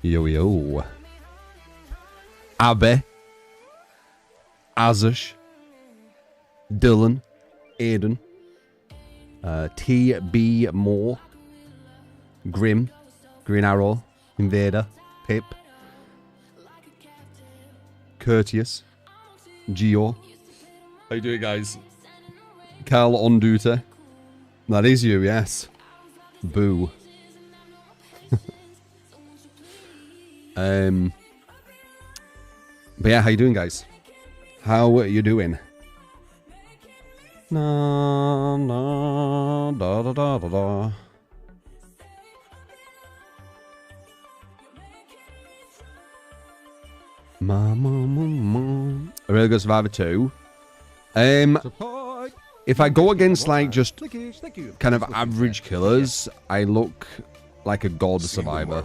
Yo, yo. Abby. Azush. Dylan. Aiden. T.B. Moore. Grim. Green Arrow. Invader. Pip. Courteous. Geo. How you doing, guys? Carl on duty. That is you, yes. Boo. But yeah, how you doing, guys? How are you doing? Na na da da da da da. Ma ma ma ma. A really good Survivor 2. If I go against like just kind of average killers, I look like a god survivor.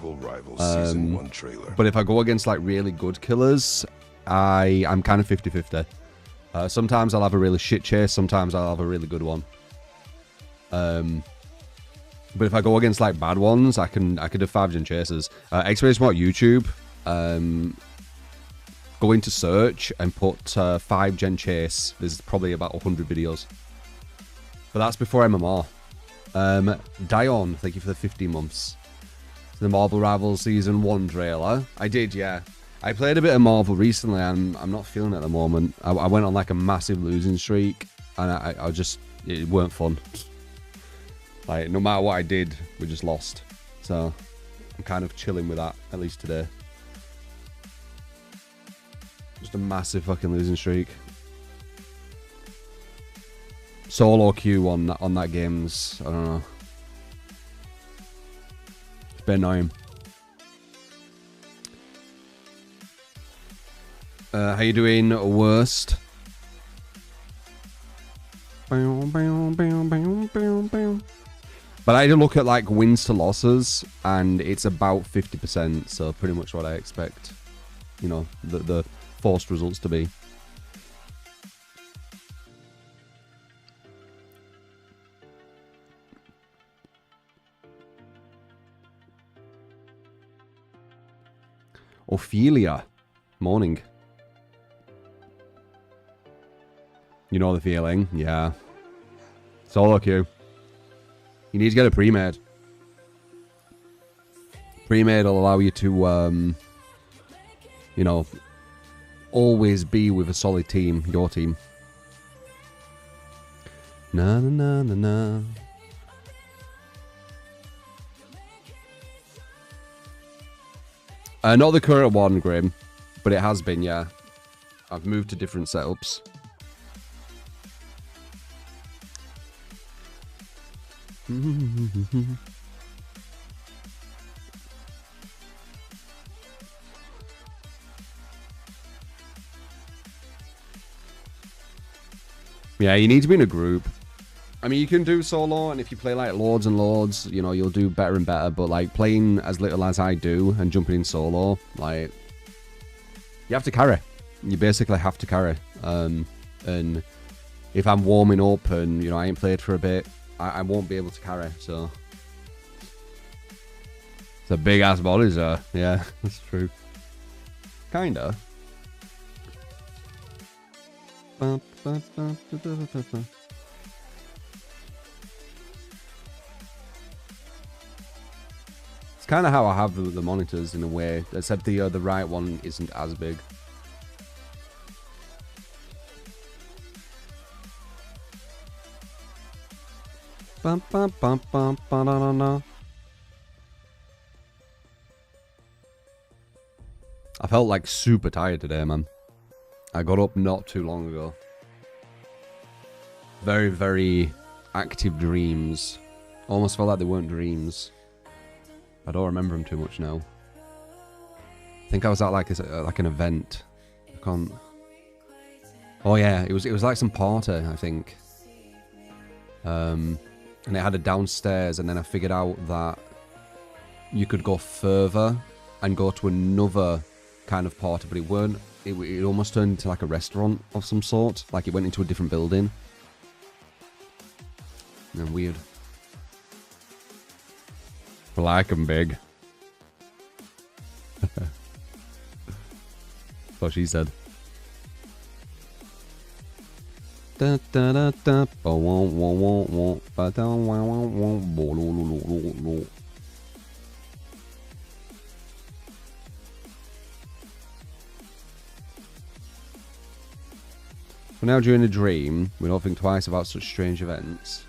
But if I go against like really good killers, I'm kind of 50-50. Sometimes I'll have a really shit chase, sometimes I'll have a really good one. But if I go against like bad ones, I can do 5-gen chases. Experience Smart YouTube. Go into search and put 5-gen chase. There's probably about 100 videos. But that's before MMR. Dion, thank you for the 15 months. The Marvel Rivals Season 1 trailer. I did, yeah. I played a bit of Marvel recently and I'm not feeling it at the moment. I went on like a massive losing streak and I just, it weren't fun. Like, no matter what I did, we just lost. So, I'm kind of chilling with that, at least today. Just a massive fucking losing streak. Solo queue on that game's, I don't know. It's a bit annoying. How you doing, worst? But I did look at like wins to losses, and it's about 50%, so pretty much what I expect, you know, the forced results to be. Ophelia, morning. You know the feeling, yeah. Solo queue. You need to get a pre-made. Pre-made will allow you to, you know, always be with a solid team, your team. Na na na na na. Not the current one, Grim, but it has been, yeah. I've moved to different setups. Yeah, you need to be in a group. I mean, you can do solo, and if you play like Lords and Lords, you know, you'll do better and better, but like playing as little as I do and jumping in solo, like, you have to carry. You basically have to carry. And if I'm warming up and, you know, I ain't played for a bit, I won't be able to carry, so. It's a big ass body, sir. Yeah, that's true. Kinda. It's kind of how I have the monitors in a way, except the right one isn't as big. Bum, bum, bum, bum, ba, da, da, da. I felt like super tired today, man. I got up not too long ago. Very, very active dreams. Almost felt like they weren't dreams. I don't remember them too much now. I think I was at like an event. I can't. Oh yeah, it was like some party, I think. And it had a downstairs, and then I figured out that you could go further and go to another kind of party, but it weren't. It almost turned into like a restaurant of some sort. Like it went into a different building. And weird. I like them big. what she said. Da, da, da, da, ba, wah, wah, wah, wah, ba, da, wah, wah, wah, bo, lo, lo, lo, lo, lo. So now during a dream, we don't think twice about such strange events.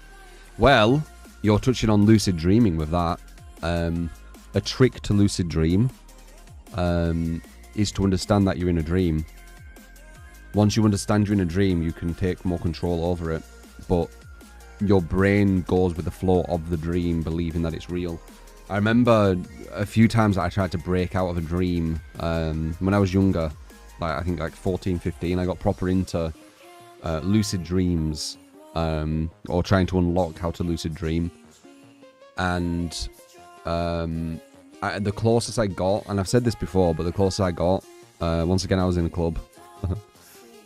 Well, you're touching on lucid dreaming with that. A trick to lucid dream is to understand that you're in a dream. Once you understand you're in a dream, you can take more control over it. But your brain goes with the flow of the dream, believing that it's real. I remember a few times that I tried to break out of a dream when I was younger. Like I think like 14, 15, I got proper into lucid dreams, or trying to unlock how to lucid dream. And the closest I got, and I've said this before, but the closest I got, once again I was in a club.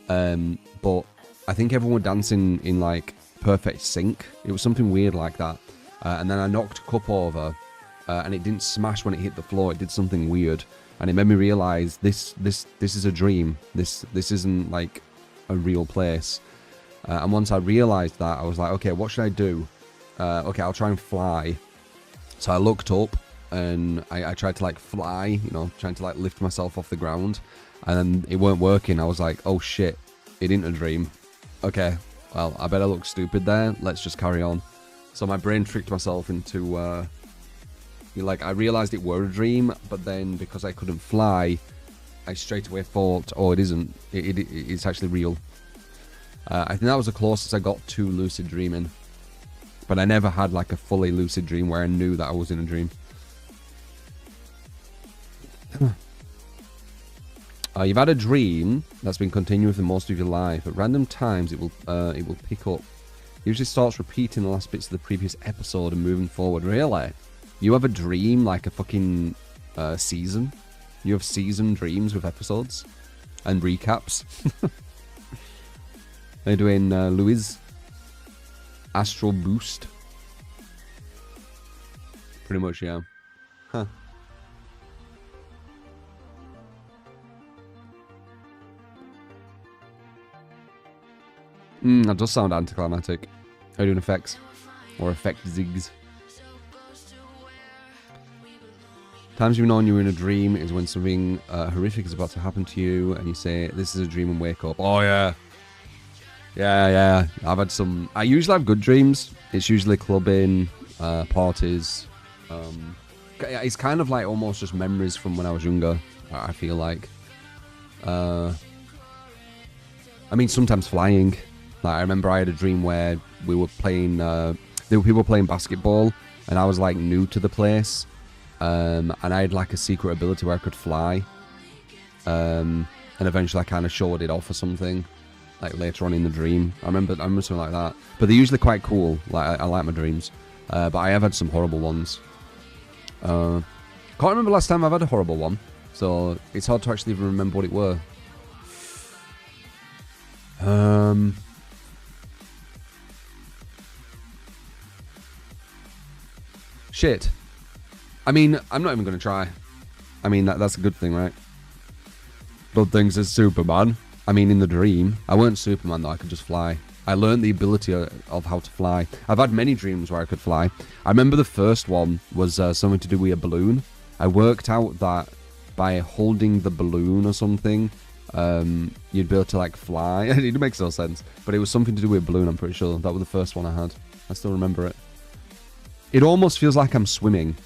But I think everyone was dancing in like perfect sync. It was something weird like that. And then I knocked a cup over, and it didn't smash when it hit the floor. It did something weird, and it made me realize this is a dream. This isn't like a real place. And once I realized that, I was like, okay, what should I do? Okay, I'll try and fly. So I looked up and I tried to like fly, you know, trying to like lift myself off the ground, and then it weren't working. I was like, oh shit, it ain't a dream. Okay, well, I bet I look stupid there. Let's just carry on. So my brain tricked myself into, like, I realized it were a dream, but then because I couldn't fly, I straight away thought, oh, it isn't. It's actually real. I think that was the closest I got to lucid dreaming. But I never had like a fully lucid dream where I knew that I was in a dream. You've had a dream that's been continuing for most of your life. At random times, it will pick up. Usually starts repeating the last bits of the previous episode and moving forward. Really? You have a dream like a fucking season? You have season dreams with episodes and recaps? How you doing, Louise? Astral Boost? Pretty much, yeah. Huh. That does sound anticlimactic. How are you doing, effects? Or effect zigs? Times you've known you're in a dream is when something horrific is about to happen to you and you say, this is a dream, and wake up. Oh, yeah. Yeah. I've had some... I usually have good dreams. It's usually clubbing, parties. It's kind of like almost just memories from when I was younger, I feel like. I mean, sometimes flying. Like, I remember I had a dream where we were playing... there were people playing basketball, and I was, like, new to the place. And I had, like, a secret ability where I could fly. And eventually I kind of showed it off or something. Like later on in the dream. I remember something like that. But they're usually quite cool. Like I like my dreams. But I have had some horrible ones. Can't remember last time I've had a horrible one. So it's hard to actually even remember what it were. Shit. I mean, I'm not even going to try. I mean, that's a good thing, right? Good things as Superman. I mean, in the dream, I weren't Superman though, I could just fly. I learned the ability of how to fly. I've had many dreams where I could fly. I remember the first one was something to do with a balloon. I worked out that by holding the balloon or something, you'd be able to like fly. It makes no sense, but it was something to do with a balloon, I'm pretty sure. That was the first one I had. I still remember it. It almost feels like I'm swimming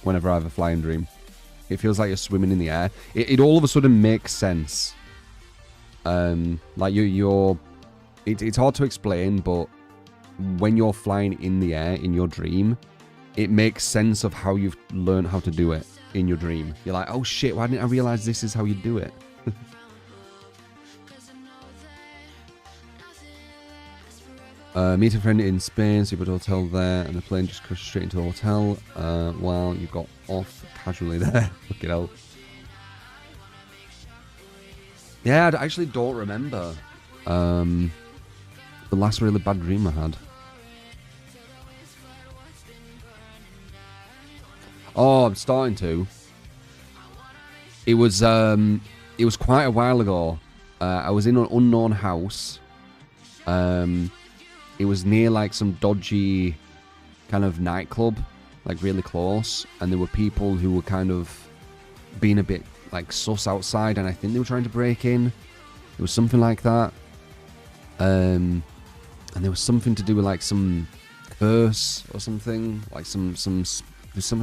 whenever I have a flying dream. It feels like you're swimming in the air. It all of a sudden makes sense. Like it's hard to explain, but when you're flying in the air in your dream, it makes sense of how you've learned how to do it in your dream. You're like, oh shit, why didn't I realize this is how you do it? Meet a friend in Spain, so you put a hotel there, and the plane just crashed straight into the hotel while you got off casually there. Look it out. Yeah, I actually don't remember the last really bad dream I had. Oh, I'm starting to. It was it was quite a while ago. I was in an unknown house. It was near like some dodgy kind of nightclub, like really close, and there were people who were kind of being a bit like sus outside, and I think they were trying to break in. It was something like that. And there was something to do with like some curse or something, like something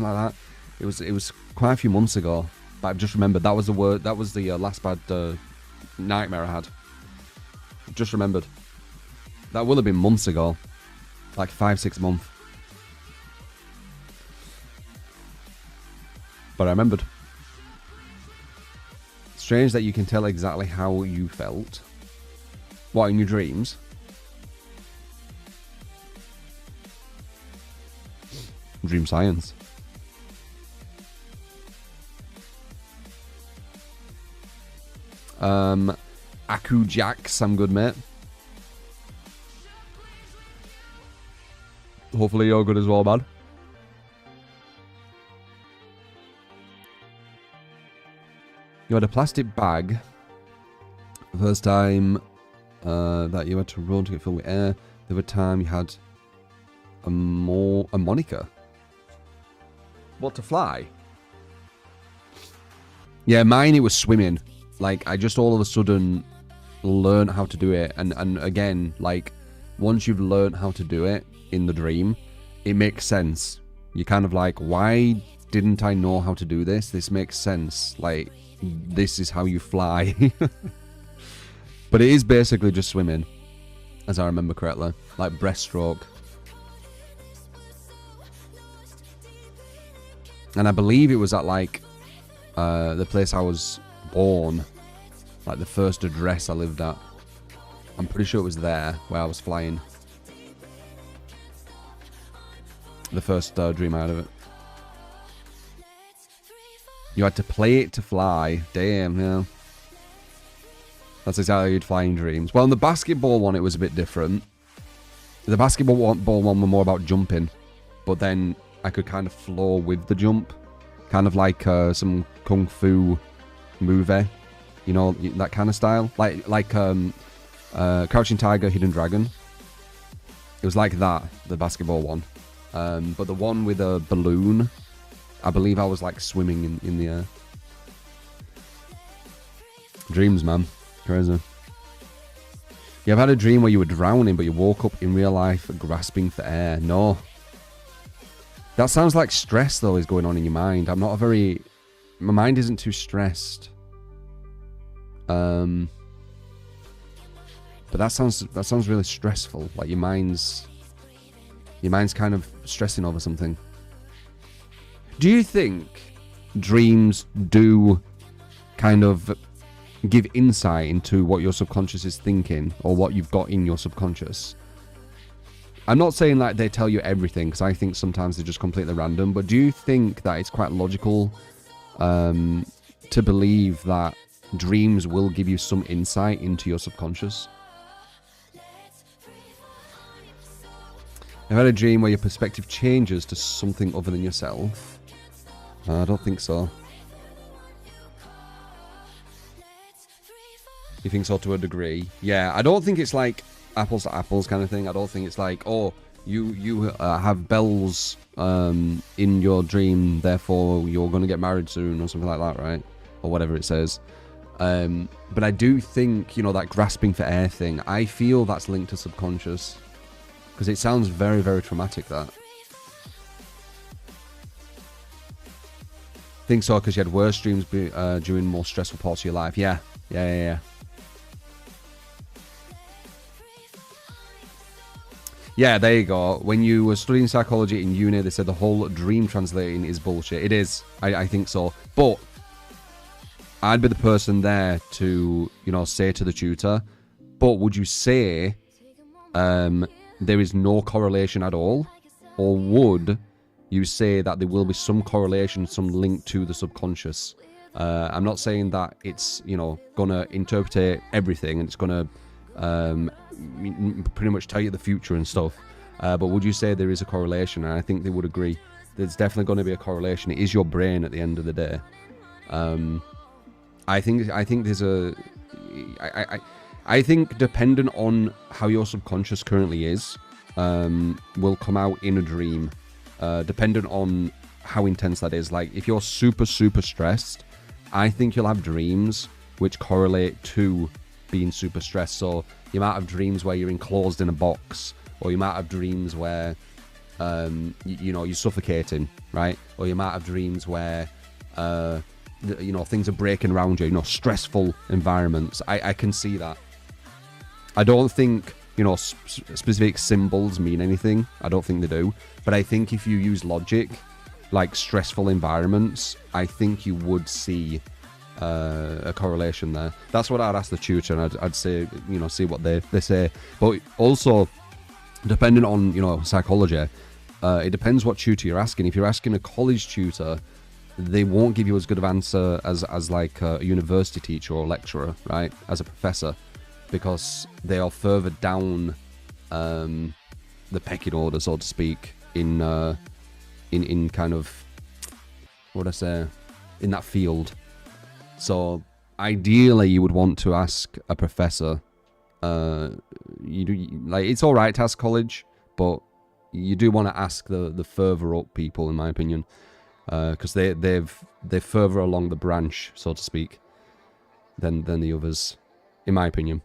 like that. It was quite a few months ago, but I just remembered that was the word. That was the last bad nightmare I had. Just remembered. That will have been months ago, like 5-6 months. But I remembered. Strange that you can tell exactly how you felt. What, in your dreams? Dream science. Aku Jax, I'm good, mate. Hopefully you're good as well, man. You had a plastic bag. The first time that you had to run to get filled with air. The other time you had a moniker. What, to fly? Yeah, mine, it was swimming. Like, I just all of a sudden learned how to do it. And again, like, once you've learned how to do it in the dream, it makes sense. You're kind of like, why didn't I know how to do this? This makes sense. Like, this is how you fly. But it is basically just swimming, as I remember correctly. Like breaststroke. And I believe it was at like the place I was born. Like the first address I lived at. I'm pretty sure it was there where I was flying. The first dream I had of it. You had to play it to fly. Damn, yeah. That's exactly how you'd fly in dreams. Well, in the basketball one, it was a bit different. The basketball one was more about jumping. But then I could kind of flow with the jump. Kind of like some kung fu movie. You know, that kind of style. Like Crouching Tiger, Hidden Dragon. It was like that, the basketball one. But the one with a balloon, I believe I was like swimming in the air. Dreams, man. Crazy. You have had a dream where you were drowning, but you woke up in real life grasping for air. No. That sounds like stress, though, is going on in your mind. I'm not a very... My mind isn't too stressed. But that sounds really stressful. Like your mind's kind of stressing over something. Do you think dreams do kind of give insight into what your subconscious is thinking or what you've got in your subconscious? I'm not saying like they tell you everything, because I think sometimes they're just completely random, but do you think that it's quite logical to believe that dreams will give you some insight into your subconscious? I've had a dream where your perspective changes to something other than yourself. I don't think so. You think so to a degree? Yeah, I don't think it's like apples to apples kind of thing. I don't think it's like, oh, you have bells in your dream, therefore you're going to get married soon or something like that, right? Or whatever it says. But I do think, you know, that grasping for air thing, I feel that's linked to subconscious. Because it sounds very, very traumatic, that. I think so, because you had worse dreams during more stressful parts of your life. Yeah. Yeah, there you go. When you were studying psychology in uni, they said the whole dream translating is bullshit. It is. I think so. But I'd be the person there to, you know, say to the tutor, but would you say there is no correlation at all? Or would you say that there will be some correlation, some link to the subconscious? I'm not saying that it's, you know, going to interpret everything and it's going to pretty much tell you the future and stuff. But would you say there is a correlation? And I think they would agree. There's definitely going to be a correlation. It is your brain at the end of the day. I think there's a... I think dependent on how your subconscious currently is, will come out in a dream. Dependent on how intense that is. Like, if you're super, super stressed, I think you'll have dreams which correlate to being super stressed. So you might have dreams where you're enclosed in a box, or you might have dreams where, you know, you're suffocating, right? Or you might have dreams where, you know, things are breaking around you, you know, stressful environments. I can see that. I don't think, you know, specific symbols mean anything. I don't think they do. But I think if you use logic, like stressful environments, I think you would see a correlation there. That's what I'd ask the tutor, and I'd say, you know, see what they say. But also, depending on, you know, psychology, it depends what tutor you're asking. If you're asking a college tutor, they won't give you as good of answer as like a university teacher or lecturer, right? As a professor, because they are further down the pecking order, so to speak, in kind of, what would I say, in that field. So ideally, you would want to ask a professor. You do, like, it's all right to ask college, but you do want to ask the further up people, in my opinion, because they're further along the branch, so to speak, than the others, in my opinion.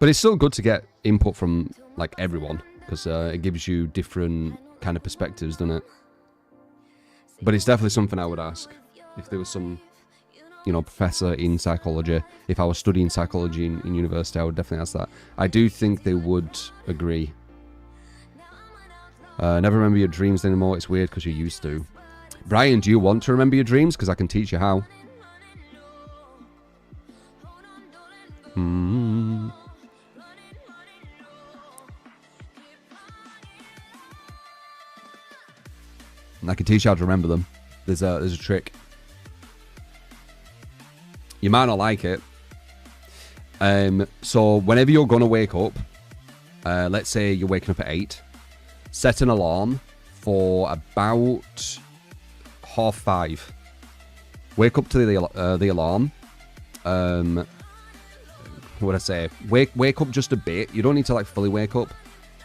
But it's still good to get input from, like, everyone, because it gives you different kind of perspectives, doesn't it? But it's definitely something I would ask if there was some, you know, professor in psychology. If I was studying psychology in university, I would definitely ask that. I do think they would agree. Never remember your dreams anymore. It's weird because you used to. Brian, do you want to remember your dreams? Because I can teach you how. I can teach you how to remember them. There's a trick. You might not like it. So whenever you're gonna wake up, let's say you're waking up at 8, set an alarm for about 5:30. Wake up to the alarm. What would I say? Wake up just a bit. You don't need to like fully wake up.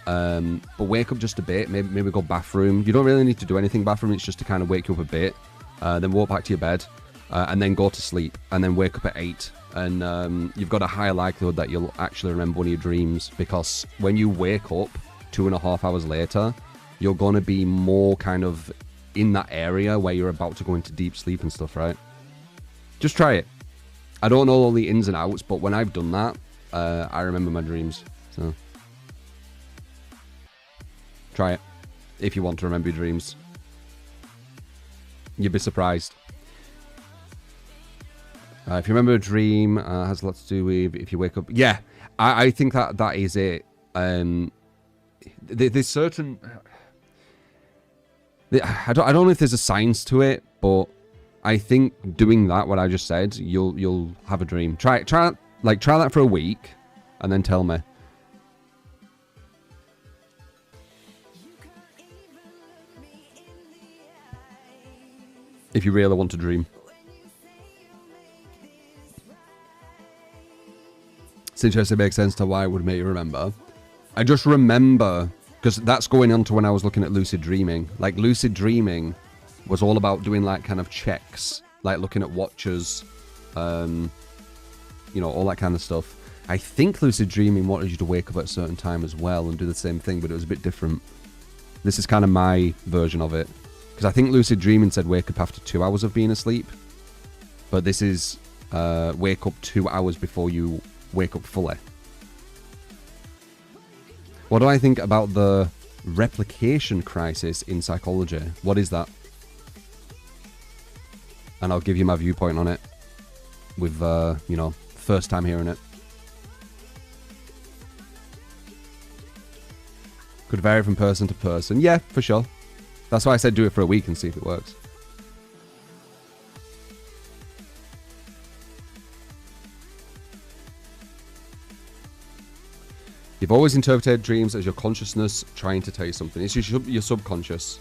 But wake up just a bit, maybe go bathroom. You don't really need to do anything bathroom, it's just to kind of wake you up a bit. Then walk back to your bed, and then go to sleep, and then wake up at 8. And you've got a higher likelihood that you'll actually remember one of your dreams, because when you wake up 2.5 hours later, you're going to be more kind of in that area where you're about to go into deep sleep and stuff, right? Just try it. I don't know all the ins and outs, but when I've done that, I remember my dreams, so... Try it if you want to remember your dreams. You'd be surprised. If you remember a dream, has a lot to do with if you wake up. Yeah, I think that is it. There's certain. I don't know if there's a science to it, but I think doing that, what I just said, you'll have a dream. Try that for a week, and then tell me. If you really want to dream. It's interesting, it makes sense to why it would make you remember. I just remember, because that's going on to when I was looking at lucid dreaming. Like, lucid dreaming was all about doing, like, kind of checks. Like, looking at watches. You know, all that kind of stuff. I think lucid dreaming wanted you to wake up at a certain time as well and do the same thing, but it was a bit different. This is kind of my version of it. Because I think lucid dreaming said wake up after 2 hours of being asleep. But this is wake up 2 hours before you wake up fully. What do I think about the replication crisis in psychology? What is that? And I'll give you my viewpoint on it. With, you know, first time hearing it. Could vary from person to person. Yeah, for sure. That's why I said do it for a week and see if it works. You've always interpreted dreams as your consciousness trying to tell you something. It's your subconscious.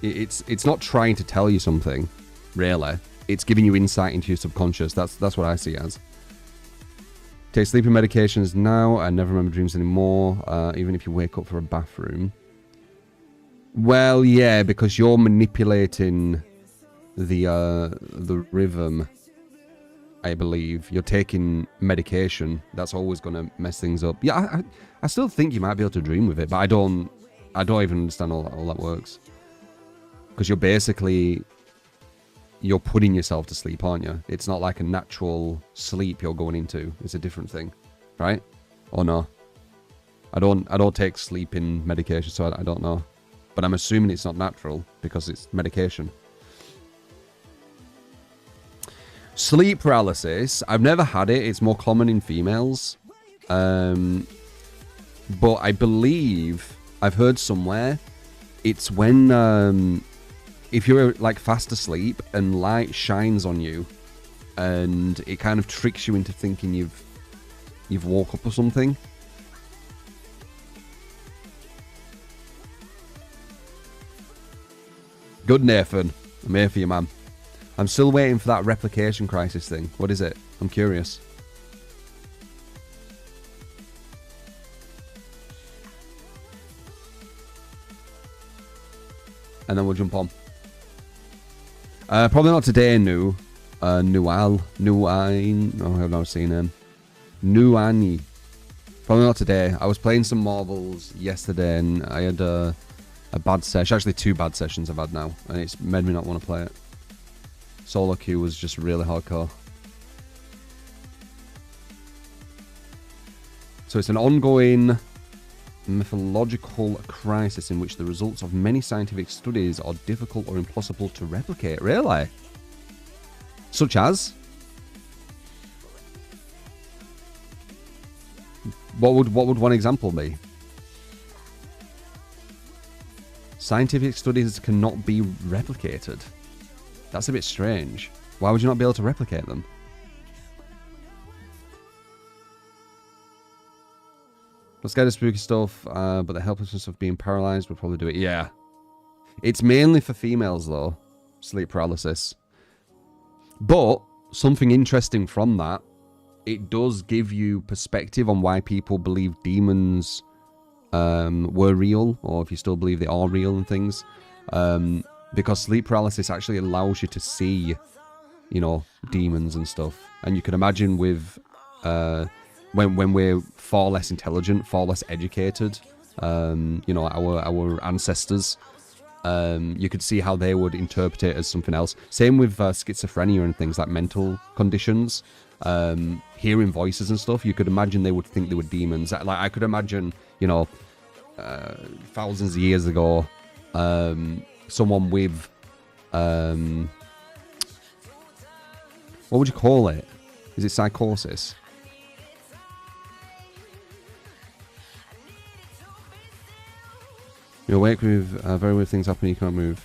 It's not trying to tell you something, really. it's giving you insight into your subconscious. That's what I see it as. Take sleeping medications now and never remember dreams anymore, even if you wake up for a bathroom. Well, yeah, because you're manipulating the rhythm, I believe. You're taking medication. That's always going to mess things up. Yeah, I still think you might be able to dream with it, but I don't even understand all that works. Because you're putting yourself to sleep, aren't you? It's not like a natural sleep you're going into. It's a different thing, right? Or no? I don't take sleeping medication, so I don't know. But I'm assuming it's not natural because it's medication. Sleep paralysis. I've never had it. It's more common in females. But I believe I've heard somewhere it's when if you're like fast asleep and light shines on you and it kind of tricks you into thinking you've woke up or something. Good, Nathan. I'm here for you, man. I'm still waiting for that replication crisis thing. What is it? I'm curious. And then we'll jump on. Probably not today, Nuani. Oh, I've not seen him. Nuani. Probably not today. I was playing some marbles yesterday and I had a bad session. Actually, 2 bad sessions I've had now. And it's made me not want to play it. Solo queue was just really hardcore. So it's an ongoing mythological crisis in which the results of many scientific studies are difficult or impossible to replicate. Really? Such as? What would one example be? Scientific studies cannot be replicated. That's a bit strange. Why would you not be able to replicate them? Not scared of spooky stuff, but the helplessness of being paralyzed would probably do it. Yeah. It's mainly for females, though. Sleep paralysis. But something interesting from that, it does give you perspective on why people believe demons were real, or if you still believe they are real and things. Because sleep paralysis actually allows you to see, you know, demons and stuff. And you can imagine with when we're far less intelligent, far less educated, you know, our ancestors, you could see how they would interpret it as something else. Same with schizophrenia and things like mental conditions, hearing voices and stuff. You could imagine they would think they were demons. Like I could imagine, you know, thousands of years ago, someone with what would you call it? Is it psychosis? You're awake with very weird things happen, you can't move.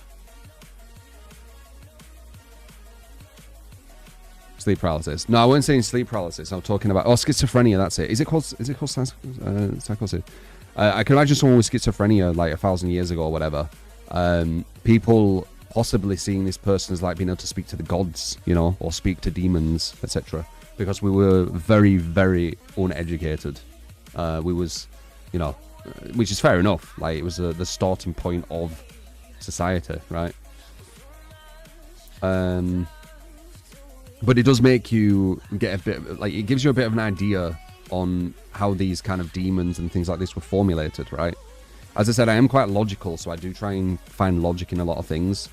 Sleep paralysis. No, I wasn't saying sleep paralysis. I'm talking about schizophrenia. That's it. Is it called psychosis? I can imagine someone with schizophrenia like 1,000 years ago or whatever. People possibly seeing this person as like being able to speak to the gods, you know, or speak to demons, etc. Because we were very, very uneducated. We was, you know, which is fair enough. Like it was the starting point of society, right? But it does make you get a bit, like it gives you a bit of an idea on how these kind of demons and things like this were formulated, right? As I said, I am quite logical, so I do try and find logic in a lot of things.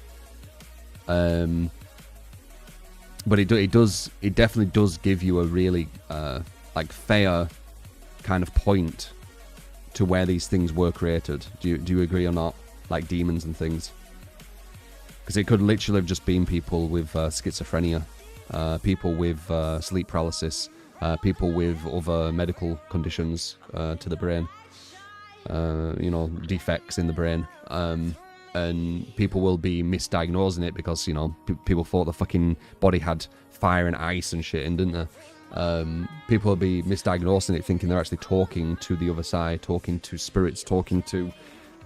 But it definitely does give you a really like fair kind of point to where these things were created. Do you agree or not? Like demons and things, because it could literally have just been people with schizophrenia, people with sleep paralysis, people with other medical conditions to the brain. You know, defects in the brain, and people will be misdiagnosing it because, you know, people thought the fucking body had fire and ice and shit, and didn't they? People will be misdiagnosing it, thinking they're actually talking to the other side, talking to spirits, talking to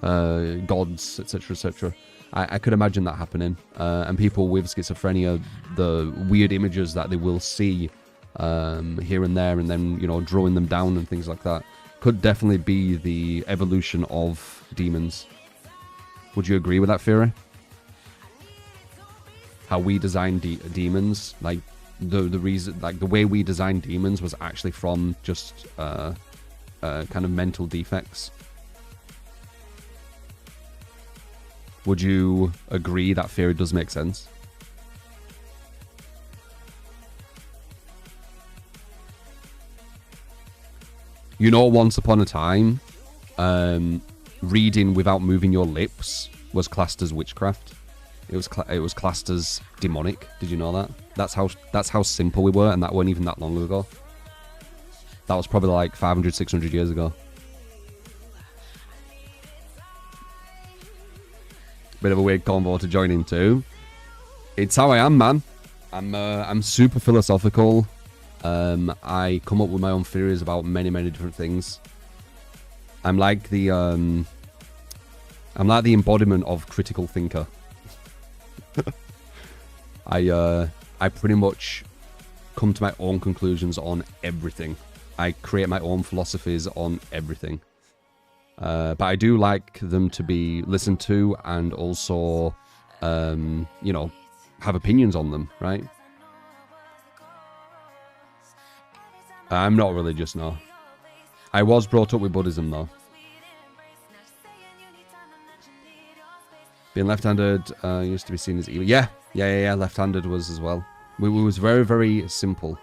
gods, etc., etc. I could imagine that happening. And people with schizophrenia, the weird images that they will see here and there, and then, you know, drawing them down and things like that, could definitely be the evolution of demons. Would you agree with that theory? How we design demons, like the reason, like the way we design demons was actually from just kind of mental defects. Would you agree that theory does make sense? You know, once upon a time, reading without moving your lips was classed as witchcraft. It was classed as demonic. Did you know that? That's how simple we were, and that wasn't even that long ago. That was probably like 500, 600 years ago. Bit of a weird convo to join into. It's how I am, man. I'm super philosophical. I come up with my own theories about many different things. I'm like the embodiment of critical thinker. I pretty much come to my own conclusions on everything. I create my own philosophies on everything. But I do like them to be listened to, and also, you know, have opinions on them, right? I'm not religious, no. I was brought up with Buddhism, though. Being left-handed used to be seen as evil. Yeah. Left-handed was as well. We was very simple.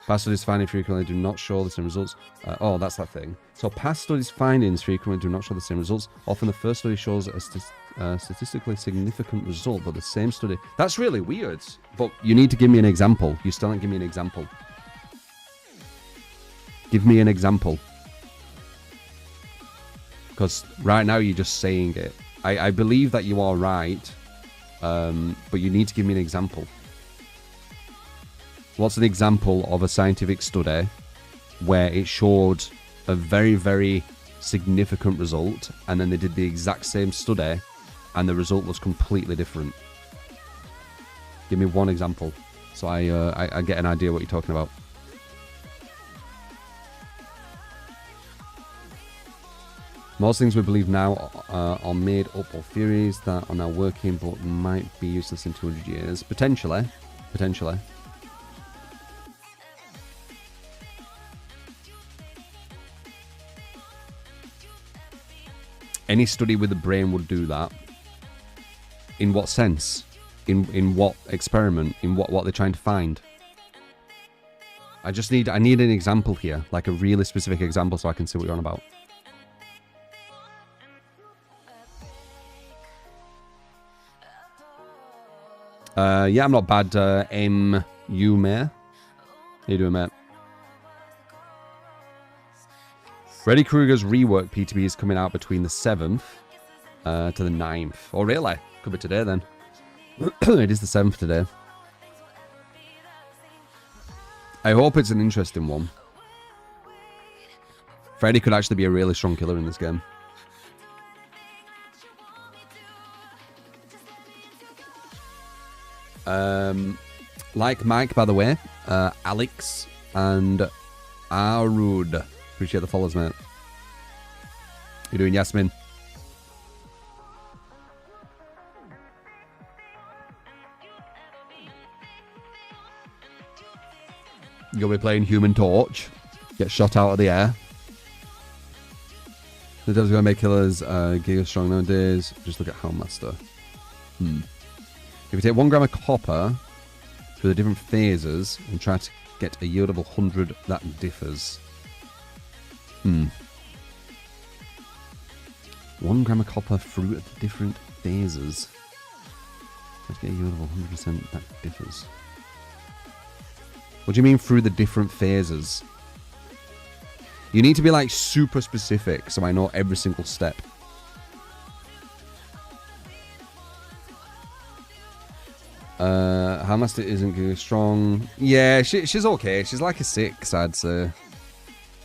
Past studies finding frequently do not show the same results. Oh, that's that thing. So past studies findings frequently do not show the same results. Often the first study shows a statistically significant result, but the same study... That's really weird. But you need to give me an example. You still don't give me an example. Give me an example. Because right now you're just saying it. I believe that you are right, but you need to give me an example. What's an example of a scientific study where it showed a very significant result, and then they did the exact same study and the result was completely different? Give me one example so I get an idea what you're talking about. Most things we believe now are made up of theories that are now working but might be useless in 200 years. Potentially. Any study with the brain would do that. In what sense? In what experiment? In what they're trying to find? I need an example here, like a really specific example, so I can see what you're on about. Yeah, I'm not bad. You Mayor. How you doing, mate? Freddy Krueger's rework PTB is coming out between the 7th to the 9th. Oh, really? Could be today, then. It is the 7th today. I hope it's an interesting one. Freddy could actually be a really strong killer in this game. Like Mike, by the way, Alex and Arud. Appreciate the follows, mate. You doing, Yasmin? You'll be playing Human Torch. Get shot out of the air. The devil's gonna make killers giga strong nowadays. Just look at Hellmaster. If you take 1 gram of copper through the different phases and try to get a yield of 100, that differs. 1 gram of copper through the different phases. Try to get a yield of 100%, that differs. What do you mean through the different phases? You need to be like super specific so I know every single step. Hellmaster isn't good strong. Yeah, she's okay. She's like a 6, I'd say.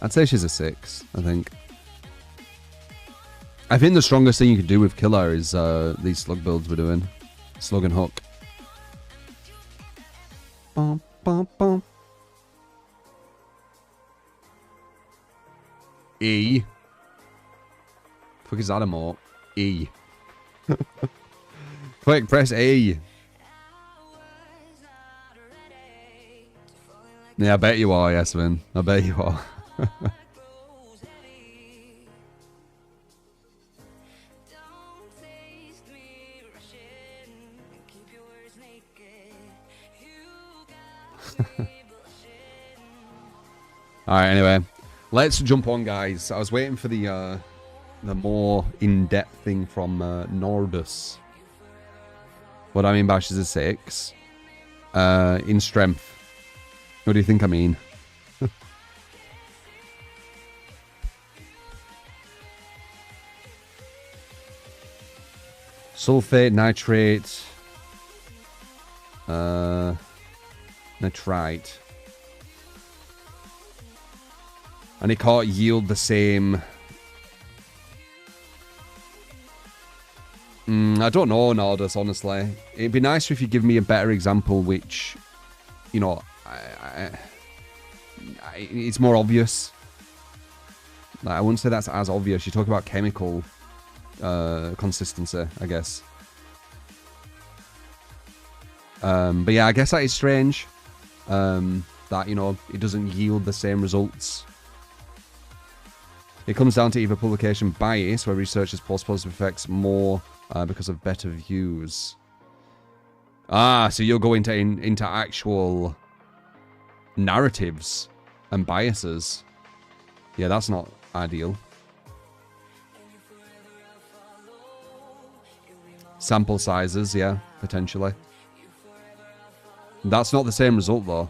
I'd say she's a 6, I think. I think the strongest thing you could do with Killer is these slug builds we're doing. Slug and hook. Bum, bum, bum. E. Fuck is that a more? E. Quick, press E. Yeah, I bet you are, Yasmin. I bet you are. Alright, anyway. Let's jump on, guys. I was waiting for the more in-depth thing from Nordus. What I mean by she's a 6. In strength. What do you think I mean? Sulfate, nitrate, nitrite. And it can't yield the same. I don't know, Nordus, honestly. It'd be nicer if you give me a better example which, you know, it's more obvious. Like, I wouldn't say that's as obvious. You talk about chemical consistency, I guess. But yeah, I guess that is strange. That, you know, it doesn't yield the same results. It comes down to either publication bias, where researchers post positive effects more because of better views. Ah, so you'll go into actual narratives and biases. Yeah, that's not ideal. Sample sizes, yeah, potentially. That's not the same result, though.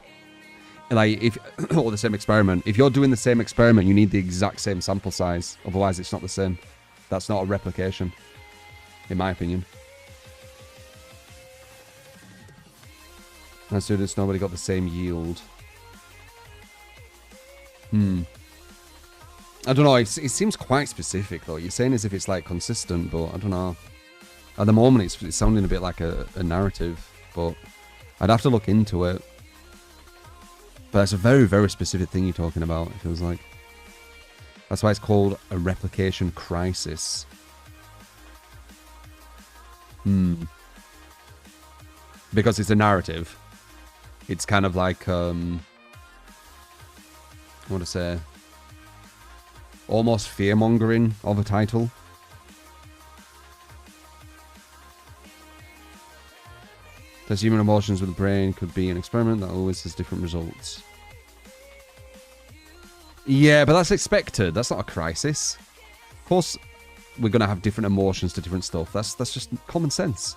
Like, if or the same experiment. If you're doing the same experiment, you need the exact same sample size. Otherwise, it's not the same. That's not a replication, in my opinion. As soon as nobody got the same yield. I don't know. It seems quite specific, though. You're saying as if it's like consistent, but I don't know. At the moment, it's sounding a bit like a narrative, but I'd have to look into it. But it's a very, very specific thing you're talking about, it feels like. That's why it's called a replication crisis. Because it's a narrative. It's kind of like, I want to say, almost fear-mongering of a title. Test human emotions with the brain could be an experiment that always has different results. Yeah, but that's expected. That's not a crisis. Of course, we're going to have different emotions to different stuff. That's just common sense.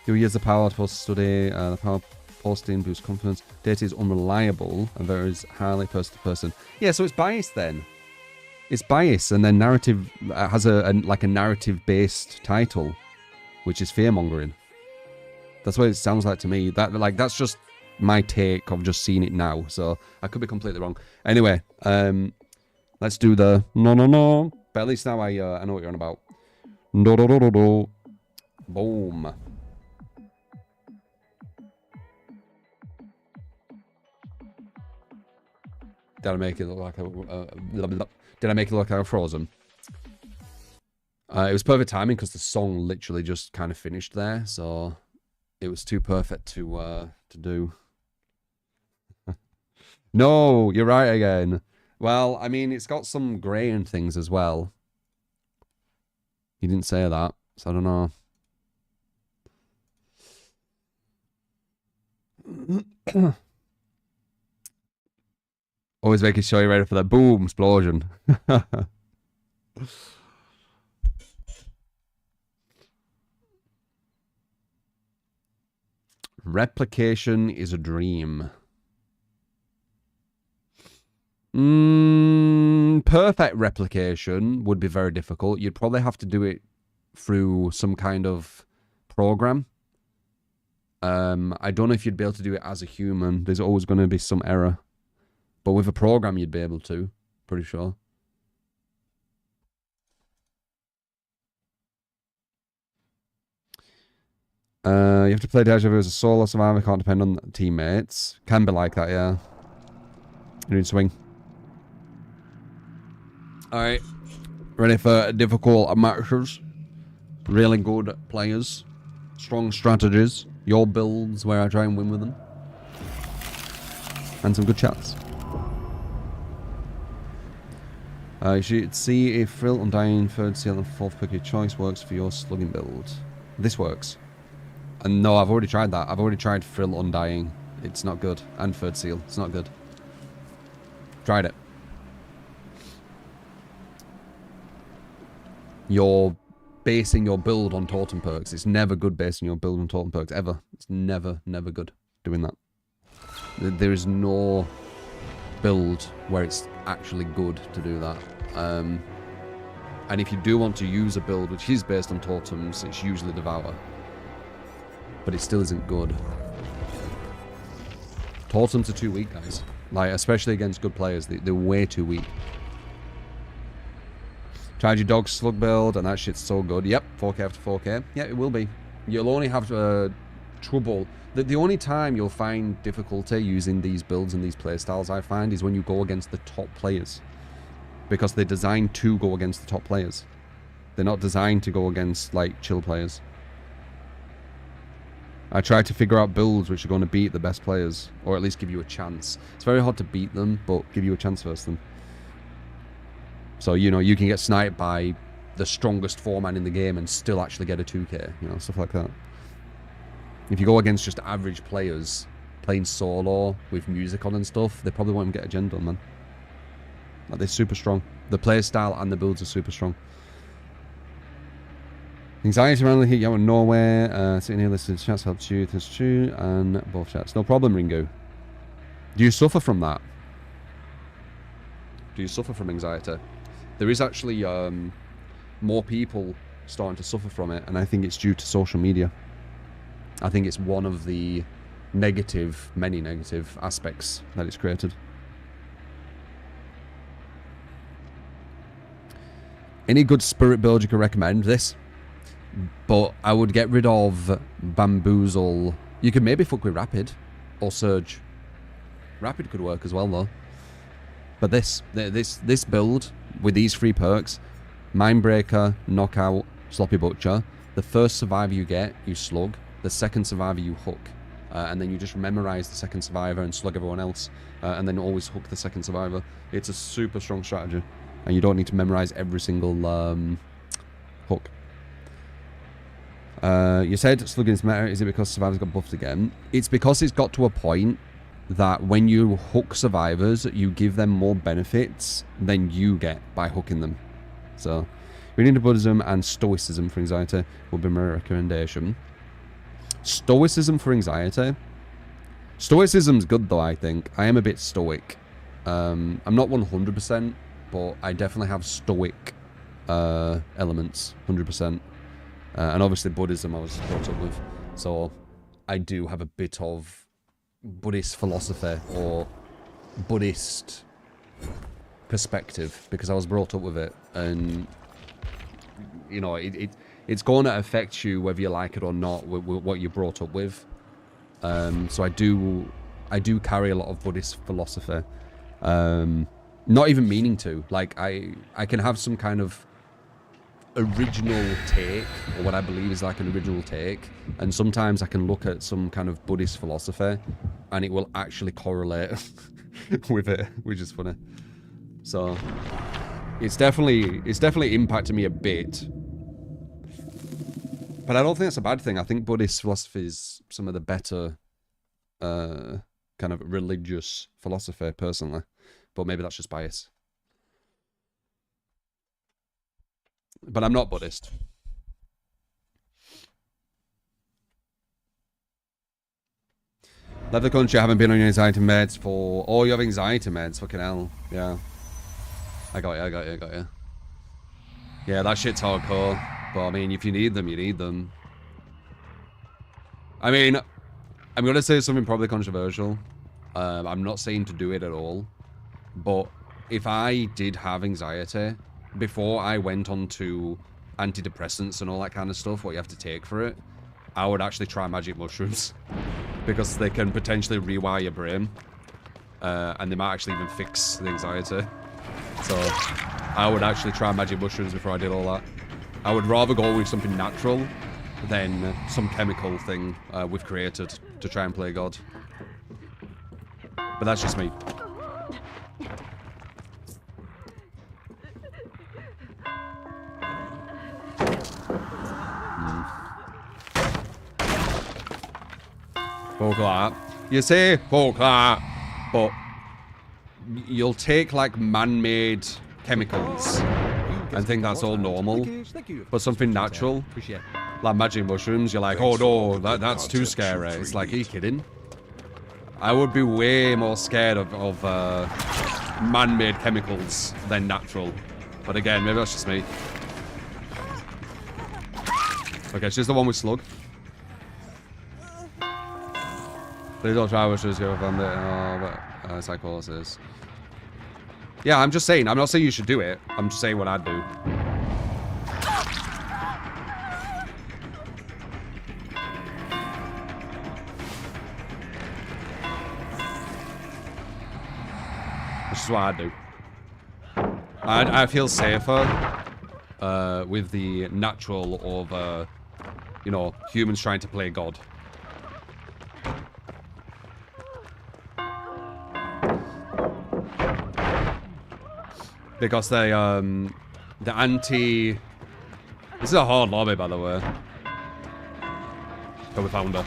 Do we use the power to post study? The power posting boosts confidence. Data is unreliable and varies highly person to person. Yeah, so it's biased then. It's biased, and then narrative has a narrative-based title, which is fear-mongering. That's what it sounds like to me. That's just my take of just seeing it now. So I could be completely wrong. Anyway, let's do the no. But at least now I know what you're on about. No. Boom. Did I make it look like did I make it look like I frozen? It was perfect timing because the song literally just kind of finished there, so it was too perfect to do. No, you're right again. Well, I mean, it's got some grey and things as well. You didn't say that, so I don't know. Always making sure you're ready for that boom explosion. Replication is a dream. Perfect replication would be very difficult. You'd probably have to do it through some kind of program. I don't know if you'd be able to do it as a human. There's always going to be some error. But with a program, you'd be able to. Pretty sure. You have to play Deja Vu as a solo survivor, can't depend on teammates. Can be like that, yeah. You need to swing. Alright. Ready for difficult matches. Really good players. Strong strategies. Your builds where I try and win with them. And some good chats. You should see if Frill, Undying, Third Seal, and Fourth Pick your choice works for your slugging build. This works. And no, I've already tried that. I've already tried Frill, Undying. It's not good. And Third Seal. It's not good. Tried it. You're basing your build on totem perks. It's never good basing your build on totem perks, ever. It's never, never good doing that. There is no build where it's actually good to do that. And if you do want to use a build which is based on totems, it's usually Devour. But it still isn't good. Totems are too weak, guys. Like, especially against good players. They're way too weak. Tried your dog slug build, and that shit's so good. Yep, 4K after 4K. Yeah, it will be. You'll only have trouble. The only time you'll find difficulty using these builds and these playstyles, I find, is when you go against the top players. Because they're designed to go against the top players. They're not designed to go against, like, chill players. I try to figure out builds which are going to beat the best players, or at least give you a chance. It's very hard to beat them, but give you a chance versus them. So, you know, you can get sniped by the strongest 4-man in the game and still actually get a 2K, you know, stuff like that. If you go against just average players playing solo with music on and stuff, they probably won't even get a gen done, man. Like, they're super strong. The play style and the builds are super strong. Anxiety randomly hit you out of nowhere. Sitting here listening to chats helps you. That's true. And both chats. No problem, Ringo. Do you suffer from that? Do you suffer from anxiety? There is actually more people starting to suffer from it, and I think it's due to social media. I think it's one of the negative, many negative aspects that it's created. Any good spirit build you can recommend? This. But I would get rid of Bamboozle. You could maybe fuck with Rapid or Surge. Rapid could work as well, though. But this build with these 3 perks, Mindbreaker, Knockout, Sloppy Butcher. The first survivor you get, you slug. The second survivor you hook. And then you just memorize the second survivor and slug everyone else. And then always hook the second survivor. It's a super strong strategy. And you don't need to memorize every single hook. You said slugging is meta. Is it because survivors got buffed again? It's because it's got to a point that when you hook survivors, you give them more benefits than you get by hooking them. So, reading to Buddhism and Stoicism for anxiety would be my recommendation. Stoicism for anxiety. Stoicism's good though, I think. I am a bit stoic. I'm not 100%, but I definitely have stoic elements, 100%. And obviously Buddhism I was brought up with. So I do have a bit of Buddhist philosophy or Buddhist perspective because I was brought up with it. And, you know, it's going to affect you whether you like it or not with what you're brought up with. So I do carry a lot of Buddhist philosophy. Not even meaning to. Like, I can have some kind of original take, or what I believe is like an original take, and sometimes I can look at some kind of Buddhist philosophy and it will actually correlate with it, which is funny. So it's definitely impacted me a bit, but I don't think that's a bad thing. I think Buddhist philosophy is some of the better kind of religious philosophy personally, but maybe that's just bias. But I'm not Buddhist. Left the country, I haven't been on your anxiety meds for... Oh, you have anxiety meds, fucking hell. Yeah. I got you. Yeah, that shit's hardcore. But I mean, if you need them, you need them. I mean, I'm gonna say something probably controversial. I'm not saying to do it at all. But if I did have anxiety... Before I went on to antidepressants and all that kind of stuff, what you have to take for it, I would actually try magic mushrooms because they can potentially rewire your brain, and they might actually even fix the anxiety. So I would actually try magic mushrooms before I did all that. I would rather go with something natural than some chemical thing we've created to try and play God. But that's just me. Folk like that. You say folk like that, but you'll take like man-made chemicals and think that's all normal. But something natural, like magic mushrooms, you're like, oh no, that's too scary. It's like, are you kidding? I would be way more scared of man-made chemicals than natural. But again, maybe that's just me. Okay, she's the one with slug. Please don't try wishes go from the psychosis. Yeah, I'm just saying. I'm not saying you should do it. I'm just saying what I'd do. Which is what I'd do. I feel safer with the natural of, you know, humans trying to play God. Because they, the anti... This is a hard lobby, by the way. But we found her.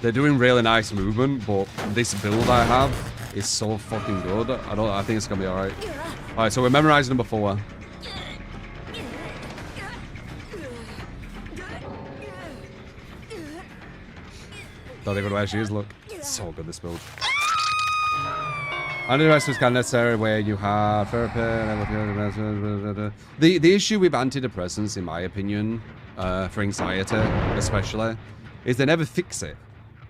They're doing really nice movement, but this build I have is so fucking good. I think it's gonna be alright. Alright, so we're memorizing number 4. Don't even know where she is, look. It's so good, this build. Antidepressants is kind of necessary where you have therapy. The issue with antidepressants, in my opinion, for anxiety especially, is they never fix it.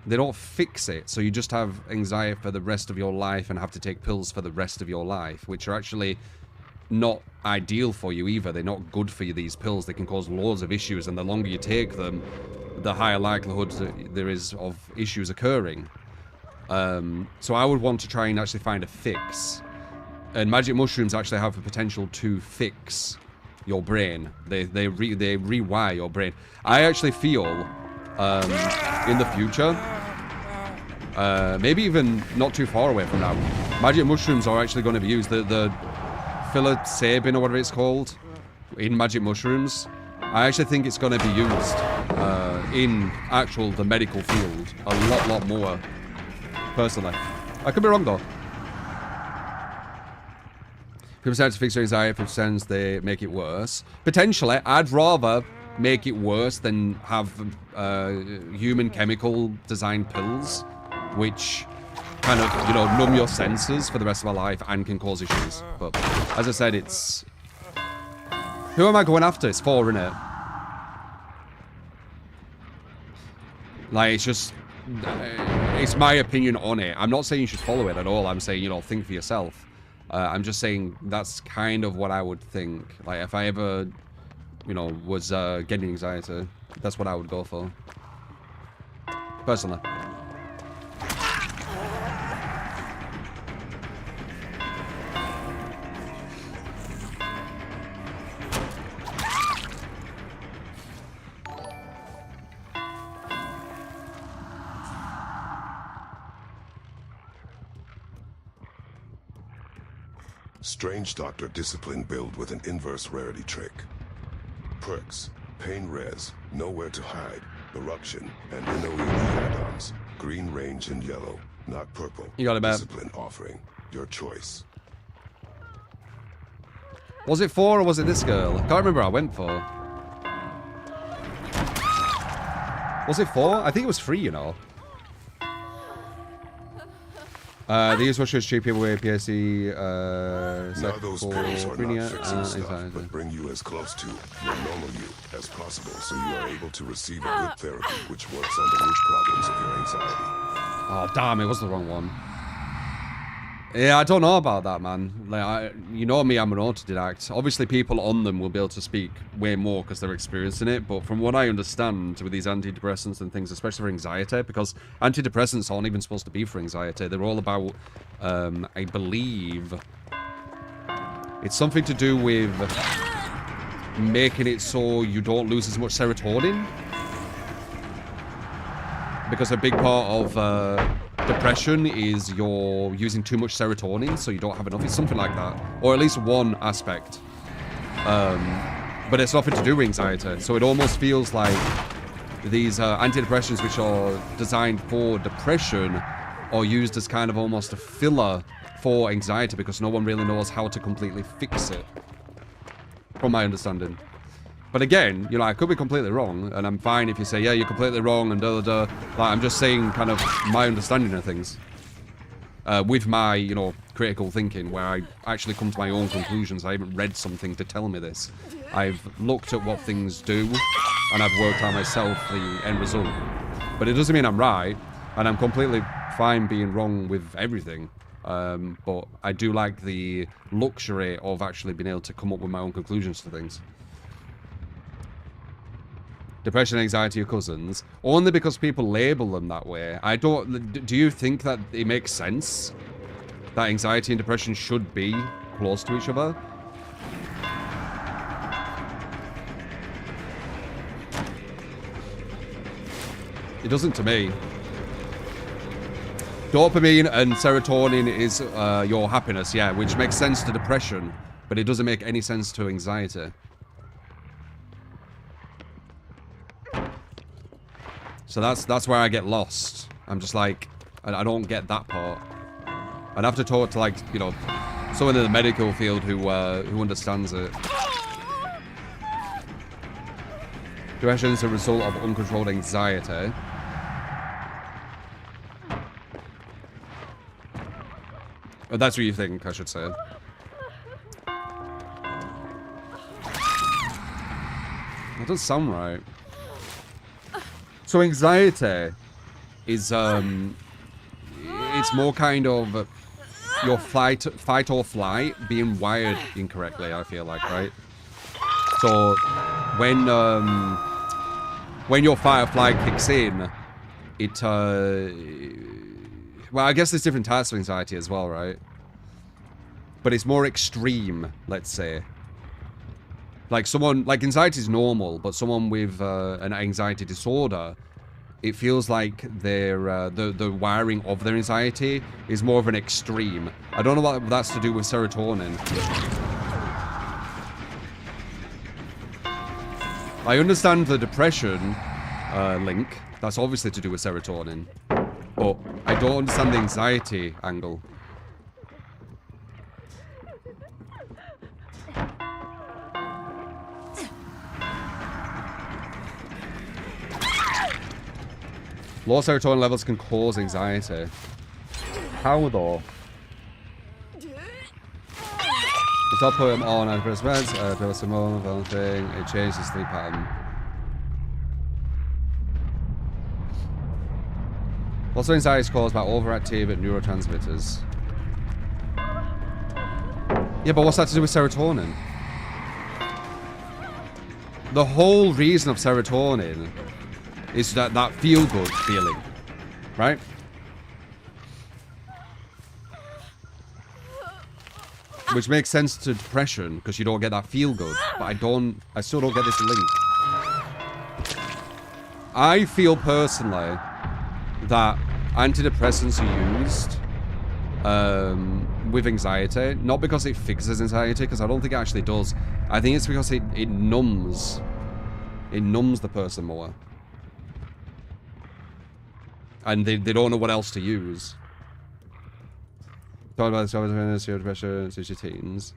They don't fix it, so you just have anxiety for the rest of your life and have to take pills for the rest of your life, which are actually not ideal for you either. They're not good for you, these pills. They can cause loads of issues, and the longer you take them, the higher likelihood there is of issues occurring. So I would want to try and actually find a fix. And magic mushrooms actually have the potential to fix your brain. They rewire your brain. I actually feel in the future, maybe even not too far away from now, magic mushrooms are actually going to be used. The psilocybin or whatever it's called in magic mushrooms, I actually think it's going to be used in the medical field a lot more. Personally, I could be wrong though. 50% to fix your anxiety, 50% they make it worse. Potentially, I'd rather make it worse than have human chemical designed pills, which kind of, you know, numb your senses for the rest of our life and can cause issues. But as I said, it's... Who am I going after? It's 4, innit? Like, it's just... It's my opinion on it. I'm not saying you should follow it at all. I'm saying, you know, think for yourself. I'm just saying that's kind of what I would think. Like, if I ever, you know, was getting anxiety, that's what I would go for. Personally. Strange Doctor discipline build with an inverse rarity trick. Perks, Pain Res, Nowhere to Hide, Eruption, and NOED add-ons. Green range and yellow, not purple. You got it, man. Discipline offering, your choice. Was it 4 or was it this girl? I can't remember what I went for. Was it 4? I think it was 3, you know. These were cheap people with PSC, Now those pills are not fixing stuff, but bring you as close to your normal you as possible, so you are able to receive a good therapy which works on the root problems of your anxiety. Oh, damn, it was the wrong one. Yeah, I don't know about that, man. Like, you know me, I'm an autodidact. Obviously, people on them will be able to speak way more because they're experiencing it. But from what I understand with these antidepressants and things, especially for anxiety, because antidepressants aren't even supposed to be for anxiety. They're all about, I believe, it's something to do with making it so you don't lose as much serotonin. Because a big part of depression is you're using too much serotonin, so you don't have enough. It's something like that. Or at least one aspect. But it's nothing to do with anxiety. So it almost feels like these antidepressants, which are designed for depression, are used as kind of almost a filler for anxiety because no one really knows how to completely fix it. From my understanding. But again, you know, I could be completely wrong, and I'm fine if you say, yeah, you're completely wrong, and da-da-da. Like, I'm just saying kind of my understanding of things. With my, you know, critical thinking, where I actually come to my own conclusions. I haven't read something to tell me this. I've looked at what things do, and I've worked out myself the end result. But it doesn't mean I'm right, and I'm completely fine being wrong with everything. But I do like the luxury of actually being able to come up with my own conclusions to things. Depression and anxiety are cousins, only because people label them that way. I don't... Do you think that it makes sense that anxiety and depression should be close to each other? It doesn't to me. Dopamine and serotonin is your happiness, yeah, which makes sense to depression, but it doesn't make any sense to anxiety. So that's where I get lost. I'm just like, I don't get that part. I'd have to talk to, like, you know, someone in the medical field who understands it. Depression is a result of uncontrolled anxiety. Oh, that's what you think, I should say. That does sound right. So anxiety is, it's more kind of your fight or flight being wired incorrectly, I feel like, right? So when your fight or flight kicks in, it, well, I guess there's different types of anxiety as well, right? But it's more extreme, let's say. Like someone, like anxiety is normal, but someone with an anxiety disorder, it feels like their the wiring of their anxiety is more of an extreme. I don't know what that's to do with serotonin. I understand the depression link. That's obviously to do with serotonin, but I don't understand the anxiety angle. Low serotonin levels can cause anxiety. How though? It's not put them on antidepressants, paracetamol, thing. It changes the sleep pattern. Also, anxiety is caused by overactive neurotransmitters. Yeah, but what's that to do with serotonin? The whole reason of serotonin is that feel-good feeling, right? Which makes sense to depression, because you don't get that feel-good. But I still don't get this link. I feel personally that antidepressants are used with anxiety, not because it fixes anxiety, because I don't think it actually does. I think it's because it numbs the person more. And they don't know what else to use. Talking about the depression, since your teens.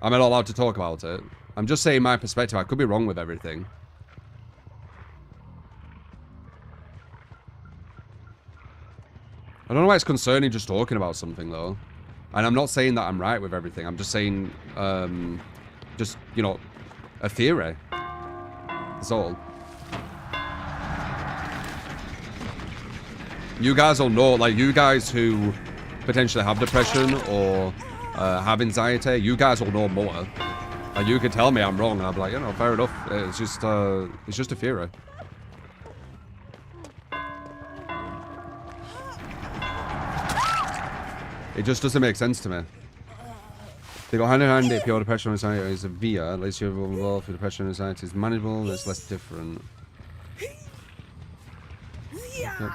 I'm not allowed to talk about it. I'm just saying my perspective. I could be wrong with everything. I don't know why it's concerning just talking about something, though. And I'm not saying that I'm right with everything. I'm just saying, just, you know, a theory. That's all. You guys will know, like, you guys who potentially have depression or have anxiety, you guys will know more. And you could tell me I'm wrong, and I'll be like, you know, fair enough. It's just a theory. It just doesn't make sense to me. They go hand in hand if your depression or anxiety is severe, at least you're involved with depression and anxiety is manageable, it's less different.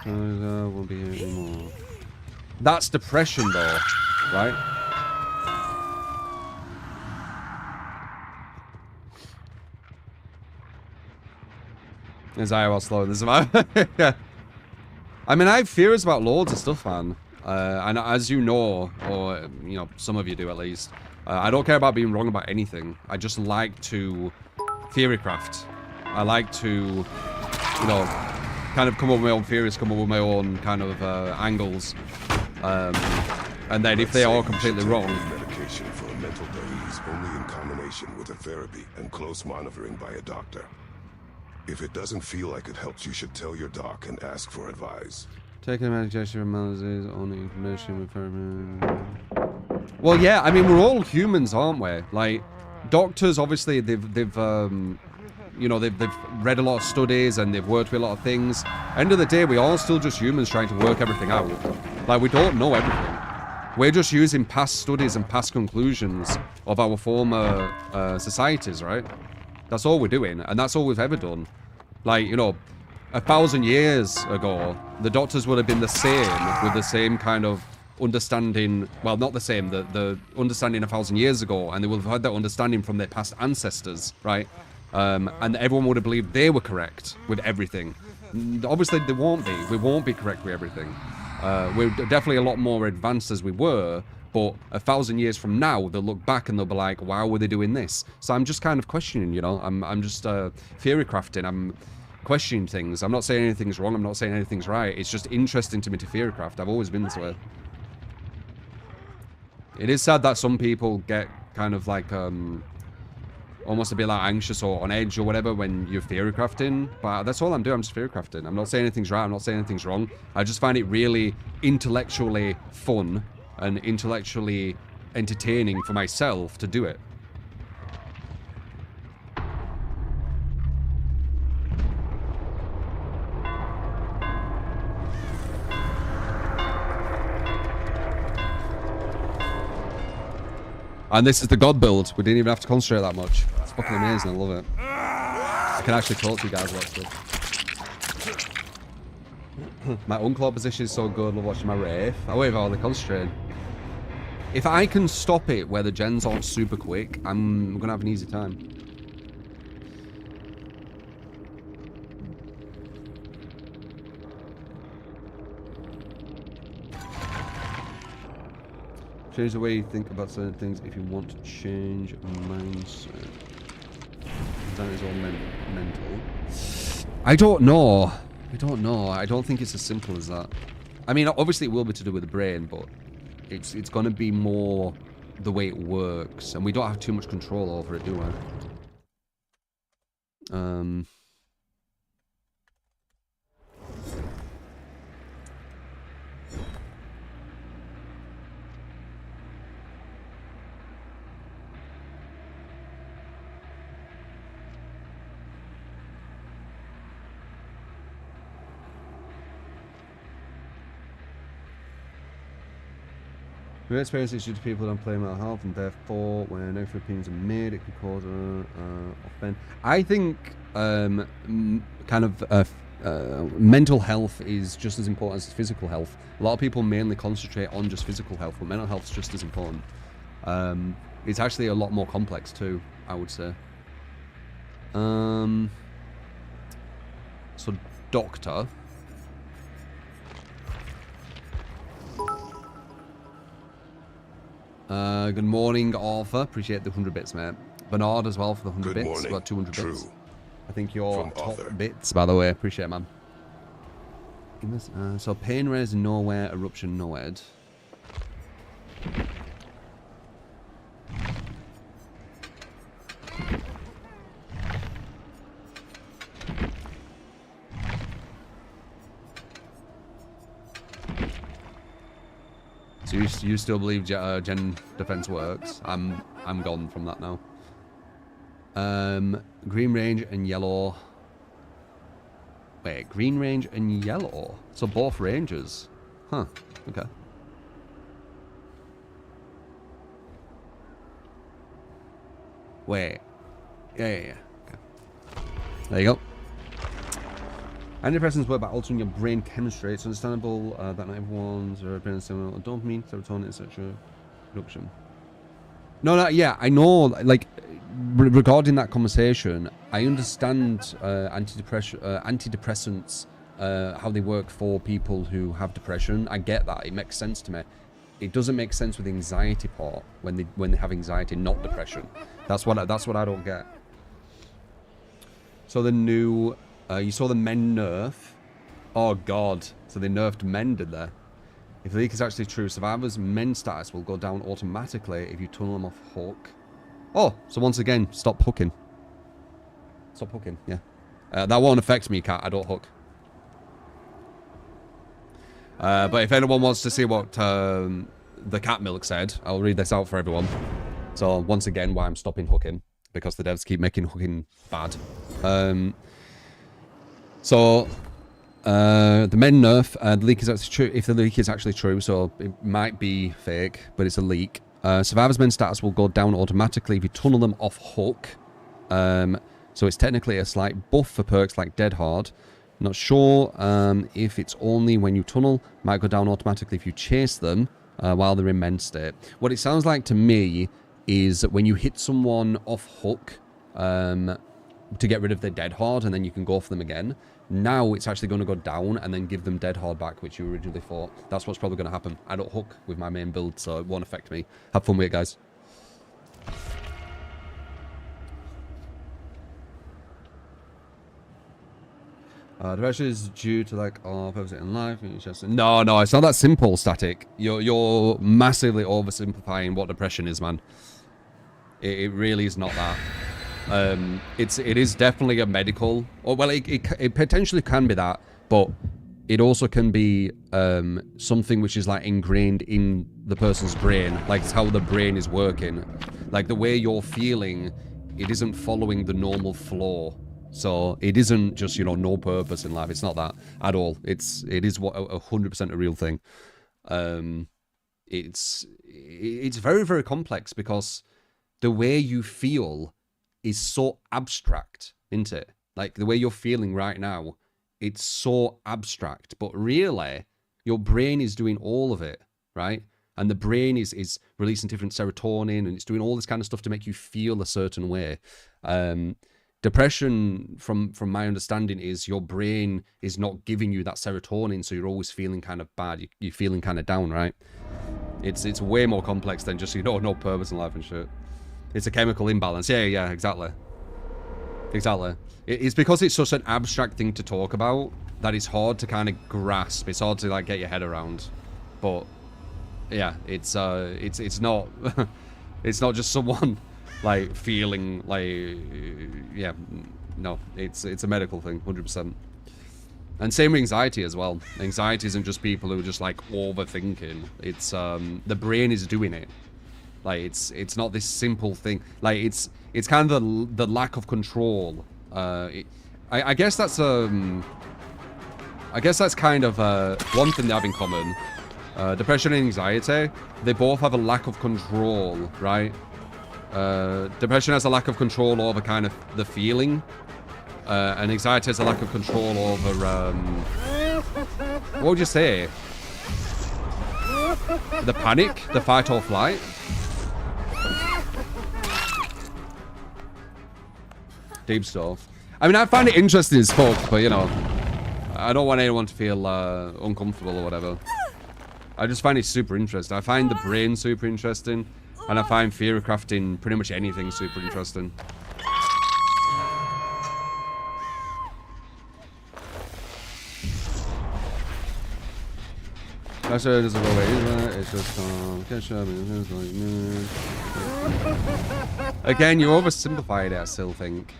Won't be here anymore. That's depression though, right? Anxiety while slow. This is yeah. I mean, I have fears about loads of stuff, man. And as you know, or you know, some of you do at least, I don't care about being wrong about anything. I just like to theory craft. I like to, you know, kind of come up with my own theories, come up with my own kind of angles. And then if they are completely wrong... Medication for a mental disease only in combination with a therapy and close monitoring by a doctor. If it doesn't feel like it helps, you should tell your doc and ask for advice. Taking medication for mental disease only in combination with therapy. Well, yeah, I mean, we're all humans, aren't we? Like, doctors, obviously, they've you know, they've read a lot of studies and they've worked with a lot of things. End of the day, we are still just humans trying to work everything out. Like, we don't know everything. We're just using past studies and past conclusions of our former societies, right? That's all we're doing, and that's all we've ever done. Like, you know, 1,000 years ago, the doctors would have been the same, with the same kind of understanding, well, not the same, the understanding 1,000 years ago, and they would have had that understanding from their past ancestors, right? And everyone would have believed they were correct with everything. Obviously, they won't be. We won't be correct with everything. We're definitely a lot more advanced as we were, but 1,000 years from now, they'll look back and they'll be like, why were they doing this? So I'm just kind of questioning, you know? I'm just theory crafting. I'm questioning things. I'm not saying anything's wrong. I'm not saying anything's right. It's just interesting to me to theory craft. I've always been this way. It is sad that some people get kind of like almost a bit like anxious or on edge or whatever when you're theory crafting, but that's all I'm doing. I'm just theory crafting. I'm not saying anything's right. I'm not saying anything's wrong. I just find it really intellectually fun and intellectually entertaining for myself to do it. And this is the God build. We didn't even have to concentrate that much. It's fucking amazing. I love it. I can actually talk to you guys about stuff. My unclaw position is so good. Love watching my Wraith. I won't even hardly concentrate. If I can stop it where the gens aren't super quick, I'm gonna have an easy time. Change the way you think about certain things if you want to change your mindset. That is all mental. I don't know. I don't know. I don't think it's as simple as that. I mean, obviously it will be to do with the brain, but it's going to be more the way it works, and we don't have too much control over it, do we? We experience issues to people that don't play mental health, and therefore, when negative opinions are made, it can cause offense. I think mental health is just as important as physical health. A lot of people mainly concentrate on just physical health, but mental health is just as important. It's actually a lot more complex too, I would say. So, doctor. Good morning, Arthur. Appreciate the 100 bits, mate. Bernard as well for the 100 bits. Morning. About 200 True. bits. I think you're From top Arthur. bits, by the way. Appreciate it, man. So, pain res nowhere, eruption nowhere. So you still believe gen defense works? I'm gone from that now. Green range and yellow. Wait, green range and yellow. So both ranges. Huh. Okay. Wait. Yeah. Okay. There you go. Antidepressants work by altering your brain chemistry. It's understandable that not everyone's brain is similar. Dopamine, serotonin, etc. Production. No, yeah, I know. Like, regarding that conversation, I understand antidepressants, how they work for people who have depression. I get that. It makes sense to me. It doesn't make sense with the anxiety part when they have anxiety, not depression. That's what I don't get. So the new, you saw the men nerf. Oh god. So they nerfed men, did they? If the leak is actually true, survivors' men status will go down automatically if you tunnel them off hook. Oh, so once again, stop hooking. Stop hooking, yeah. That won't affect me, cat. I don't hook. But if anyone wants to see what the cat milk said, I'll read this out for everyone. So once again, why I'm stopping hooking. Because the devs keep making hooking bad. The men nerf, the leak is actually true. If the leak is actually true, so it might be fake, but it's a leak. Survivors' men status will go down automatically if you tunnel them off hook. So it's technically a slight buff for perks like Dead Hard. Not sure if it's only when you tunnel. Might go down automatically if you chase them while they're in men state. What it sounds like to me is that when you hit someone off hook to get rid of their Dead Hard, and then you can go for them again. Now it's actually going to go down and then give them Dead Hard back, which you originally thought. That's what's probably going to happen. I don't hook with my main build, so it won't affect me. Have fun with it, guys. Depression is due to like purpose in life. No, it's not that simple, Static. You're massively oversimplifying what depression is, man. It really is not that. It is definitely a medical, or well, it potentially can be that, but it also can be something which is like ingrained in the person's brain, like it's how the brain is working, like the way you're feeling. It isn't following the normal flow, so it isn't just, you know, no purpose in life. It's not that at all. It is 100% a real thing. It's very, very complex because the way you feel is so abstract, isn't it? Like the way you're feeling right now, it's so abstract, but really your brain is doing all of it, right? And the brain is releasing different serotonin, and it's doing all this kind of stuff to make you feel a certain way. Depression, from my understanding, is your brain is not giving you that serotonin, so you're always feeling kind of bad. You're feeling kind of down, right? It's way more complex than just, you know, no purpose in life and shit. It's a chemical imbalance. Yeah, exactly. Exactly. It's because it's such an abstract thing to talk about that it's hard to kind of grasp. It's hard to like get your head around. But yeah, it's not it's not just someone like feeling like, yeah, no, it's a medical thing, 100%. And same with anxiety as well. Anxiety isn't just people who are just like overthinking. It's the brain is doing it. Like it's not this simple thing. Like it's kind of the lack of control. I guess that's kind of one thing they have in common. Depression and anxiety, they both have a lack of control, right? Depression has a lack of control over kind of the feeling, and anxiety has a lack of control over what would you say? The panic, the fight or flight. Deep stuff. I mean, I find it interesting as fuck, but you know, I don't want anyone to feel uncomfortable or whatever. I just find it super interesting. I find the brain super interesting, and I find theory crafting pretty much anything super interesting. That's it. It's just again, you oversimplified it, I still think.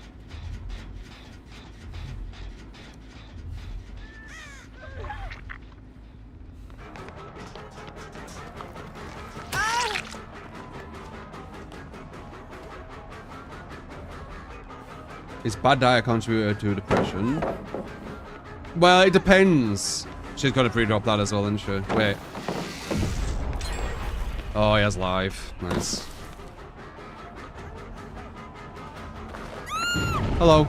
Is bad diet a contributor to depression? Well, it depends. She's got to pre-drop that as well, isn't she? Wait. Oh, he has live. Nice. Hello.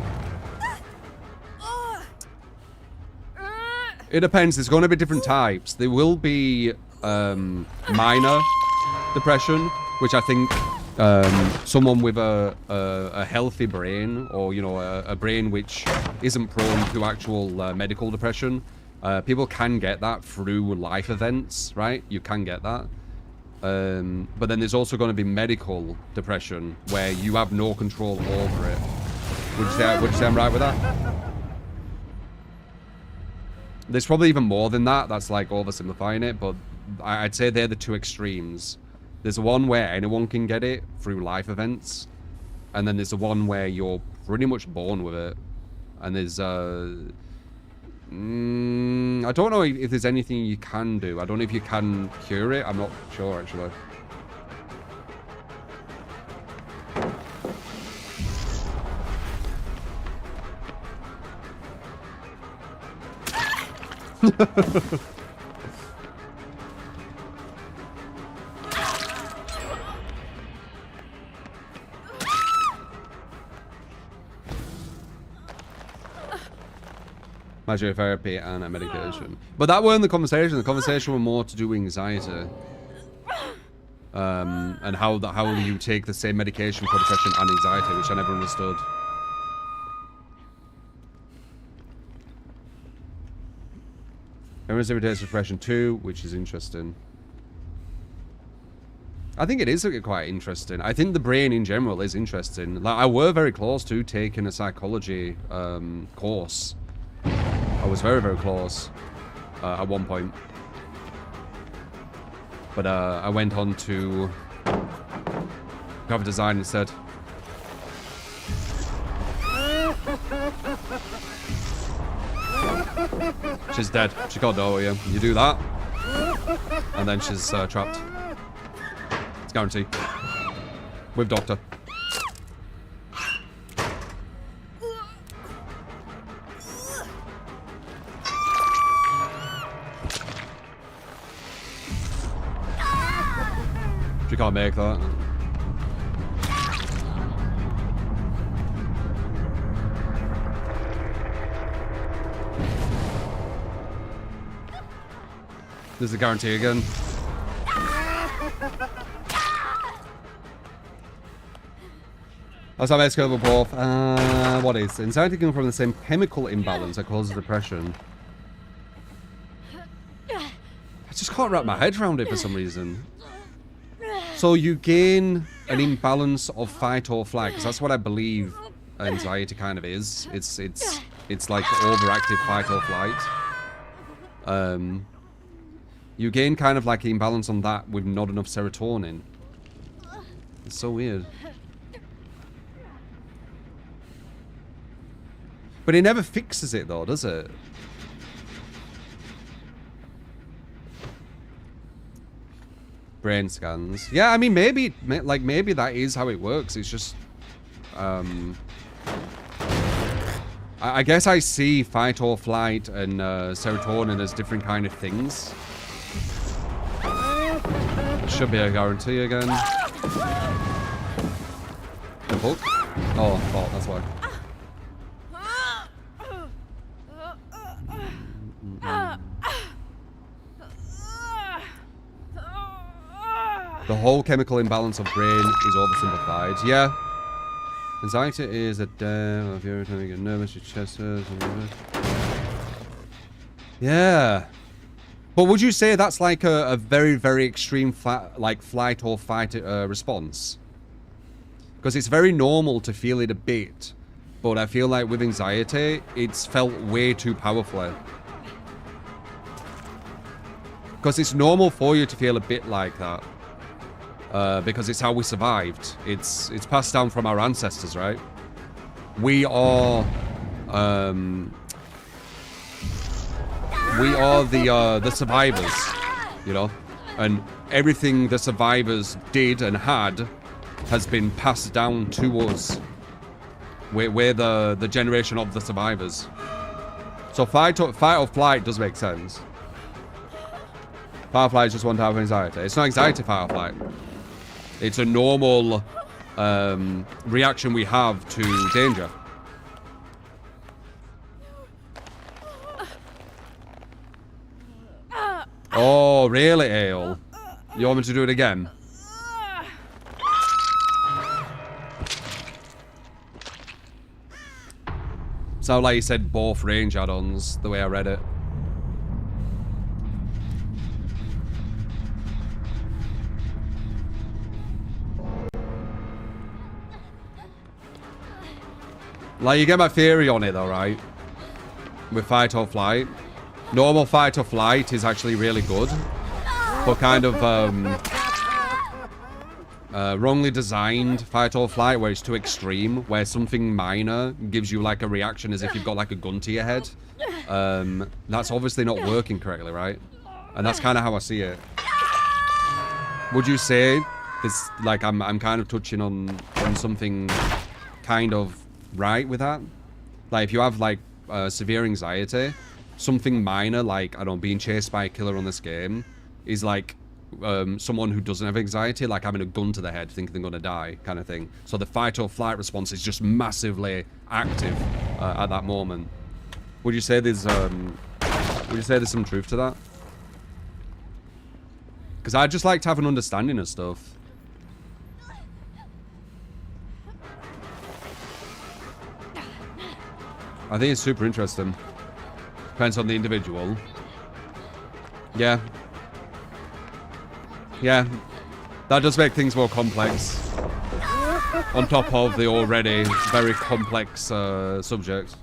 It depends. There's going to be different types. There will be minor depression, which I think someone with a healthy brain, or you know, a brain which isn't prone to actual medical depression, people can get that through life events, right? You can get that. But then there's also going to be medical depression where you have no control over it. Would you say I'm right with that? There's probably even more than that. That's like oversimplifying it, but I'd say they're the two extremes. There's one where anyone can get it through life events, and then there's the one where you're pretty much born with it. And there's I don't know if there's anything you can do. I don't know if you can cure it. I'm not sure actually. Magic therapy and a medication. But that weren't the conversation. The conversation were more to do with anxiety. And how you take the same medication for depression and anxiety, which I never understood. Everyone's every day is depression too, which is interesting. I think it is quite interesting. I think the brain in general is interesting. Like, I were very close to taking a psychology course. I was very, very close at one point. But I went on to cover design instead. She's dead. She can't do it. You do that, and then she's trapped. It's guaranteed. With Doctor. She can't make that. There's a guarantee again. That's how I scale both. What is anxiety coming from the same chemical imbalance that causes depression? I just can't wrap my head around it for some reason. So you gain an imbalance of fight or flight, because that's what I believe anxiety kind of is. It's like overactive fight or flight. You gain kind of like an imbalance on that with not enough serotonin. It's so weird. But it never fixes it though, does it? Brain scans. Yeah, I mean, maybe that is how it works. It's just, I guess I see fight or flight and serotonin as different kind of things. Should be a guarantee again. The hook? Oh, fault, that's why. The whole chemical imbalance of brain is oversimplified. Yeah. Anxiety is a if you're every time you get nervous, your chest hurts. Yeah. But would you say that's like a very, very extreme flight or fight response? Because it's very normal to feel it a bit, but I feel like with anxiety, it's felt way too powerfully. Because it's normal for you to feel a bit like that. Because it's how we survived. It's passed down from our ancestors, right? We are the survivors, you know, and everything the survivors did and had has been passed down to us. We're the generation of the survivors. So fight or flight does make sense. Fight or flight is just one type of anxiety. It's not anxiety, fight or flight. It's a normal reaction we have to danger. Oh, really, Ale? You want me to do it again? Sound like you said both range add-ons, the way I read it. Like, you get my theory on it, though, right? With fight or flight. Normal fight or flight is actually really good. But kind of, wrongly designed fight or flight, where it's too extreme, where something minor gives you like a reaction as if you've got like a gun to your head. That's obviously not working correctly, right? And that's kind of how I see it. Would you say this, like, I'm kind of touching on something kind of right with that? Like, if you have like severe anxiety, something minor, like, I don't know, being chased by a killer on this game is like someone who doesn't have anxiety, like having a gun to their head thinking they're gonna die, kind of thing. So the fight or flight response is just massively active at that moment. Would you say there's some truth to that? Because I just like to have an understanding of stuff. I think it's super interesting. Depends on the individual. Yeah. Yeah. That does make things more complex. On top of the already very complex subject.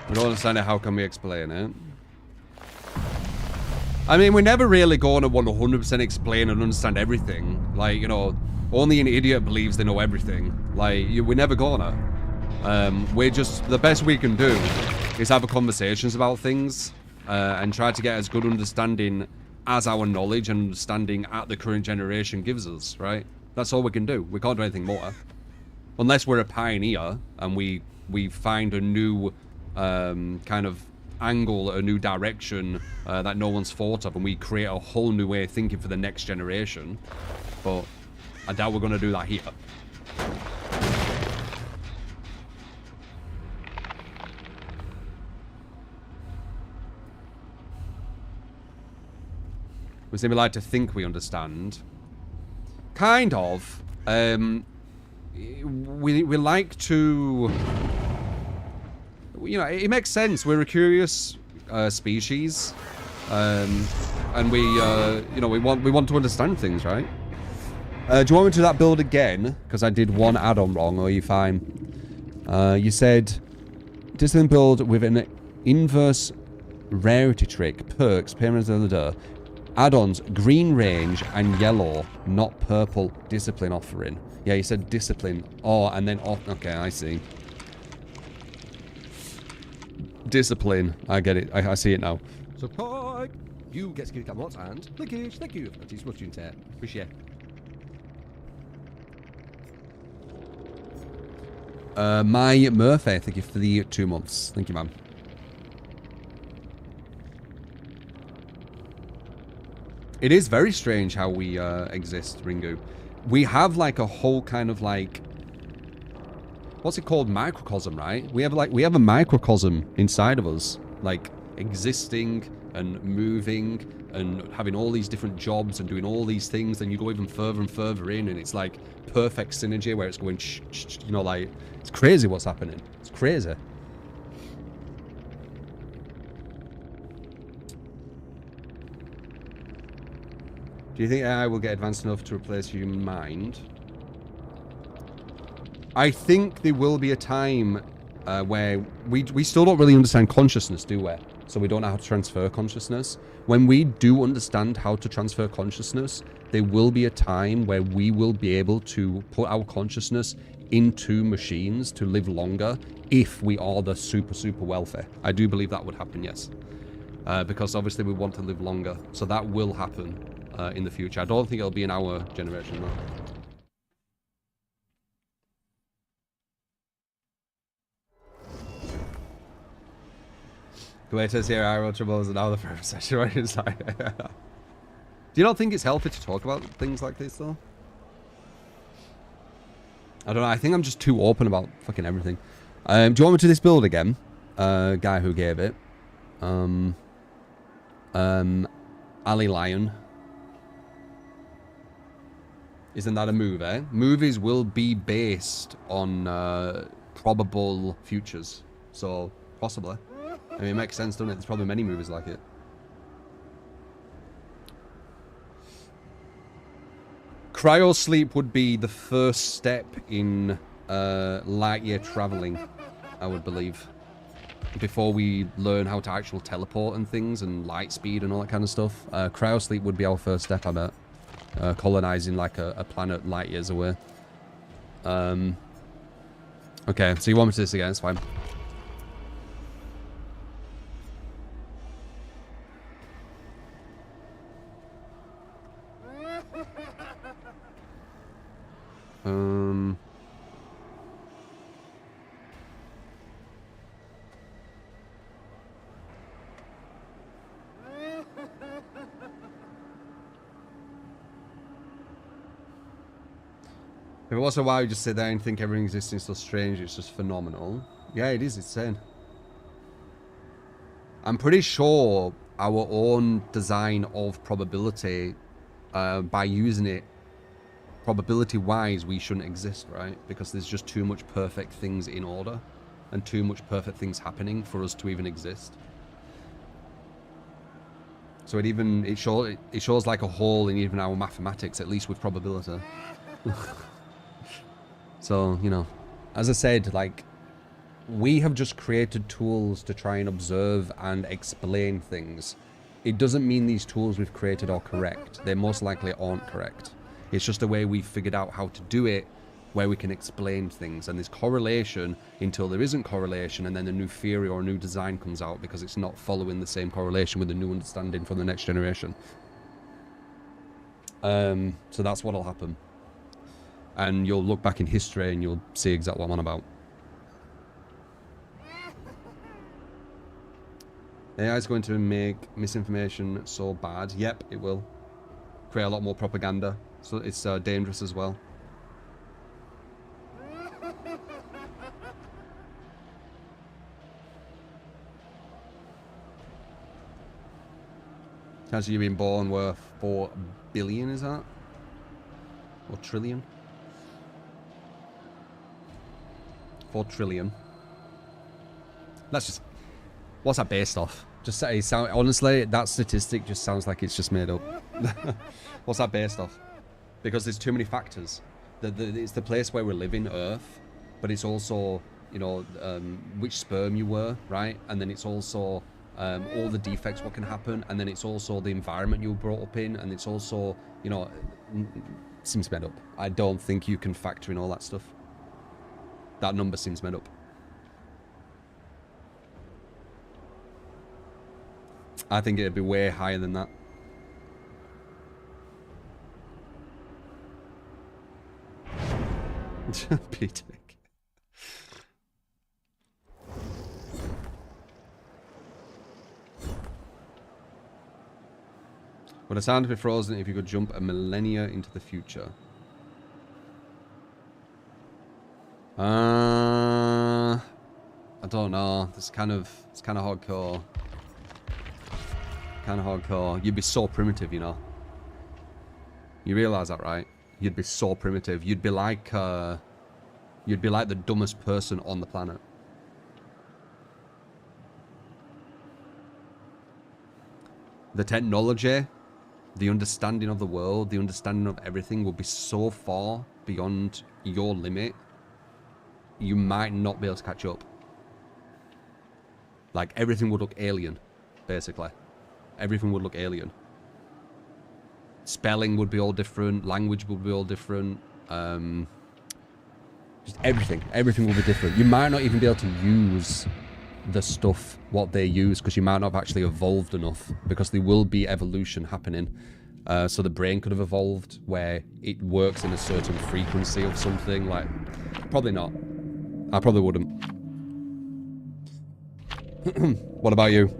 We don't understand it, how can we explain it? I mean, we're never really going to 100% explain and understand everything. Like, you know, only an idiot believes they know everything. Like, we're never gonna. We're just, the best we can do is have conversations about things and try to get as good understanding as our knowledge and understanding at the current generation gives us, right? That's all we can do. We can't do anything more. Unless we're a pioneer and we find a new kind of angle, a new direction that no one's thought of, and we create a whole new way of thinking for the next generation. But I doubt we're going to do that here. We seem to like to think we understand. Kind of. We like to... You know, it makes sense. We're a curious species, and we, you know, we want to understand things, right? Do you want me to do that build again? Because I did one add-on wrong, or are you fine? You said discipline build with an inverse rarity trick, perks, payments, add-ons, green range and yellow, not purple. Discipline offering. Yeah, you said discipline. Oh, and then off. Okay, I see. Discipline. I get it. I see it now. Support! You get to come on and linkage. Thank you. That is much in there. Appreciate it. My Murphy, thank you for the 2 months. Thank you, man. It is very strange how we exist, Ringu. We have like a whole kind of like, what's it called? Microcosm, right? We have a microcosm inside of us, like existing and moving and having all these different jobs and doing all these things. And you go even further and further in, and it's like perfect synergy where it's going, you know, like it's crazy what's happening. It's crazy. Do you think AI will get advanced enough to replace human mind? I think there will be a time where we still don't really understand consciousness, do we? So we don't know how to transfer consciousness. When we do understand how to transfer consciousness, there will be a time where we will be able to put our consciousness into machines to live longer if we are the super, super wealthy. I do believe that would happen, yes. Because obviously we want to live longer. So that will happen in the future. I don't think it'll be in our generation, though. Kuwait's here, Iro Troubles, and now the first session right inside. Do you not think it's healthy to talk about things like this, though? I don't know. I think I'm just too open about fucking everything. Do you want me to this build again? Guy who gave it. Ali Lion. Isn't that a movie? Movies will be based on probable futures. So, possibly. I mean, it makes sense, doesn't it? There's probably many movies like it. Cryo sleep would be the first step in light year traveling, I would believe. Before we learn how to actually teleport and things and light speed and all that kind of stuff. Cryo sleep would be our first step, I bet. Colonizing like a planet light years away. Okay, so you want me to do this again, it's fine. Every once in a while you just sit there and think everything existing is so strange, it's just phenomenal. Yeah, it is insane. I'm pretty sure our own design of probability, by using it probability-wise, we shouldn't exist, right? Because there's just too much perfect things in order and too much perfect things happening for us to even exist. So it shows like a hole in even our mathematics, at least with probability. So, you know, as I said, like, we have just created tools to try and observe and explain things. It doesn't mean these tools we've created are correct. They most likely aren't correct. It's just a way we've figured out how to do it, where we can explain things. And there's correlation until there isn't correlation, and then a new theory or a new design comes out because it's not following the same correlation with a new understanding from the next generation. So that's what'll happen. And you'll look back in history and you'll see exactly what I'm on about. AI is going to make misinformation so bad. Yep, it will. Create a lot more propaganda. So it's dangerous as well. Chance of you being born worth 4 billion, is that? Or trillion? 4 trillion. That's just... What's that based off? Just say, honestly, that statistic just sounds like it's just made up. What's that based off? Because there's too many factors. It's the place where we're living, Earth, but it's also, you know, which sperm you were, right? And then it's also all the defects, what can happen, and then it's also the environment you were brought up in, and it's also, you know, seems made up. I don't think you can factor in all that stuff. That number seems made up. I think it'd be way higher than that. Peter. Would a sound be frozen if you could jump a millennia into the future? I don't know. It's kind of hardcore. Kind of hardcore. You'd be so primitive, you know. You realize that, right? You'd be so primitive. You'd be like the dumbest person on the planet. The technology, the understanding of the world, the understanding of everything will be so far beyond your limit, you might not be able to catch up. Like, everything would look alien, basically. Everything would look alien. Spelling would be all different. Language would be all different. Just everything. Everything will be different. You might not even be able to use the stuff, what they use, because you might not have actually evolved enough, because there will be evolution happening. So the brain could have evolved where it works in a certain frequency of something. Like, probably not. I probably wouldn't. What about you?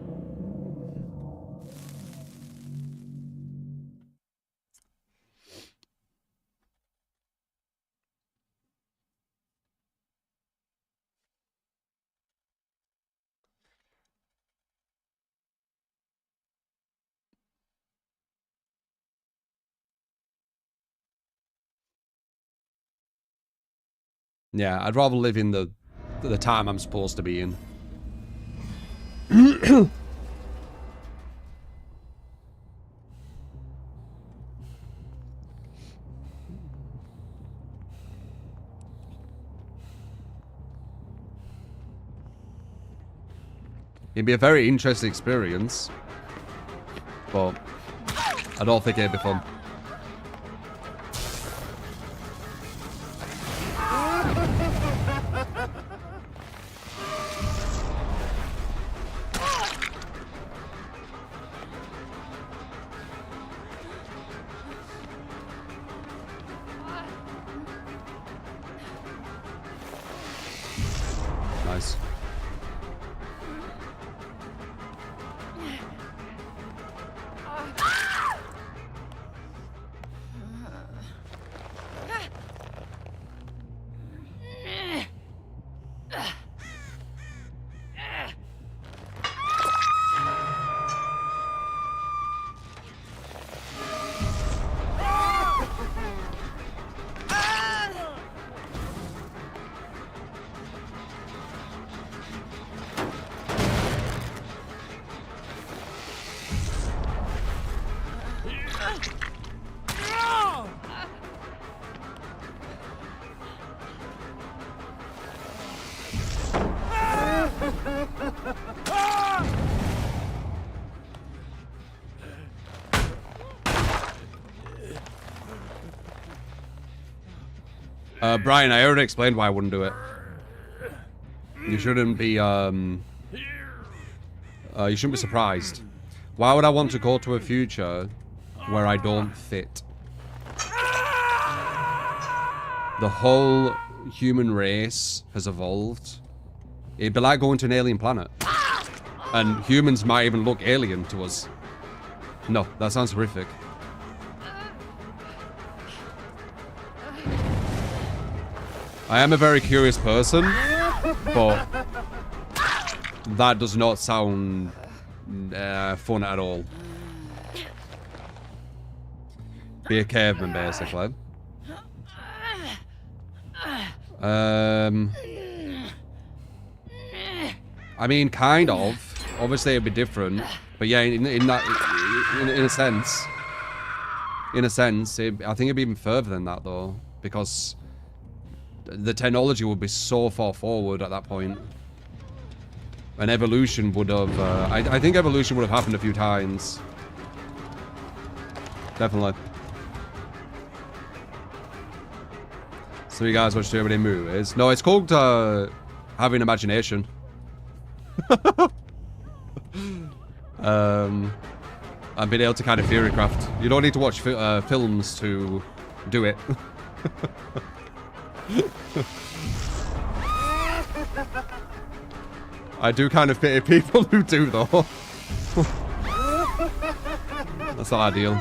Yeah, I'd rather live in the time I'm supposed to be in. It'd be a very interesting experience, but I don't think it'd be fun. Nice. Brian, I already explained why I wouldn't do it. You shouldn't be, you shouldn't be surprised. Why would I want to go to a future where I don't fit? The whole human race has evolved. It'd be like going to an alien planet. And humans might even look alien to us. No, that sounds horrific. I am a very curious person, but that does not sound fun at all. Be a caveman, basically. I mean, kind of. Obviously, it'd be different, but yeah, in a sense, I think it'd be even further than that, though, because the technology would be so far forward at that point. And evolution would have... I think evolution would have happened a few times. Definitely. So you guys watch too many movies? No, it's called having imagination. And being able to kind of theorycraft. You don't need to watch films to do it. I do kind of pity people who do, though. That's not ideal.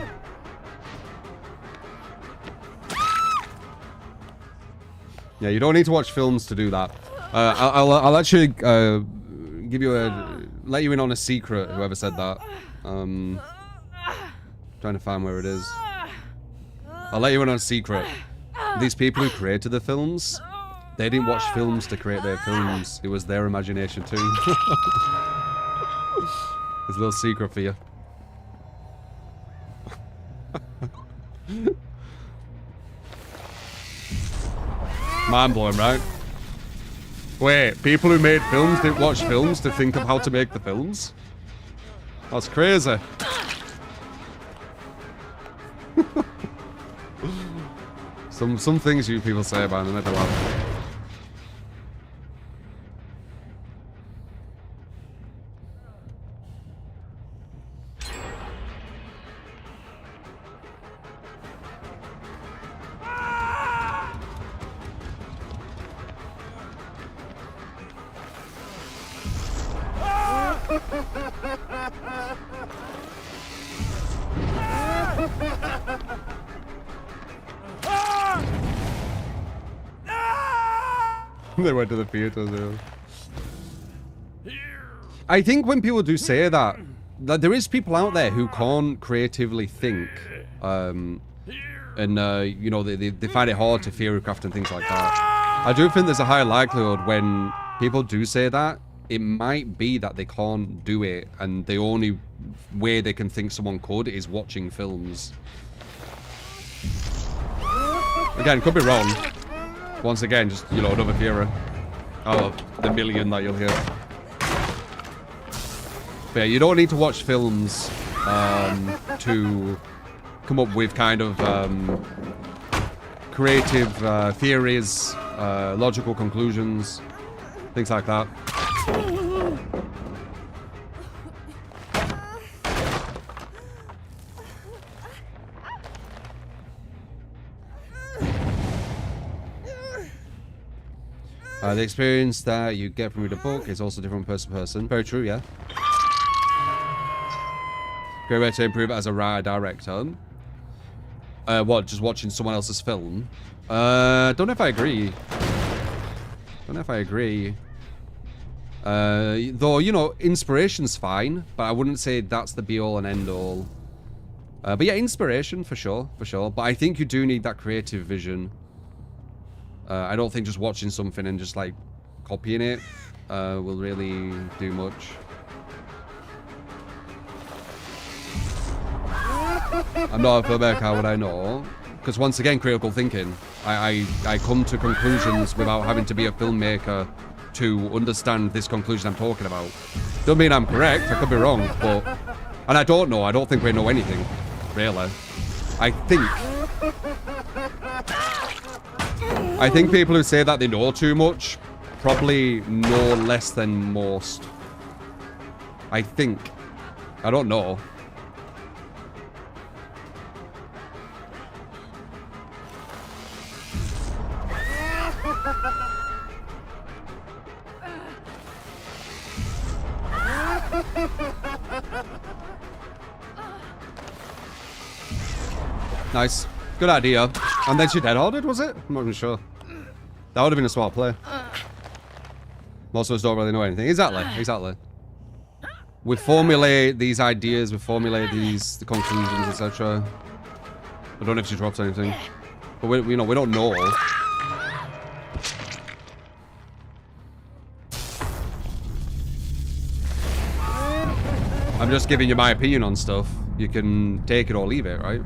Yeah, you don't need to watch films to do that. I'll actually give you let you in on a secret. Whoever said that. Trying to find where it is. I'll let you in on a secret. These people who created the films, they didn't watch films to create their films. It was their imagination too. There's a little secret for you. Mind-blowing, right? Wait, people who made films didn't watch films to think of how to make the films? That's crazy. Some things you people say about them, they laugh. They went to the theaters. I think when people do say that there is people out there who can't creatively think, and you know, they find it hard to theorycraft and things like that. I do think there's a high likelihood when people do say that, it might be that they can't do it, and the only way they can think someone could is watching films. Again, could be wrong. Once again, just, you know, another theory out of the million that you'll hear. But yeah, you don't need to watch films to come up with kind of creative theories, logical conclusions, things like that. The experience that you get from reading a book is also different person to person. Very true, yeah. Great way to improve as a writer director. What, just watching someone else's film? Don't know if I agree. Don't know if I agree. Though, you know, inspiration's fine, but I wouldn't say that's the be-all and end-all. But yeah, inspiration, for sure, for sure. But I think you do need that creative vision. I don't think just watching something and just, like, copying it will really do much. I'm not a filmmaker, how would I know? Because once again, critical thinking. I come to conclusions without having to be a filmmaker to understand this conclusion I'm talking about. Don't mean I'm correct, I could be wrong, but... And I don't know, I don't think we know anything, really. I think people who say that they know too much probably know less than most. I think. I don't know. Nice. Good idea. And then she dead-hearted, was it? I'm not even sure. That would have been a smart play. Most of us don't really know anything. Exactly, exactly. We formulate these ideas, we formulate these conclusions, etc. I don't know if she drops anything. But we, you know, we don't know. I'm just giving you my opinion on stuff. You can take it or leave it, right?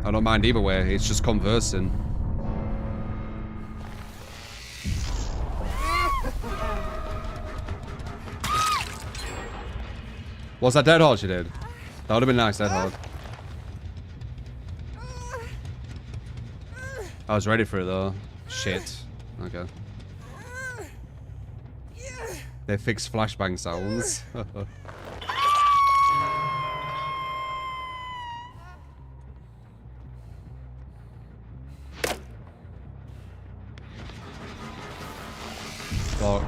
I don't mind either way, it's just conversing. What's that dead hard she did? That would have been nice, dead hard. I was ready for it though. Shit. Okay. They fixed flashbang sounds. Fuck.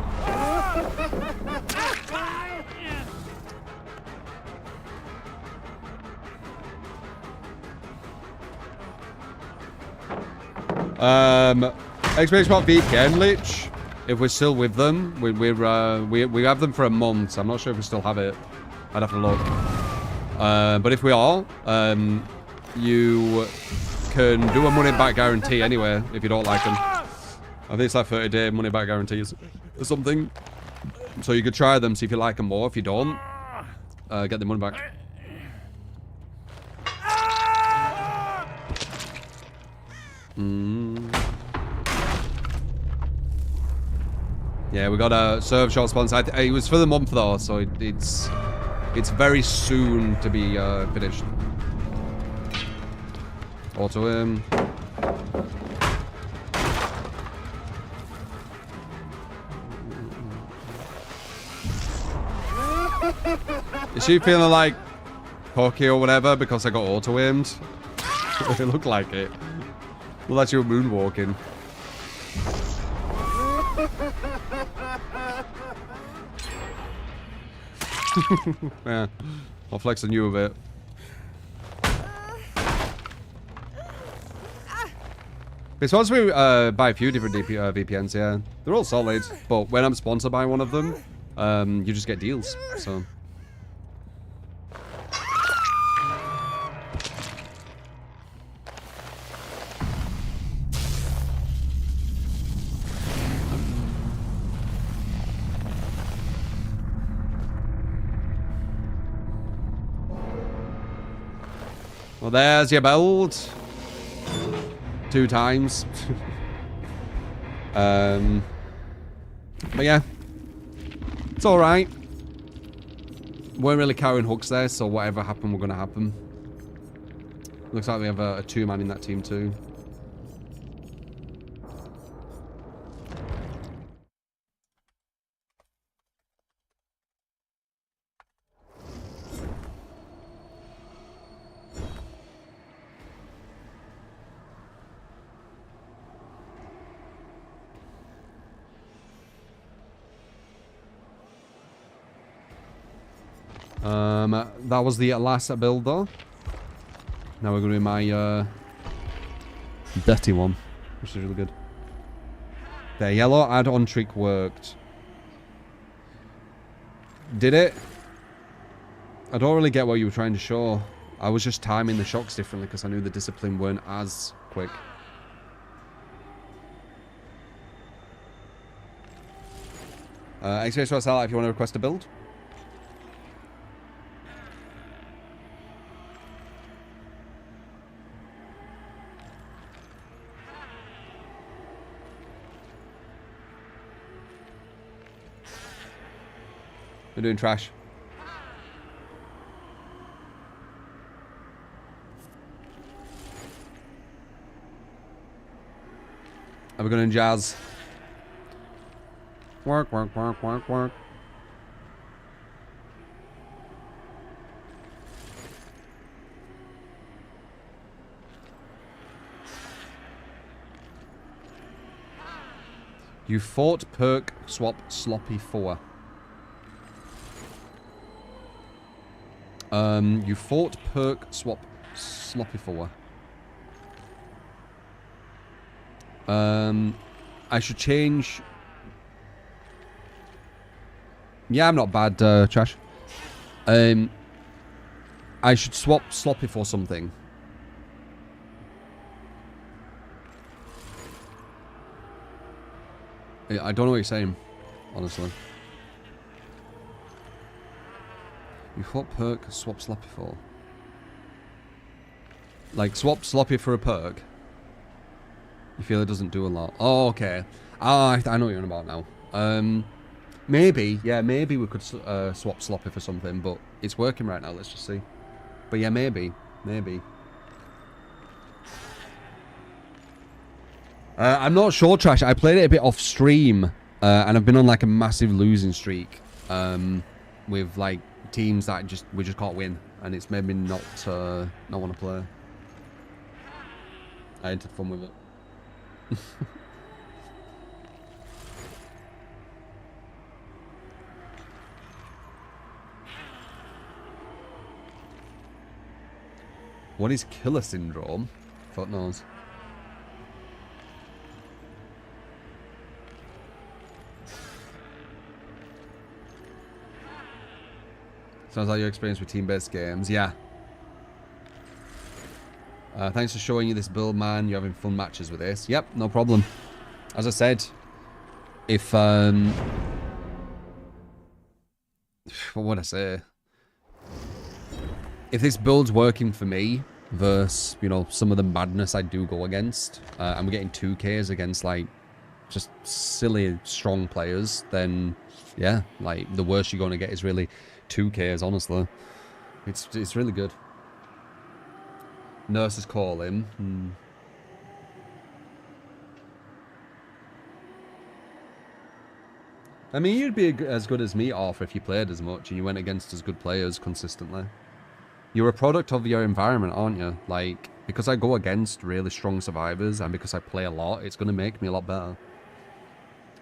Experience about VPN Lich. If we're still with them, we have them for a month. So I'm not sure if we still have it. I'd have to look. But if we are, you can do a money back guarantee anyway if you don't like them. I think it's like 30-day money back guarantees or something. So you could try them, see if you like them more. If you don't, get the money back. Yeah, we got a serve short sponsor. It was for the month though, so it's very soon to be finished. Auto him. Is she feeling like cocky or whatever because I got auto-aimed? It looked like it. Well, that's you moonwalking. Yeah, I'll flex on you a bit. It's supposed to be by a few different VPNs, yeah. They're all solid, but when I'm sponsored by one of them, you just get deals, so. Well, there's your build. 2 times. But yeah. It's alright. Weren't really carrying hooks there, so whatever happened, we're going to happen. Looks like we have a 2-man in that team too. That was the last build though. Now we're going to do my dirty one, which is really good. The yellow add-on trick worked. Did it? I don't really get what you were trying to show. I was just timing the shocks differently because I knew the discipline weren't as quick. Experience for sellout if you want to request a build. We're doing trash. Are we going to jazz? Work, work, work, work, work. You fought perk swap sloppy 4. You fought perk swap sloppy 4. I should change. Yeah, I'm not bad, trash. I should swap sloppy for something. I don't know what you're saying, honestly. You fought perk, swap sloppy for. Like, swap sloppy for a perk. You feel it doesn't do a lot. Oh, okay. I know what you're on about now. Maybe, yeah, maybe we could swap sloppy for something, but it's working right now, let's just see. But yeah, maybe. I'm not sure, Trash. I played it a bit off stream, and I've been on like a massive losing streak with like teams that we just can't win, and it's made me not want to play. I had fun with it. What is killer syndrome? Fuck knows. Sounds like your experience with team-based games. Yeah. Thanks for showing you this build, man. You're having fun matches with this. Yep, no problem. As I said, if what would I say? If this build's working for me versus, you know, some of the madness I do go against, and we're getting 2Ks against like just silly strong players, then yeah, like the worst you're going to get is really 2Ks, honestly. It's really good. Nurses call him. I mean, you'd be as good as me, Arthur, if you played as much and you went against as good players consistently. You're a product of your environment, aren't you? Like, because I go against really strong survivors and because I play a lot, it's going to make me a lot better.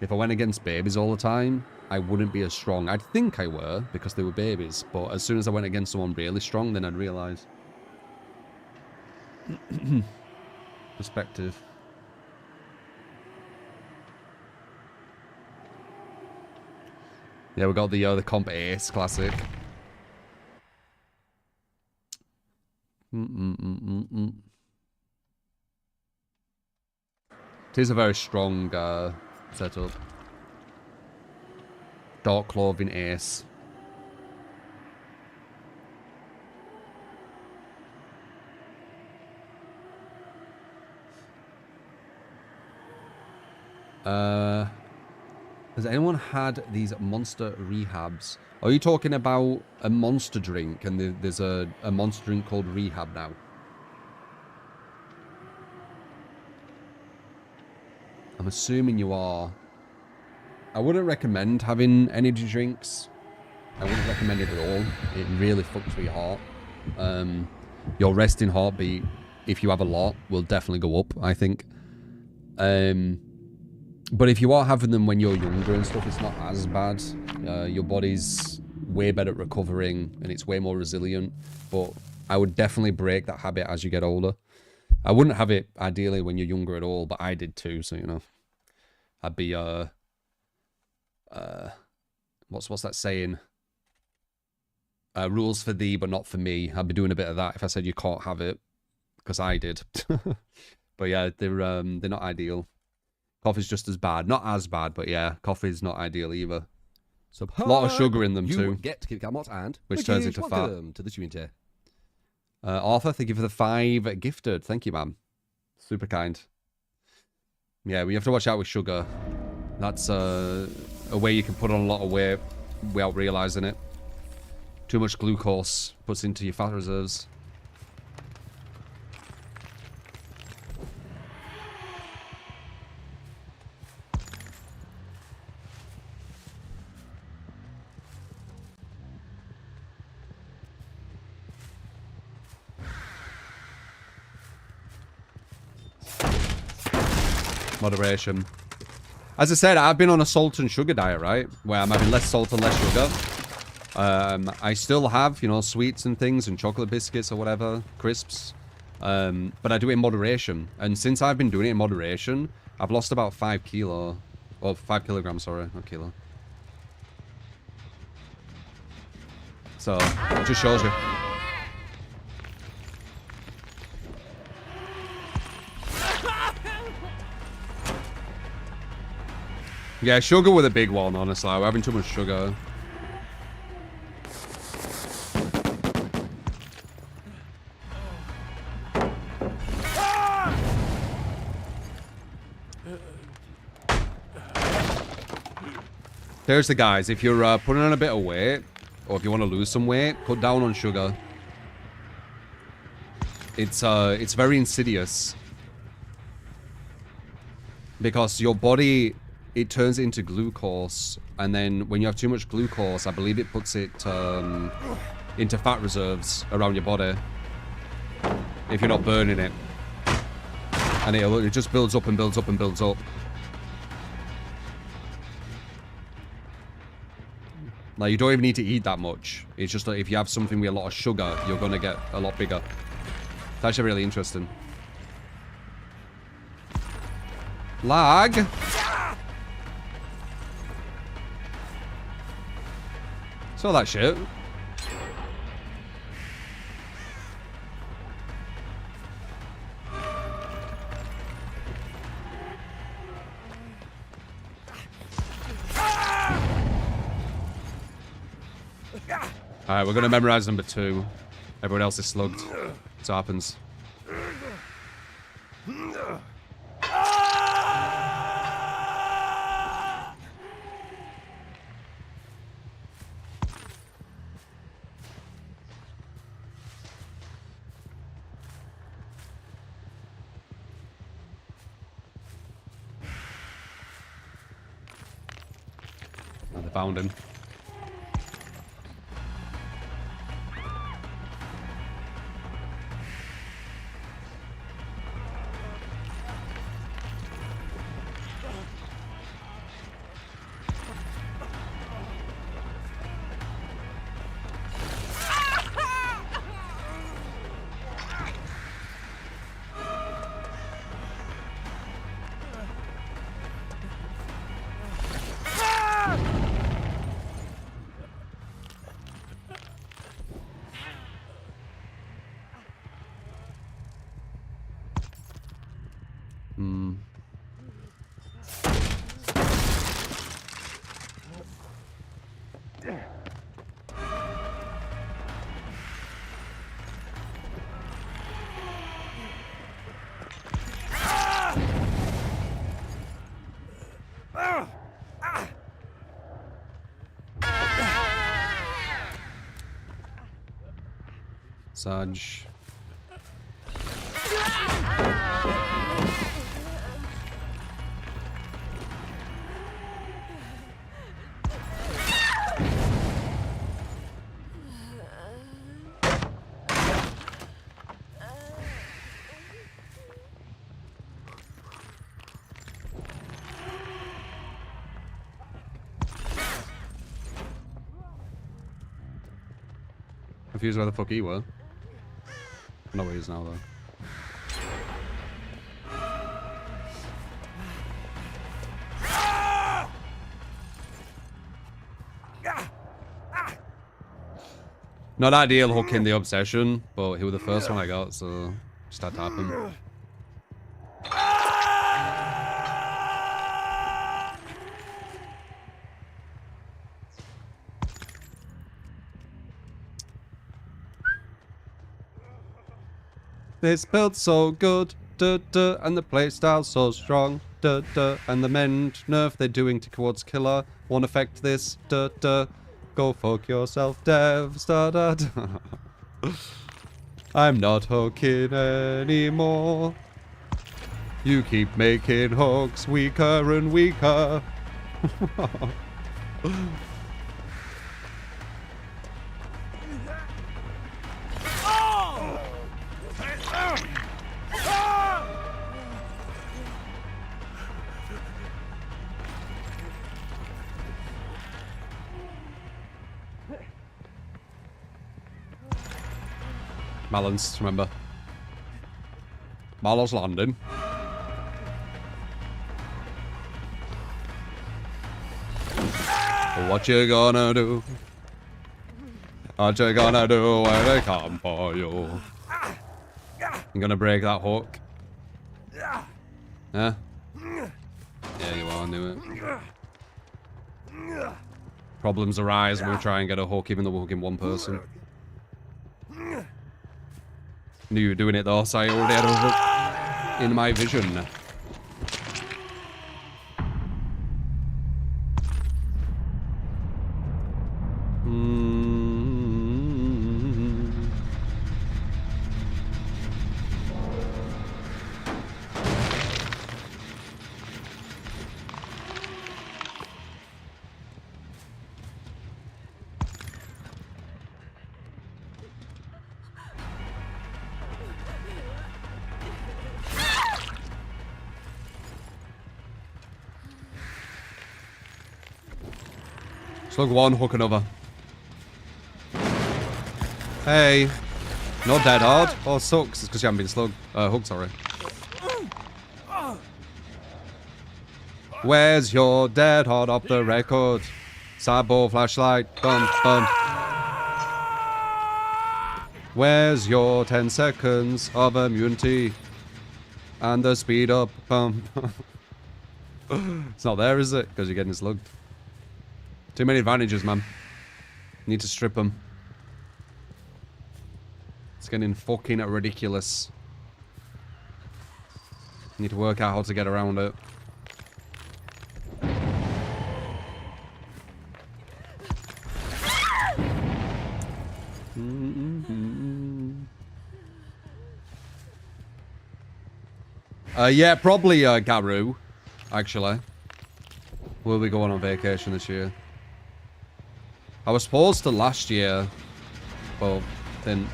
If I went against babies all the time, I wouldn't be as strong. I'd think I were, because they were babies. But as soon as I went against someone really strong, then I'd realise. Perspective. Yeah, we got the comp ace classic. It is a very strong setup. Dark Clothing ace. Has anyone had these monster rehabs? Are you talking about a monster drink and there's a monster drink called Rehab now? I'm assuming you are. I wouldn't recommend having energy drinks. I wouldn't recommend it at all. It really fucks with your heart. Your resting heartbeat, if you have a lot, will definitely go up, I think. But if you are having them when you're younger and stuff, it's not as bad. Your body's way better at recovering and it's way more resilient. But I would definitely break that habit as you get older. I wouldn't have it ideally when you're younger at all, but I did too, so you know. I'd be what's that saying? Rules for thee but not for me. I'd be doing a bit of that if I said you can't have it, because I did. But yeah, they're not ideal. Coffee's just as bad. Not as bad, but yeah, coffee's not ideal either. So a lot of sugar in them too. Get Kit Kat and which turns into fat. Welcome to the community. Arthur, thank you for the 5 gifted. Thank you, man. Super kind. Yeah, we have to watch out with sugar. That's a way you can put on a lot of weight without realizing it. Too much glucose puts into your fat reserves. Moderation. As I said, I've been on a salt and sugar diet, right? Where I'm having less salt and less sugar. I still have, you know, sweets and things and chocolate biscuits or whatever, crisps. But I do it in moderation. And since I've been doing it in moderation, I've lost about 5 kilo. Or 5 kilograms, sorry, not kilo. So, it just shows you. Yeah, sugar with a big one, honestly. We're having too much sugar. Seriously, guys, if you're putting on a bit of weight, or if you want to lose some weight, cut down on sugar. It's very insidious. Because your body, it turns into glucose, and then when you have too much glucose, I believe it puts it into fat reserves around your body if you're not burning it, and it just builds up and builds up and builds up. Like, you don't even need to eat that much. It's just that if you have something with a lot of sugar, you're gonna get a lot bigger. It's actually really interesting. Lag. Saw that shit. Alright, we're gonna memorize number 2. Everyone else is slugged. That's what happens. And they found him. Sarge. Confused where the fuck he were. I know where he is now though. Not ideal hooking the obsession, but he was the first one I got, so just had to happen. This built so good, duh, duh, and the playstyle so strong, duh, duh, and the men nerf they're doing towards killer won't affect this, duh, duh. Go fuck yourself, devs, da da da. I'm not hooking anymore. You keep making hooks weaker and weaker. Malins, remember. Marlo's landing. What you gonna do? What you gonna do when they come for you? You gonna break that hook? Yeah? Yeah, you are, I knew it. Problems arise when we try and get a hook even though we're hooking one person. Knew you were doing it though, so I already had a hook in my vision. Slug one, hook another. Hey. Not dead hard. Oh, sucks. It's because you haven't been hooked, sorry. Where's your dead hard off the record? Sabo flashlight. Bum, bum. Where's your 10 seconds of immunity? And the speed up. Bum. It's not there, is it? Because you're getting slugged. Too many advantages, man. Need to strip them. It's getting fucking ridiculous. Need to work out how to get around it. Yeah, probably Garu, actually. Will we go on vacation this year? I was supposed to last year, but then.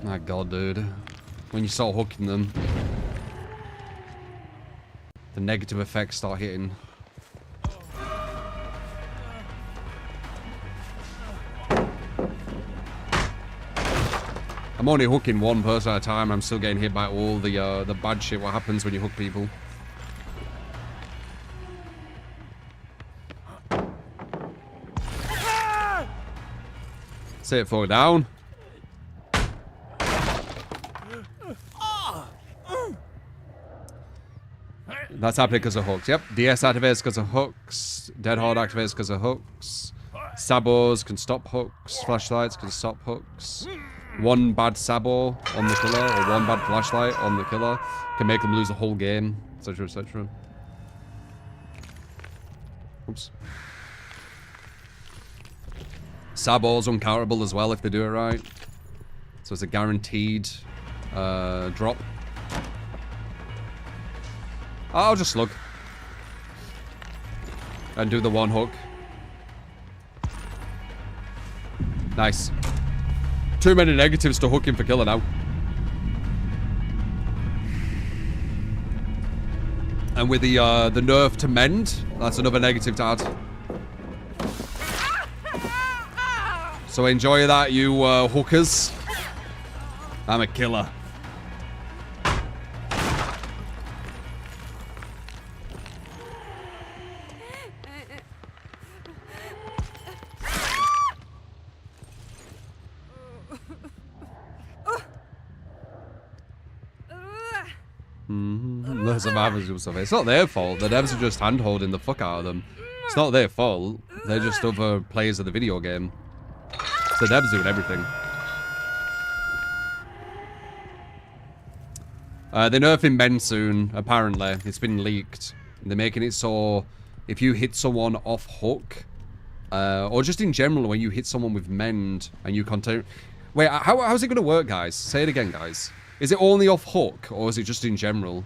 My god, dude. When you start hooking them, the negative effects start hitting. I'm only hooking one person at a time. I'm still getting hit by all the bad shit. What happens when you hook people? Say it, fall down. That's happening because of hooks. Yep. DS activates because of hooks. Dead hard activates because of hooks. Sabos can stop hooks. Flashlights can stop hooks. one bad sabo on the killer or one bad flashlight on the killer can make them lose the whole game, etc, etc. Oops. Sabo's uncountable as well if they do it right. So it's a guaranteed drop. I'll just slug. And do the one hook. Nice. Too many negatives to hook him for killer now. And with the nerf to mend, that's another negative to add. So enjoy that, you hookers. I'm a killer. The survivors do stuff. It's not their fault. The devs are just hand-holding the fuck out of them. It's not their fault. They're just other players of the video game. So the devs doing everything. They're nerfing men soon, apparently. It's been leaked. They're making it so if you hit someone off hook, or just in general, when you hit someone with mend and you continue... Wait, how's it going to work, guys? Say it again, guys. Is it only off hook, or is it just in general?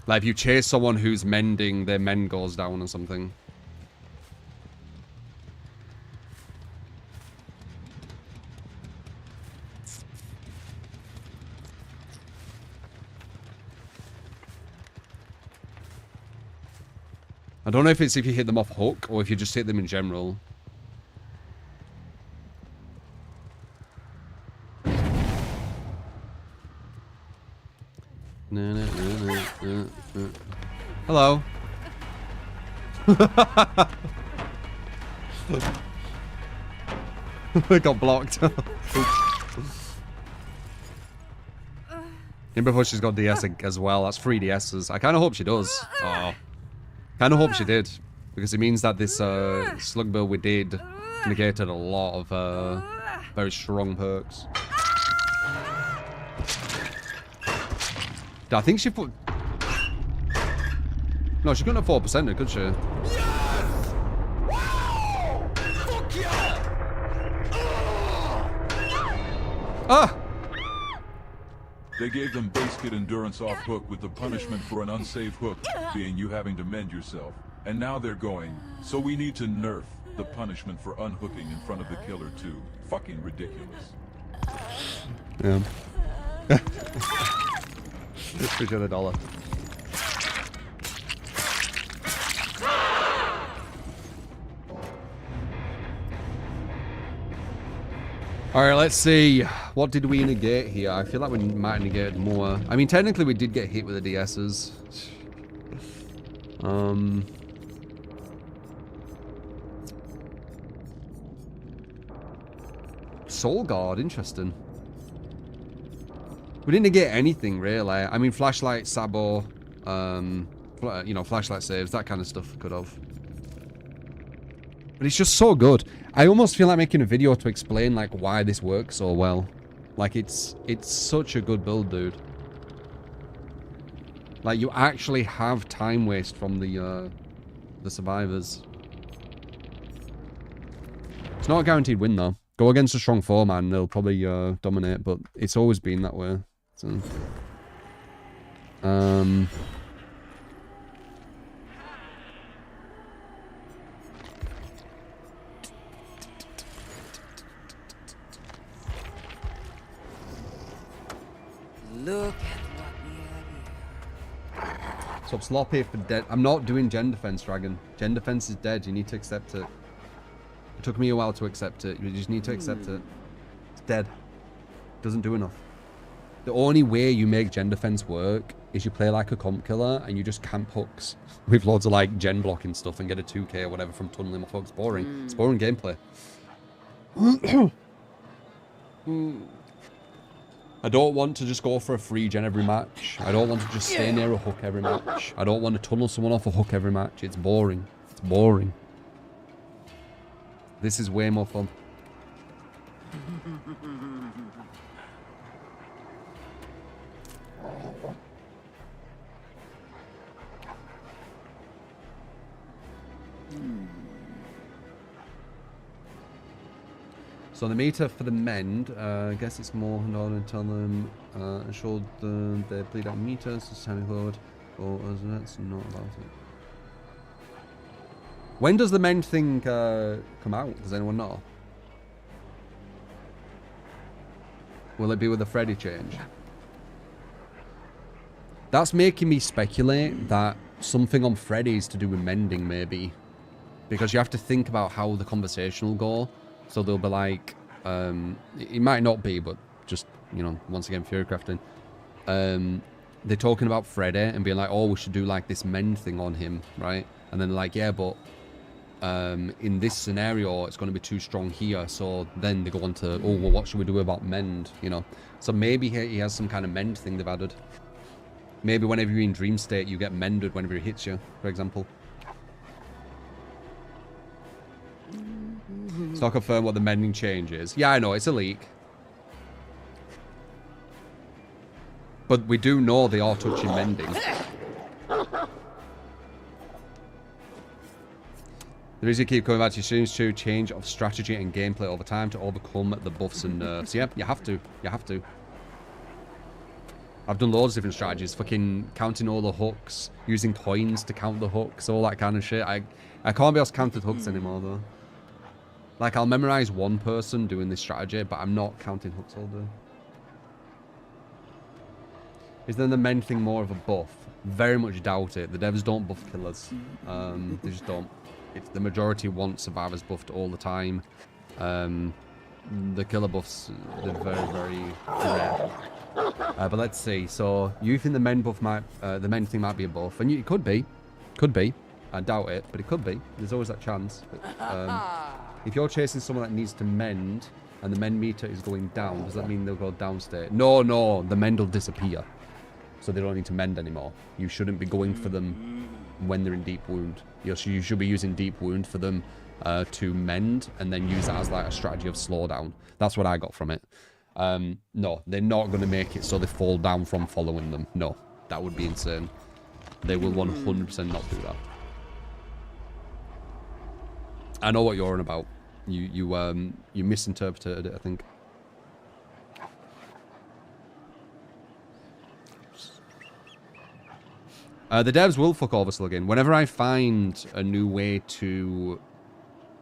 Like, if you chase someone who's mending, their mend goes down or something. I don't know if it's if you hit them off hook, or if you just hit them in general. Hello. I got blocked. Before she's got DS as well. That's 3 DSs. I kind of hope she does. Oh. Kind of hope she did. Because it means that this slug build we did negated a lot of very strong perks. I think she put... No, she couldn't have 4%, could she? Yes! Wow! Fuck yeah! Ah! They gave them base kit endurance off hook with the punishment for an unsafe hook being you having to mend yourself. And now they're going, so we need to nerf the punishment for unhooking in front of the killer too. Fucking ridiculous. Yeah. Appreciate the $1. Alright, let's see. What did we negate here? I feel like we might have negated more. I mean, technically we did get hit with the DSs. Soul Guard, interesting. We didn't negate anything, really. I mean, flashlight, sabo, you know, flashlight saves, that kind of stuff could have. But it's just so good. I almost feel like making a video to explain, like, why this works so well. Like, it's such a good build, dude. Like, you actually have time waste from the survivors. It's not a guaranteed win, though. Go against a strong foe, man, they'll probably dominate, but it's always been that way. So, Look at what we have here. Stop sloppy for dead. I'm not doing gen defense, Dragon. Gen defense is dead. You need to accept it. It took me a while to accept it. You just need to accept it. It's dead. Doesn't do enough. The only way you make gen defense work is you play like a comp killer and you just camp hooks with loads of like gen blocking stuff and get a 2k or whatever from tunneling off hooks. Boring. It's boring gameplay. I don't want to just go for a free gen every match. I don't want to just stay near a hook every match. I don't want to tunnel someone off a hook every match. It's boring. It's boring. This is way more fun. So the meter for the mend, I guess it's more in order to tell them, show them they bleed out meters, it's time code, or that's not about it. When does the mend thing come out? Does anyone know? Will it be with the Freddy change? That's making me speculate that something on Freddy's to do with mending, maybe. Because you have to think about how the conversation will go. So they'll be like, it might not be, but just, you know, once again, theory crafting. They're talking about Freddy and being like, oh, we should do like this mend thing on him, right? And then they're like, yeah, but in this scenario, it's going to be too strong here. So then they go on to, oh, well, what should we do about mend, you know? So maybe he has some kind of mend thing they've added. Maybe whenever you're in dream state, you get mended whenever it hits you, for example. So I'll confirm what the mending change is. Yeah, I know, it's a leak. But we do know they are touching mending. The reason you keep coming back to your streams to change of strategy and gameplay over time to overcome the buffs and nerfs. Yeah, you have to. You have to. I've done loads of different strategies. Fucking counting all the hooks, using coins to count the hooks, all that kind of shit. I can't be able to count the hooks anymore, though. Like, I'll memorize one person doing this strategy, but I'm not counting hooks all day. Is then the mend thing more of a buff? Very much doubt it. The devs don't buff killers. They just don't. It's the majority want survivors buffed all the time. The killer buffs, they're very, very rare. But let's see. So you think the mend buff might, the mend thing might be a buff, and it could be. I doubt it, but it could be. There's always that chance. But, if you're chasing someone that needs to mend, and the mend meter is going down, does that mean they'll go downstate? No, the mend will disappear. So they don't need to mend anymore. You shouldn't be going for them when they're in deep wound. You should be using deep wound for them to mend, and then use that as like a strategy of slowdown. That's what I got from it. No, they're not going to make it so they fall down from following them. No, that would be insane. They will 100% not do that. I know what you're on about. You misinterpreted it, I think. The devs will fuck over slugging. Whenever I find a new way to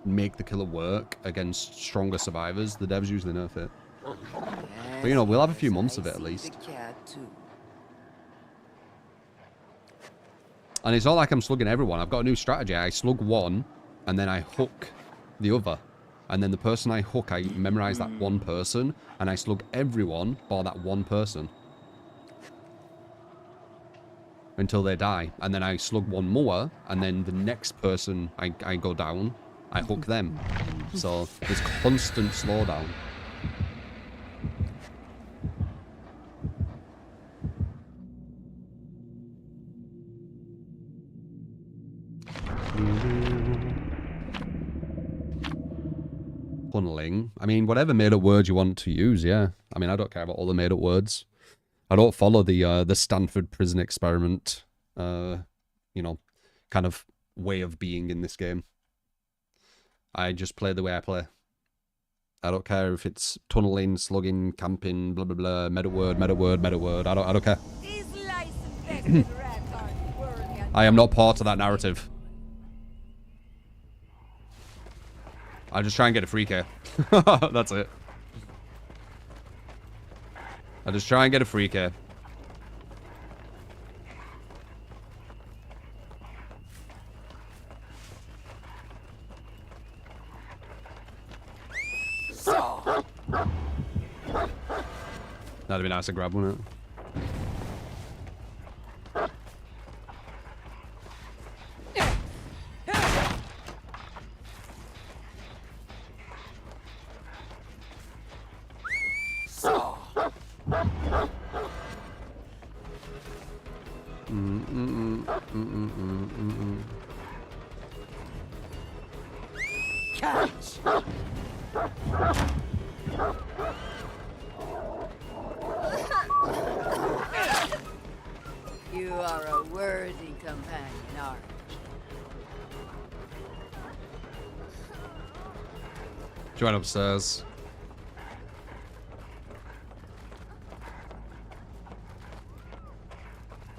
make the killer work against stronger survivors, the devs usually nerf it. But you know, we'll have a few months of it at least. And it's not like I'm slugging everyone. I've got a new strategy. I slug one, and then I hook the other. And then the person I hook, I memorize that one person, and I slug everyone for that one person. Until they die. And then I slug one more, and then the next person I go down, I hook them. So there's constant slowdown. Tunneling. I mean, whatever made-up words you want to use, yeah. I mean, I don't care about all the made-up words. I don't follow the Stanford prison experiment, you know, kind of way of being in this game. I just play the way I play. I don't care if it's tunneling, slugging, camping, blah blah blah, meta-up word, meta-up word, meta-up word. I don't care. I am not part of that narrative. I just try and get a free K. That's it. I just try and get a free K. That'd be nice to grab, wouldn't it? Catch! You are a worthy companion, aren't you? Join upstairs.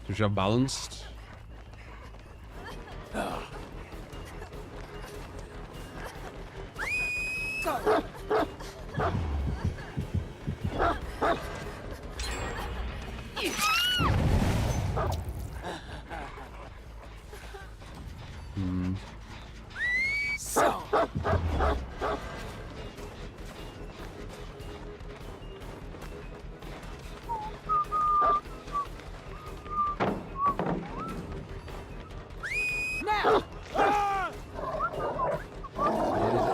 Should we have balanced?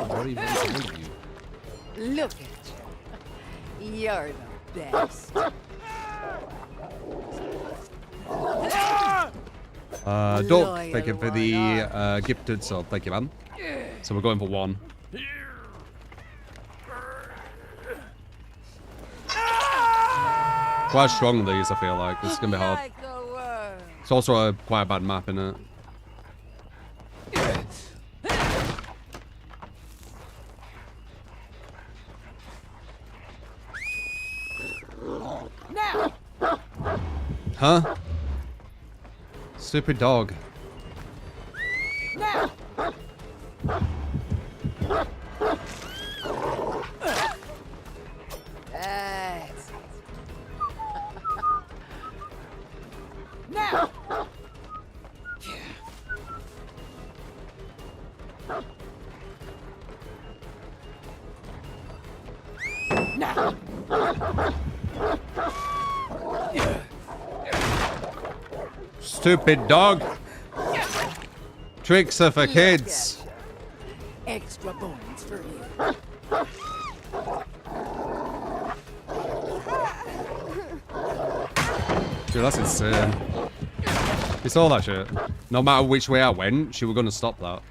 Very, very kind of you. Look at you. You're the best. Duck, thank you for the gifted sub. Thank you, man. So we're going for 1. Quite strong these, I feel like. This is gonna be hard. Like a worm. It's also quite a bad map, isn't it? Now. Huh? Stupid dog. Now. That's it. Now. Now. Stupid dog. Tricks are for kids. Extra bones for you. Dude, that's insane. It's all that shit. No matter which way I went, she was gonna stop that.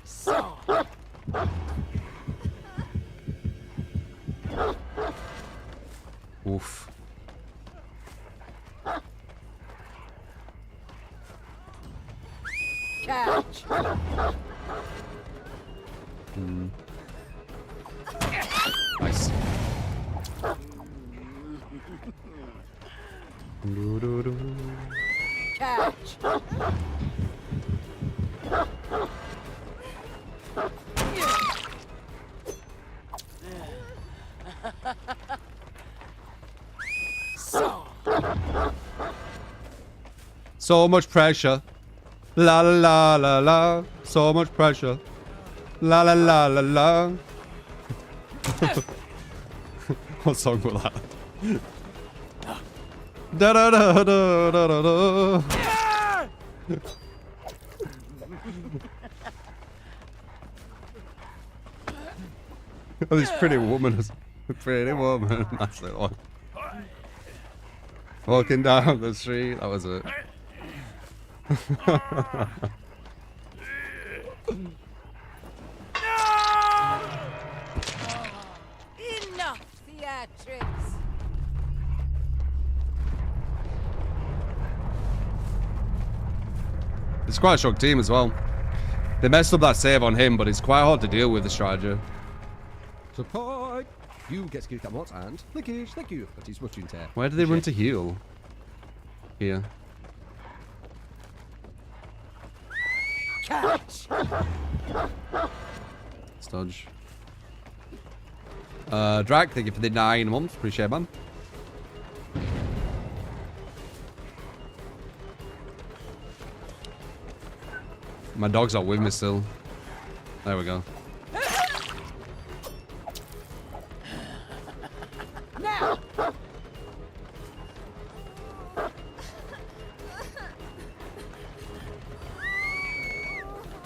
So. Oof. Catch. Nice. Doo-doo-doo. Catch. So. So much pressure. La la la la la. So much pressure. La la la la la. What song was that? Da da da da da da da. Oh, this pretty woman is pretty woman. That's the one. Walking down the street. That was it. Enough theatrics. It's quite a strong team as well. They messed up that save on him, but it's quite hard to deal with the strategy. Support! You get skilled at and Lickish, thank you. That is much in there. Where do they run to heal? Here. Catch. Stodge. Drac, thank you for the 9 months. Appreciate it, man. My dog's not with me still. There we go. Now.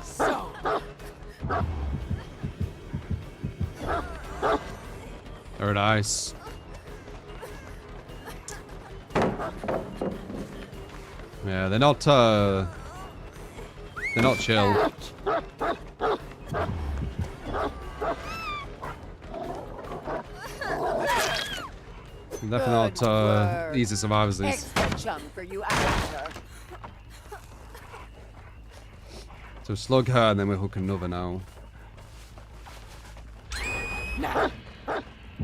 So. Very nice. Yeah, they're not chill. Definitely not easy survivors these. Extra chum for you after. So slug her and then we hook another now. Now.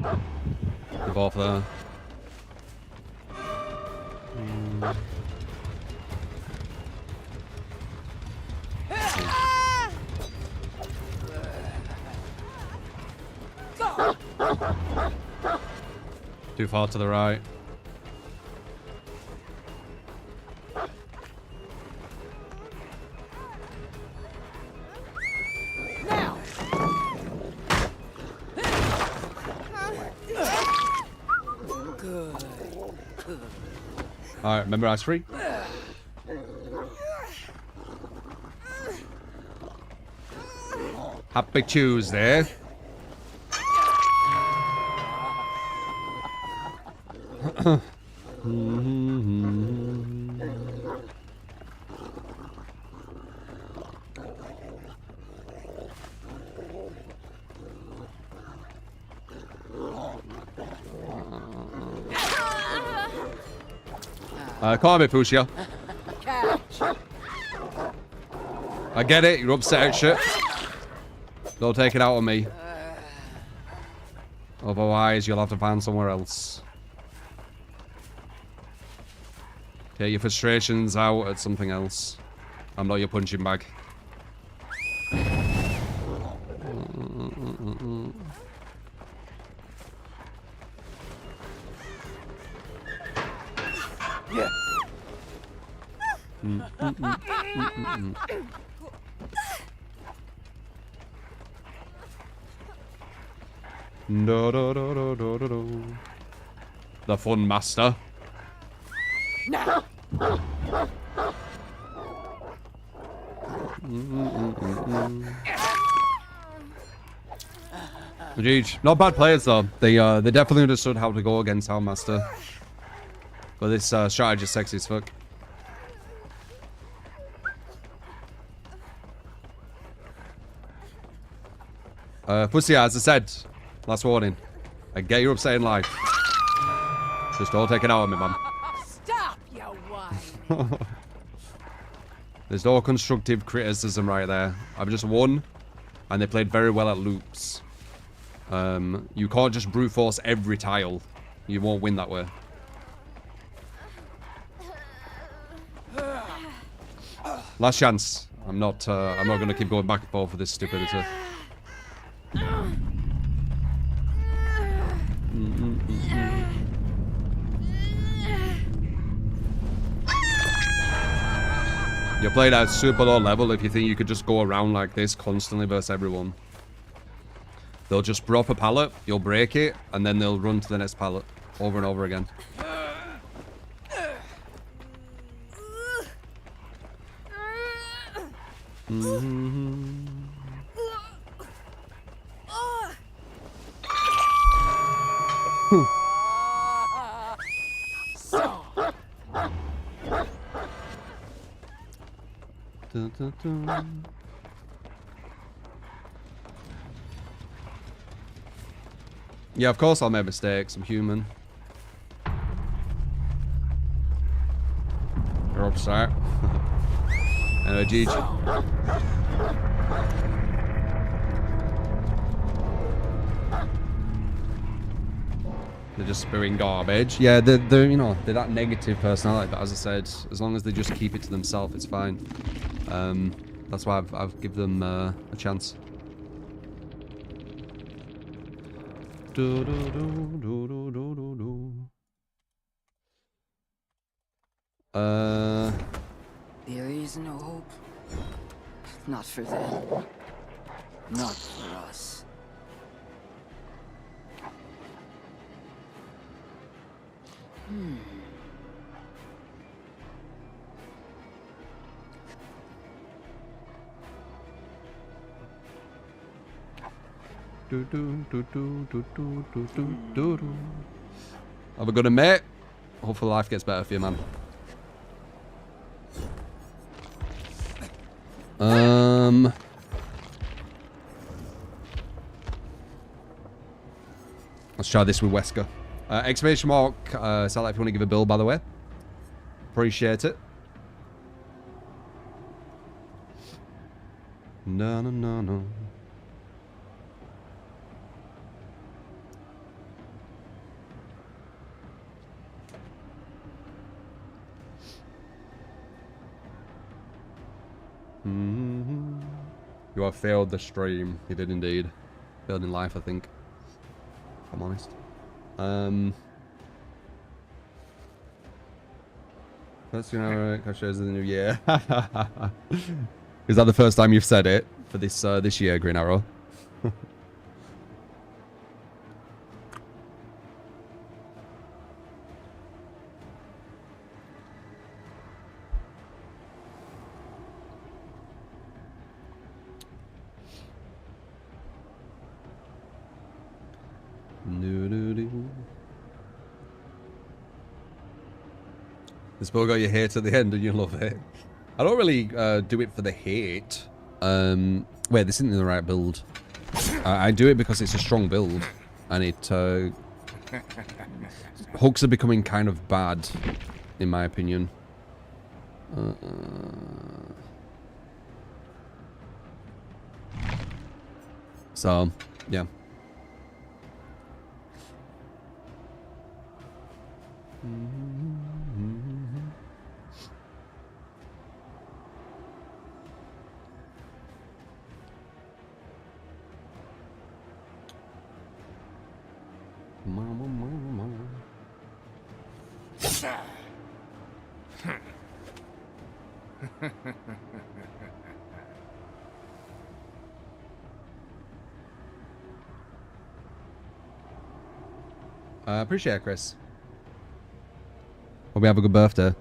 They're both there. Too far to the right. Now. Good. Alright, remember ice free? Happy Tuesday. Call me, Fuchsia. Catch. I get it, you're upset at shit. Don't take it out on me. Otherwise, you'll have to find somewhere else. Take your frustrations out at something else. I'm not your punching bag. Yeah. Do, do, do, do, do, do, do. The fun master. Now. Jeez, not bad players though. They definitely understood how to go against Houndmaster. But this strategy is sexy as fuck. Pussy, as I said, last warning. I get you upset in life. Just don't take it out on me, man. Stop, you whining. There's no constructive criticism right there. I've just won, and they played very well at loops. You can't just brute force every tile. You won't win that way. Last chance. I'm not gonna keep going back and forth with this stupidity. You're playing at super low level if you think you could just go around like this constantly versus everyone. They'll just drop a pallet, you'll break it, and then they'll run to the next pallet over and over again. Yeah, of course I'll make mistakes. I'm human. You're upset. Anyway, GG. They're just spewing garbage. Yeah, they're you know, they're that negative personality, but as I said, as long as they just keep it to themselves, it's fine. That's why I've given them a chance. Do, do, do, do, do, do, do. There is no hope. Not for them. Not for us. Do, do, do, do, do, do, do, do, do, do. Have a good one, mate. Hopefully life gets better for you, man. Let's try this with Wesker. Exclamation mark, sellout if you want to give a bill, by the way. Appreciate it. No, no, no, no. You have failed the stream. You did indeed. Failed in life, I think. If I'm honest. First Green Arrow shows in the new year. Is that the first time you've said it for this year, Green Arrow? This book got your hate at the end and you love it. I don't really do it for the hate. Wait, this isn't the right build. I do it because it's a strong build. And it... hooks are becoming kind of bad, in my opinion. So, yeah. Appreciate it, Chris. Hope you have a good birthday.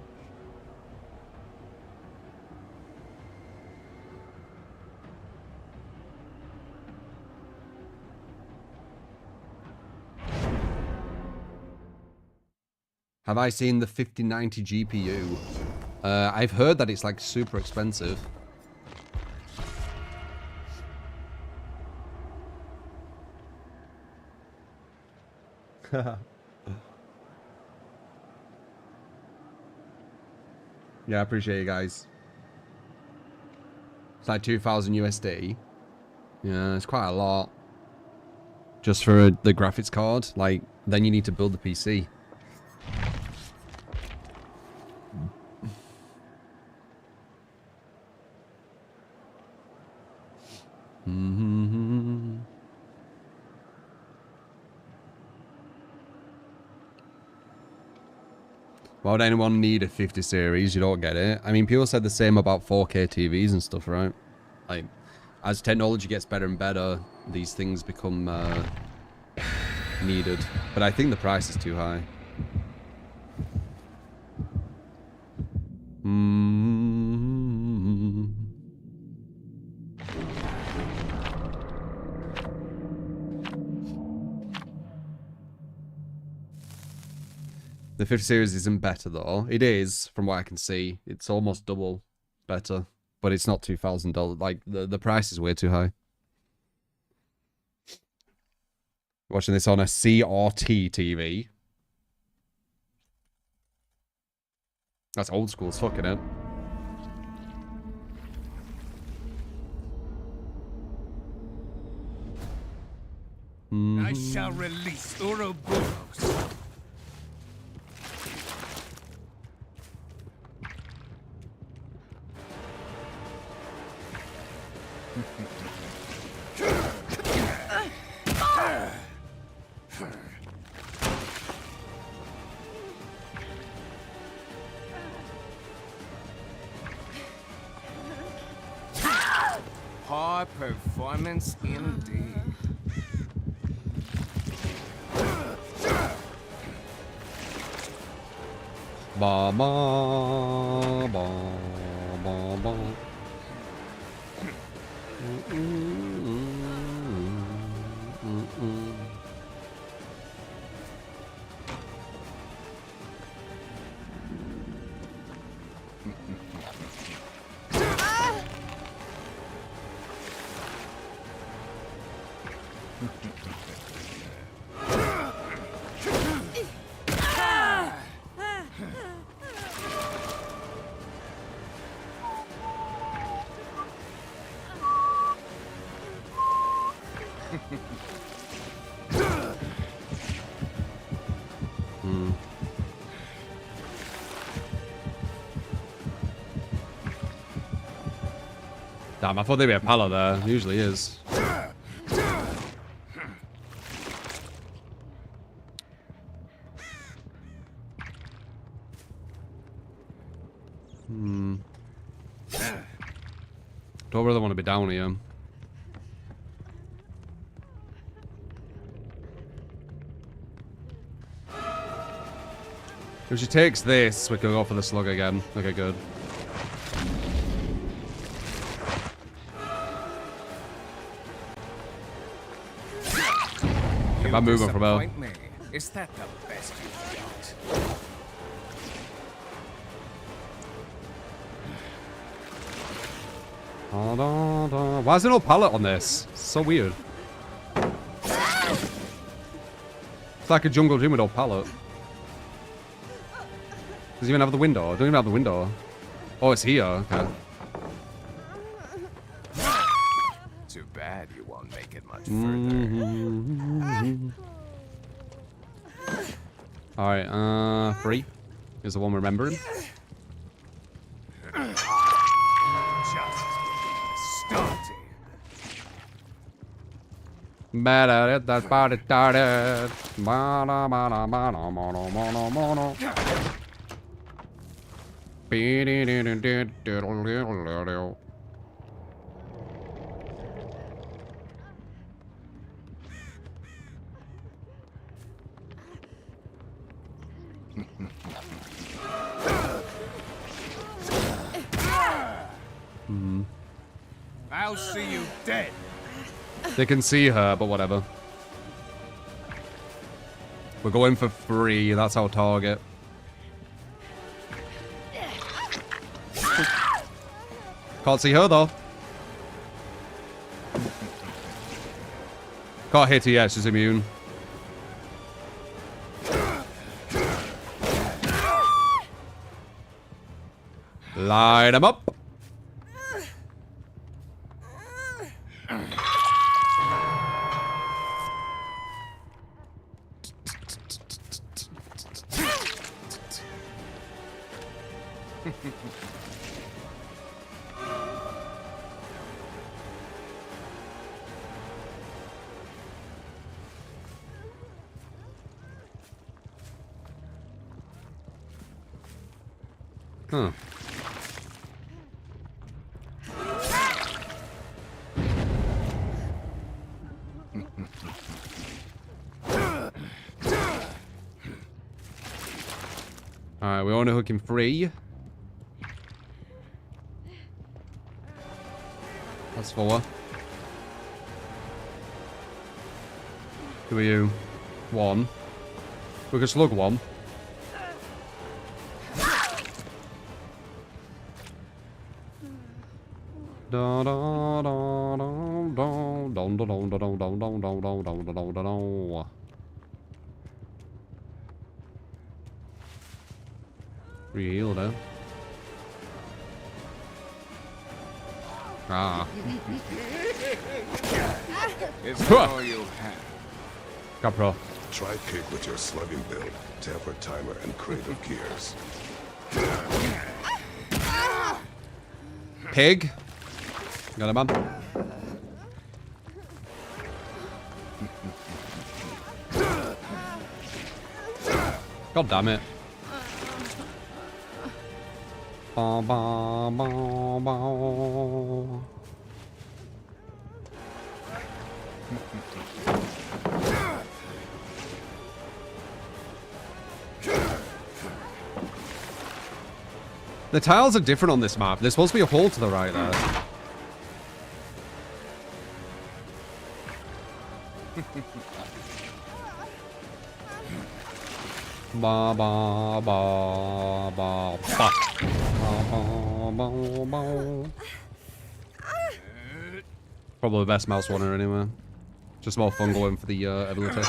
Have I seen the 5090 GPU? I've heard that it's like super expensive. Yeah, I appreciate you guys. It's like 2,000 USD. Yeah, it's quite a lot. Just for the graphics card. Like, then you need to build the PC. Why would anyone need a 50 series? You don't get it. I mean, people said the same about 4K TVs and stuff, right? Like, as technology gets better and better, these things become needed. But I think the price is too high. The 50 series isn't better though. It is, from what I can see. It's almost double better. But it's not $2,000. Like, the price is way too high. Watching this on a CRT TV. That's old school as fuck, innit? I shall release Ouroboros. High performance indeed. Ba ba ba ba ba. Damn, I thought there'd be a palo there. There usually is. Don't really want to be down here. If she takes this, we can go for the slug again. Okay, good. Get bad movement from her. Disappoint me. Is that the best you've got? Why is there no pallet on this? It's so weird. It's like a jungle gym with no pallet. Does it even have the window? Don't even have the window. Oh, it's here. Okay. Too bad you won't make it much further. Alright, 3 is the one we're remembering. Better get that party started. I'll see you dead. They can see her, but whatever. We're going for 3. That's our target. Can't see her, though. Can't hit her yet. She's immune. Light them up. Huh. Alright, we want to hook him free. That's 4. Who are you? 1. We can slug 1. Da da da da da da da da da da da da da da da da. Reheal though. Ah. Is that all you have? Capro. Try kick with your slugging build, temper timer, and crate of gears. Pig. Got him, man. God damn it. Ba, ba, ba, ba. The tiles are different on this map. There's supposed to be a hole to the right there. Ba ba ba ba ba. Probably the best mouse runner anyway. Just more fun going for the ability.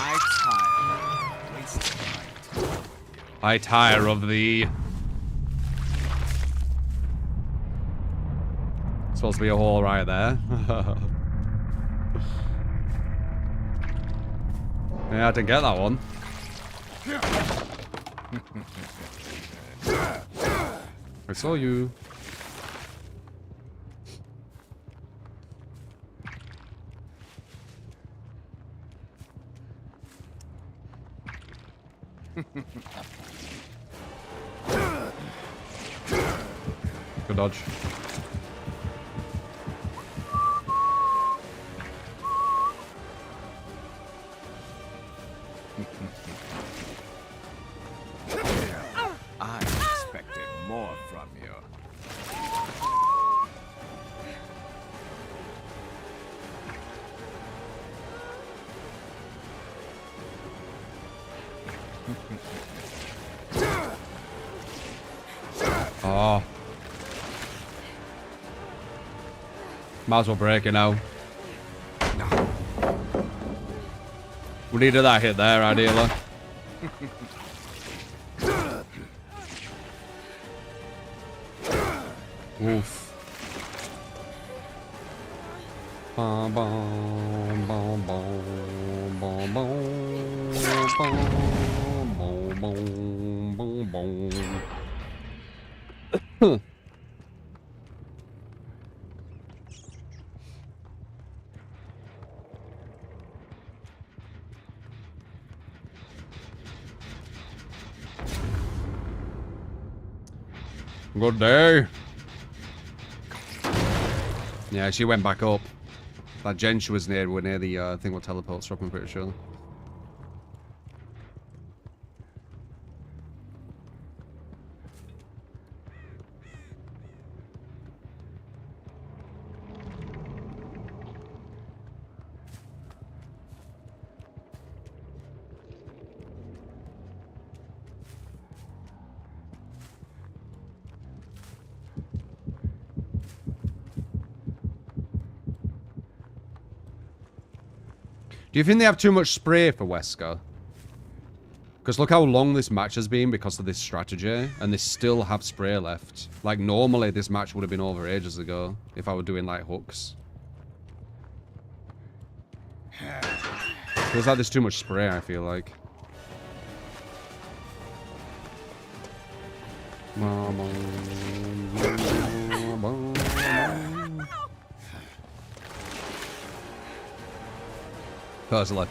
I tire of the. Supposed to be a hole right there. Yeah, I didn't get that one. I saw you. Good dodge. Oh. Might as well break it now. We needed that hit there, ideally. Oof. Bum, bum, bum, bum, bum, bum, bum, bum, bum, bum. Good day. Yeah, she went back up. That gen she was near, near the thing with teleports up, I'm pretty sure. Do you think they have too much spray for Wesker? Because look how long this match has been because of this strategy, and they still have spray left. Like, normally this match would have been over ages ago if I were doing, like, hooks. Feels like there's too much spray, I feel like. Personally.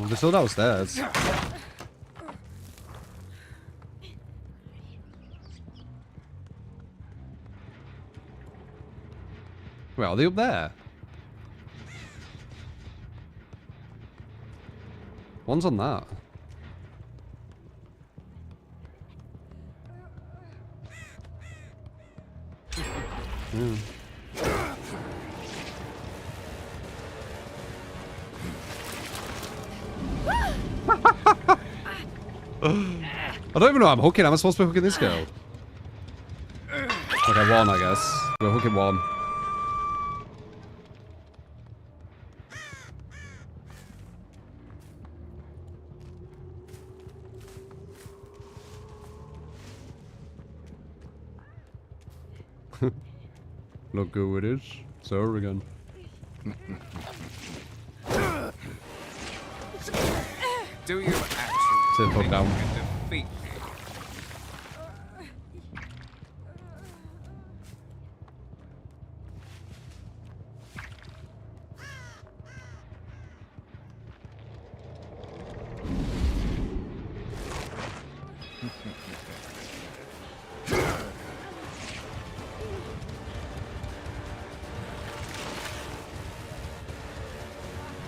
They're still downstairs. Wait, are they up there? One's on that. I don't even know I'm hooking. Am I supposed to be hooking this girl? Okay, one, I guess. We're hooking one. Look who it is. It's her again. Do your action. Sit fuck down. Defeat me.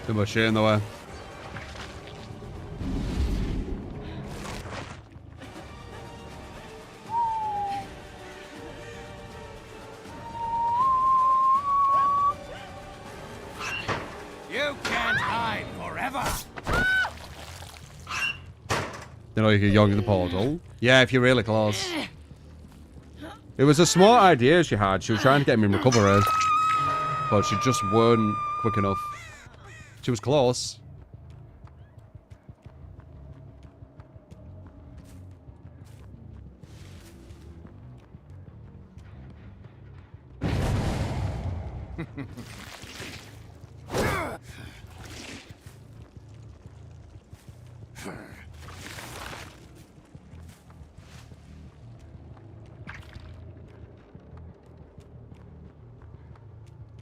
Too much shit in the way. You can't hide forever. You know, you can yog the portal. Yeah, if you're really close. It was a smart idea she had. She was trying to get him in recovery. But she just weren't quick enough. She was close.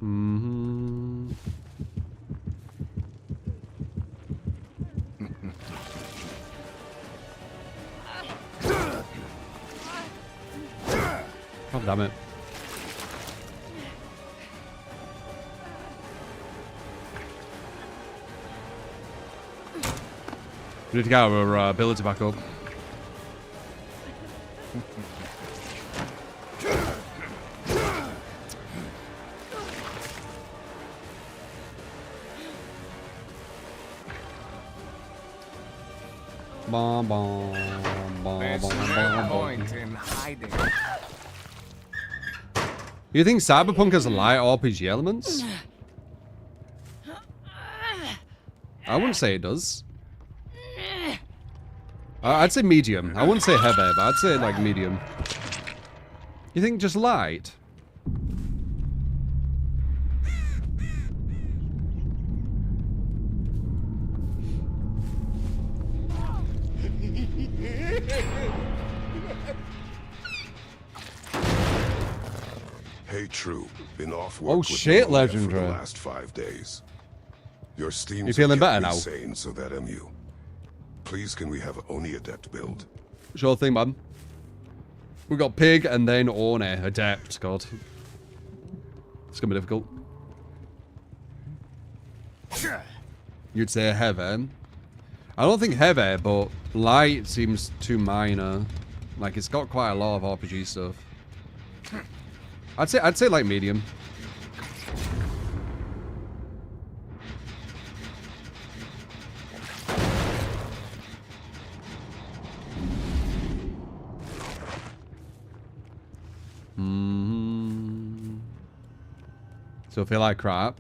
Mm-hmm. Oh, damn it. We need to get our ability back up. Bom, bom, bom, There's bom, no bom, bom. point in hiding. You think Cyberpunk has light RPG elements? I wouldn't say it does. I'd say medium. I wouldn't say heavy, but I'd say like medium. You think just light? Hey, True. Been off work Oh with shit, pneumonia for the Legendary. last 5 days. Your steam You feeling better now? Sane, so that MU. Please, can we have Oni Adept build? Sure thing, man. We got Pig and then Orne. Adept, God. It's gonna be difficult. You'd say heavy. I don't think heavy, but light seems too minor. Like it's got quite a lot of RPG stuff. I'd say like medium. So feel like crap.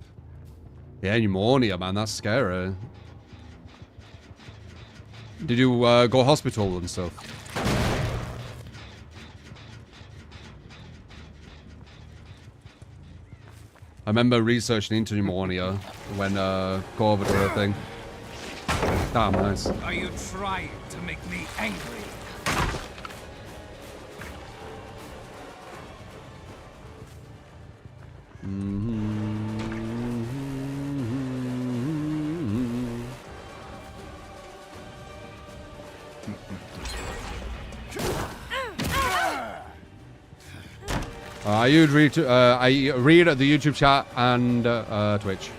Yeah, pneumonia, man, that's scary. Did you go hospital and stuff? I remember researching into pneumonia when COVID were a thing. Damn nice. Are you trying to make me angry? I read at the YouTube chat and Twitch.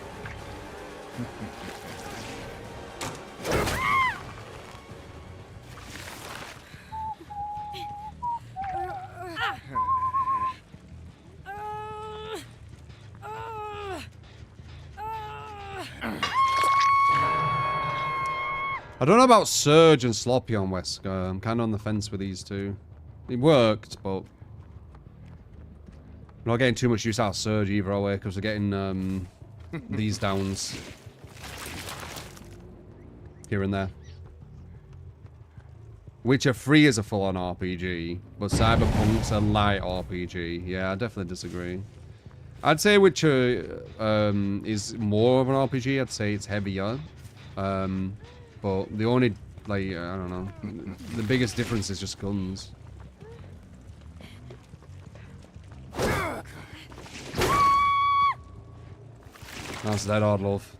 I don't know about Surge and Sloppy on Wesker. I'm kind of on the fence with these two. It worked, but we're not getting too much use out of Surge either way because we're getting these downs here and there. Witcher 3 is a full-on RPG, but Cyberpunk's a light RPG. Yeah, I definitely disagree. I'd say Witcher is more of an RPG. I'd say it's heavier. But the only, like, I don't know, the biggest difference is just guns. That's dead hard, love.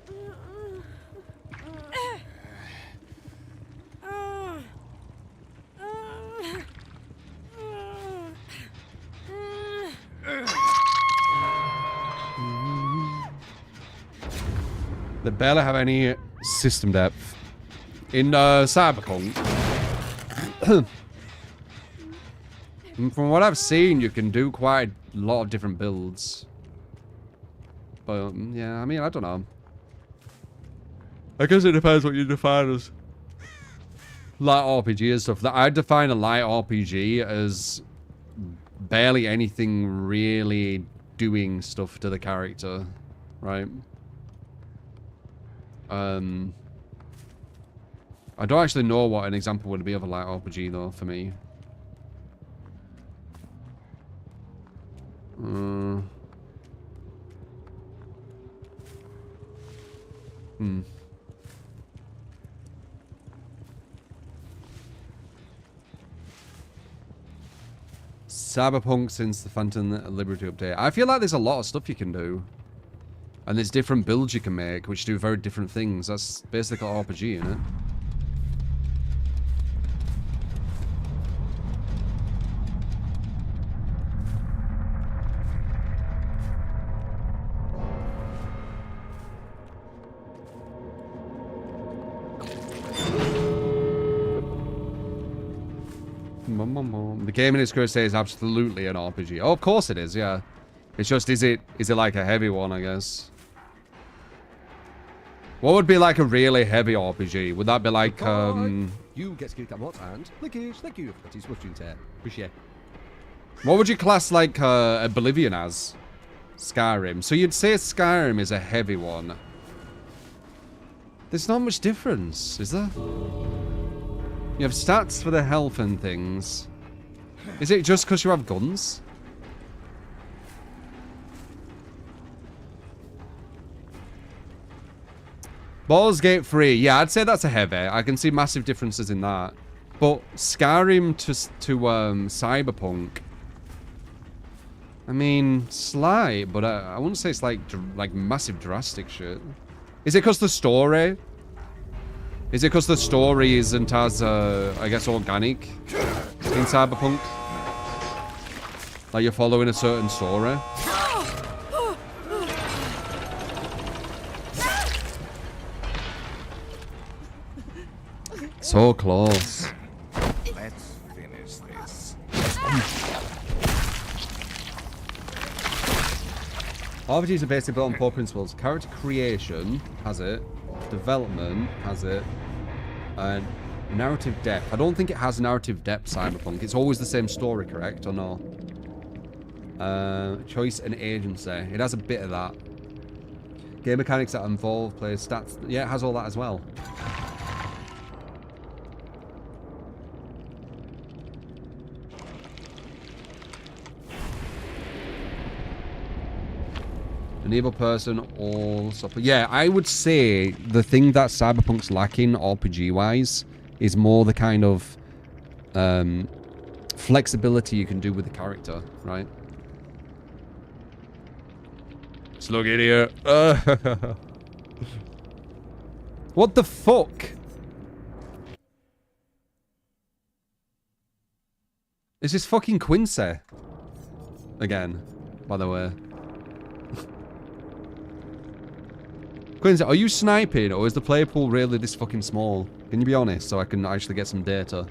They barely have any system depth. In Cyberpunk, from what I've seen, you can do quite a lot of different builds. But, yeah, I mean, I don't know. I guess it depends what you define as light RPG and stuff. I define a light RPG as barely anything really doing stuff to the character, right? I don't actually know what an example would be of a light RPG, though, for me. Cyberpunk since the Phantom Liberty update. I feel like there's a lot of stuff you can do. And there's different builds you can make, which do very different things. That's basically an RPG, isn't it? The game in its current state is absolutely an RPG. Oh, of course it is, yeah. It's just, is it like a heavy one, I guess? What would be like a really heavy RPG? Would that be like, you get skill cam what and Lickish, thank you. That is much intent. Appreciate. What would you class like Oblivion as? Skyrim. So you'd say Skyrim is a heavy one. There's not much difference, is there? You have stats for the health and things. Is it just because you have guns? Baldur's Gate 3. Yeah, I'd say that's a heavy. I can see massive differences in that. But Skyrim to Cyberpunk. I mean, slight, but I wouldn't say it's like massive drastic shit. Is it because the story? Is it because the story isn't as, I guess, organic in Cyberpunk? Like you're following a certain story? So close. Let's finish this. RPGs are basically built on 4 principles. Character creation has it. Development has it. And narrative depth. I don't think it has narrative depth, Cyberpunk. It's always the same story, correct? Or no? Choice and agency. It has a bit of that. Game mechanics that involve players' stats. Yeah, it has all that as well. Enable person, all support. Yeah, I would say the thing that Cyberpunk's lacking RPG-wise is more the kind of flexibility you can do with the character, right? Slug idiot. What the fuck? Is this fucking Quincy? Again, by the way. Quincy, are you sniping or is the player pool really this fucking small? Can you be honest so I can actually get some data?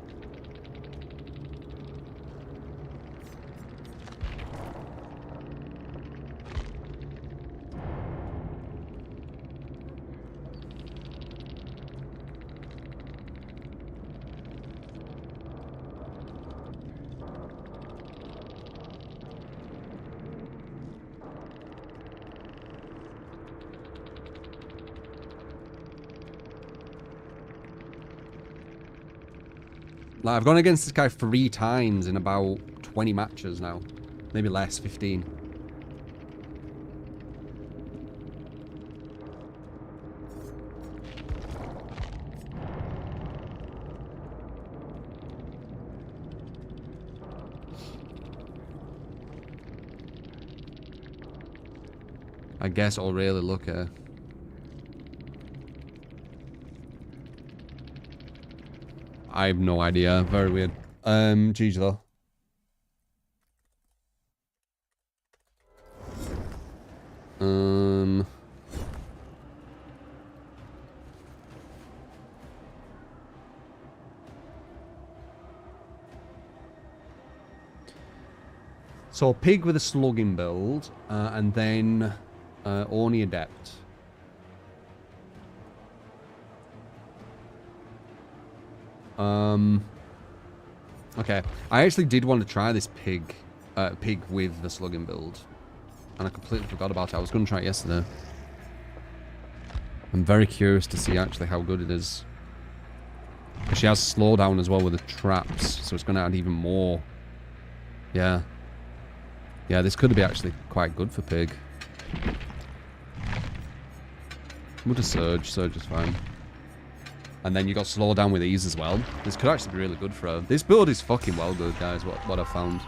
Like, I've gone against this guy 3 times in about 20 matches now. Maybe less, 15. I guess I'll really look at. I have no idea. Very weird. GG though. So pig with a slugging build, and then Orny Adept. Okay. I actually did want to try this pig with the slugging build. And I completely forgot about it. I was going to try it yesterday. I'm very curious to see actually how good it is. She has slowdown as well with the traps, so it's going to add even more. Yeah. Yeah, this could be actually quite good for pig. We'll just surge. Surge is fine. And then you got slow down with ease as well. This could actually be really good for her. This build is fucking well good, guys, what I've found.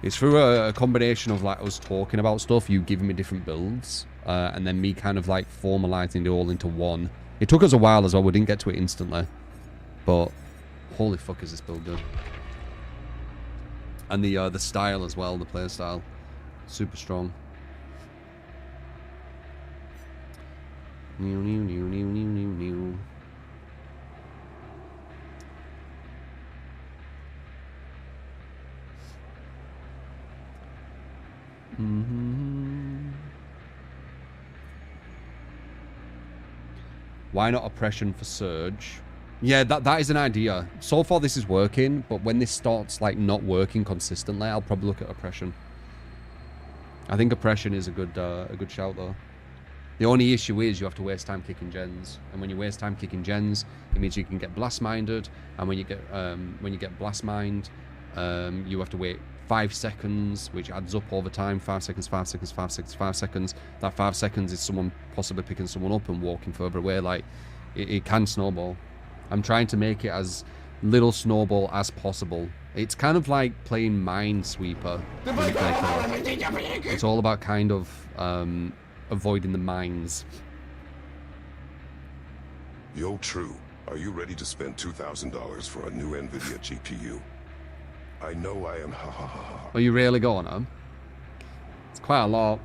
It's through a combination of like us talking about stuff, you giving me different builds, and then me kind of like formalizing it all into one. It took us a while as well, we didn't get to it instantly. But holy fuck is this build good. And the style as well, the player style. Super strong. New, new, new, new, new, new, new. Why not oppression for surge? Yeah, that is an idea. So far this is working, but when this starts like not working consistently, I'll probably look at oppression. I think oppression is a good shout though. The only issue is you have to waste time kicking gens, and when you waste time kicking gens, it means you can get blast minded, and when you get blast mined, you have to wait 5 seconds, which adds up over time. 5 seconds, 5 seconds, 5 seconds, 5 seconds. That 5 seconds is someone possibly picking someone up and walking further away. Like it can snowball. I'm trying to make it as little snowball as possible. It's kind of like playing Minesweeper when you play Killer. It's all about kind of avoiding the mines. Yo, True, are you ready to spend $2,000 for a new NVIDIA GPU? I know I am ha ha ha ha. Are you really going on? It's quite a lot.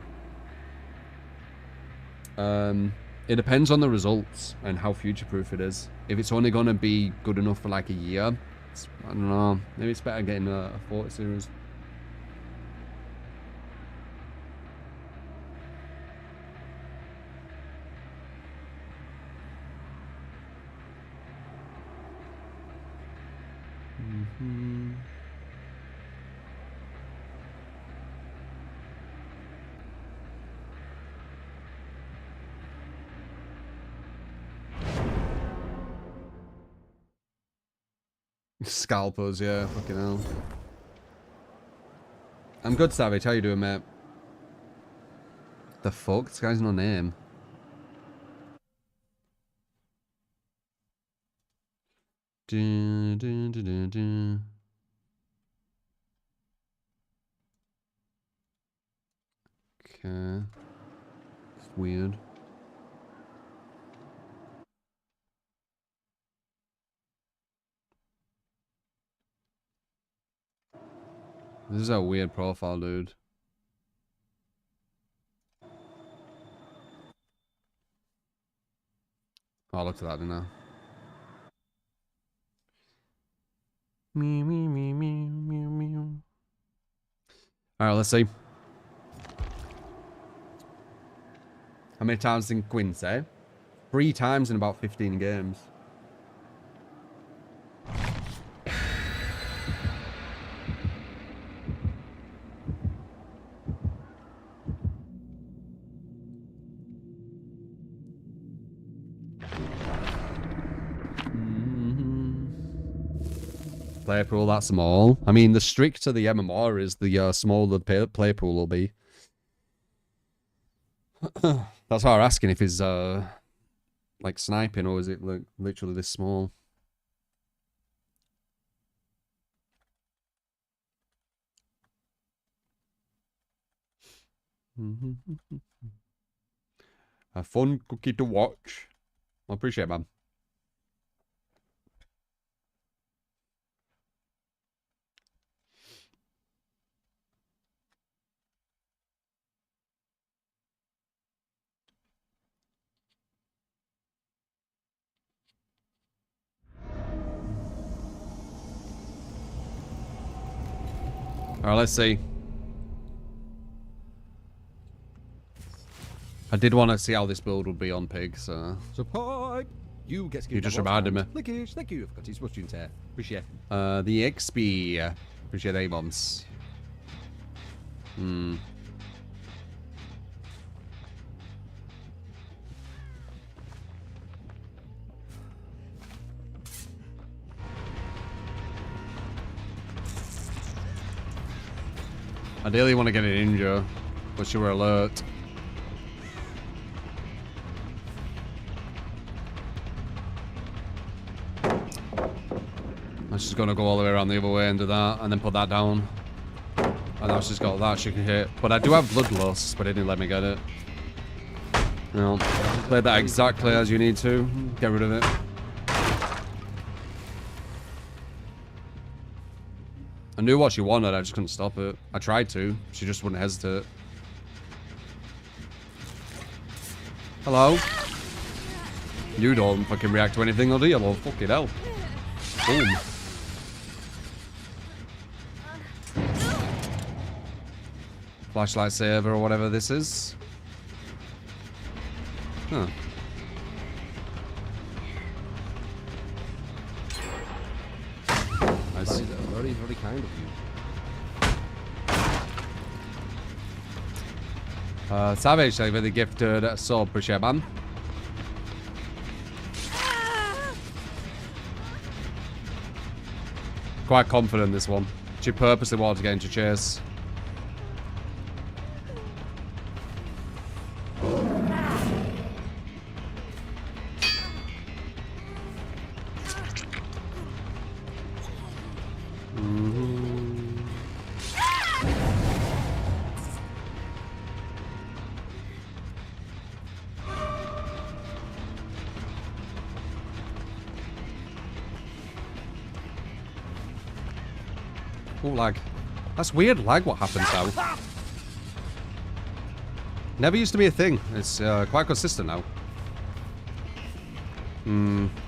It depends on the results and how future-proof it is. If it's only going to be good enough for like a year, I don't know. Maybe it's better getting a 40 series. Scalpers, yeah, fucking hell. I'm good, Savage. How you doing, mate? The fuck? This guy's no name. Okay. It's weird. This is a weird profile, dude. Oh, I looked at that, didn't I? Me, me, me, me, me, me. Alright, let's see. How many times did Quinn say? 3 times in about 15 games. Player pool that small. I mean, the stricter the MMR is, the smaller the player pool will be. That's why I'm asking if it's like sniping, or is it like literally this small? A fun cookie to watch. I appreciate it, man. Alright, let's see. I did want to see how this build would be on Pig, so... Support! You just reminded me. Lickish, thank you. I've got his mushroom tear. Appreciate it. The XP. Appreciate the A-bombs. Ideally, want to get an injure, but you were alert. And she's gonna go all the way around the other way and do that, and then put that down. And now she's got that she can hit. But I do have Bloodlust, but it didn't let me get it. No, play that exactly as you need to. Get rid of it. I knew what she wanted, I just couldn't stop it. I tried to, she just wouldn't hesitate. Hello? You don't fucking react to anything, or do you? Well, fucking hell. Boom. Flashlight saver or whatever this is. Huh. Very, very kind of you. Savage, thank you for the gifted sword, appreciate, man. Quite confident this one. She purposely wanted to get into chase. Oh, lag. That's weird lag what happens now. Never used to be a thing. It's quite consistent now.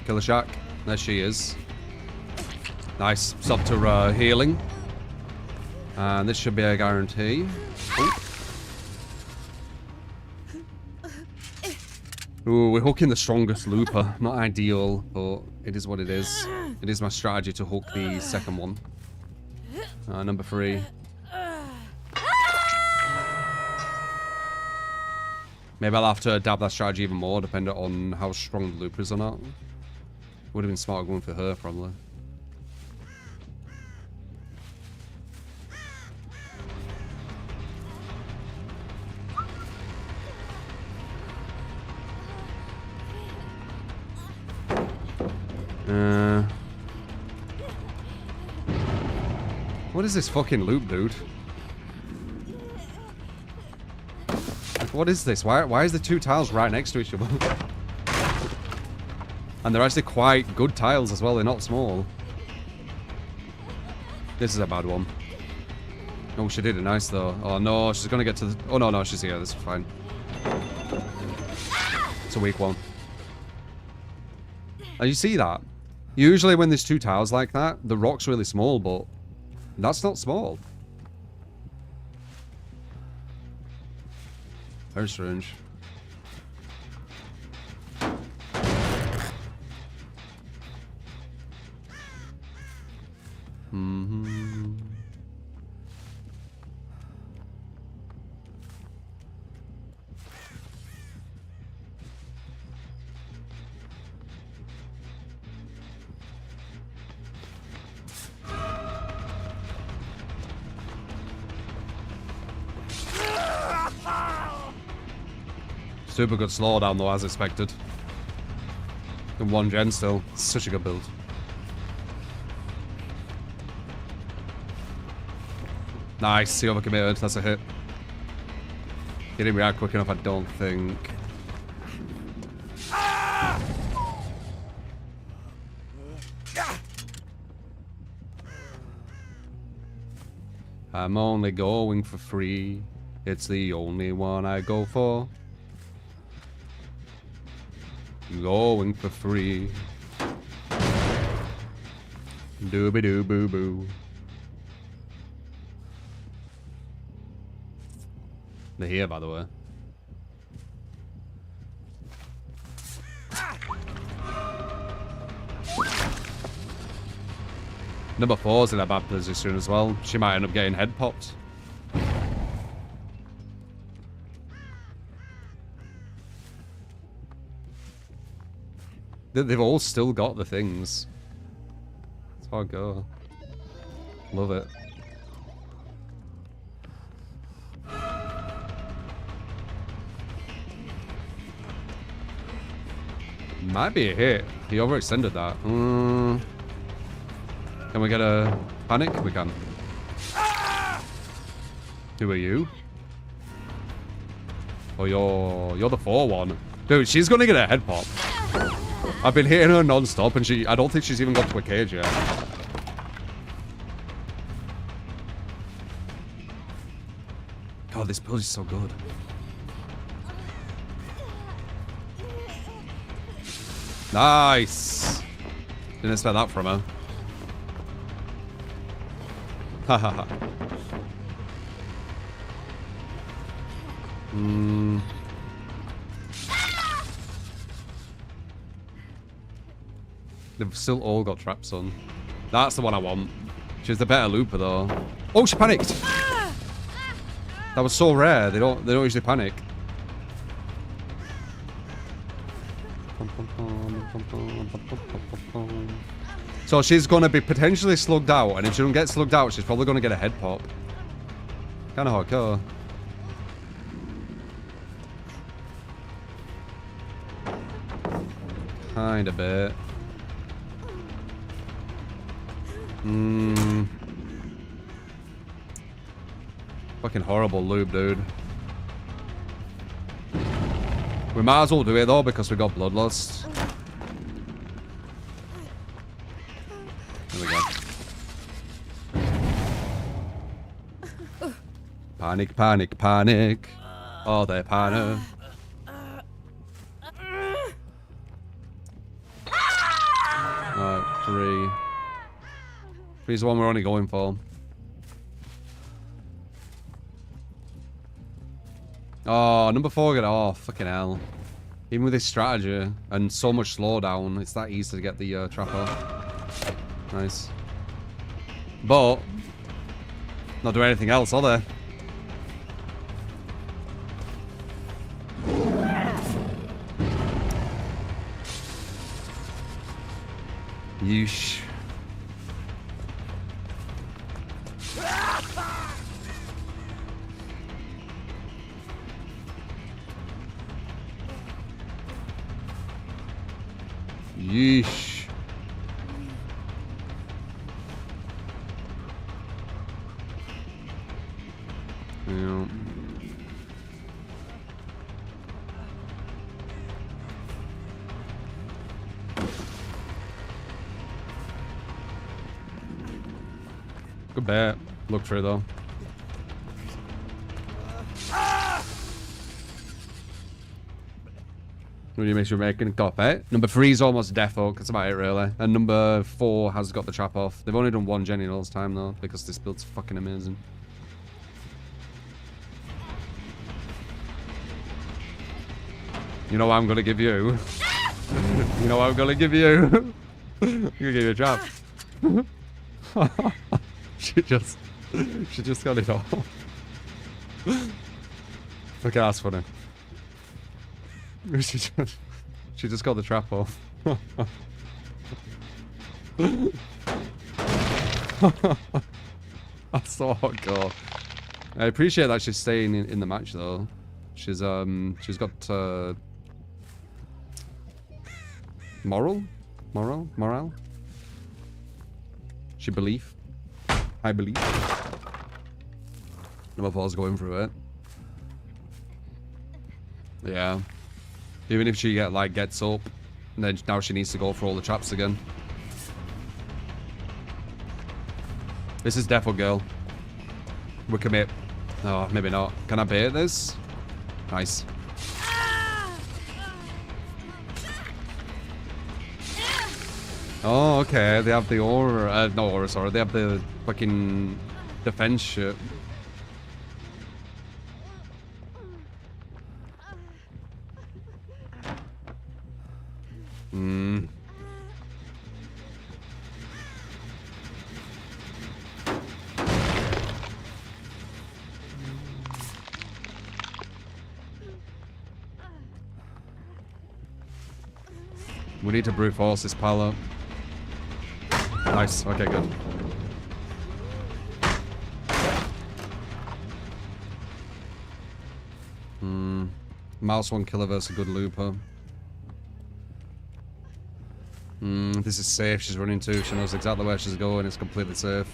Killer Shack. There she is. Nice. Stopped her healing. And this should be a guarantee. Ooh, we're hooking the strongest looper. Not ideal, but it is what it is. It is my strategy to hook the second one. Number 3. Maybe I'll have to adapt that strategy even more, depending on how strong the looper is or not. Would have been smart going for her, probably. What is this fucking loop, dude? Like, what is this? Why is the 2 tiles right next to each other? And they're actually quite good tiles as well, they're not small. This is a bad one. Oh, she did it nice though. Oh no, she's gonna get to the... Oh no, no, she's here, this is fine. It's a weak one. And you see that? Usually when there's 2 tiles like that, the rock's really small, but that's not small. Very strange. Super good slowdown though, as expected. And 1 gen still. Such a good build. Nice, he overcommitted. That's a hit. He didn't react quick enough, I don't think. I'm only going for free. It's the only one I go for. Going for free. Dooby doo boo boo. They're here, by the way. Number 4's in a bad position as well. She might end up getting head popped. They've all still got the things. That's how I go. Love it. Might be a hit. He overextended that. Can we get a panic? We can. Who are you? Oh, you're the 4-1. Dude, she's gonna get a head pop. I've been hitting her non-stop and I don't think she's even got to a cage yet. God, this build is so good. Nice! Didn't expect that from her. Hahaha. They've still all got traps on. That's the one I want. She's the better looper though. Oh, she panicked. That was so rare. They don't usually panic. So she's gonna be potentially slugged out, and if she doesn't get slugged out, she's probably gonna get a head pop. Kind of hardcore. Kind of bit. Fucking horrible loop, dude. We might as well do it though because we got bloodlust. There we go. Panic, panic, panic. Oh, they panic. Alright, 3. 3's the one we're only going for. Oh, number 4 got off. Fucking hell. Even with this strategy and so much slowdown, it's that easy to get the trapper. Nice. But, not doing anything else, are they? Yeesh. Yeesh. Yeah. Good bet. Look through though. What do you make sure you're making a top 8? Number 3 is almost defo, that's about it really. And number 4 has got the trap off. They've only done 1 Jenny all this time though, because this build's fucking amazing. You know what I'm gonna give you? You know what I'm gonna give you? I'm gonna give you a trap. She just got it off. Okay, that's funny. She just got the trap off. That's so hardcore. I appreciate that she's staying in the match though. She's got morale. She believe. I believe. Number 4's going through it. Yeah. Even if she gets up, and then now she needs to go for all the traps again. This is defo girl. We commit. Oh, maybe not. Can I bait this? Nice. Oh, okay. They have the aura. No aura, sorry. They have the fucking defense shit. We need to brute force this pile up. Nice. Okay, good. Mouse 1 killer versus a good looper. This is safe. She's running too. She knows exactly where she's going. It's completely safe.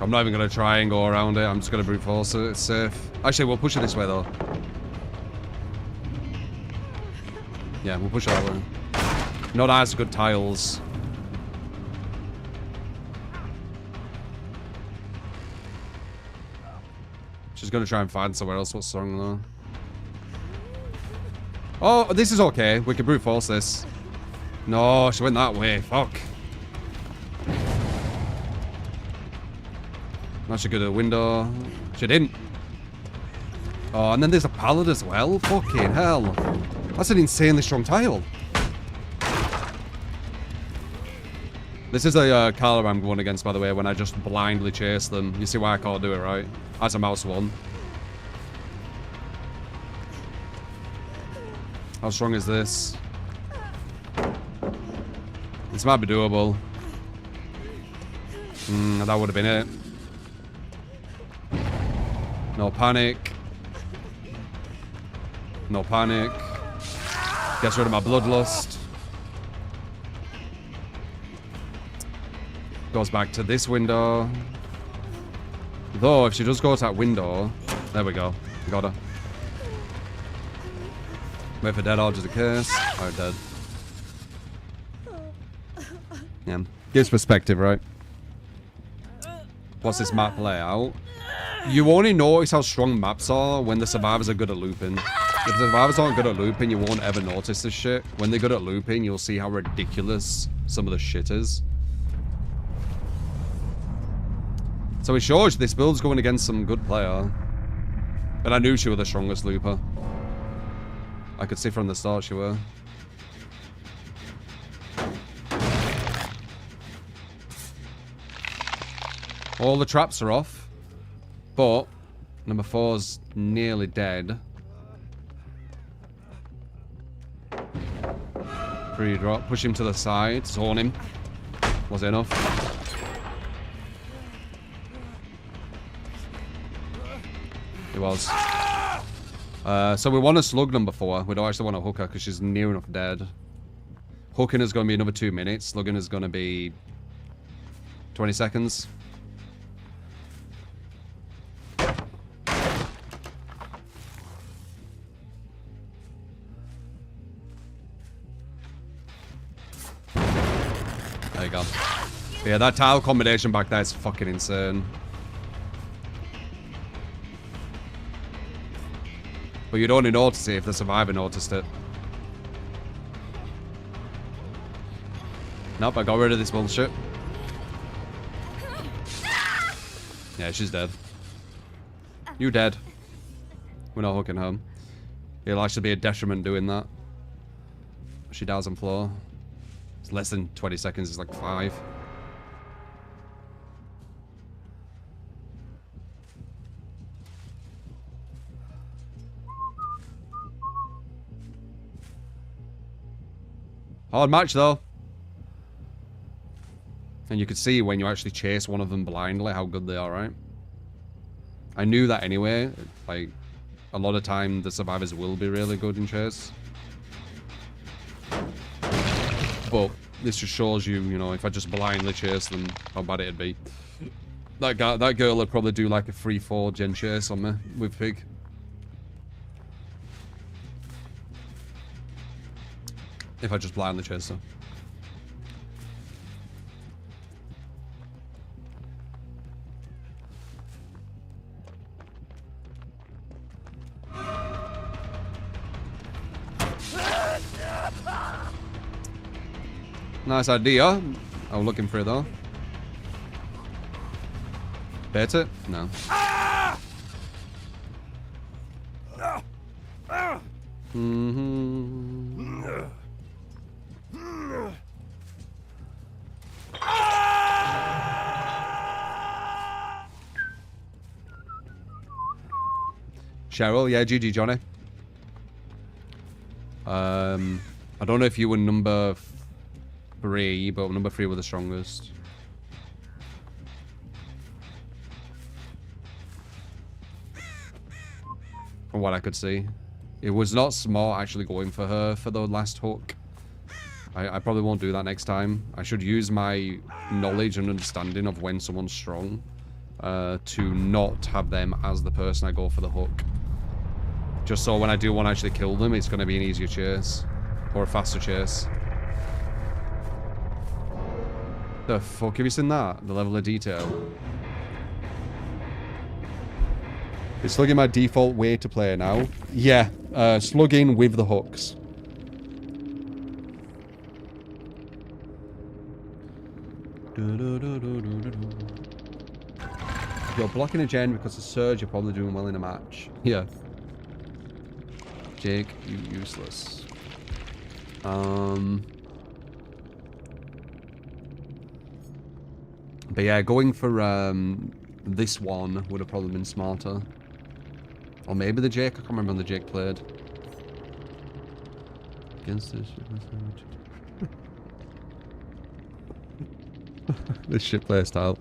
I'm not even going to try and go around it. I'm just going to brute force it. It's safe. Actually, we'll push it this way though. Yeah, we'll push it that way. Not as good tiles. She's going to try and find somewhere else. What's wrong though? Oh, this is okay. We can brute force this. No, she went that way. Fuck. Now she could do a window. She didn't. Oh, and then there's a pallet as well. Fucking hell. That's an insanely strong tile. This is a Carla I'm going against, by the way, when I just blindly chase them. You see why I can't do it, right? As a mouse one. How strong is this? This might be doable. That would have been it. No panic. No panic. Gets rid of my bloodlust. Goes back to this window. Though, if she does go to that window... There we go. Got her. Wait for dead odds just in case. Oh, dead. Yeah. Gives perspective, right? What's this map layout? You only notice how strong maps are when the survivors are good at looping. If the survivors aren't good at looping, you won't ever notice this shit. When they're good at looping, you'll see how ridiculous some of the shit is. So it shows this build's going against some good player. But I knew she was the strongest looper. I could see from the start she were. All the traps are off. But number 4's nearly dead. Free drop. Push him to the side. Zone him. Was it enough? It was. So we want to slug number 4. We don't actually want to hook her because she's near enough dead. Hooking is going to be another 2 minutes. Slugging is going to be 20 seconds. There you go. Yeah, that tile combination back there is fucking insane. But you'd only notice it if the survivor noticed it. Nope, I got rid of this bullshit. Yeah, she's dead. You dead. We're not hooking home. It'll actually be a detriment doing that. She dies on floor. It's less than 20 seconds, it's like 5. Hard match though. And you could see when you actually chase one of them blindly how good they are, right? I knew that anyway. Like, a lot of time the survivors will be really good in chase. But this just shows you, you know, if I just blindly chase them, how bad it'd be. That girl would probably do like a 3-4 gen chase on me with Pig. If I just blindly chase her. Nice idea. I'm looking for it though. Bet it? No. Cheryl, yeah, GG Johnny. I don't know if you were number 3, but number 3 were the strongest. From what I could see. It was not smart actually going for her for the last hook. I probably won't do that next time. I should use my knowledge and understanding of when someone's strong to not have them as the person I go for the hook. Just so when I do want to actually kill them, it's going to be an easier chase. Or a faster chase. The fuck, have you seen that? The level of detail. Is slugging my default way to play now? Yeah, slugging with the hooks. You're blocking a gen because of Surge, you're probably doing well in a match. Yeah. Jake, you useless. But yeah, going for this one would have probably been smarter. Or maybe the Jake. I can't remember when the Jake played. Against this this shit play style.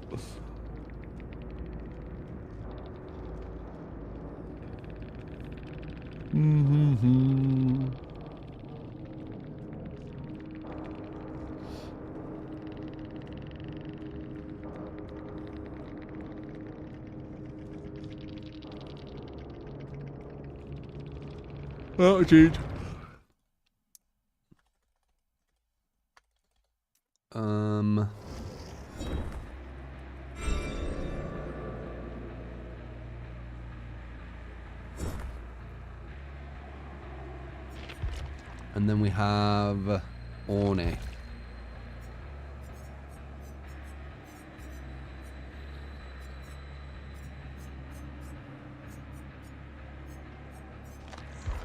Oh, dude. And then we have Orne.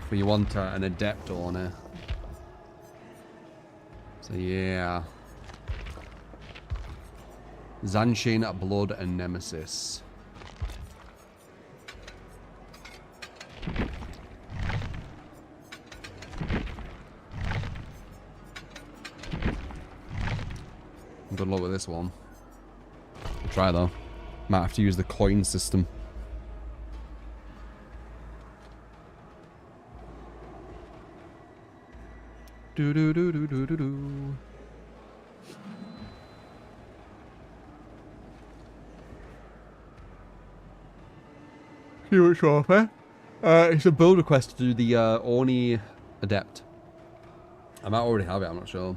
But you want an adept Orne. So yeah. Zanshin, Blood, and Nemesis. Good luck with this one. I'll try though. Might have to use the coin system. Do do do do do do do. See what's off, eh? It's a build request to do the Orni Adept. I might already have it, I'm not sure.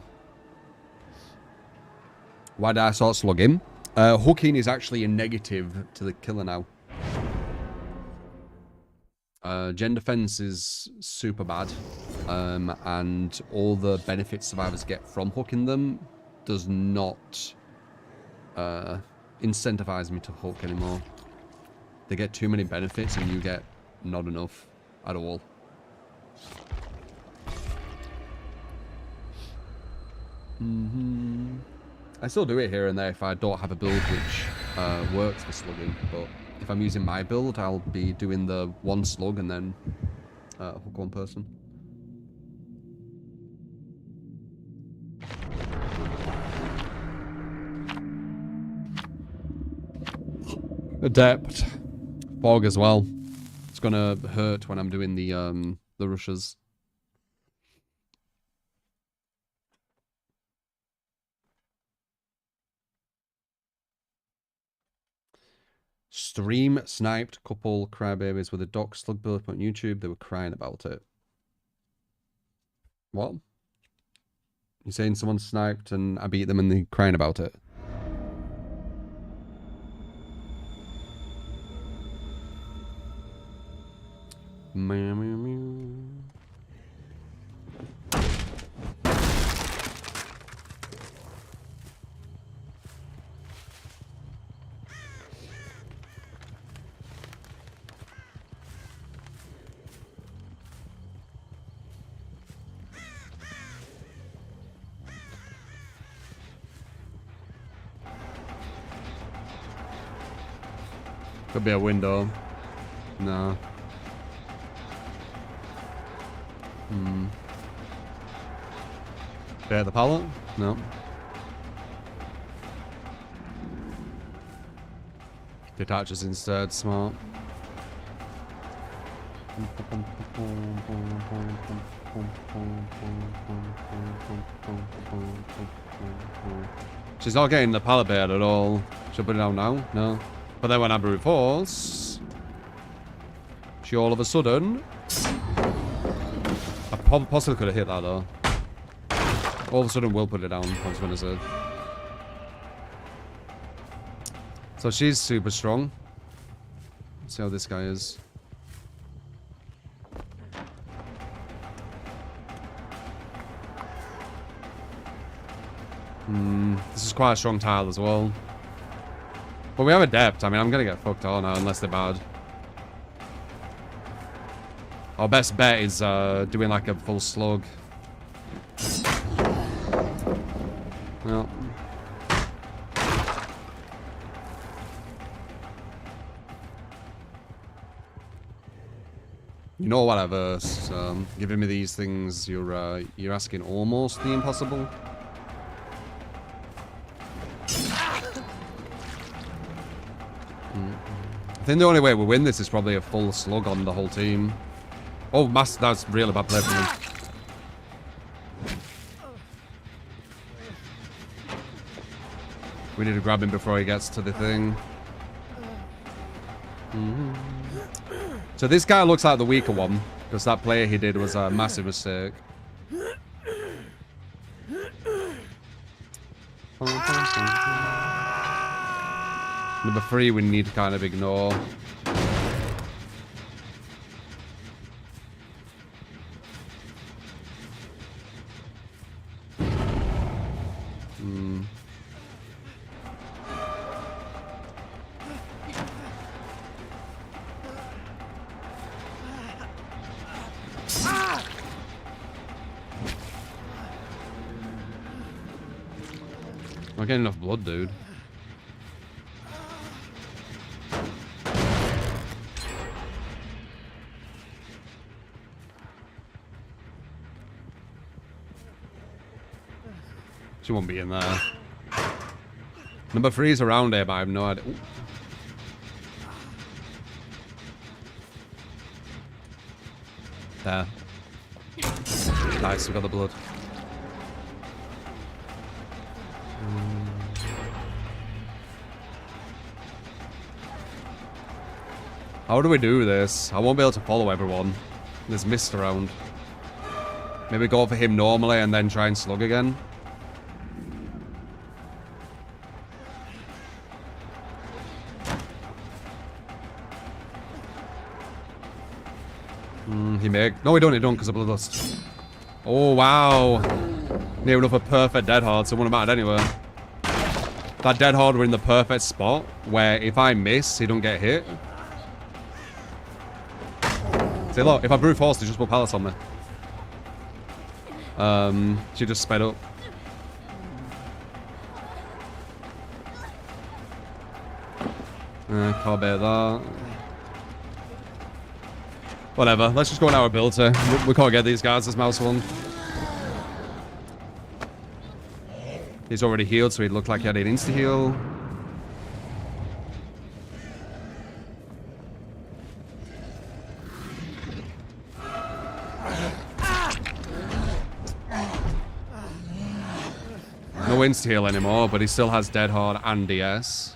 Why did I start slugging? Hooking is actually a negative to the killer now. Gen defense is super bad. And all the benefits survivors get from hooking them does not incentivize me to hook anymore. They get too many benefits and you get not enough at all. I still do it here and there if I don't have a build which works for slugging, but if I'm using my build, I'll be doing the one slug and then hook one person. Adept. Fog as well. It's gonna hurt when I'm doing the rushes. Stream sniped couple crybabies with a dock slug build up on YouTube. They were crying about it. What? You saying someone sniped and I beat them and they're crying about it? Meow, meow, meow. Could be a window. No. Bear the pallet? No. Detaches instead, smart. She's not getting the pallet bed at all. She'll put it down now? No. But then when I brute force, she all of a sudden... I possibly could have hit that though. All of a sudden will put it down, I was gonna say. So she's super strong. Let's see how this guy is. This is quite a strong tile as well. But we have Adept. I mean, I'm gonna get fucked all now unless they're bad. Our best bet is doing like a full slug. Well. You know whatever. So, giving me these things, you're asking almost the impossible. I think the only way we win this is probably a full slug on the whole team. Oh, that's really bad play for me. We need to grab him before he gets to the thing. So this guy looks like the weaker one, because that play he did was a massive mistake. Number 3 we need to kind of ignore. Not getting enough blood, dude. She won't be in there. Number 3's around here, but I have no idea. Ooh. There. Nice, we got the blood. How do we do this? I won't be able to follow everyone. There's mist around. Maybe go for him normally and then try and slug again. He may... No, we don't because of bloodlust. Oh, wow. Near enough a perfect dead hard, so it wouldn't have mattered anyway. That dead hard were in the perfect spot where if I miss, he don't get hit. See, look, if I brute force, they just put pallets on me. She just sped up. Can't bear that. Whatever, let's just go on our ability. We can't get these guys as mouse one. He's already healed, so he looked like he had an insta-heal. No insta-heal anymore, but he still has Dead Hard and DS.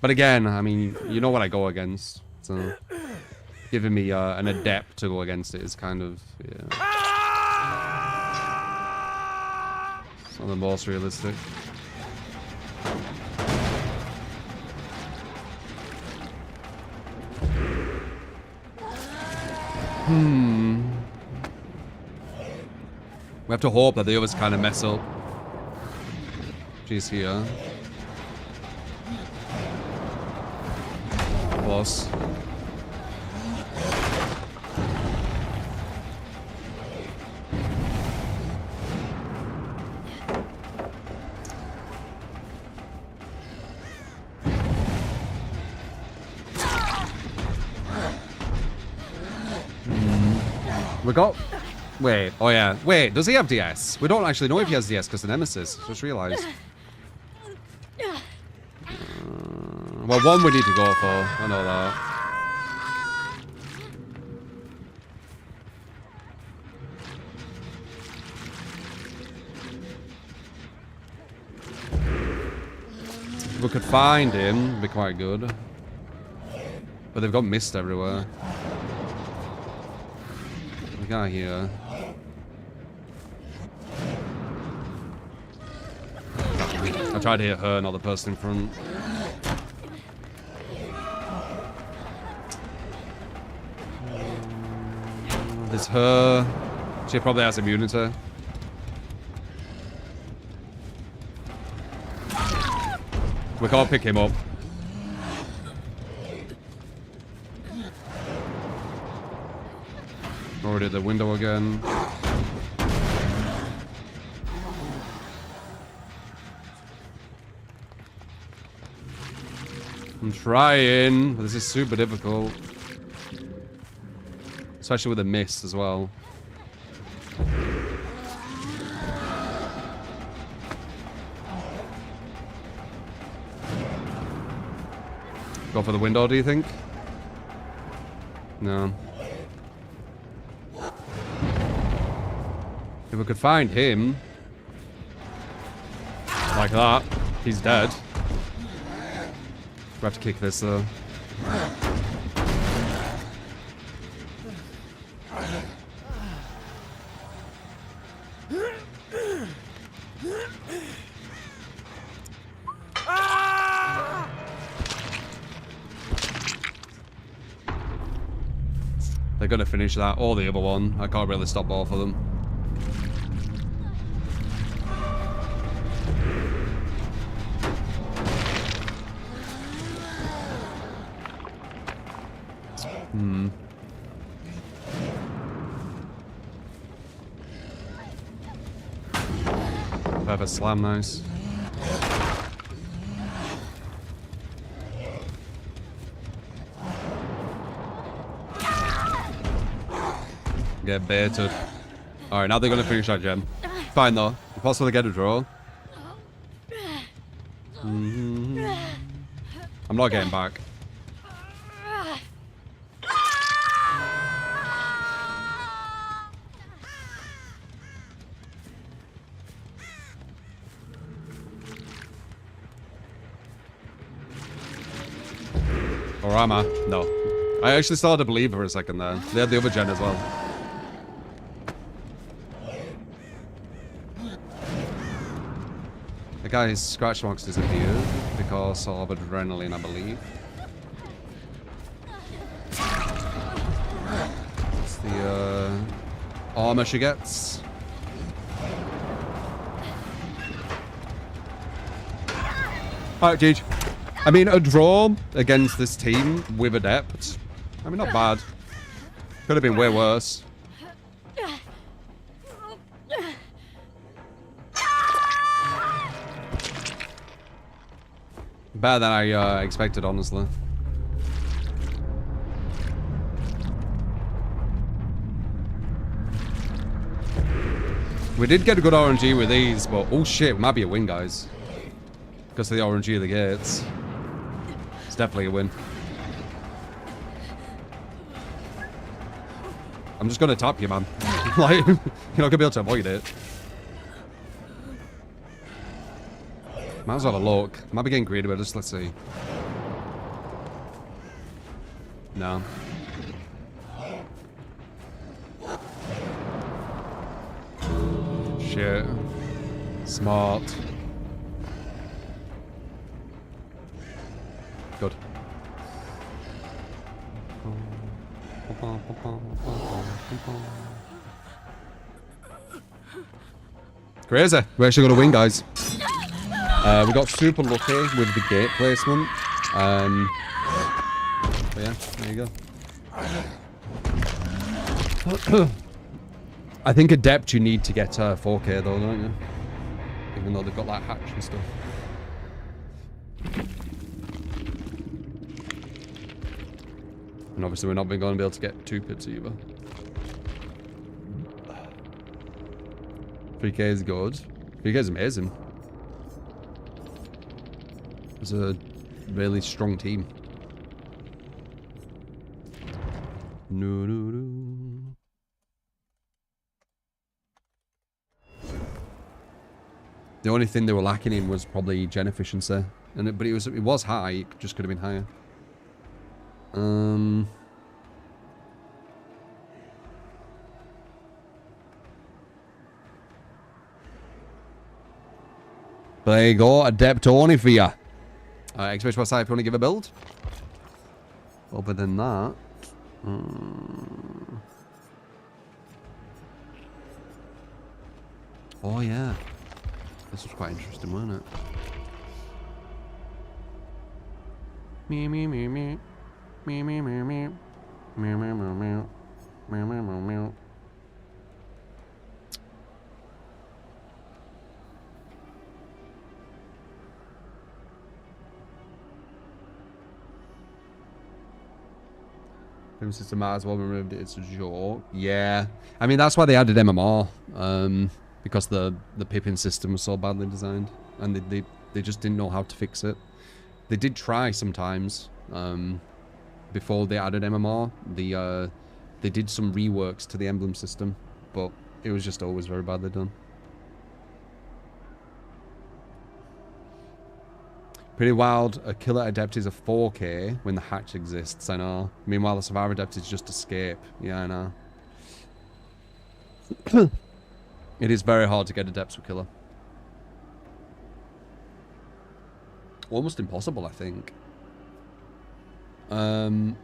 But again, I mean, you know what I go against. So giving me an adept to go against it is kind of, yeah. It's not the most realistic. We have to hope that the others kind of mess up. She's here. Close. We got... Wait. Oh, yeah. Wait, does he have DS? We don't actually know if he has DS because the Nemesis. Just realized. Well, one we need to go for. I know that. If we could find him, it'd be quite good. But they've got mist everywhere. The guy here. I tried to hit her, not the person in front. There's her. She probably has immunity. We can't pick him up. Already at the window again. I'm trying, but this is super difficult. Especially with the mist as well. Go for the window, do you think? No. If we could find him... like that, he's dead. We have to kick this, though. They're gonna finish that, or the other one. I can't really stop both of them. Perfect slam, nice. Get baited. Alright, now they're gonna finish that gem. Fine though. Possibly get a draw. I'm not getting back. Or am I? No. I actually started to believe for a second there. They had the other gen as well. The guy's scratch marks disappeared because of adrenaline, I believe. It's the armor she gets. Alright, Gage. I mean, a draw against this team with Adept. I mean, not bad. Could have been way worse. Better than I expected, honestly. We did get a good RNG with these, but oh shit, might be a win, guys. Because of the RNG of the gates. It's definitely a win. I'm just gonna tap you, man. Like, you're not gonna be able to avoid it. Might as well have a look. Might be getting greedy, but just let's see. No. Shit. Smart. Good. Crazy. We're actually gonna win, guys. We got super lucky with the gate placement. But yeah, there you go. I think Adept you need to get 4K though, don't you? Even though they've got like hatch and stuff. And obviously we're not going to be able to get 2 pits either. 3K is good. 3K is amazing. It's a really strong team. The only thing they were lacking in was probably gen efficiency, but it was high. It just could have been higher. There you go, Adept only for you. Expect what side if you want to give a build. Other than that, oh yeah, this was quite interesting, wasn't it? Me me me me me me me me me me me me me me me me. Pim system might as well removed it. It's a joke. Yeah. I mean, that's why they added MMR. Because the pipping system was so badly designed. And they just didn't know how to fix it. They did try sometimes. Before they added MMR. They did some reworks to the emblem system. But it was just always very badly done. Pretty wild. A killer adept is a 4K when the hatch exists. I know. Meanwhile, the survivor adept is just escape. Yeah, I know. It is very hard to get adepts with killer. Almost impossible, I think. You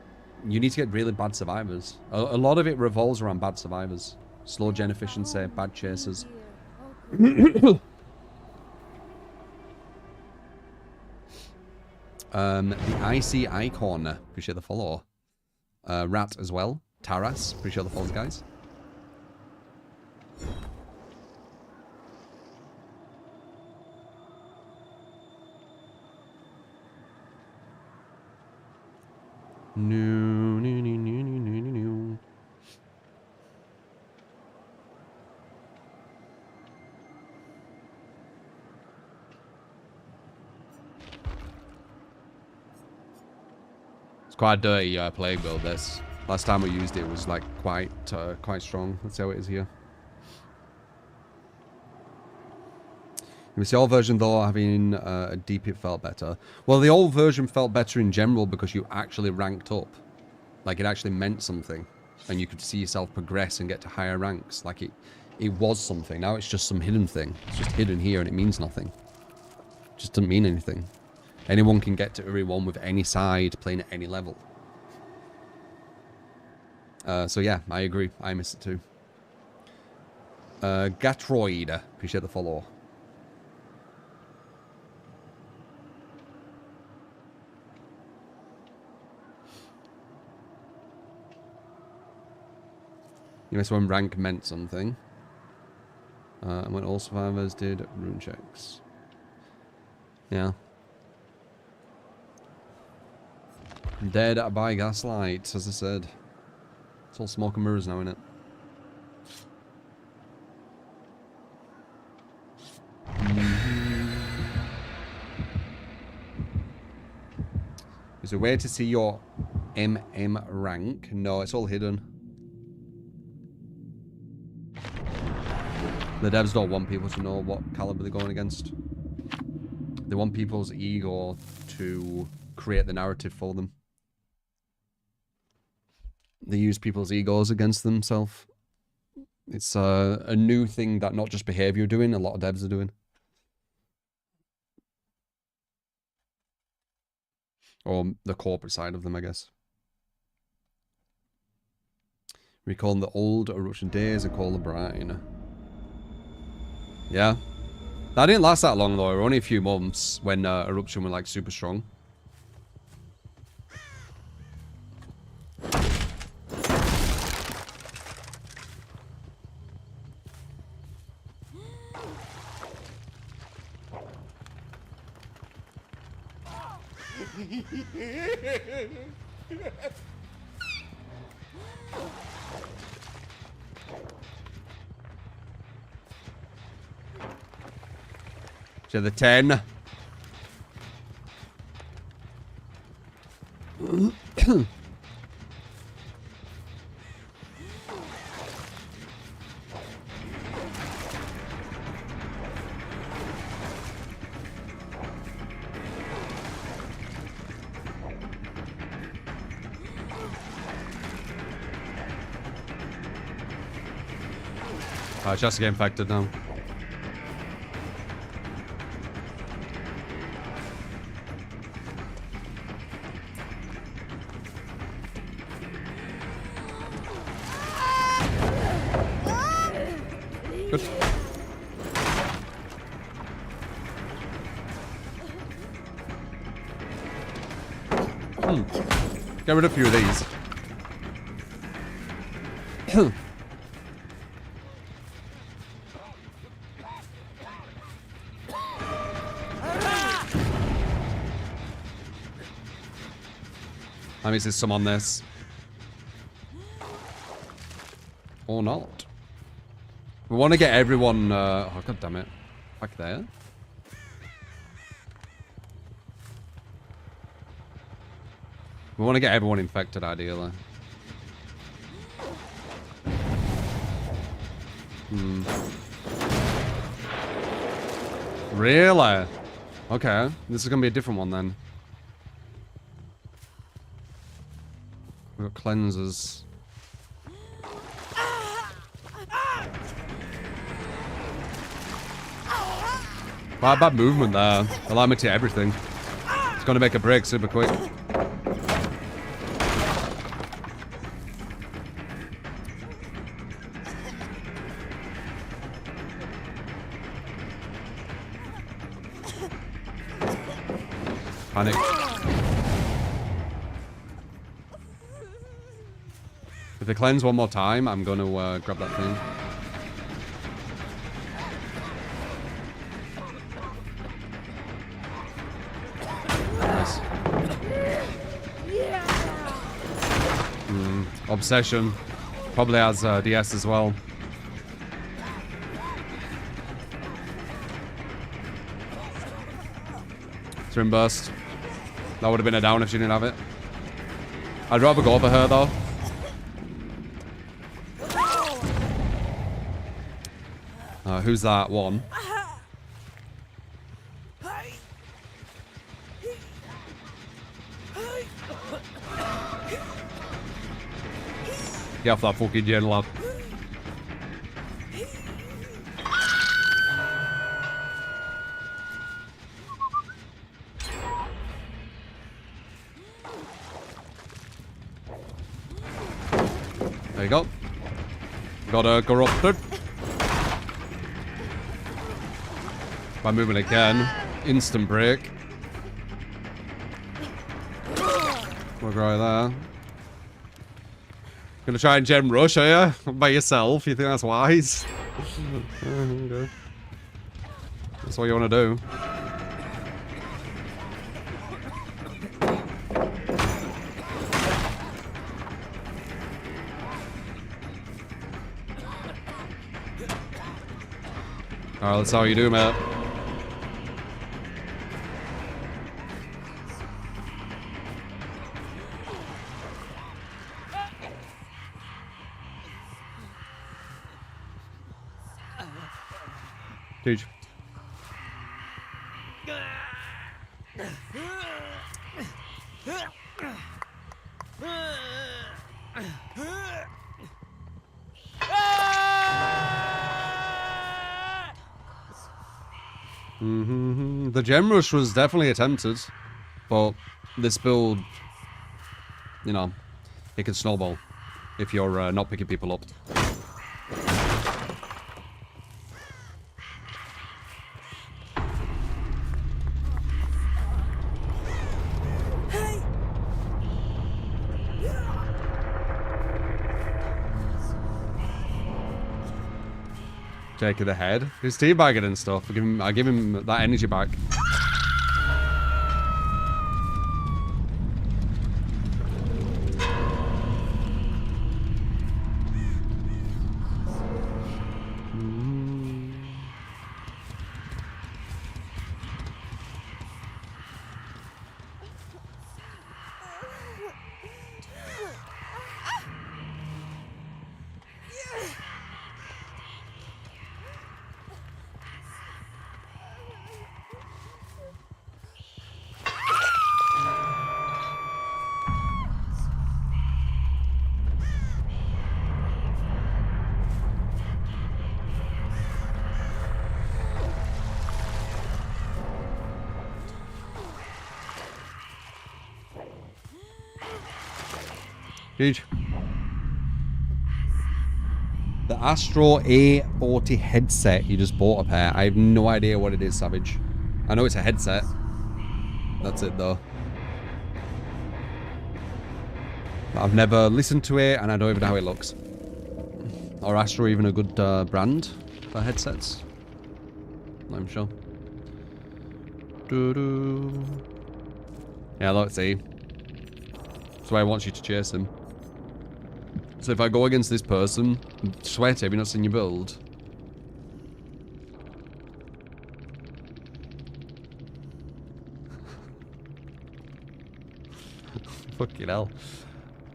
need to get really bad survivors. A lot of it revolves around bad survivors. Slow gen efficiency, bad chasers. The IC Icon, appreciate the follow. Rat as well. Taras, appreciate the follows, guys. No. It's quite a dirty plague build, this. Last time we used it was like quite strong. Let's see how it is here. You see, the old version though, having a deep it felt better. Well, the old version felt better in general because you actually ranked up. Like it actually meant something. And you could see yourself progress and get to higher ranks. Like it was something. Now it's just some hidden thing. It's just hidden here and it means nothing. It just doesn't mean anything. Anyone can get to Uri 1 with any side, playing at any level. So yeah, I agree. I miss it too. Gatroid, appreciate the follow. You miss when rank meant something. And when all survivors did rune checks. Yeah. Dead by gaslight, as I said. It's all smoke and mirrors now, innit? Is there a way to see your MM rank? No, it's all hidden. The devs don't want people to know what caliber they're going against. They want people's ego to create the narrative for them. They use people's egos against themselves. It's a new thing that not just Behavior are doing, a lot of devs are doing. Or the corporate side of them, I guess. Recalling the old eruption days and call the brine. Yeah. That didn't last that long though, it was only a few months when eruption were like super strong. To the 10. Just get infected now. Good. Get rid of a few of these. I mean, there's some on this. Or not. We want to get everyone... oh, god damn it. Back there. We want to get everyone infected, ideally. Really? Okay. This is going to be a different one, then. We've got cleansers. Wow, bad movement there. Allow me to everything. It's going to make a break super quick. Panic. If they cleanse one more time, I'm going to grab that thing. Nice. Obsession. Probably has DS as well. Swim burst. That would have been a down if she didn't have it. I'd rather go for her though. Who's that one? Get off that fucking gen, lad. There you go. Got a corrupted. By moving again. Instant break. We're right there. Gonna try and gem rush, are you? By yourself? You think that's wise? Okay. That's what you want to do. Alright, that's how you do, mate. Huge. The gem rush was definitely attempted, but this build, you know, it can snowball if you're not picking people up. Taking the head. He's teabagging and stuff. I give him that energy back. Huge. The Astro A40 headset. You just bought a pair. I have no idea what it is, Savage. I know it's a headset. That's it, though. I've never listened to it, and I don't even know how it looks. Or Astro even a good brand for headsets? I'm sure. Doo-doo. Yeah, let's see. That's why I want you to chase him. So if I go against this person, sweat, have you not seen your build? Fucking hell.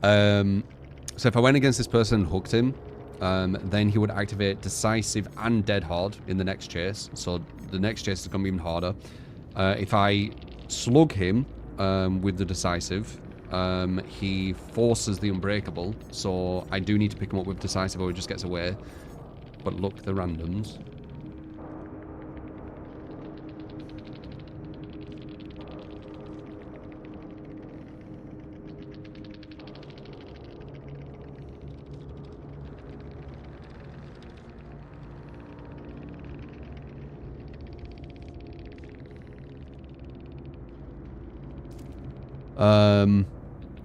So if I went against this person and hooked him, then he would activate decisive and dead hard in the next chase. So the next chase is going to be even harder. If I slug him with the decisive, he forces the unbreakable. So I do need to pick him up with decisive or he just gets away. But look, the randoms.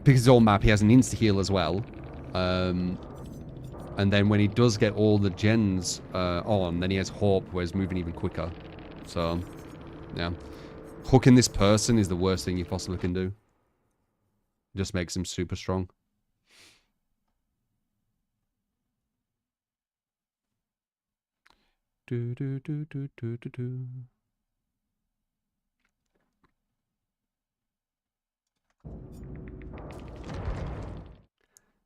Because his own map, he has an insta-heal as well. And then when he does get all the gens on, then he has hope where he's moving even quicker. So, yeah. Hooking this person is the worst thing you possibly can do. It just makes him super strong. Do, do, do, do, do, do, do.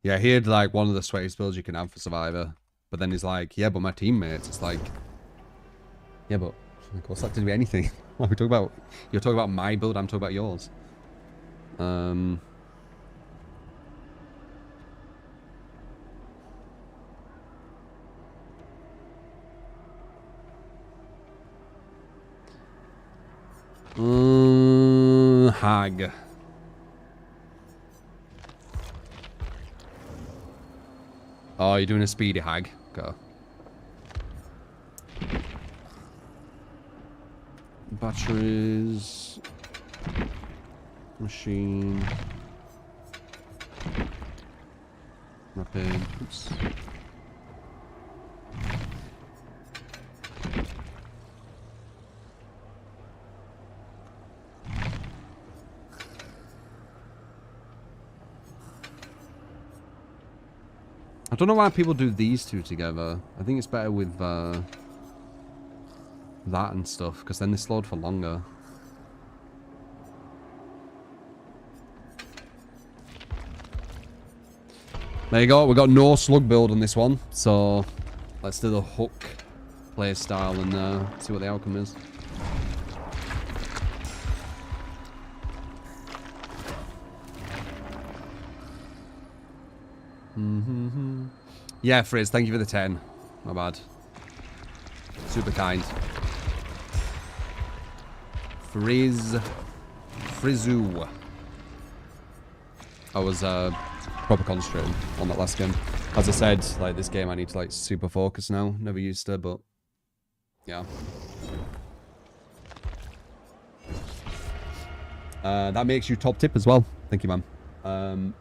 Yeah, he had like one of the sweatiest builds you can have for Survivor. But then he's like, yeah, but my teammates, it's like, yeah, but what's that to do with anything? What are we talking about? You're talking about my build, I'm talking about yours. Hag. Oh, you're doing a speedy hag. Go. Batteries. Machine. Rapid. Oops. I don't know why people do these two together. I think it's better with that and stuff, because then they slowed for longer. There you go, we got no slug build on this one, so let's do the hook play style and see what the outcome is. Yeah, Frizz, thank you for the 10. My bad. Super kind. Frizzu. I was proper concentrating on that last game. As I said, like this game I need to like super focus now. Never used to, but yeah. That makes you top tip as well. Thank you, man.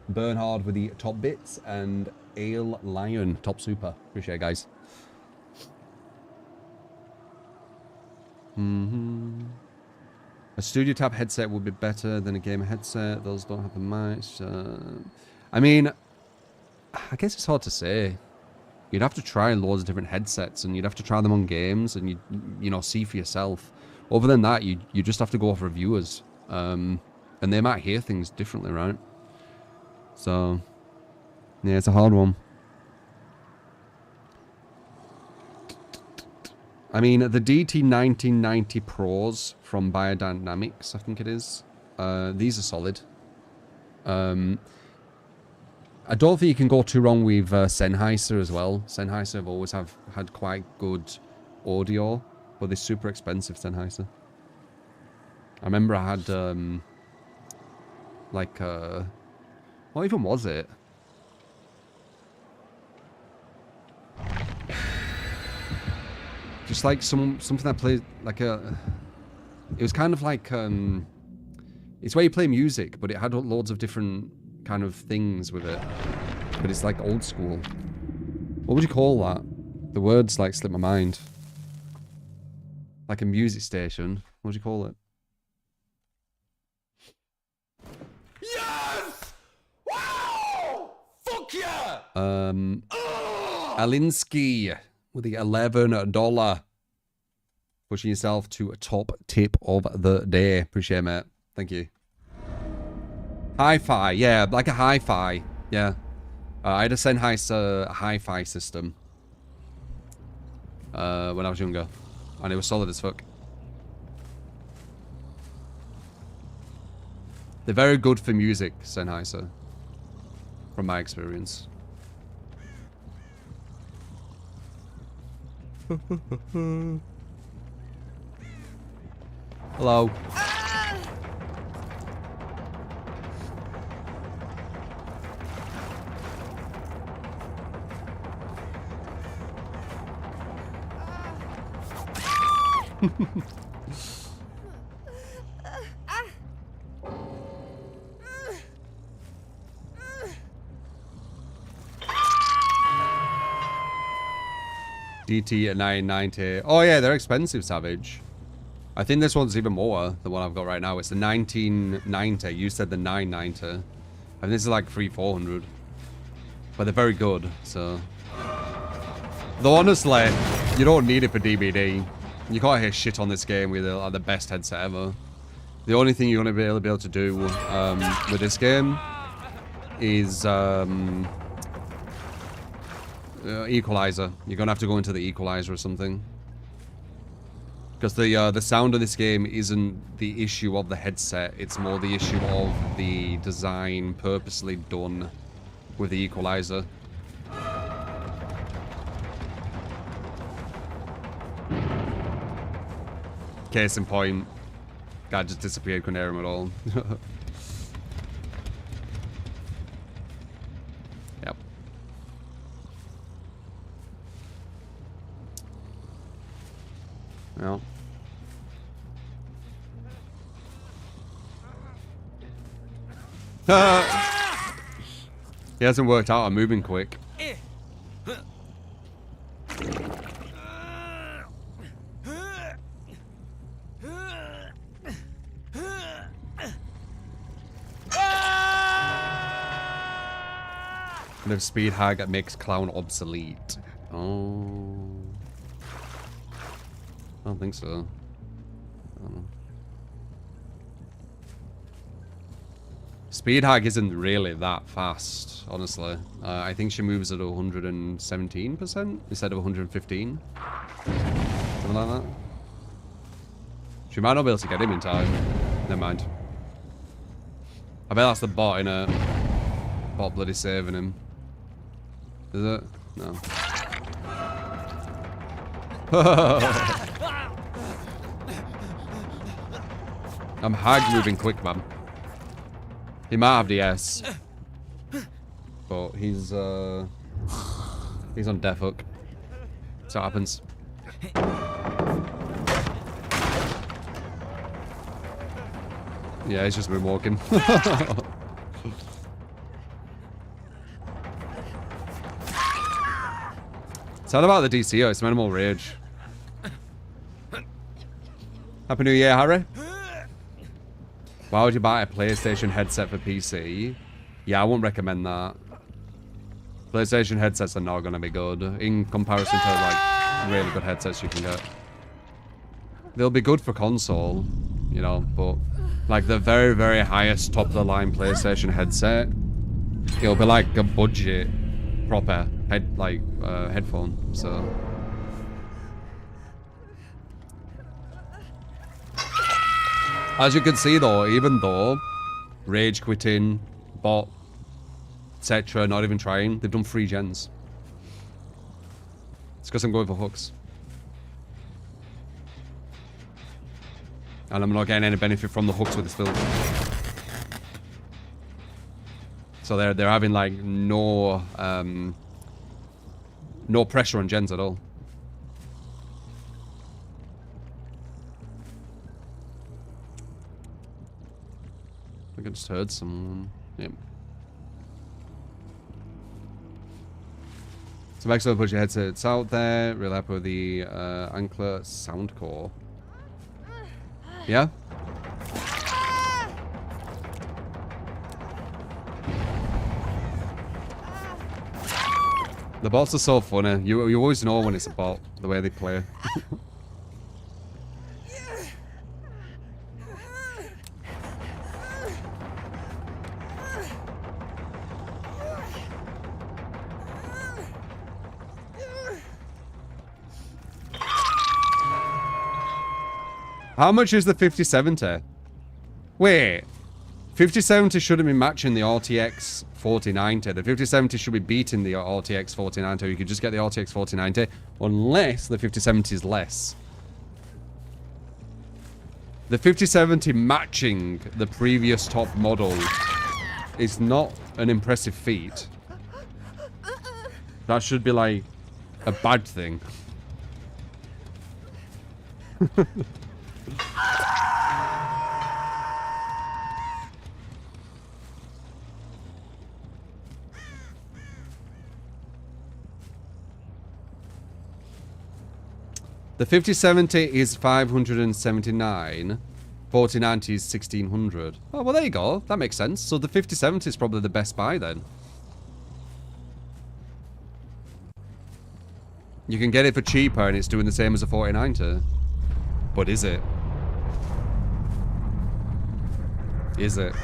Bernhard with the top bits and Ale Lion top super. Appreciate it, guys. A Studio Tab headset would be better than a gamer headset. Those don't have the mics. I mean, I guess it's hard to say. You'd have to try loads of different headsets, and you'd have to try them on games, and you know, see for yourself. Other than that, you just have to go off reviewers, and they might hear things differently, right? So, yeah, it's a hard one. I mean, the DT1990 Pros from Biodynamics, I think it is. These are solid. I don't think you can go too wrong with Sennheiser as well. Sennheiser have always had quite good audio, but they're super expensive, Sennheiser. I remember I had, like, what even was it? Just like something that played like a... It was kind of like... it's where you play music, but it had loads of different kind of things with it. But it's like old school. What would you call that? The words like slip my mind. Like a music station. What would you call it? Yes! Wow! Fuck Alinsky with the $11. Pushing yourself to a top tip of the day. Appreciate it, mate. Thank you. Hi-fi, yeah, like a hi-fi, yeah. I had a Sennheiser hi-fi system when I was younger, and it was solid as fuck. They're very good for music, Sennheiser, from my experience. Hello. DT at 990. Oh yeah, they're expensive, Savage. I think this one's even more than what I've got right now. It's the 1990. You said the 990. I think this is like 300-400. But they're very good, so. Though honestly, you don't need it for DBD. You can't hear shit on this game with like, the best headset ever. The only thing you're going to be able to do with this game is equalizer. You're going to have to go into the equalizer or something. Because the sound of this game isn't the issue of the headset, it's more the issue of the design purposely done with the equalizer. Case in point, guy just disappeared, couldn't hear him at all. Yep. Well. He hasn't worked out. I'm moving quick. And if speed hag makes clown obsolete. Oh. I don't think so. I don't know. Speed hag isn't really that fast, honestly. I think she moves at 117% instead of 115. Something like that. She might not be able to get him in time. Never mind. I bet that's the bot in a bot bloody saving him. Is it? No. I'm hag moving quick, man. He might have DS, but he's on death hook. So it happens. Yeah, he's just moonwalking. It's all about the DCO, it's minimal rage. Happy New Year, Harry. Why would you buy a PlayStation headset for PC? Yeah, I wouldn't recommend that. PlayStation headsets are not going to be good in comparison to like really good headsets you can get. They'll be good for console, you know, but like the very, very highest top of the line PlayStation headset, it'll be like a budget proper headphone, so. As you can see though, even though rage quitting, bot, etc., not even trying, they've done 3 gens. It's because I'm going for hooks. And I'm not getting any benefit from the hooks with this build. So they're having like no pressure on gens at all. I think I just heard someone. Yep. Some excellent budget headsets out there. Real happy with the Ankler Soundcore. Yeah? The bots are so funny. You always know when it's a bot, the way they play. How much is the 5070? Wait. 5070 shouldn't be matching the RTX 4090. The 5070 should be beating the RTX 4090. You could just get the RTX 4090 unless the 5070 is less. The 5070 matching the previous top model is not an impressive feat. That should be like a bad thing. The 5070 is 579. 4090 is 1600. Oh, well, there you go. That makes sense. So the 5070 is probably the best buy then. You can get it for cheaper and it's doing the same as a 4090. But is it? Is it?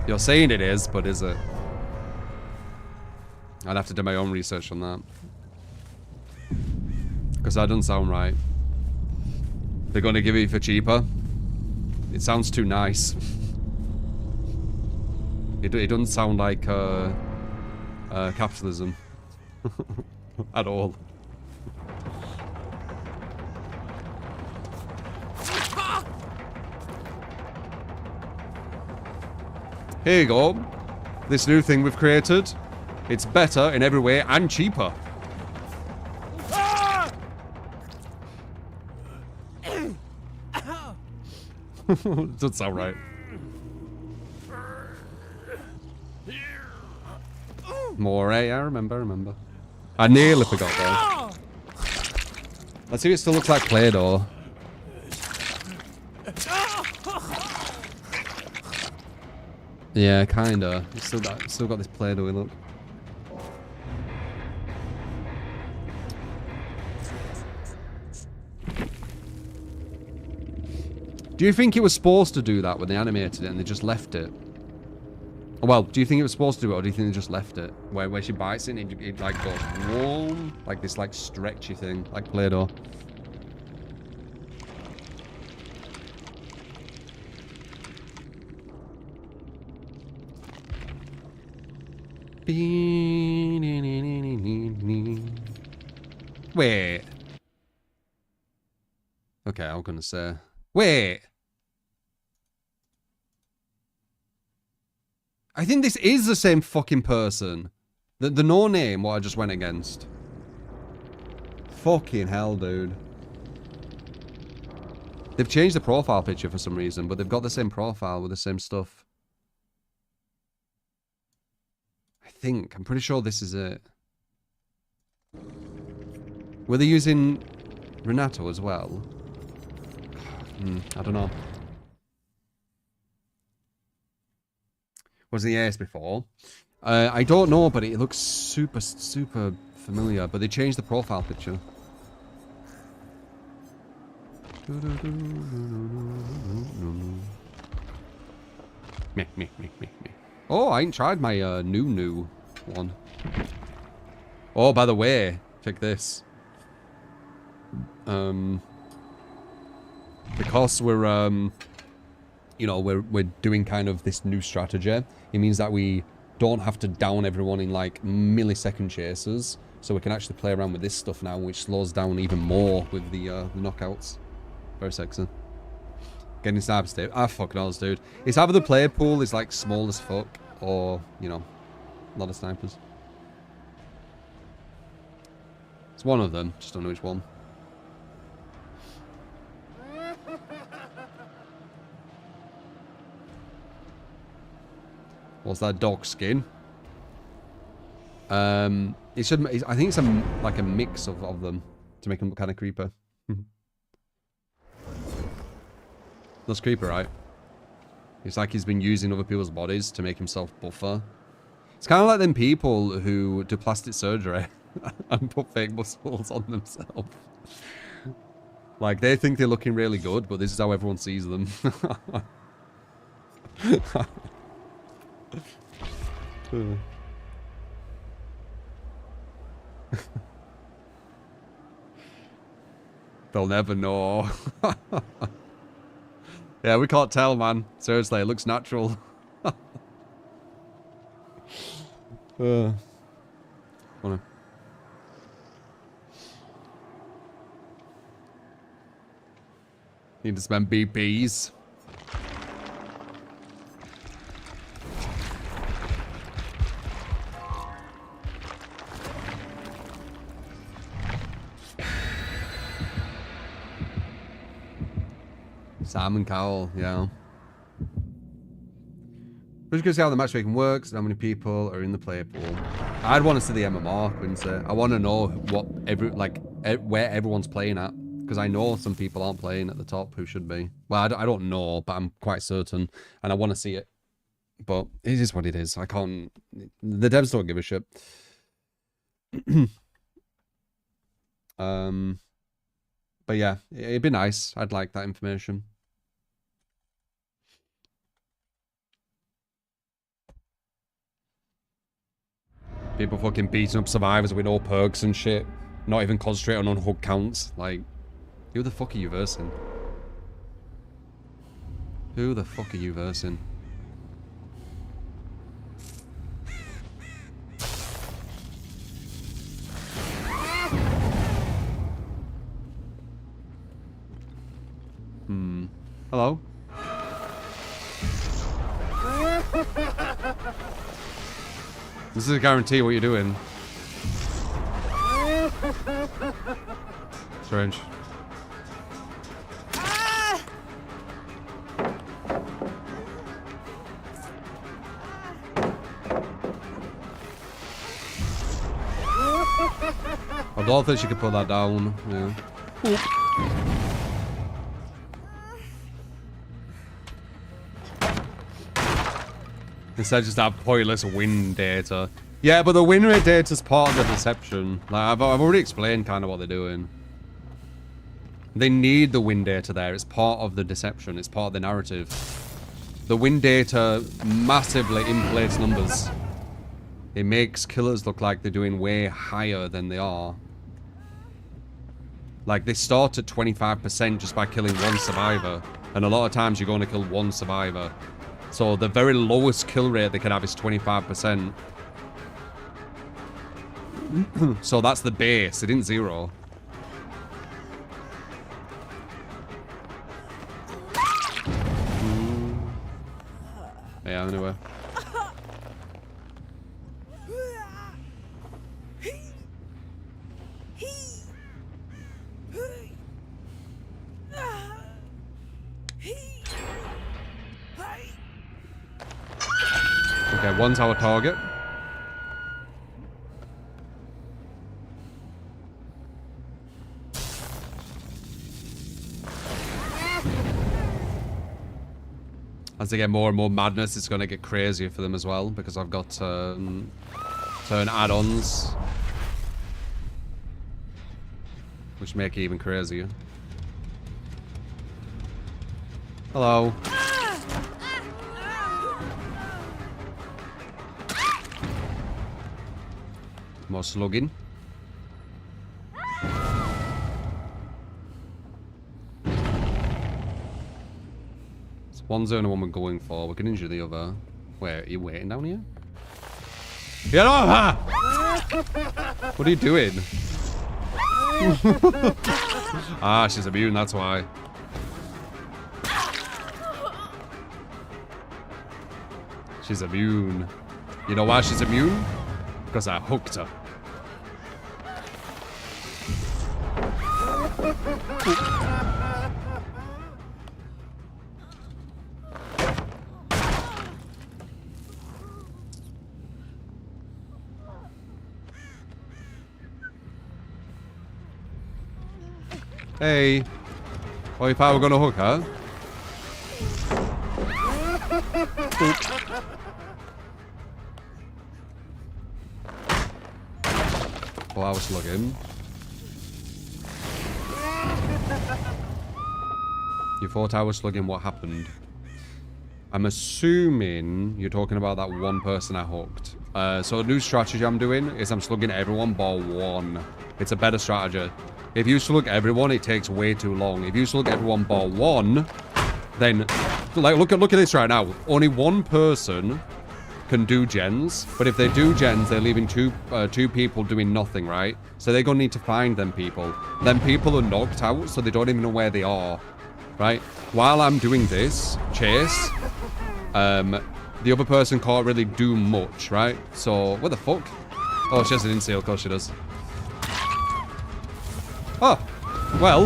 You're saying it is, but is it? I'd have to do my own research on that. Because that doesn't sound right. They're going to give it for cheaper. It sounds too nice. It doesn't sound like capitalism. At all. Here you go. This new thing we've created. It's better in every way and cheaper. Doesn't sound right. More, I remember. I nearly forgot though. Let's see if it still looks like Play-Doh. Yeah, kinda. It's still got this Play-Doh look. Do you think it was supposed to do that when they animated it and they just left it? Well, do you think it was supposed to do it, or do you think they just left it? Where she bites it and it like goes warm, like this like stretchy thing, like Play-Doh. Wait. Okay, I'm gonna say. Wait. I think this is the same fucking person. The no name what I just went against. Fucking hell, dude. They've changed the profile picture for some reason, but they've got the same profile with the same stuff. I think. I'm pretty sure this is it. Were they using Renato as well? I don't know. Was the AS before? I don't know, but it looks super familiar. But they changed the profile picture. Me. Oh, I ain't tried my new one. Oh, by the way, check this. Because we're you know, we're doing kind of this new strategy. It means that we don't have to down everyone in like millisecond chases, so we can actually play around with this stuff now, which slows down even more with the knockouts. Very sexy. Getting sniper state. Ah, fuck knows, dude. It's either the player pool is like small as fuck, or you know, a lot of snipers. It's one of them. Just don't know which one. What's that dog skin? It should. I think it's like a mix of them to make them kind of creeper. That's creeper, right? It's like he's been using other people's bodies to make himself buffer. It's kind of like them people who do plastic surgery and put fake muscles on themselves. Like, they think they're looking really good, but this is how everyone sees them. They'll never know. Yeah, we can't tell, man. Seriously, it looks natural. Funny. Need to spend BPs. Simon Cowell, yeah. We're just gonna see how the matchmaking works and how many people are in the player pool. I'd want to see the MMR, Quincy. I want to know what where everyone's playing at, because I know some people aren't playing at the top who should be. Well, I don't know, but I'm quite certain, and I want to see it. But it is what it is. I can't. The devs don't give a shit. But yeah, it'd be nice. I'd like that information. People fucking beating up survivors with no perks and shit. Not even concentrating on hug counts. Like, who the fuck are you versing? Who the fuck are you versing? Hello? This is a guarantee what you're doing. Strange. I don't think she could put that down. Yeah. Instead, just have pointless win data. Yeah, but the win rate data is part of the deception. Like I've already explained kind of what they're doing. They need the win data there. It's part of the deception. It's part of the narrative. The win data massively inflates numbers. It makes killers look like they're doing way higher than they are. Like, they start at 25% just by killing one survivor. And a lot of times you're going to kill one survivor. So the very lowest kill rate they can have is 25%. So that's the base. It isn't zero. Yeah, anyway. Okay, one's our target. As they get more and more madness, it's going to get crazier for them as well, because I've got turn add-ons, which make it even crazier. Hello. More slugging. One's the only one we're going for. We can injure the other. Wait, are you waiting down here? Get over! What are you doing? Ah, she's immune, that's why. She's immune. You know why she's immune? Because I hooked her. Hey. Oh, you thought we were gonna hook her? 4-hour slugging. Your 4-hour slugging, what happened? I'm assuming you're talking about that one person I hooked. So a new strategy I'm doing is I'm slugging everyone bar one. It's a better strategy. If you slug everyone, it takes way too long. If you slug everyone bar one, then like look at this right now. Only one person can do gens, but if they do gens, they're leaving two people doing nothing, right? So they're gonna need to find them people. Then people are knocked out, so they don't even know where they are, right? While I'm doing this chase, the other person can't really do much, right? So what the fuck? Oh, she has an inseal, of course she does. Oh, well,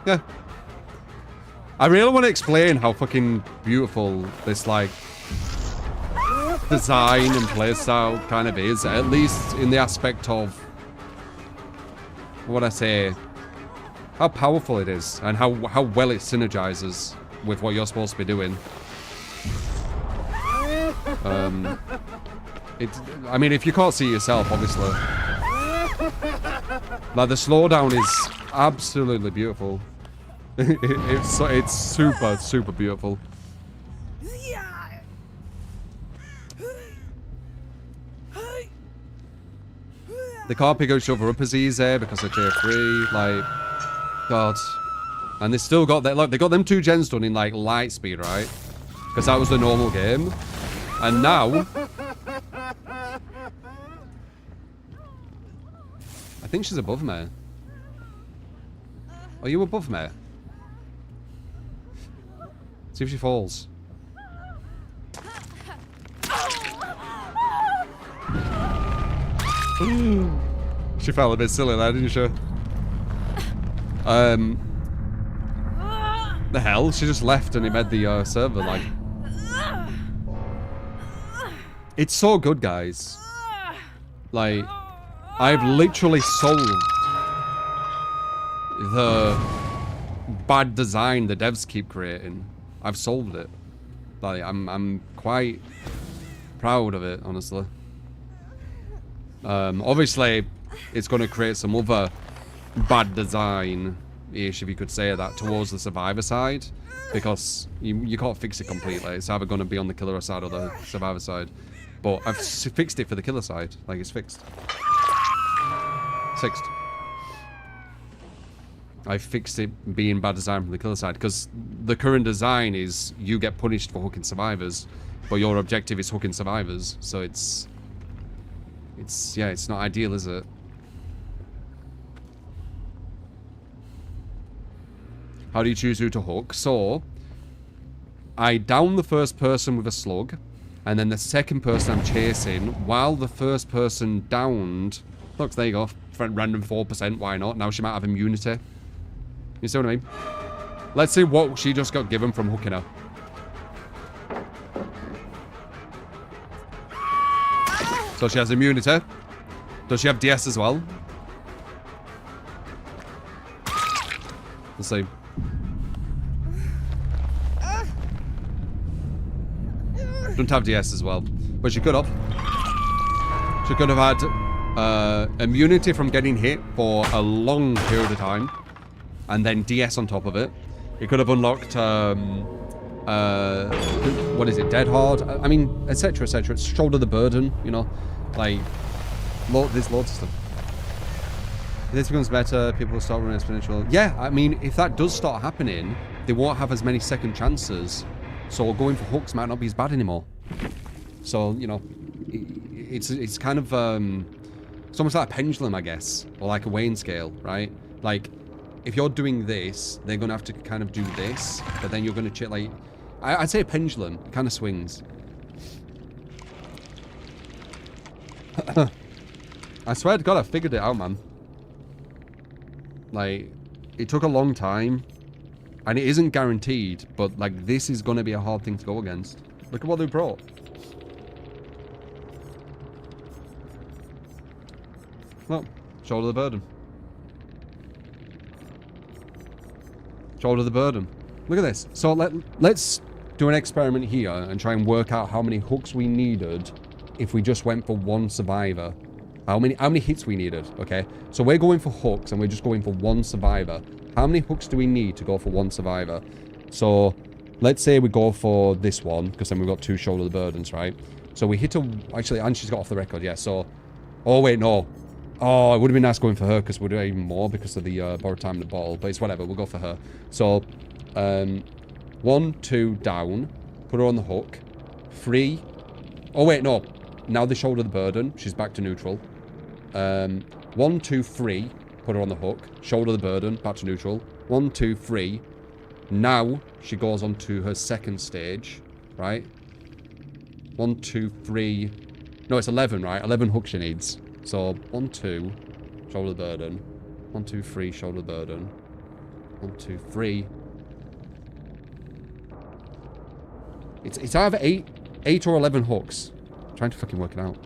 yeah. I really want to explain how fucking beautiful this, like, design and playstyle kind of is, at least in the aspect of, what I say, how powerful it is, and how well it synergizes with what you're supposed to be doing. I mean, if you can't see it yourself, obviously. Like, the slowdown is absolutely beautiful. It's super, super beautiful. They can't pick each other up as easy because they're tier 3, like, God. And they still got that, look, they got them 2 gens done in, like, light speed, right? Because that was the normal game. And now... I think she's above me. Are you above me? See if she falls. She felt a bit silly there, didn't she? The hell? She just left and it made the server, like... It's so good, guys. Like, I've literally solved the bad design the devs keep creating. I've solved it. Like, I'm quite proud of it, honestly. Obviously, it's going to create some other bad design-ish, if you could say that, towards the survivor side, because you can't fix it completely. It's either going to be on the killer side or the survivor side. But I've fixed it for the killer side. Like, it's fixed. Fixed. I fixed it being bad design from the killer side, because the current design is you get punished for hooking survivors, but your objective is hooking survivors, so it's not ideal, is it? How do you choose who to hook? So, I down the first person with a slug, and then the second person I'm chasing, while the first person downed... Look, there you go. Random 4%, why not? Now she might have immunity. You see what I mean? Let's see what she just got given from hooking her. So she has immunity. Does she have DS as well? Let's see. Doesn't have DS as well. But she could have. She could have had immunity from getting hit for a long period of time. And then DS on top of it. It could have unlocked, what is it, Dead Hard? I mean, etc, etc. Shoulder the burden, you know? Like, there's loads of stuff. If this becomes better, people will start running exponential. Yeah, I mean, if that does start happening, they won't have as many second chances. So going for hooks might not be as bad anymore. So, you know, it's kind of, it's almost like a pendulum, I guess. Or like a weighing scale, right? Like, if you're doing this, they're going to have to kind of do this. But then you're going to, like, I'd say a pendulum. It kind of swings. I swear to God, I figured it out, man. Like, it took a long time. And it isn't guaranteed, but, like, this is going to be a hard thing to go against. Look at what they brought. Well, shoulder the burden. Shoulder the burden. Look at this. So let's do an experiment here and try and work out how many hooks we needed if we just went for one survivor. How many hits we needed, okay? So we're going for hooks and we're just going for one survivor. How many hooks do we need to go for one survivor? So let's say we go for this one, because then we've got 2 shoulder burdens, right? So we hit a... Actually, and she's got off the record, yeah, so... Oh, wait, no. Oh, it would have been nice going for her, because we're doing even more because of the borrowed time in the bottle. But it's whatever, we'll go for her. So, 1, 2, down. Put her on the hook. 3. Oh, wait, no. Now they shoulder the burden. She's back to neutral. 1, 2, 3. Put her on the hook. Shoulder the burden. Back to neutral. 1, 2, 3. Now she goes on to her second stage. Right? 1, 2, 3. No, it's 11, right? 11 hooks she needs. So, 1, 2. Shoulder the burden. 1, 2, 3. Shoulder the burden. 1, 2, 3. It's either 8 or 11 hooks. I'm trying to fucking work it out.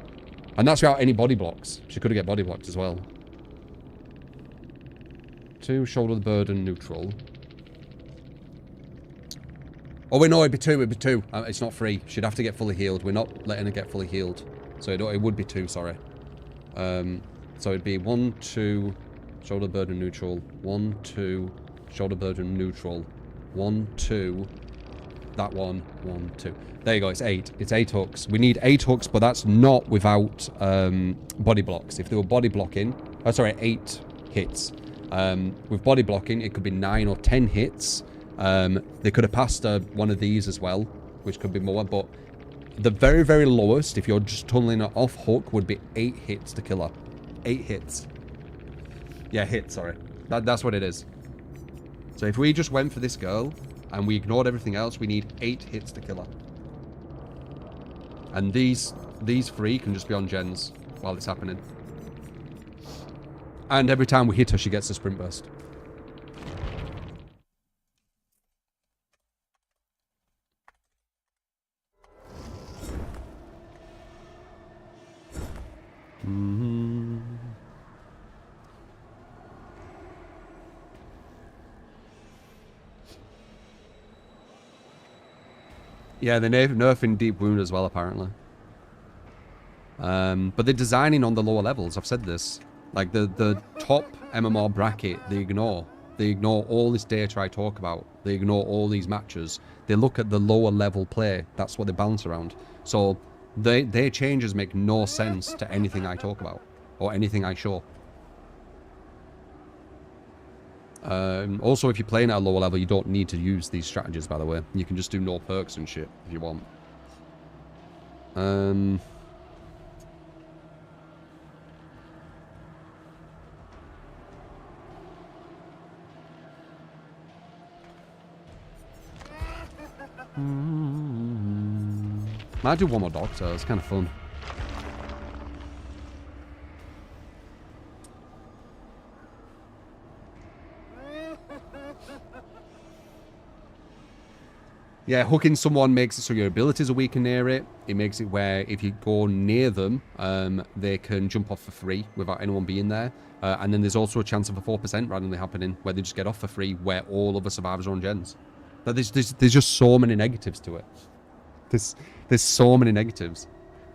And that's without any body blocks. She could have get body blocked as well. 2, shoulder the burden, neutral. Oh, wait, no, it'd be 2, it'd be 2. It's not 3. She'd have to get fully healed. We're not letting her get fully healed. So it would be 2, sorry. So it'd be 1, 2, shoulder burden, neutral. 1, 2, shoulder burden, neutral. 1, 2... That one, 1, 2. There you go, it's 8. It's 8 hooks. We need 8 hooks, but that's not without body blocks. If they were body blocking... Oh, sorry, 8 hits. With body blocking, it could be 9 or 10 hits. They could have passed one of these as well, which could be more, but the very, very lowest, if you're just tunneling her off hook, would be 8 hits to kill her. 8 hits. Yeah, hits, sorry. That's what it is. So if we just went for this girl... and we ignored everything else, we need 8 hits to kill her. And these 3 can just be on gens while it's happening. And every time we hit her, she gets a sprint burst. Yeah, they're nerfing Deep Wound as well, apparently. But they're designing on the lower levels. I've said this. Like, the top MMR bracket, they ignore. They ignore all this data I talk about. They ignore all these matches. They look at the lower level play. That's what they balance around. So, their changes make no sense to anything I talk about. Or anything I show. Also, if you're playing at a lower level, you don't need to use these strategies, by the way. You can just do no perks and shit if you want. Might do one more doctor. It's kind of fun. Yeah, hooking someone makes it so your abilities are weaker near it. It makes it where if you go near them, they can jump off for free without anyone being there. And then there's also a chance of a 4% randomly happening where they just get off for free where all other survivors are on gens. But there's just so many negatives to it. There's so many negatives.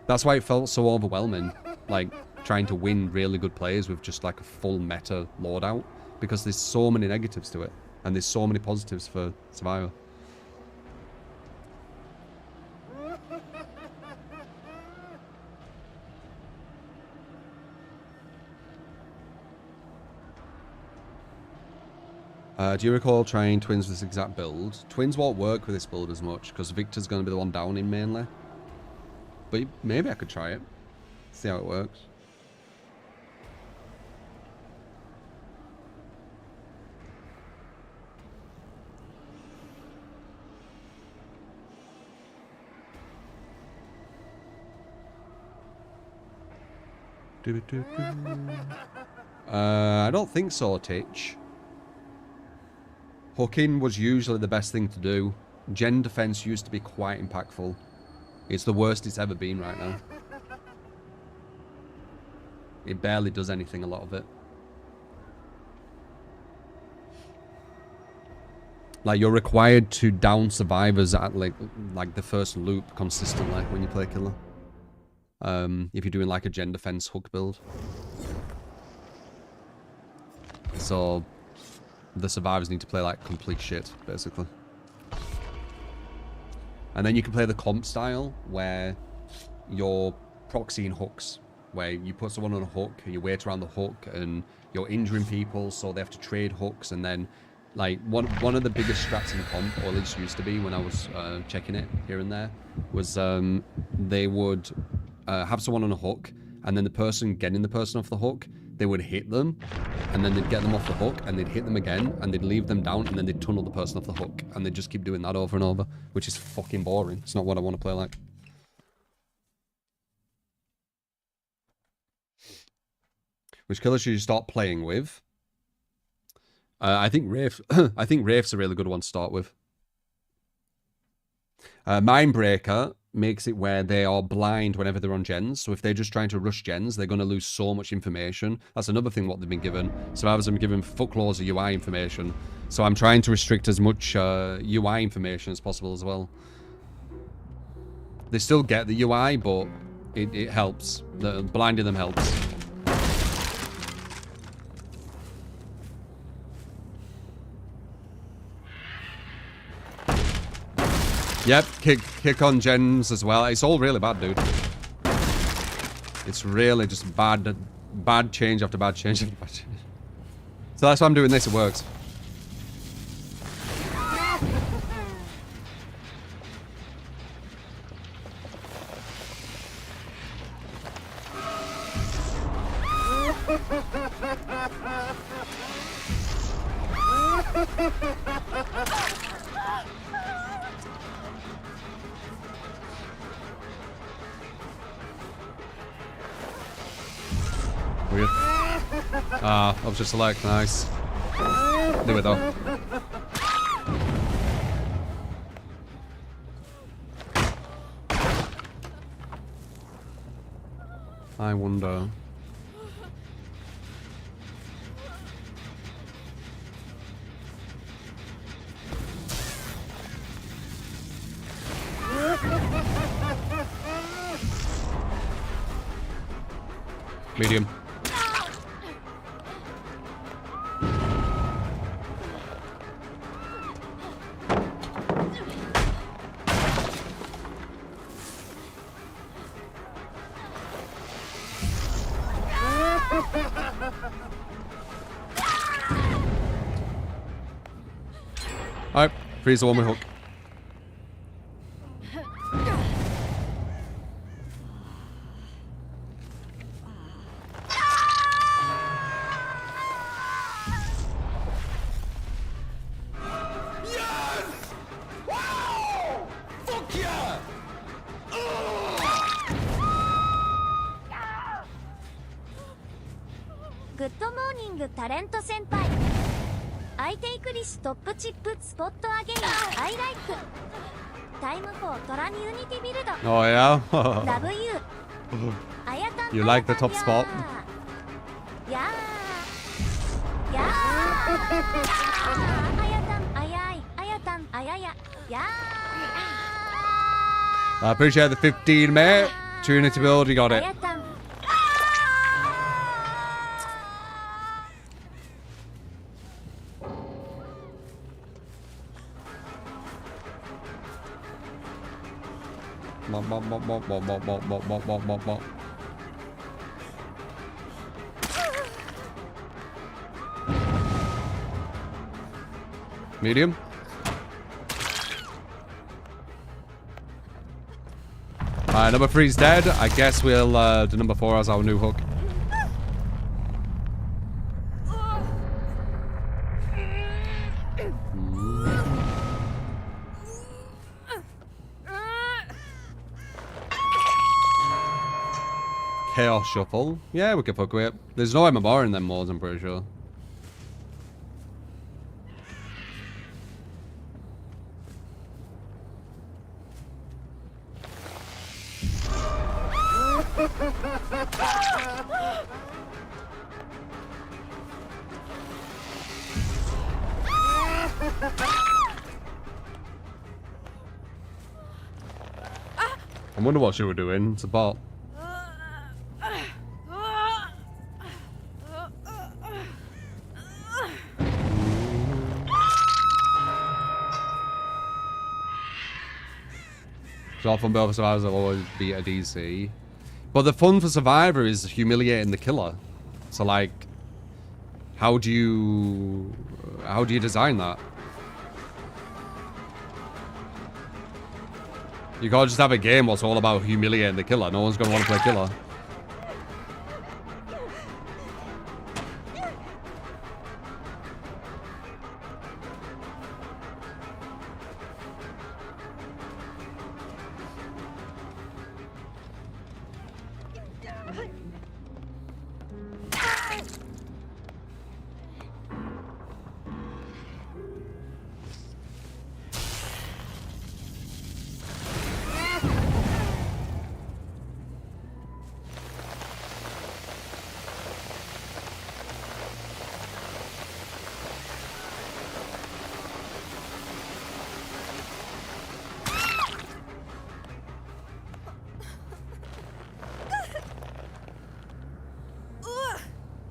That's why it felt so overwhelming, like trying to win really good players with just like a full meta loadout, because there's so many negatives to it and there's so many positives for Survivor. Do you recall trying Twins with this exact build? Twins won't work with this build as much because Victor's going to be the one downing mainly. But maybe I could try it. See how it works. I don't think so, Titch. Hooking was usually the best thing to do. Gen defense used to be quite impactful. It's the worst it's ever been right now. It barely does anything, a lot of it. Like, you're required to down survivors at like the first loop consistently when you play killer. if you're doing like a gen defense hook build. So the survivors need to play like complete shit, basically. And then you can play the comp style where you're proxying hooks, where you put someone on a hook and you wait around the hook and you're injuring people, so they have to trade hooks. And then like one of the biggest strats in comp, or at least used to be when I was checking it here and there, was they would have someone on a hook, and then the person getting the person off the hook, they would hit them, and then they'd get them off the hook, and they'd hit them again, and they'd leave them down, and then they'd tunnel the person off the hook, and they'd just keep doing that over and over, which is fucking boring. It's not what I want to play like. Which killer should you start playing with? I think Wraith. I think Wraith's a really good one to start with. Mindbreaker makes it where they are blind whenever they're on gens. So if they're just trying to rush gens, they're going to lose so much information. That's another thing what they've been given. Survivors have been given fuckloads of UI information. So I'm trying to restrict as much UI information as possible as well. They still get the UI, but it helps. Blinding them helps. Yep, kick on gens as well. It's all really bad, dude. It's really just bad change after bad change after bad change. So that's why I'm doing this, it works. Weird. Ah, option select, nice. Do it though. I wonder. Medium. Alright, freeze the one with hook. Good morning, talent senpai. I take this top chip spot again. I like. Time for Toran Unity build. Oh yeah? Love you. Ayatan, You like the top spot? Yeah. Yeah. Ayatan, ayay. Ayatan, ayaya. Yeah. I appreciate the 15, mate. Unity build, you got it. Ayatan. Medium. Number 3's dead. I guess we'll do number 4 as our new hook. Chaos Shuffle. Yeah, we can fuck with it. There's no MMR in them modes, I'm pretty sure. I wonder what she was doing. It's a bot. So often both survivors will always be a DC. But the fun for Survivor is humiliating the killer. So like, how do you design that? You can't just have a game what's all about humiliating the killer. No one's gonna want to play killer.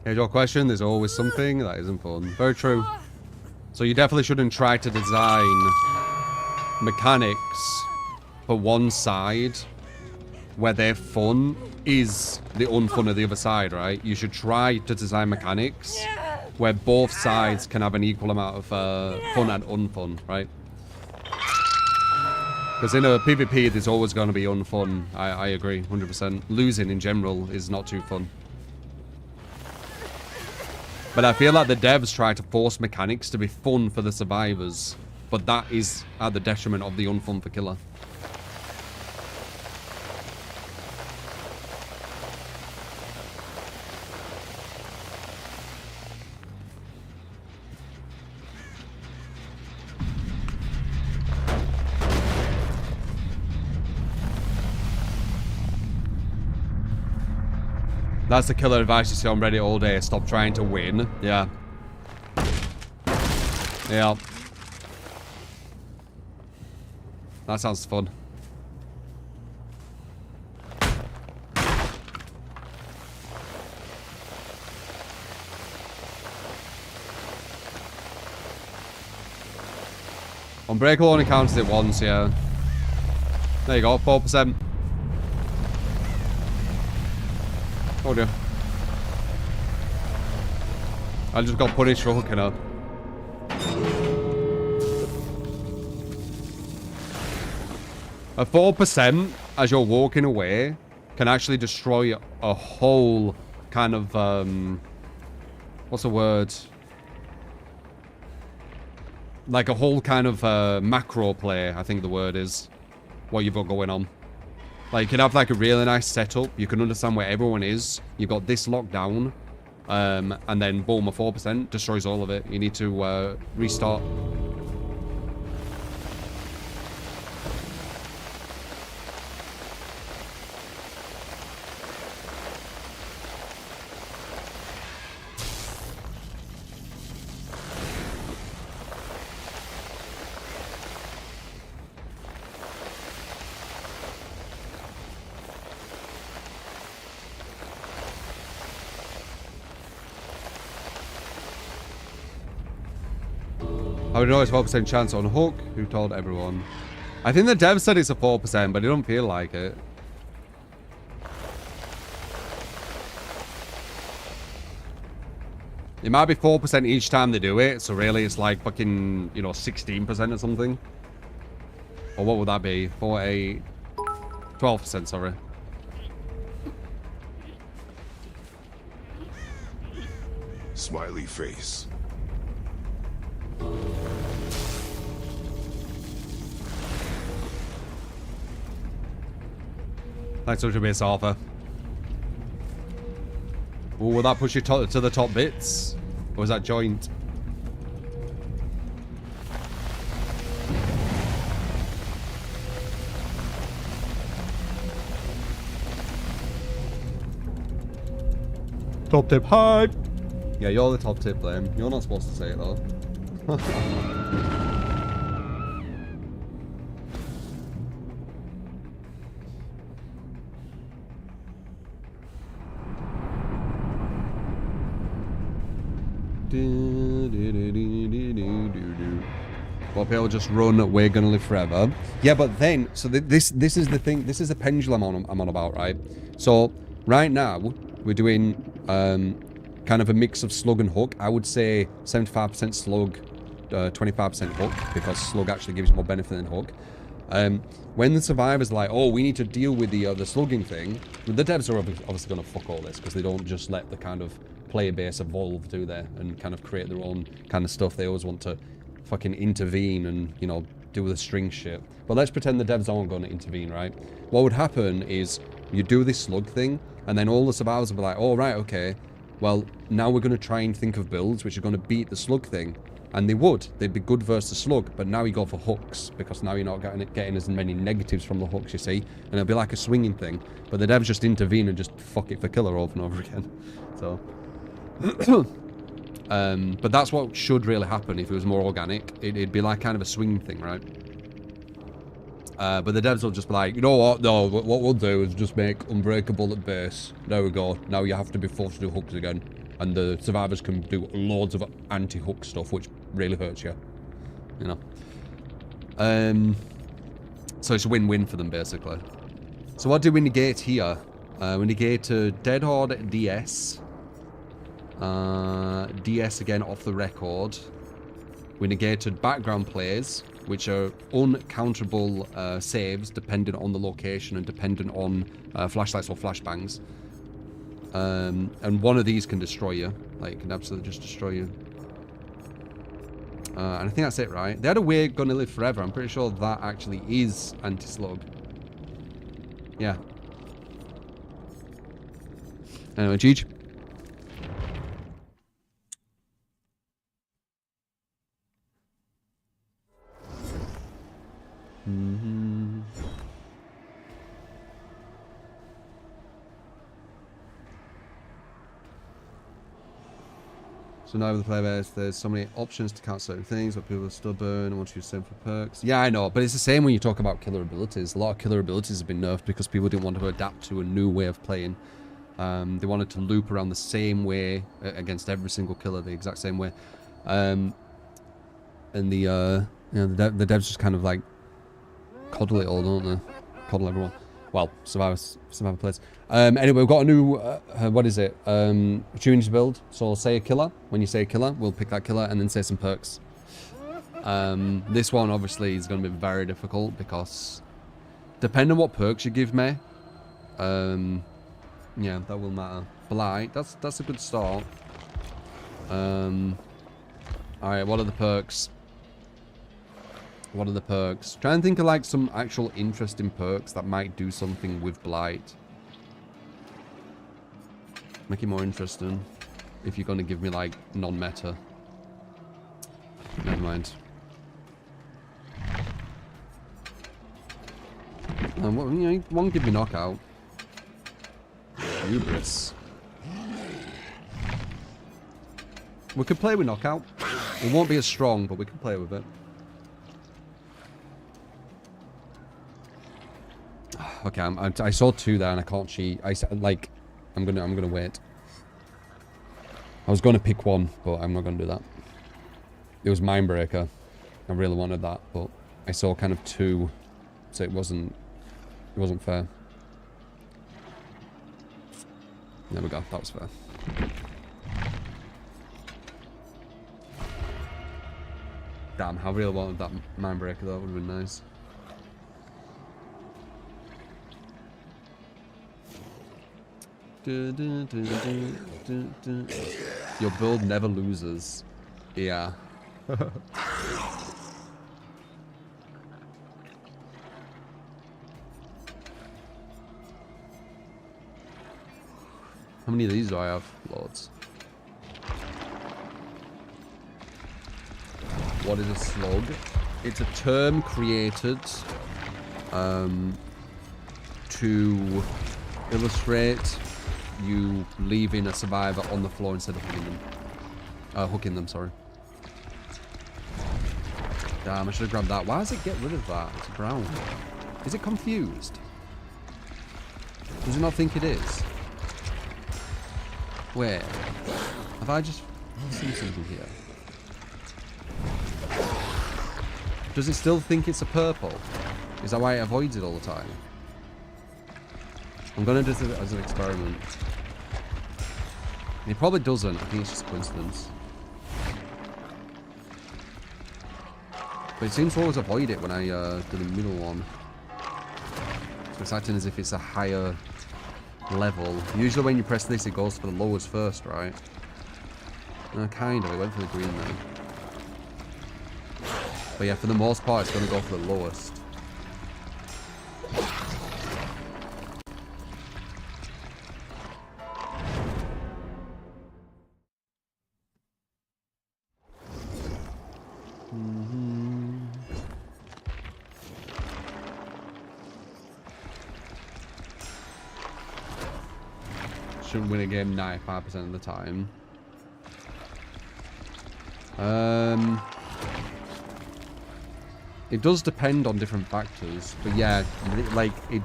Here's your question, there's always something that isn't fun. Very true. So you definitely shouldn't try to design mechanics for one side where their fun is the unfun of the other side, right? You should try to design mechanics where both sides can have an equal amount of fun and unfun, right? Because in a PvP, there's always going to be unfun. I agree, 100%. Losing in general is not too fun. But I feel like the devs try to force mechanics to be fun for the survivors. But that is at the detriment of the unfun for killer. That's the killer advice you see on Reddit all day. Stop trying to win. Yeah. Yeah. That sounds fun. Unbreakable only counts it once, yeah. There you go, 4%. Oh dear. I just got punished for hooking up. A 4% as you're walking away can actually destroy a whole kind of, what's the word? Like a whole kind of macro play, I think the word is, what you've got going on. Like, you can have like a really nice setup. You can understand where everyone is. You've got this locked down. And then boom, a 4% destroys all of it. You need to restart. I would know it's 4% chance on hook. Who told everyone? I think the dev said it's a 4%, but it don't feel like it. It might be 4% each time they do it, so really it's like fucking, you know, 16% or something. Or what would that be? 4, 8, 12%, sorry. Smiley face. Thanks so much for being Arthur. Ooh, will that push you to the top bits? Or is that joint? Top tip hype! Yeah, you're the top tip, Liam. You're not supposed to say it though. Well, people just run, we're gonna live forever. Yeah, but then, so this is the thing, this is the pendulum I'm on about, right? So, right now, we're doing kind of a mix of slug and hook. I would say 75% slug, 25% hook, because slug actually gives more benefit than hook. When the survivors are like, oh, we need to deal with the slugging thing, the devs are obviously going to fuck all this, because they don't just let the kind of player base evolve, do they? And kind of create their own kind of stuff. They always want to fucking intervene and, you know, do the string shit. But let's pretend the devs aren't going to intervene, right? What would happen is you do this slug thing, and then all the survivors will be like, oh, right, okay, well, now we're going to try and think of builds which are going to beat the slug thing. And they would. They'd be good versus the slug, but now you go for hooks, because now you're not getting as many negatives from the hooks, you see? And it'll be like a swinging thing. But the devs just intervene and just fuck it for killer over and over again. So... but that's what should really happen if it was more organic. It'd be like kind of a swinging thing, right? But the devs will just be like, you know what? No, what we'll do is just make Unbreakable at base. There we go. Now you have to be forced to do hooks again. And the survivors can do loads of anti-hook stuff, which really hurts you. You know? So it's a win-win for them, basically. So what do we negate here? We negate Dead Horde DS. DS again off the record. We negated background plays, which are uncounterable saves dependent on the location and dependent on flashlights or flashbangs. And one of these can destroy you. Like, it can absolutely just destroy you. And I think that's it, right? They had a weird Gonna Live Forever. I'm pretty sure that actually is anti-slug. Yeah. Anyway, Jeej. So now with the player base, there's so many options to count certain things, but people are stubborn and want to use the same for perks. Yeah, I know, but it's the same when you talk about killer abilities. A lot of killer abilities have been nerfed because people didn't want to adapt to a new way of playing. They wanted to loop around the same way against every single killer, the exact same way. And the you know, the devs just kind of like coddle it all, don't they? Coddle everyone. Well, survivor players. Anyway, we've got a new, what is it? Opportunity build. So say a killer. When you say a killer, we'll pick that killer and then say some perks. This one obviously is going to be very difficult because depending on what perks you give me, yeah, that will matter. Blight, that's a good start. Alright, what are the perks? What are the perks? Try and think of like some actual interesting perks that might do something with Blight. Make it more interesting. If you're going to give me like non-meta. Never mind. One give me knockout. Hubris. We could play with knockout. It won't be as strong, but we can play with it. Okay, I saw two there and I can't cheat. I'm gonna wait. I was gonna pick one, but I'm not gonna do that. It was Mindbreaker. I really wanted that, but I saw kind of two, so it wasn't fair. There we go. That was fair. Damn, I really wanted that Mindbreaker though. It would have been nice. Your build never loses. Yeah. How many of these do I have? Loads. What is a slug? It's a term created to illustrate you leaving a survivor on the floor instead of hooking them, sorry. Damn, I should have grabbed that. Why does it get rid of that? It's brown. Is it confused? Does it not think it is? Wait. Have I just... I see something here. Does it still think it's a purple? Is that why it avoids it all the time? I'm gonna do this as an experiment. It probably doesn't. I think it's just a coincidence. But it seems to always avoid it when I do the middle one. So it's acting as if it's a higher level. Usually when you press this, it goes for the lowest first, right? Kind of. It went for the green then. But yeah, for the most part, it's going to go for the lowest. Shouldn't win a game 95% of the time. It does depend on different factors, but yeah, like it.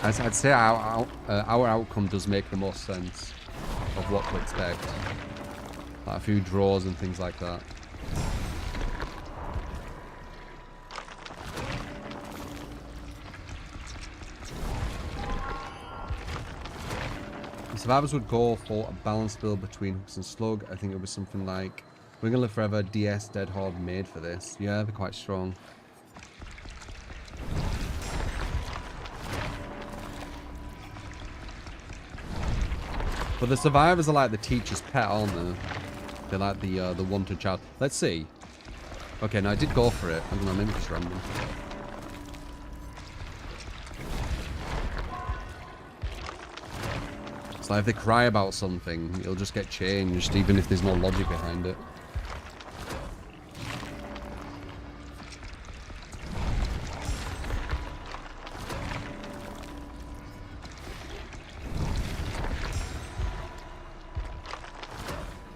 As I'd say, our outcome does make the most sense of what to expect. Like a few draws and things like that. The survivors would go for a balanced build between hooks and slug. I think it was something like We're Gonna Live Forever, DS, Dead Horde made for this. Yeah, they're quite strong. But the survivors are like the teacher's pet, aren't they? They're like the wanted child. Let's see. Okay, no, I did go for it. I don't know, maybe just random. It's like if they cry about something, it'll just get changed, even if there's no logic behind it.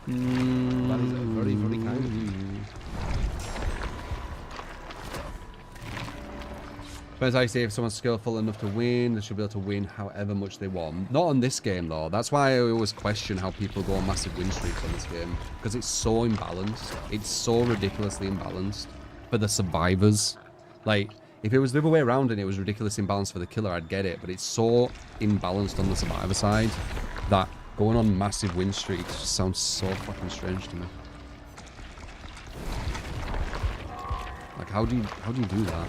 That is very, very kind of you. But as I say, if someone's skillful enough to win, they should be able to win however much they want. Not on this game, though. That's why I always question how people go on massive win streaks on this game. Because it's so imbalanced. It's so ridiculously imbalanced for the survivors. Like, if it was the other way around and it was ridiculously imbalanced for the killer, I'd get it. But it's so imbalanced on the survivor side that going on massive win streaks just sounds so fucking strange to me. Like, how do you do that?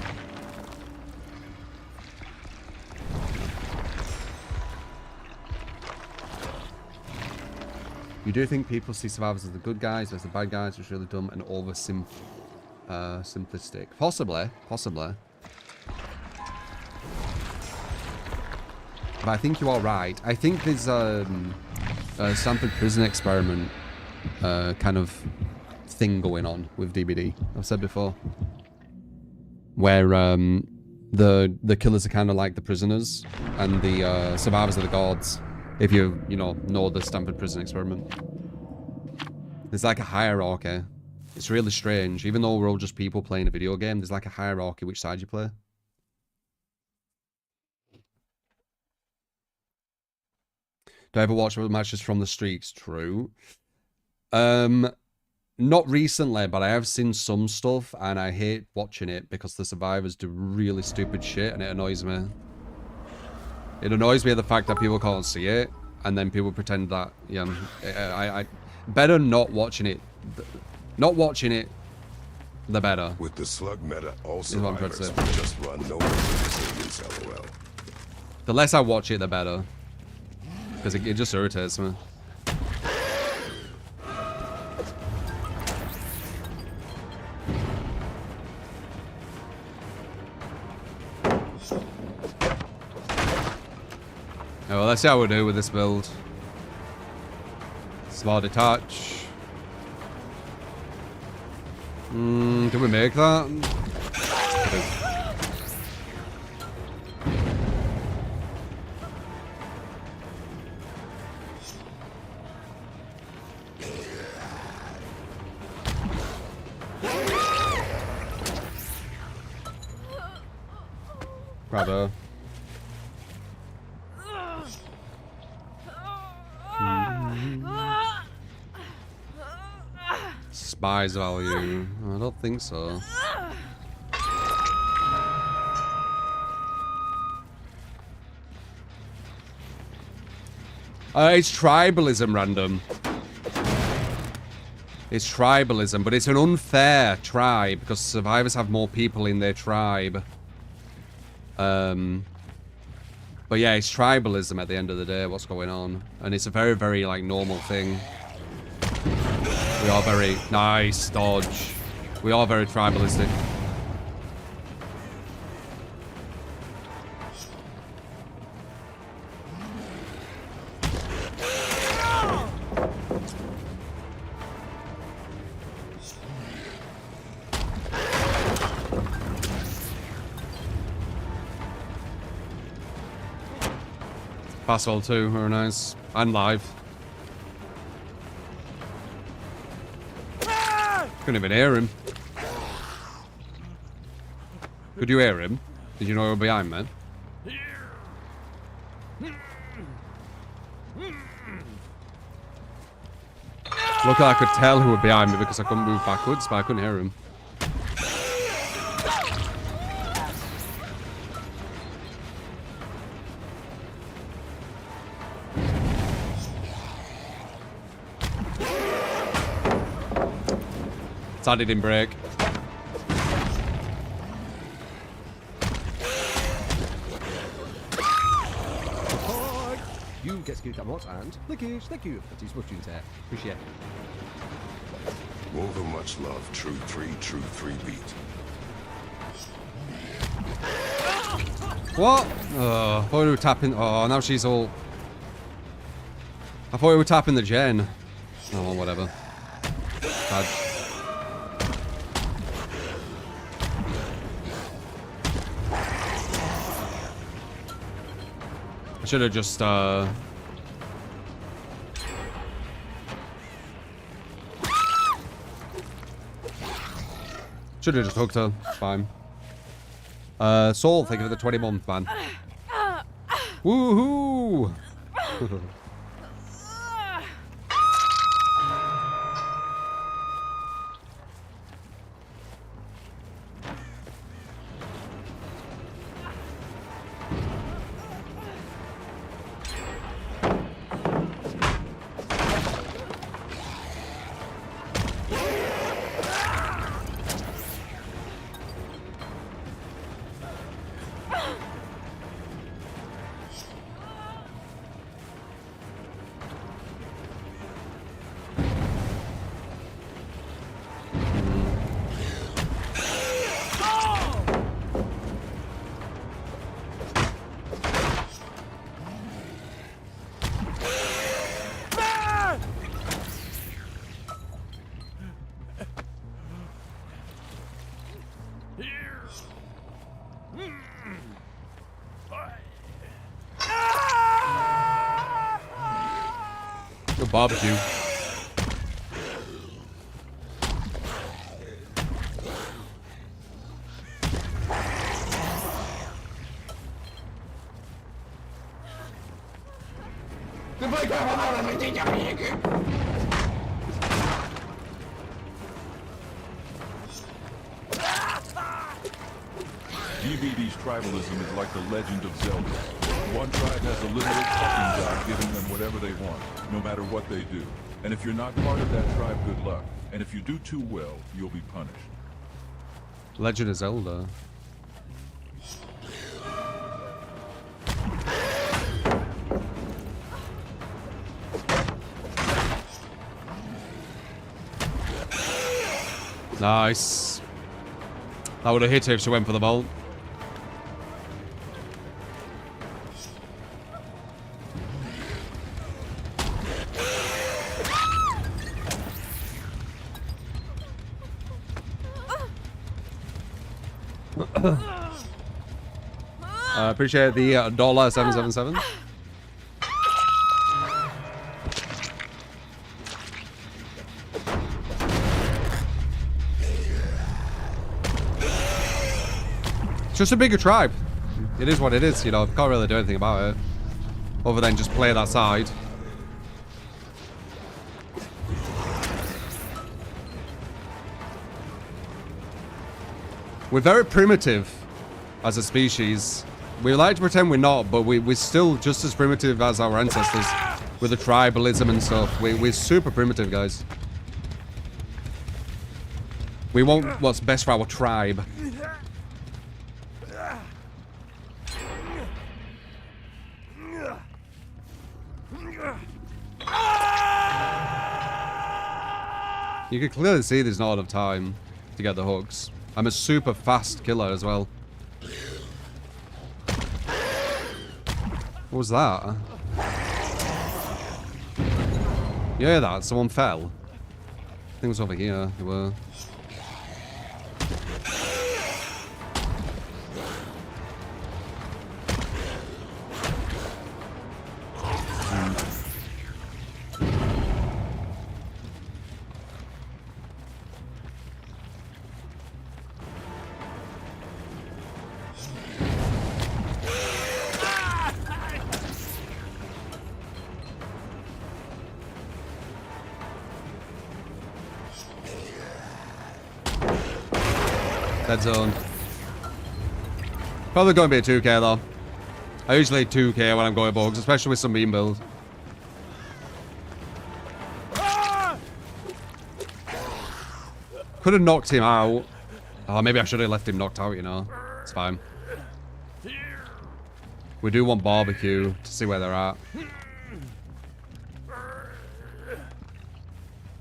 You do think people see survivors as the good guys, as the bad guys, which is really dumb and over simplistic. Possibly. But I think you are right. I think there's a Stanford prison experiment kind of thing going on with DBD. I've said before, where the killers are kind of like the prisoners, and the survivors are the gods. If you know the Stanford prison experiment, there's like a hierarchy. It's really strange. Even though we're all just people playing a video game, there's like a hierarchy which side you play. Do I ever watch matches from the streets? True. Not recently, but I have seen some stuff, and I hate watching it because the survivors do really stupid shit, and it annoys me. It annoys me the fact that people can't see it, and then people pretend that, yeah, I better not watching it. Not watching it, the better. With the slug meta, all survivors just run no resilience, LOL. The less I watch it, the better. Because it just irritates me. Oh, well, let's see how we do with this build. Small detach. Can we make that? Bravo. buys value. I don't think so. It's tribalism, random. It's tribalism, but it's an unfair tribe because survivors have more people in their tribe. But yeah, it's tribalism at the end of the day, what's going on. And it's a very, very, like, normal thing. We are very... Nice dodge. We are very tribalistic. Fastball too, very nice. And live. Couldn't even hear him. Could you hear him? Did you know you were behind me? Look, I could tell who were behind me because I couldn't move backwards, but I couldn't hear him. Sad he didn't break. You get skilled at and Lickish, thank you. That is much intent. Appreciate it. Over much love, true 3 beat. What? Oh, I thought we were tapping. Oh, now she's all. I thought we were tapping the gen. Oh, well, whatever. Bad. I should have just, should have just hooked her. It's fine. Soul, thank you for the 20 month, man. Woohoo! Good barbecue. DBD's tribalism is like the Legend of Zelda. One tribe has a limited fucking god giving them whatever they want, no matter what they do. And if you're not part of that tribe, good luck. And if you do too well, you'll be punished. Legend of Zelda. Nice. That would have hit her if she went for the bolt. Appreciate the $777. It's just a bigger tribe. It is what it is, you know. Can't really do anything about it. Other than just play that side. We're very primitive as a species. We like to pretend we're not, but we're still just as primitive as our ancestors. With the tribalism and stuff. We're super primitive, guys. We want what's best for our tribe. You can clearly see there's not enough time to get the hooks. I'm a super fast killer as well. What was that? Yeah, that. Someone fell. I think it was over here. They were. Dead zone. Probably going to be a 2k though. I usually 2k when I'm going bugs, especially with some beam build. Could have knocked him out. Oh, maybe I should have left him knocked out, you know. It's fine. We do want barbecue to see where they're at.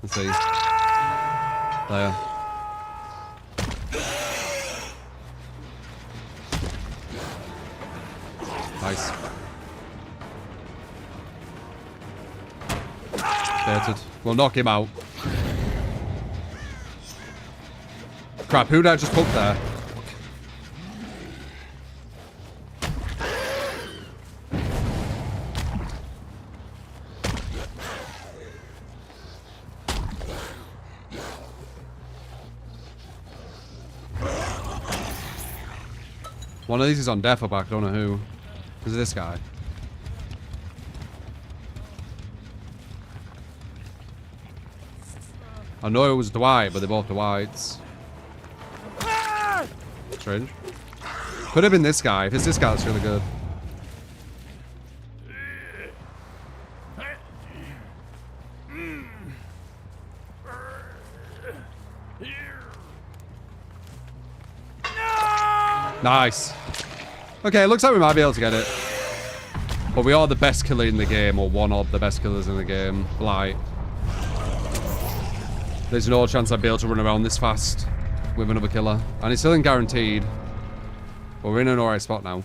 Let's see. There. Nice. Baited. We'll knock him out. Crap, who did I just hook there? One of these is on death or back, I don't know who. Who's this guy? I know it was Dwight, but they're both Dwights. Strange. Could have been this guy. If it's this guy, that's really good. Nice. Okay, looks like we might be able to get it. But we are the best killer in the game, or one of the best killers in the game. Blight. There's no chance I'd be able to run around this fast with another killer. And it's still in guaranteed. But we're in an alright spot now.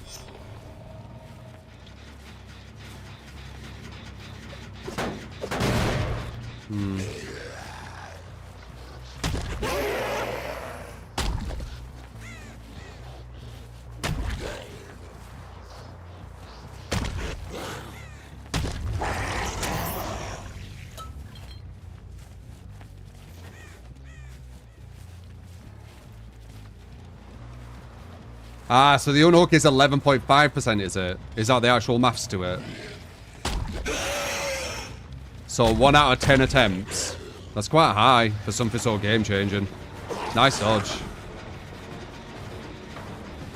Ah, so the unhook is 11.5%, is it? Is that the actual maths to it? So 1 out of 10 attempts. That's quite high for something so game-changing. Nice dodge.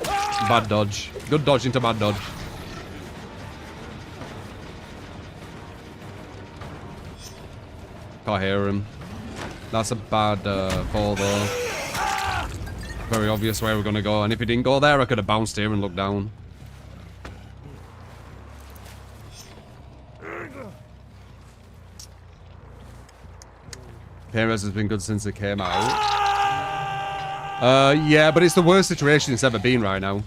Bad dodge. Good dodge into bad dodge. Can't hear him. That's a bad fall, though. Very obvious where we're going to go. And if he didn't go there, I could have bounced here and looked down. Perez has been good since it came out. Yeah, but it's the worst situation it's ever been right now.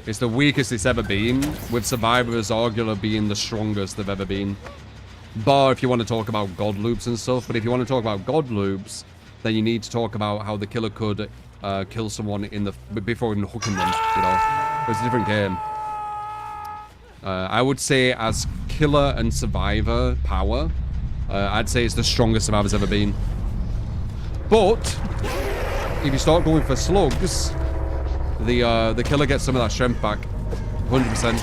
It's the weakest it's ever been, with Survivors arguably being the strongest they've ever been. Bar if you want to talk about god loops and stuff, but if you want to talk about god loops, then you need to talk about how the killer could kill someone in the before even hooking them, you know. It's a different game. I would say as killer and survivor power, I'd say it's the strongest Survivor's ever been. But if you start going for slugs, the killer gets some of that strength back, 100%.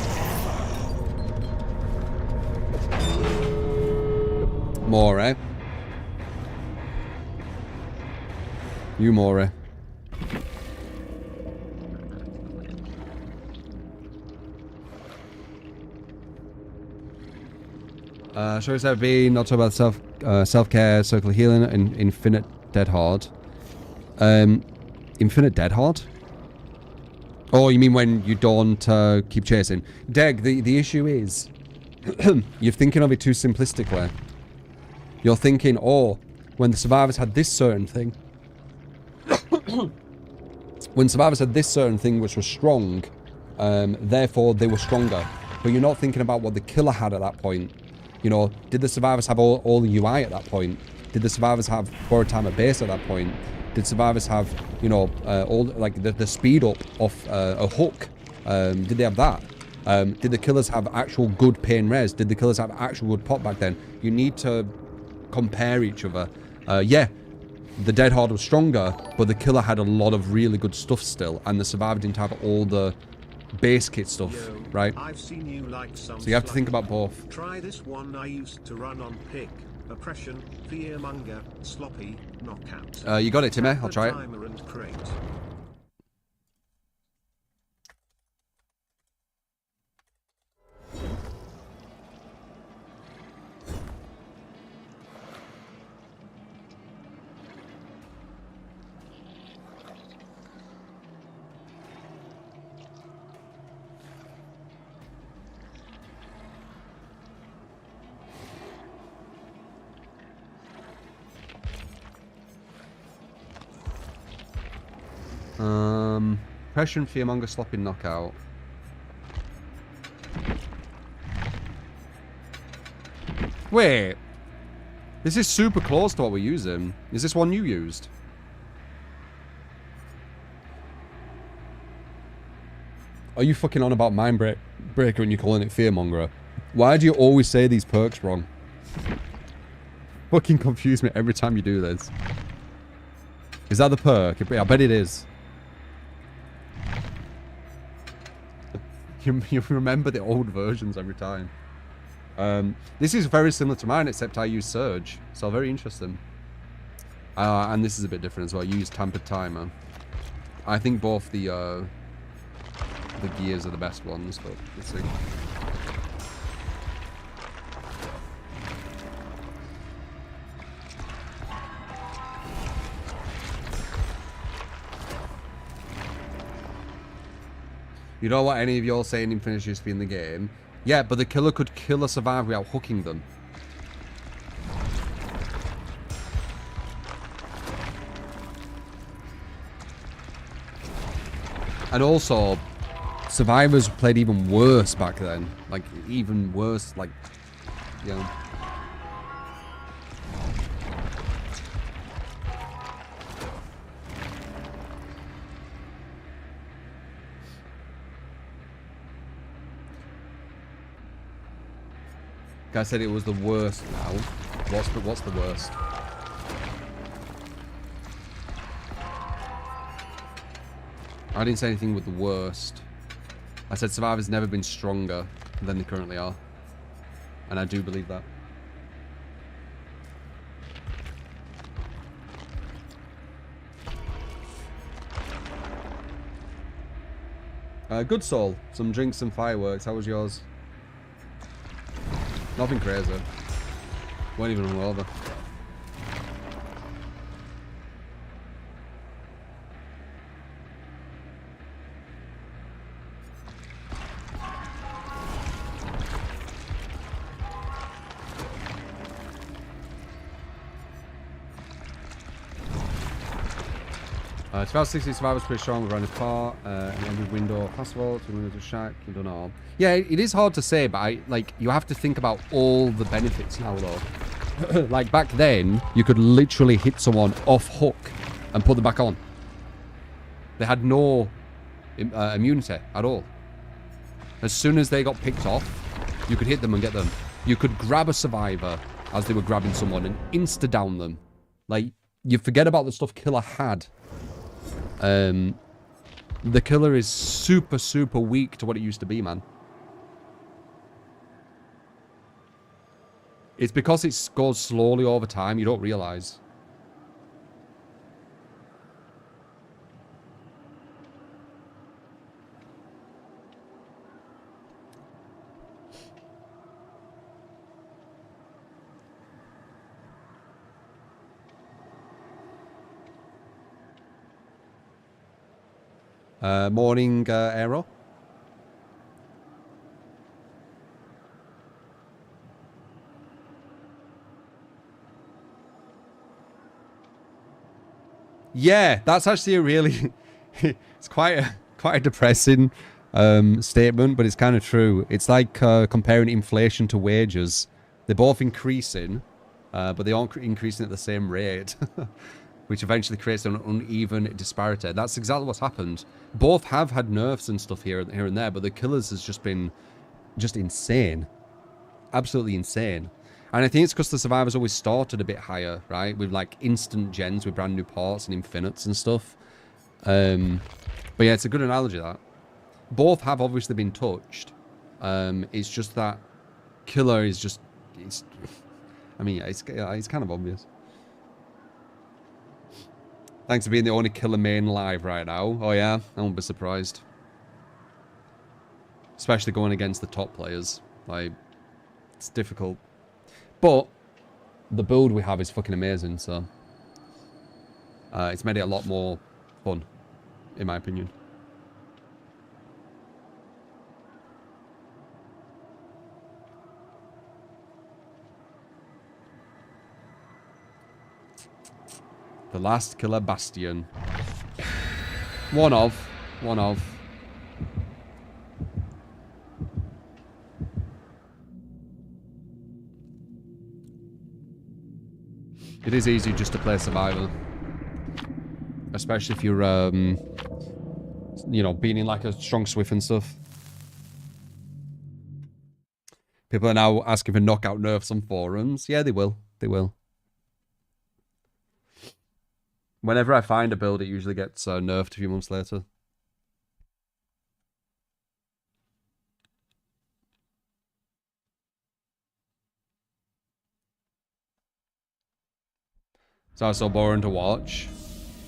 More, eh? You, Maury. Sure as ever been. Not talk about self-care, circle of healing, and infinite dead hard. Infinite dead hard? Oh, you mean when you don't keep chasing? Deg, the issue is you're thinking of it too simplistically. You're thinking, oh, when the survivors had this certain thing, when survivors had this certain thing which was strong, therefore they were stronger. But you're not thinking about what the killer had at that point. You know, did the survivors have all the UI at that point? Did the survivors have borrowed time at base at that point? Did survivors have, you know, all like the speed up of a hook? Did they have that? Did the killers have actual good pain res? Did the killers have actual good pop back then? You need to compare each other. Yeah, the dead hard was stronger, but the killer had a lot of really good stuff still, and the survivor didn't have all the base kit stuff, right? I've seen you like some so you have to think about both. Try this one I used to run on pick. Oppression, fearmonger, sloppy, knockout. You got it, Timmy. I'll try it. Timer and crate. Oppression, fearmonger, sloppy, knockout. Wait. This is super close to what we're using. Is this one you used? Are you fucking on about Mindbreaker when you're calling it fearmonger? Why do you always say these perks wrong? Fucking confuse me every time you do this. Is that the perk? I bet it is. You remember the old versions every time. This is very similar to mine, except I use Surge. So very interesting. And this is a bit different as well. You use Tampered Timer. I think both the gears are the best ones, but let's see. You don't want any of y'all saying Infinity used to be in the game. Yeah, but the killer could kill a survivor without hooking them. And also, survivors played even worse back then. Like, even worse, like, you know. Guy said it was the worst now. What's the worst? I didn't say anything with the worst. I said survivors never been stronger than they currently are. And I do believe that. Good soul. Some drinks and fireworks. How was yours? Nothing crazy. Weren't even hungover. It's about 60 survivors pretty strong around the car, and every window possible, 2 windows of shack, you don't know. Yeah, it is hard to say, but you have to think about all the benefits now though. Like back then, you could literally hit someone off hook and put them back on. They had no immunity at all. As soon as they got picked off, you could hit them and get them. You could grab a survivor as they were grabbing someone and insta-down them. Like, you forget about the stuff Killer had. The killer is super, super weak to what it used to be, man. It's because it goes slowly over time, you don't realize. Morning, Aero. Yeah, that's actually a really... it's quite a depressing statement, but it's kind of true. It's like comparing inflation to wages. They're both increasing, but they aren't increasing at the same rate, which eventually creates an uneven disparity. That's exactly what's happened. Both have had nerfs and stuff here and there, but the killers has just been insane. Absolutely insane. And I think it's because the survivors always started a bit higher, right? With like instant gens with brand new parts and infinites and stuff. But yeah, it's a good analogy, that. Both have obviously been touched. It's just that killer is just... I mean, yeah, it's kind of obvious. Thanks for being the only killer main live right now. Oh yeah, I won't be surprised. Especially going against the top players. Like, it's difficult. But the build we have is fucking amazing, so it's made it a lot more fun, in my opinion. The last killer bastion. One of. It is easy just to play survivor. Especially if you're, you know, being in like a strong swift and stuff. People are now asking for knockout nerfs on forums. Yeah, they will. They will. Whenever I find a build, it usually gets nerfed a few months later. It's so boring to watch.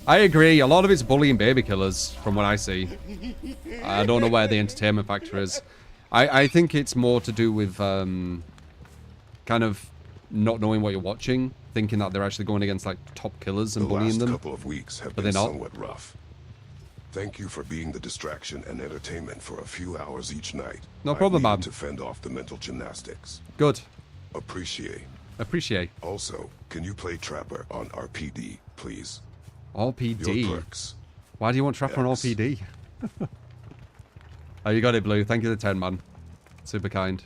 I agree. A lot of it's bullying baby killers, from what I see. I don't know where the entertainment factor is. I think it's more to do with kind of not knowing what you're watching, thinking that they're actually going against like top killers and bullying them. The last couple of weeks have been somewhat rough. Thank you for being the distraction and entertainment for a few hours each night. No problem, man. To fend off the mental gymnastics. Good. Appreciate. Also, can you play Trapper on RPD, please? RPD? Your perks. Why do you want Trapper on RPD? Oh, you got it, Blue. Thank you for the 10, man. Super kind.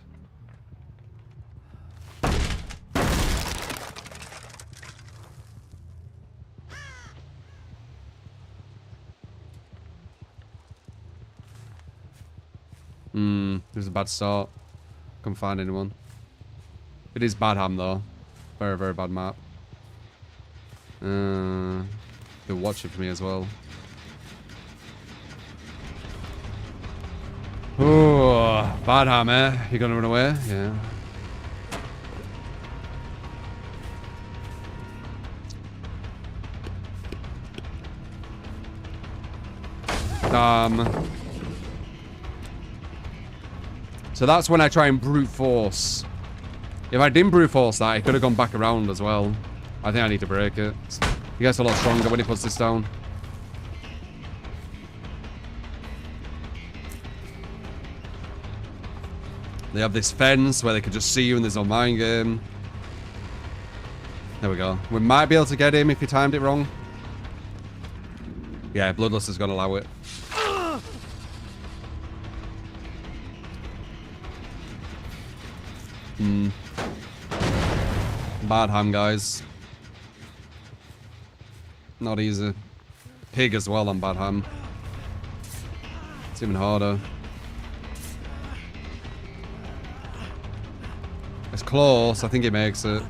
There's a bad start. Couldn't find anyone. It is Badham though. Very, very bad map. They'll watch it for me as well. Oh, Badham, eh? You gonna run away? Yeah. So that's when I try and brute force. If I didn't brute force that, it could have gone back around as well. I think I need to break it. He gets a lot stronger when he puts this down. They have this fence where they can just see you and there's no mind game. There we go. We might be able to get him if you timed it wrong. Yeah, Bloodlust is going to allow it. Bad ham, guys. Not easy. Pig as well on bad ham. It's even harder. It's close. I think he makes it.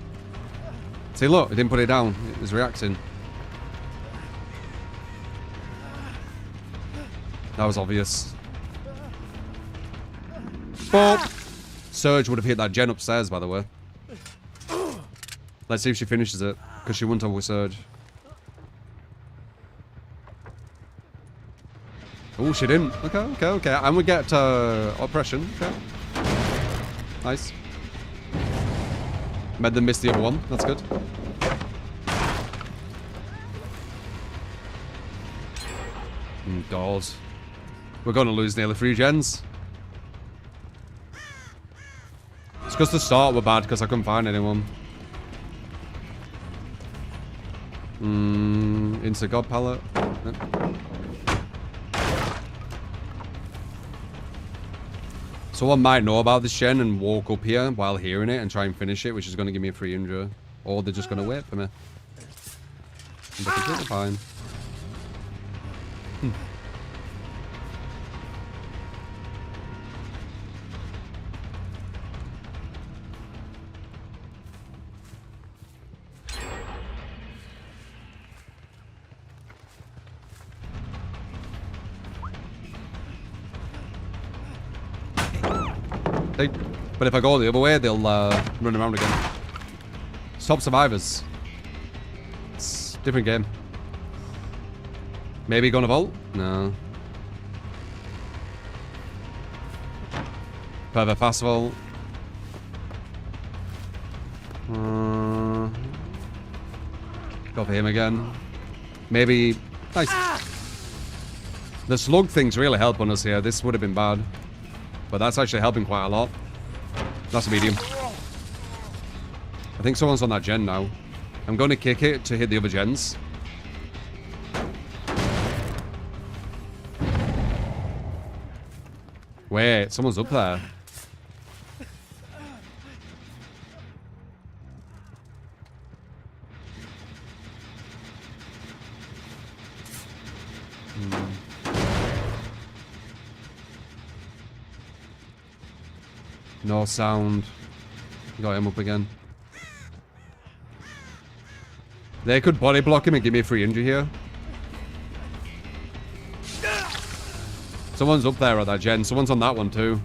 See, look, he didn't put it down. It was reacting. That was obvious. But Surge would have hit that gen upstairs, by the way. Let's see if she finishes it, because she wouldn't have with Surge. Oh, she didn't. Okay. And we get oppression. Okay. Nice. Made them miss the other one. That's good. God. We're going to lose nearly 3 gens. It's because the start were bad because I couldn't find anyone. Into God pallet. Yep. Someone might know about this gen and walk up here while hearing it and try and finish it, which is going to give me a 300. Or they're just going to wait for me. And they're completely fine. But if I go the other way, they'll run around again. Stop survivors. It's a different game. Maybe gonna vault? No. Further fast vault. Go for him again. Maybe. Nice. The slug things really help on us here. This would have been bad. But that's actually helping quite a lot. That's a medium. I think someone's on that gen now. I'm going to kick it to hit the other gens. Wait, someone's up there. No sound. Got him up again. They could body block him and give me a free injury here. Someone's up there at that gen. Someone's on that one too.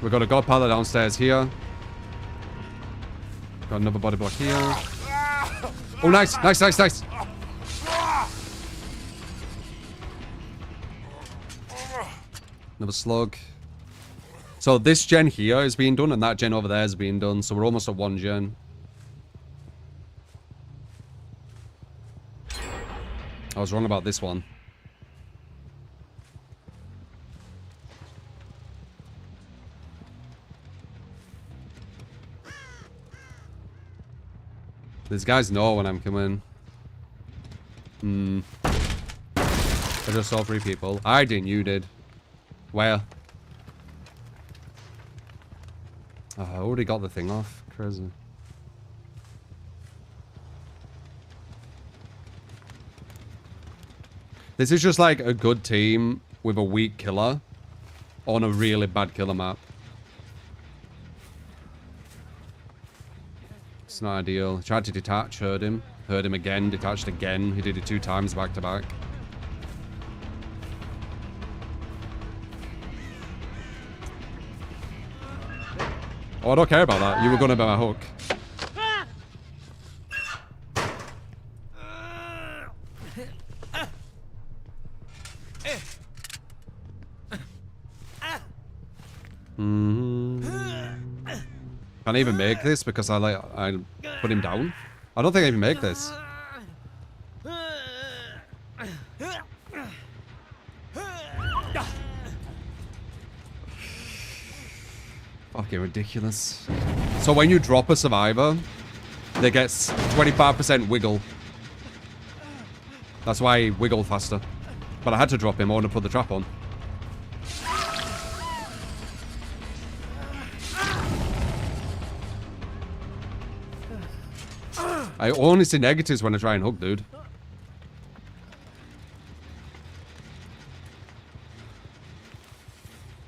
We've got a God Pallet downstairs here. Got another body block here. Oh, nice, nice, nice, nice. Another slug. So this gen here is being done and that gen over there is being done. So we're almost at 1 gen. I was wrong about this one. These guys know when I'm coming. I just saw 3 people. I didn't, you did. Where? Oh, I already got the thing off. Crazy. This is just like a good team with a weak killer on a really bad killer map. It's not ideal. Tried to detach, heard him again, detached again. He did it 2 times back to back. Oh, I don't care about that. You were gonna be my hook. Can't even make this because I put him down. I don't think I even make this. Fucking ridiculous. So when you drop a survivor, they get 25% wiggle. That's why I wiggle faster. But I had to drop him. I want to put the trap on. I only see negatives when I try and hook, dude.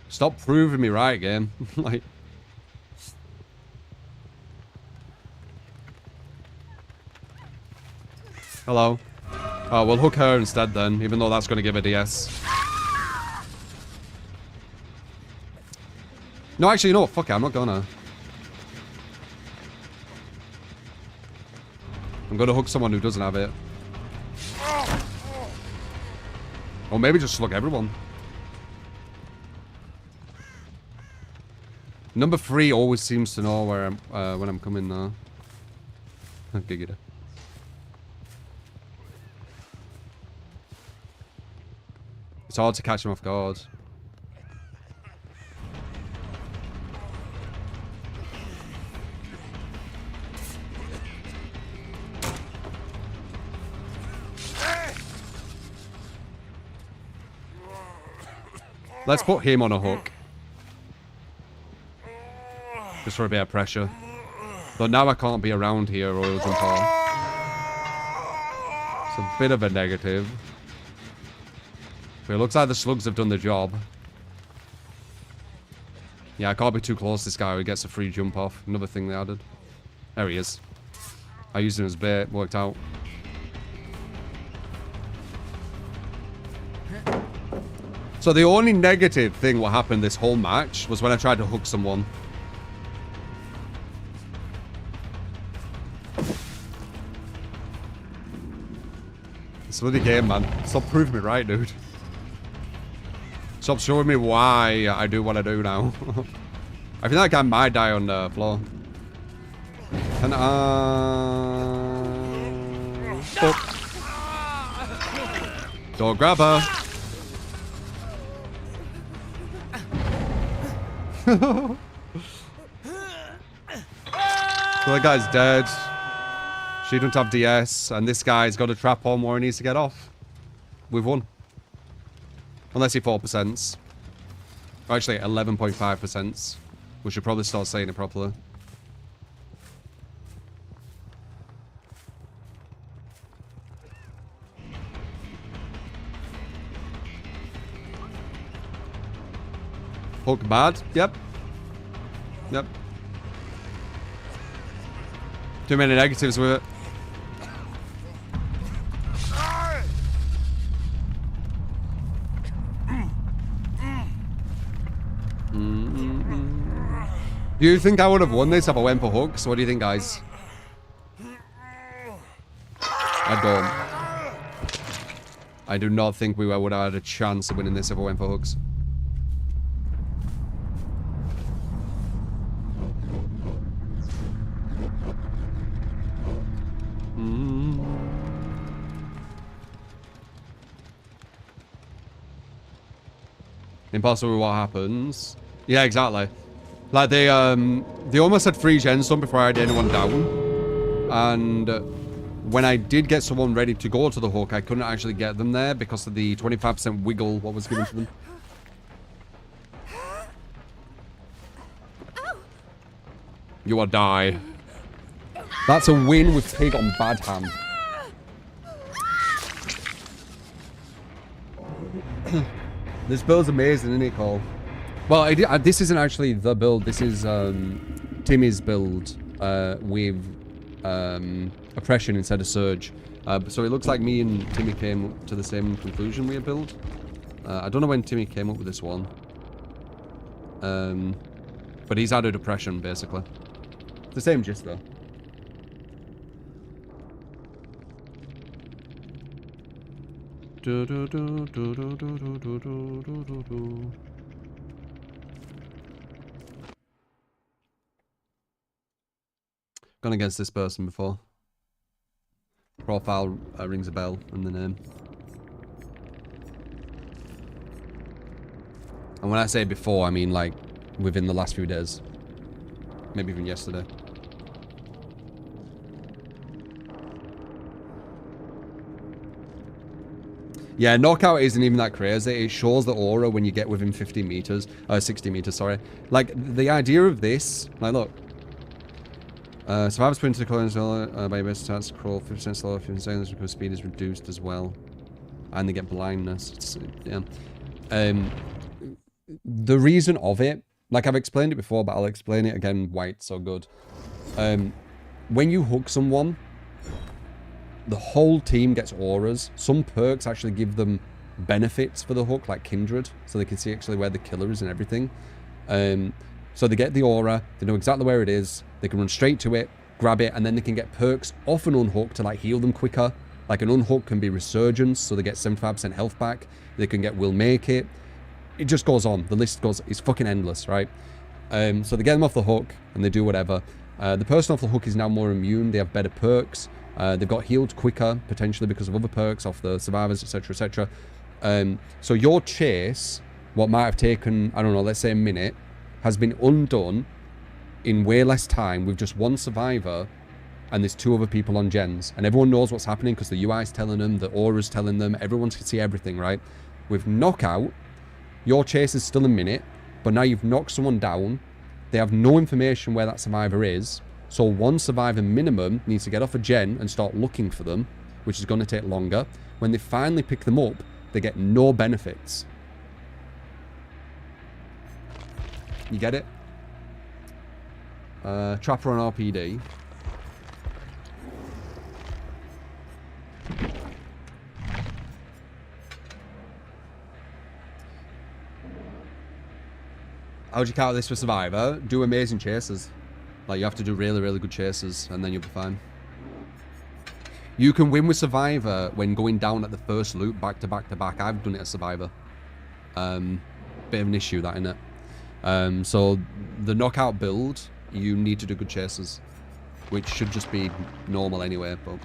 Stop proving me right, game. Like... Hello. Oh, we'll hook her instead then, even though that's going to give a DS. No, actually, you know what? Fuck it, I'm not gonna. I'm gonna hook someone who doesn't have it. Or maybe just slug everyone. Number 3 always seems to know where I'm, when I'm coming though. Giggity. It's hard to catch them off guard. Let's put him on a hook. Just for a bit of pressure. But now I can't be around here or he'll jump off. It's a bit of a negative. But it looks like the slugs have done the job. Yeah, I can't be too close to this guy or he gets a free jump off. Another thing they added. There he is. I used him as bait. Worked out. So the only negative thing what happened this whole match was when I tried to hook someone. It's a bloody game, man. Stop proving me right, dude. Stop showing me why I do what I do now. I feel like I might die on the floor. And don't grab her. So that guy's dead. She doesn't have DS, and this guy's got a trap on where he needs to get off. We've won. Unless he 4%. Or actually, 11.5%. We should probably start saying it properly. Hook bad? Yep. Yep. Too many negatives with it. Do you think I would have won this if I went for hooks? What do you think, guys? I don't. I do not think we would have had a chance of winning this if I went for hooks. Impossible what happens. Yeah, exactly. Like they almost had 3 gens done before I had anyone down. And when I did get someone ready to go to the hook, I couldn't actually get them there because of the 25% wiggle what was given to them. You will die. That's a win with Pig on bad hand. This build's amazing, isn't it, Cole? Well, this isn't actually the build. This is Timmy's build with oppression instead of surge. So it looks like me and Timmy came to the same conclusion with a build. I don't know when Timmy came up with this one. But he's added oppression, basically. It's the same gist, though. Gone against this person before. Profile rings a bell in the name. And when I say before, I mean like within the last few days. Maybe even yesterday. Yeah, knockout isn't even that crazy. It shows the aura when you get within 50 meters. 60 meters, sorry. Like, the idea of this... Like, look. Survivors put into the colony by your best stats, crawl 50% slower, 50 seconds because speed is reduced as well. And they get blindness. Yeah. The reason of it... Like, I've explained it before, but I'll explain it again why it's so good. When you hook someone... The whole team gets auras. Some perks actually give them benefits for the hook, like Kindred, so they can see actually where the killer is and everything. So they get the aura, they know exactly where it is, they can run straight to it, grab it, and then they can get perks off an unhook to like heal them quicker. Like an unhook can be Resurgence, so they get 75% health back. They can get Will Make It. It just goes on. The list goes, it's fucking endless, right? So they get them off the hook, and they do whatever. The person off the hook is now more immune, they have better perks. They've got healed quicker, potentially because of other perks off the survivors, etc., etc. So your chase, what might have taken, I don't know, let's say a minute, has been undone in way less time with just one survivor and there's 2 other people on gens. And everyone knows what's happening because the UI's telling them, the aura's telling them, everyone can see everything, right? With knockout, your chase is still a minute, but now you've knocked someone down. They have no information where that survivor is. So one survivor minimum needs to get off a gen and start looking for them, which is going to take longer. When they finally pick them up, they get no benefits. You get it? Trapper on RPD. How would you count this for Survivor? Do amazing chases. Like, you have to do really, really good chases, and then you'll be fine. You can win with Survivor when going down at the first loop, back to back to back. I've done it as Survivor. Bit of an issue, that, innit? So, the knockout build, you need to do good chases. Which should just be normal anyway, but...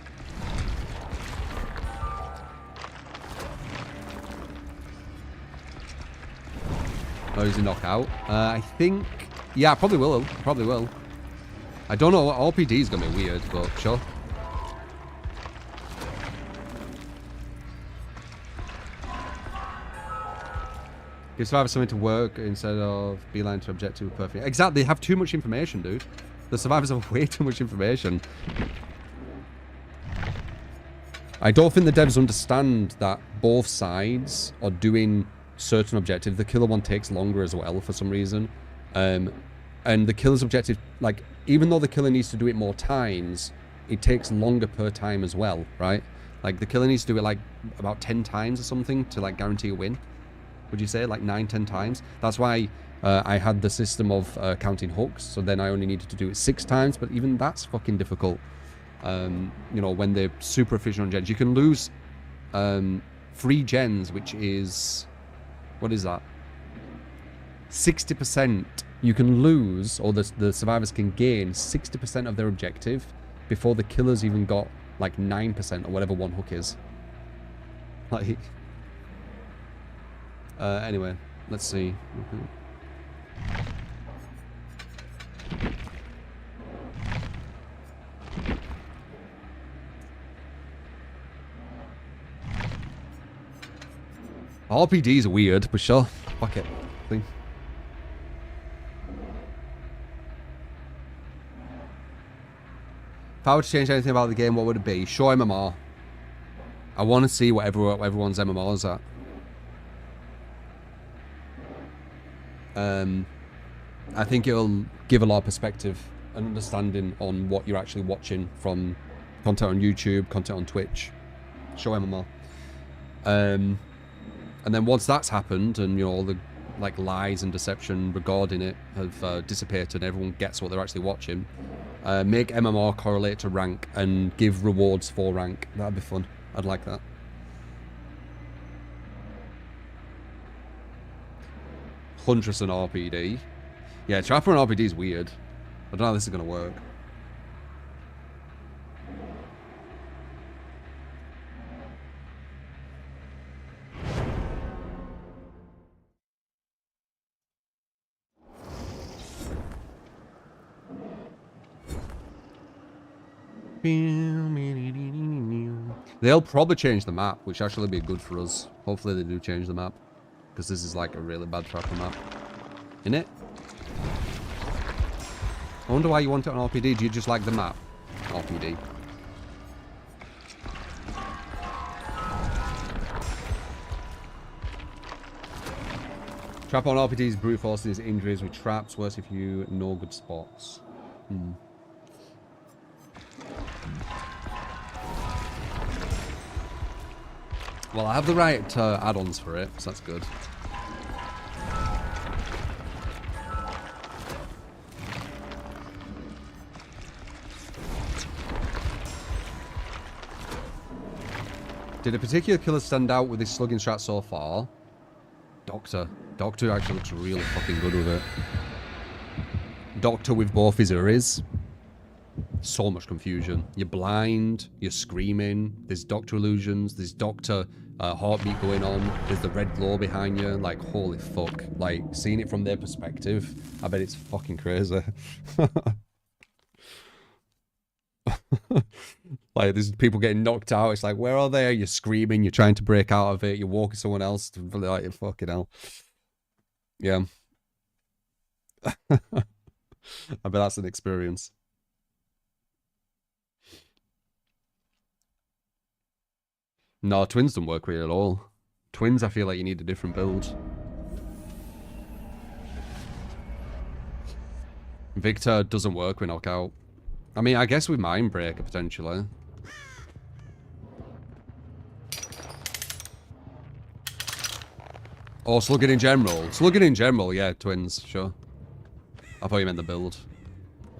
Oh, he's a knockout. I think... Yeah, I probably will. Probably will. I don't know. RPD is going to be weird, but sure. Give Survivor something to work instead of beeline to objective perfect. Exactly. They have too much information, dude. The Survivors have way too much information. I don't think the devs understand that both sides are doing certain objective. The killer one takes longer as well for some reason. And the killer's objective, like, even though the killer needs to do it more times, it takes longer per time as well, right? Like, the killer needs to do it, like, about 10 times or something to, like, guarantee a win. Would you say? Like, 9, 10 times? That's why I had the system of counting hooks, so then I only needed to do it 6 times, but even that's fucking difficult. You know, when they're super efficient on gens. You can lose 3 gens, which is... What is that? 60%. You can lose, or the survivors can gain 60% of their objective before the killer's even got like 9% or whatever one hook is. Like, anyway, let's see. RPDs are weird, but sure. Fuck it. Thing. If I were to change anything about the game, what would it be? Show MMR. I want to see what everyone's MMR is at. I think it'll give a lot of perspective and understanding on what you're actually watching from content on YouTube, content on Twitch. Show MMR. And then once that's happened, and you know all the like lies and deception regarding it have dissipated, and everyone gets what they're actually watching, make MMR correlate to rank and give rewards for rank. That'd be fun. I'd like that. Huntress and RPD. Yeah, Trapper and RPD is weird. I don't know how this is gonna work. They'll probably change the map, which actually be good for us. Hopefully they do change the map, because this is like a really bad Trapper map. Innit? I wonder why you want it on RPD. Do you just like the map? RPD. Trap on RPD's brute force is injuries with traps. Worse if you know good spots. Well, I have the right add-ons for it, so that's good. Did a particular killer stand out with his slugging strat so far? Doctor. Doctor actually looks really fucking good with it. Doctor with both his Uris. So much confusion. You're blind, you're screaming, there's doctor illusions, there's doctor heartbeat going on, there's the red glow behind you. Like, holy fuck. Like, seeing it from their perspective, I bet it's fucking crazy. Like, there's people getting knocked out. It's like, where are they? You're screaming, you're trying to break out of it, you're walking someone else. Like, fucking hell. Yeah. I bet that's an experience. No, twins don't work really at all. Twins, I feel like you need a different build. Victor doesn't work with knockout. I mean, I guess with Mindbreaker, potentially. Oh, slugging in general. Slugging in general, yeah, twins, sure. I thought you meant the build.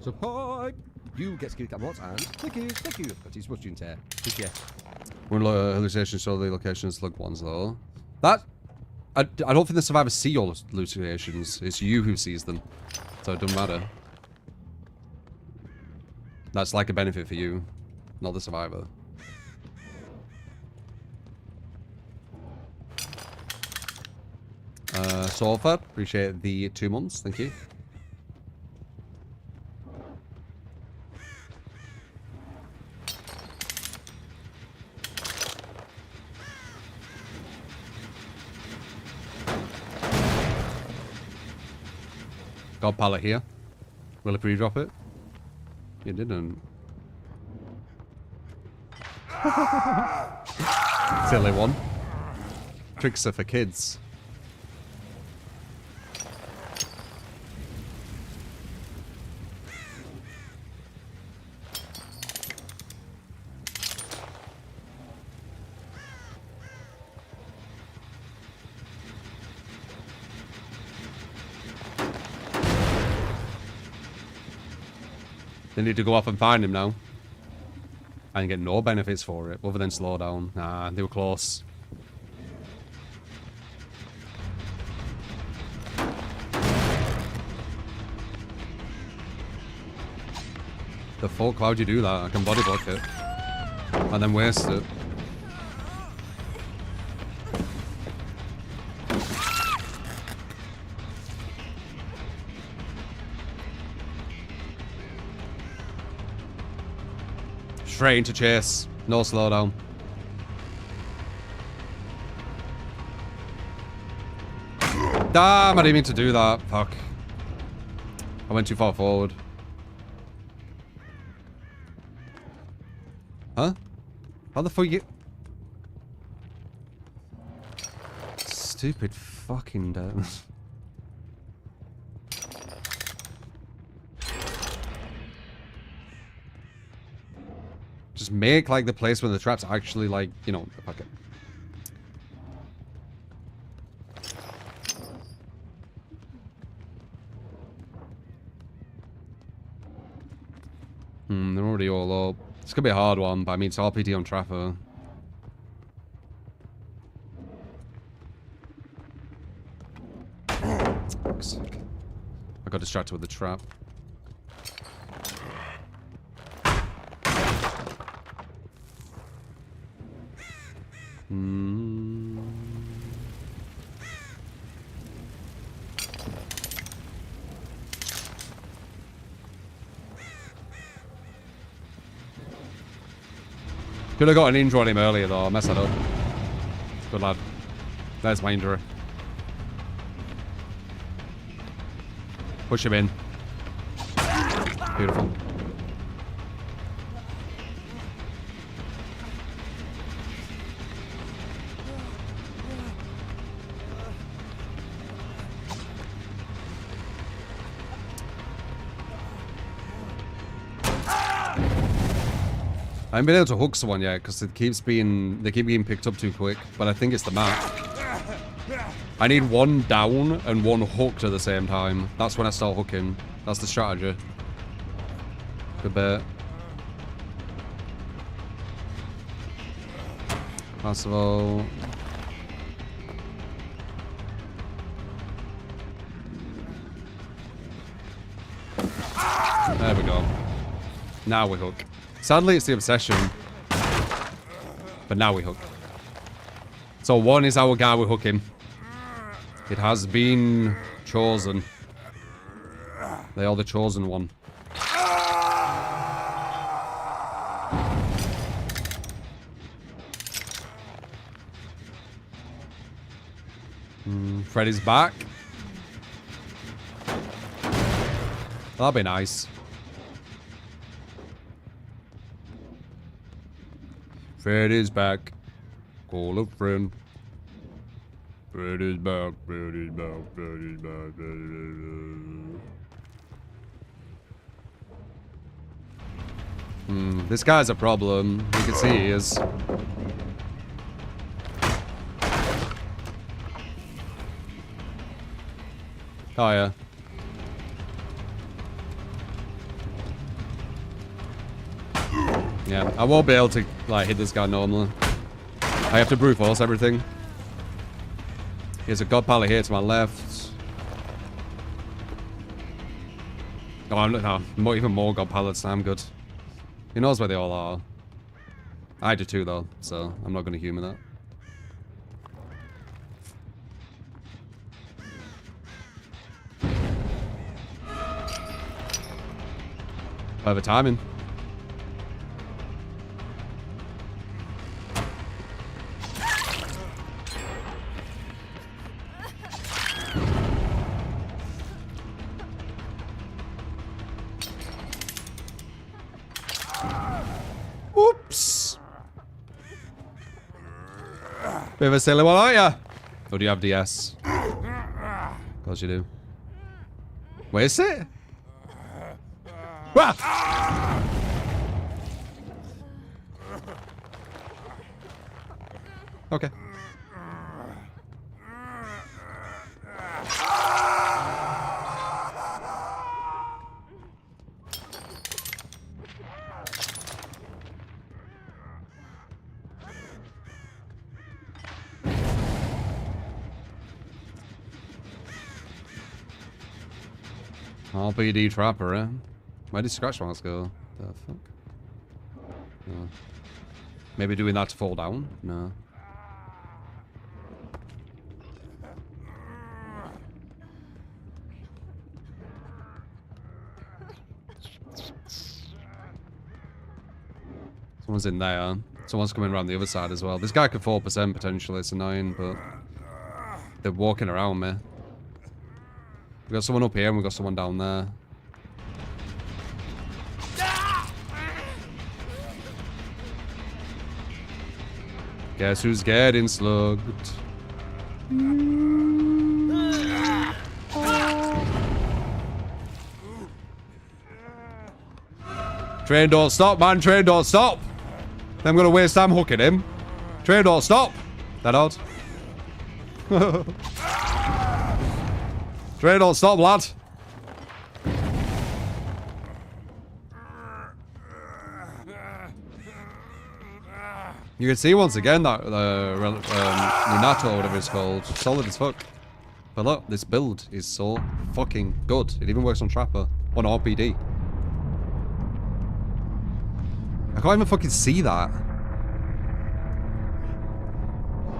Support! You get skill that once and thank you. That is much into yeah. When hallucinations show the locations, slug ones though. That I don't think the survivors see your hallucinations. It's you who sees them, so it doesn't matter. That's like a benefit for you, not the survivor. Sofa, appreciate the 2 months. Thank you. Got pallet here. Will it pre-drop it? You didn't. Silly one. Tricks are for kids. They need to go off and find him now. And get no benefits for it, other than slow down. Nah, they were close. The fuck, why would you do that? I can body block it. And then waste it. Straight into chase. No slowdown. Damn, I didn't mean to do that. Fuck. I went too far forward. Huh? How the fuck you... Stupid fucking damn. Just make, like, the place where the traps actually, like, you know, fuck it. They're already all up. It's gonna be a hard one, but I mean, it's RPD on Trapper. Fuck's sake. I got distracted with the trap. Could have got an injury on him earlier though, I messed that up. Good lad. There's my injury. Push him in. Beautiful. I haven't been able to hook someone yet because it keeps being, they keep getting picked up too quick, but I think it's the map. I need one down and one hooked at the same time. That's when I start hooking. That's the strategy. Good bit. First of all... There we go. Now we hook. Sadly, it's the obsession. But now we hook. So 1 is our guy we're hooking. It has been chosen. They are the chosen one. Freddy's back. That'll be nice. Freddy's back. Call a friend. Freddy's back. Freddy's back. Freddy's back. Freddy's back. This guy's a problem. You can see he is. Oh, yeah. Yeah, I won't be able to, like, hit this guy normally. I have to brute force everything. There's a god pallet here to my left. Oh, I'm not, no, even more god pallets. I'm good. He knows where they all are. I do too, though, so I'm not going to humor that. Over timing. Oops. Bit of a silly one, aren't ya? Or do you have DS? Of course you do. Where is it? Ah! Okay. RPD Trapper, eh? Where did scratch marks go? The fuck? No. Maybe doing that to fall down? No. Someone's in there. Someone's coming around the other side as well. This guy could 4% potentially. It's annoying, but they're walking around me. We got someone up here and we got someone down there. Guess who's getting slugged? Train don't stop, man. Train don't stop. I'm gonna waste time hooking him. Train don't stop. That odd. Train don't stop, lad. You can see once again that Minato, or whatever it's called, solid as fuck. But look, this build is so fucking good. It even works on Trapper, on RPD. I can't even fucking see that.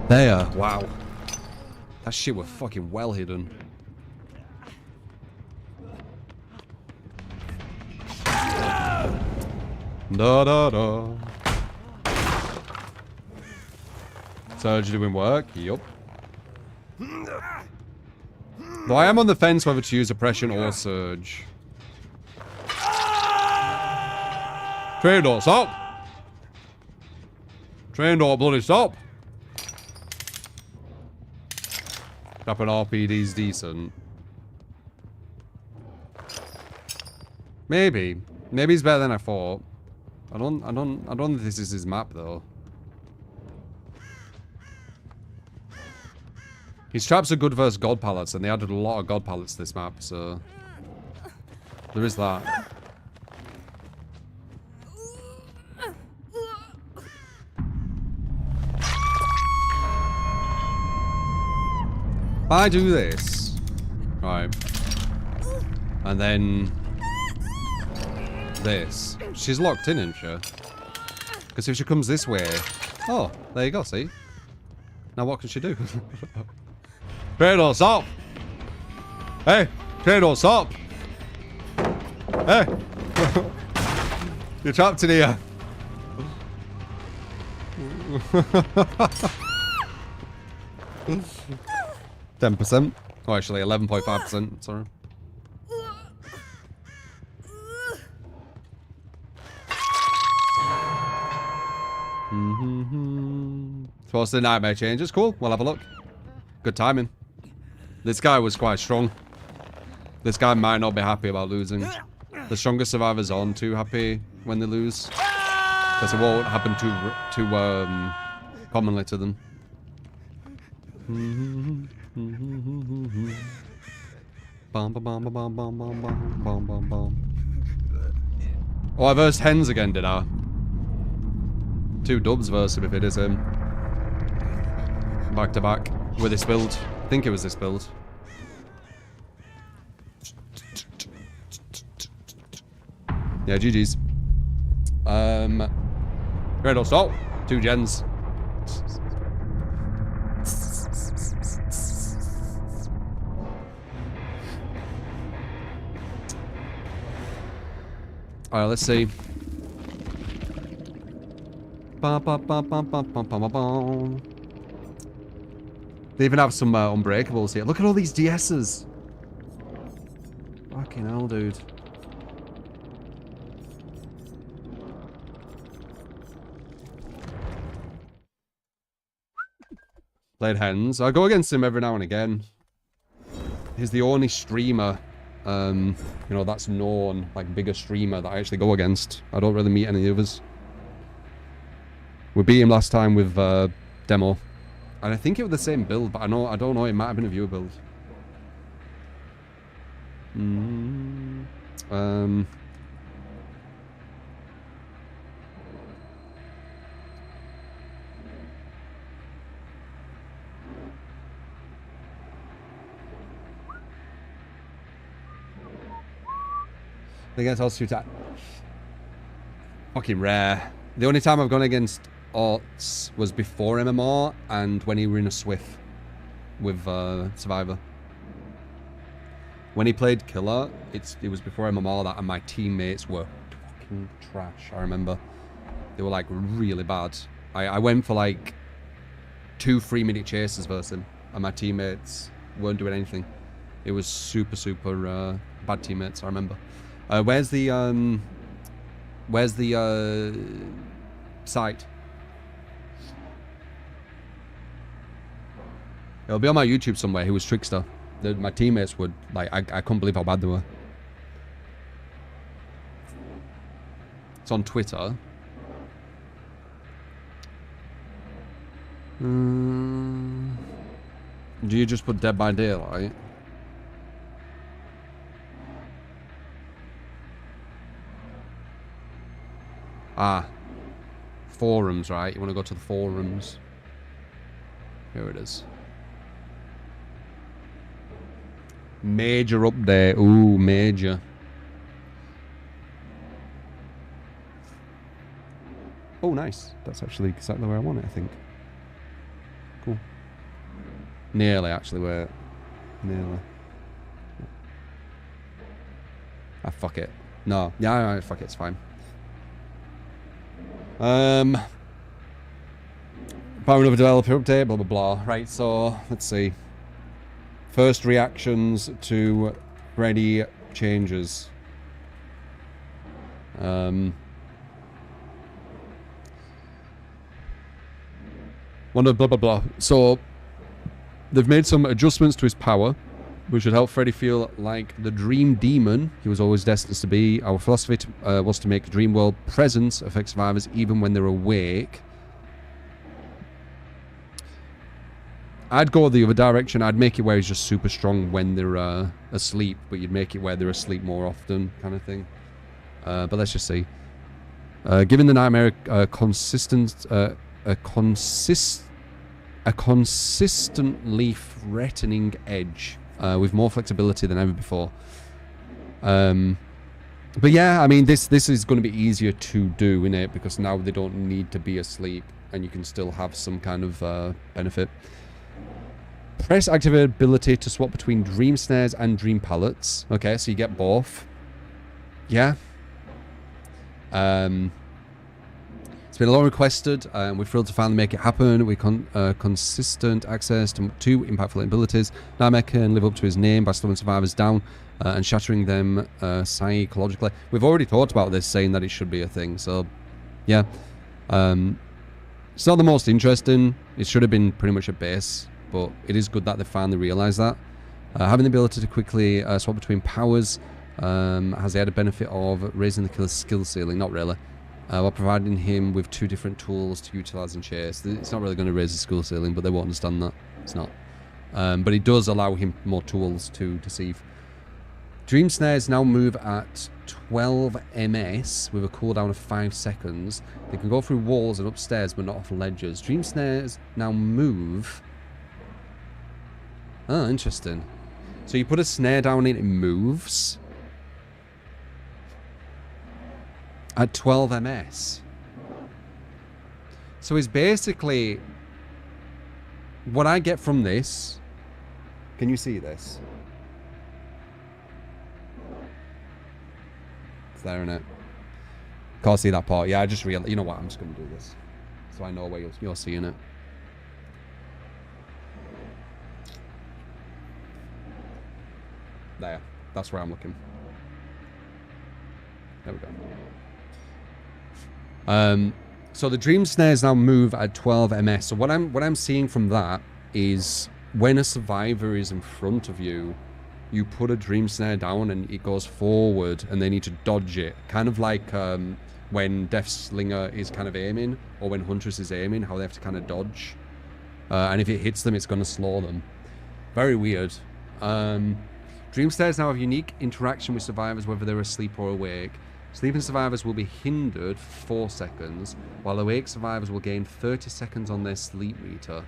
There, wow. That shit was fucking well hidden. Da da da. Surge doing work? Yup. Though I am on the fence whether to use oppression or surge. Train door, stop! Train door, bloody stop! Dropping RPD's decent. Maybe. Maybe he's better than I thought. I don't think this is his map though. His traps are good versus god pallets, and they added a lot of god pallets to this map, so there is that. If I do this, right, and then this, she's locked in, isn't she? Because if she comes this way... Oh, there you go, see? Now what can she do? Kratos, stop! Hey! Kratos, stop! Hey! You're trapped in here. 10%. Oh, actually, 11.5%. Sorry. Supposed to nightmare changes. Cool. We'll have a look. Good timing. This guy was quite strong. This guy might not be happy about losing. The strongest survivors aren't too happy when they lose. Because it won't happen too commonly to them. Oh, I versed hens again, did I? 2 dubs verse him if it is him. Back to back. With this build. I think it was this build. Yeah, GG's. Kratos, stop! 2 gens. Alright, let's see. They even have some unbreakables here. Look at all these DS's. Fucking hell, dude. Played hens. I go against him every now and again. He's the only streamer, you know, that's known, like, bigger streamer that I actually go against. I don't really meet any others. We beat him last time with demo. And I think it was the same build, but I don't know, it might have been a viewer build. Against all two fucking rare. The only time I've gone against Orts was before MMR and when he were in a Swift with Survivor. When he played Killer, it was before MMR that, and my teammates were fucking trash. I remember they were like really bad. I went for like 2 3-minute chases versus him, and my teammates weren't doing anything. It was super bad teammates. I remember. Where's the site? It'll be on my YouTube somewhere. He was Trickster. My teammates would, like, I couldn't believe how bad they were. It's on Twitter. Do you just put Dead by Daylight? Ah. Forums, right? You want to go to the forums. Here it is. Major update. Ooh, major. Oh, nice. That's actually exactly where I want it, I think. Cool. Nearly, actually, where... Nearly. Ah, fuck it. No. Yeah, fuck it. It's fine. Power of a developer update, blah, blah, blah. Right, so, let's see. First reactions to ready changes. One of blah, blah, blah. So, they've made some adjustments to his power, which should help Freddy feel like the dream demon he was always destined to be. Our philosophy was to make dream world presence affect survivors even when they're awake. I'd go the other direction. I'd make it where he's just super strong when they're asleep, but you'd make it where they're asleep more often, kind of thing. But let's just see. Giving the nightmare a consistently threatening edge, with more flexibility than ever before. But yeah, I mean, this is going to be easier to do, innit? Because now they don't need to be asleep, and you can still have some kind of benefit. Press activate ability to swap between dream snares and dream pallets. Okay, so you get both. Yeah. It's been long requested, and we're thrilled to finally make it happen. We consistent access to two impactful abilities. Nightmare can live up to his name by slowing survivors down and shattering them psychologically. We've already talked about this, saying that it should be a thing. So, yeah. It's not the most interesting. It should have been pretty much a base, but it is good that they finally realised that. Having the ability to quickly swap between powers has the added benefit of raising the killer's skill ceiling. Not really. While providing him with two different tools to utilise and chase. It's not really going to raise the skill ceiling, but they won't understand that. It's not. But it does allow him more tools to deceive. Dream snares now move at 12 ms with a cooldown of 5 seconds. They can go through walls and upstairs, but not off ledges. Dream snares now move... Oh, interesting. So you put a snare down and it moves... at 12 ms. So it's basically... What I get from this... Can you see this? It's there, innit? Can't see that part. Yeah, I just realized... You know what? I'm just going to do this. So I know where you're seeing it. There. That's where I'm looking. There we go. So the dream snares now move at 12 ms. So what I'm seeing from that is when a survivor is in front of you, you put a dream snare down and it goes forward and they need to dodge it. Kind of like when Deathslinger is kind of aiming, or when Huntress is aiming, how they have to kind of dodge. And if it hits them, it's going to slow them. Very weird. Dream snares now have unique interaction with survivors, whether they're asleep or awake. Sleeping survivors will be hindered for 4 seconds, while awake survivors will gain 30 seconds on their sleep meter.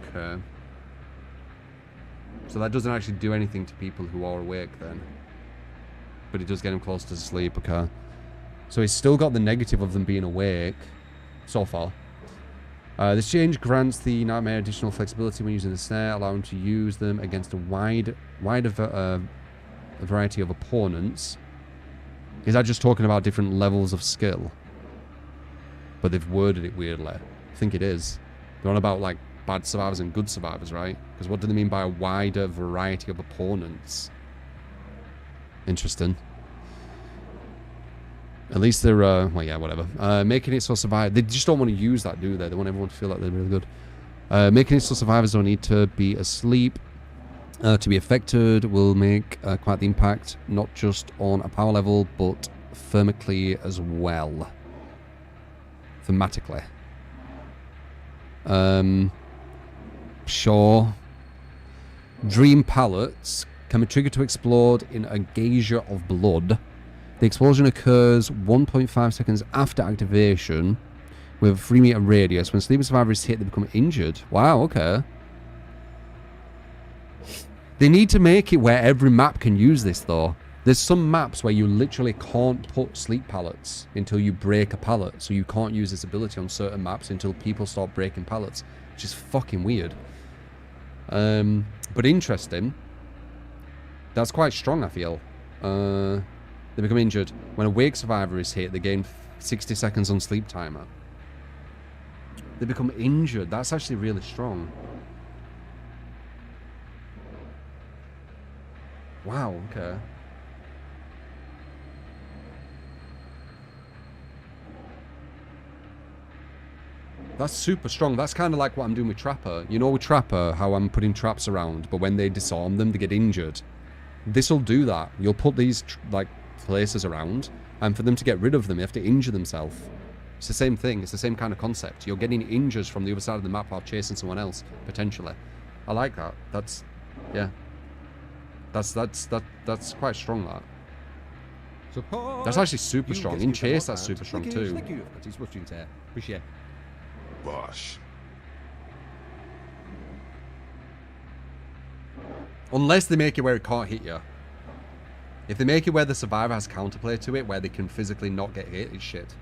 Okay. So that doesn't actually do anything to people who are awake then. But it does get them close to sleep, okay. So he's still got the negative of them being awake, so far. This change grants the Nightmare additional flexibility when using the snare, allowing him to use them against a wider variety of opponents. Is that just talking about different levels of skill? But they've worded it weirdly. I think it is. They're on about like bad survivors and good survivors, right? Because what do they mean by a wider variety of opponents? Interesting. At least they're, well, yeah, whatever. Making it so survivors... They just don't want to use that, do they? They want everyone to feel like they're really good. Making it so survivors don't need to be asleep to be affected will make quite the impact, not just on a power level, but thermically as well. Thematically. Sure. Dream pallets can be triggered to explode in a geyser of blood. The explosion occurs 1.5 seconds after activation with a 3-meter radius. When sleeping survivors hit, they become injured. Wow, okay. They need to make it where every map can use this, though. There's some maps where you literally can't put sleep pallets until you break a pallet. So you can't use this ability on certain maps until people start breaking pallets. Which is fucking weird. But interesting. That's quite strong, I feel. They become injured. When a wake survivor is hit, they gain 60 seconds on sleep timer. They become injured. That's actually really strong. Wow, okay. That's super strong. That's kind of like what I'm doing with Trapper. You know with Trapper, how I'm putting traps around, but when they disarm them, they get injured. This'll do that. You'll put these, like, places around, and for them to get rid of them, you have to injure themselves. It's the same thing. It's the same kind of concept. You're getting injured from the other side of the map while chasing someone else, potentially. I like that. That's, yeah. That's quite strong, that. Support. That's actually super You strong. get In skilled chase, up that's and super strong thank too. Thank you. That is much into appreciate. Bosh. Unless they make it where it can't hit you. If they make it where the survivor has counterplay to it, where they can physically not get hit, it's shit.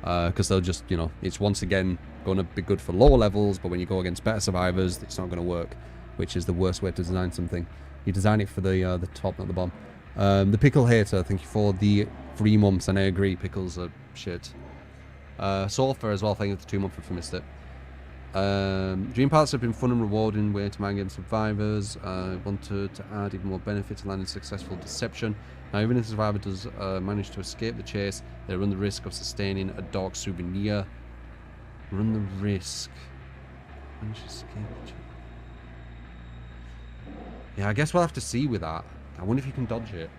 Because they'll just, you know, it's once again going to be good for lower levels, but when you go against better survivors, it's not going to work, which is the worst way to design something. You design it for the top, not the bottom. The Pickle Hater, thank you for the 3 months, and I agree, pickles are shit. Sulfur as well, thank you for the 2 months if I missed it. Dream Parts have been fun and rewarding way to mind game survivors. Wanted to add even more benefit to landing successful deception. Now, even if the survivor does manage to escape the chase, they run the risk of sustaining a dark souvenir. Run the risk. Manage to escape the chase. Yeah, I guess we'll have to see with that. I wonder if you can dodge it.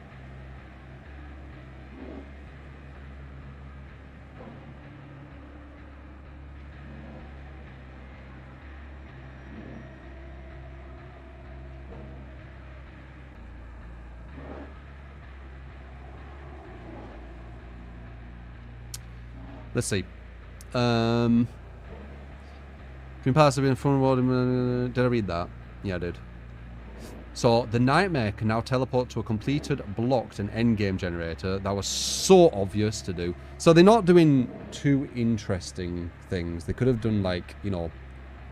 Let's see. Dream Paths have been fun rewarding. Did I read that? Yeah, I did. So, the Nightmare can now teleport to a completed, blocked, and endgame generator. That was so obvious to do. So, they're not doing too interesting things. They could have done, like, you know,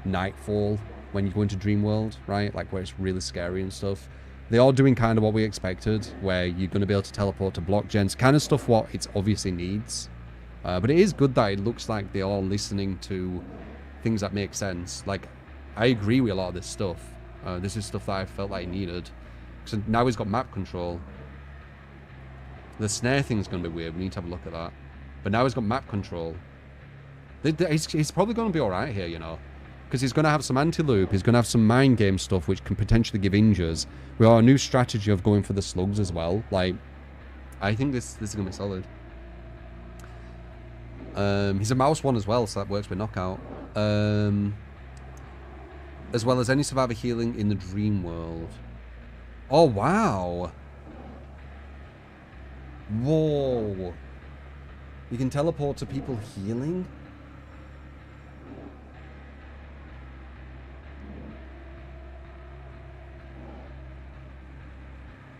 Nightfall when you go into Dream World, right? Like, where it's really scary and stuff. They are doing kind of what we expected, where you're going to be able to teleport to block gens. Kind of stuff what it obviously needs. But it is good that it looks like they are listening to things that make sense. Like, I agree with a lot of this stuff. This is stuff that I felt like I needed. So now he's got map control. The snare thing's going to be weird. We need to have a look at that. But now he's got map control. He's probably going to be alright here, you know. Because he's going to have some anti-loop. He's going to have some mind game stuff, which can potentially give injures. We have a new strategy of going for the slugs as well. Like, I think this is going to be solid. He's a mouse one as well, so that works with knockout. As well as any survivor healing in the dream world. Oh, wow. Whoa. You can teleport to people healing?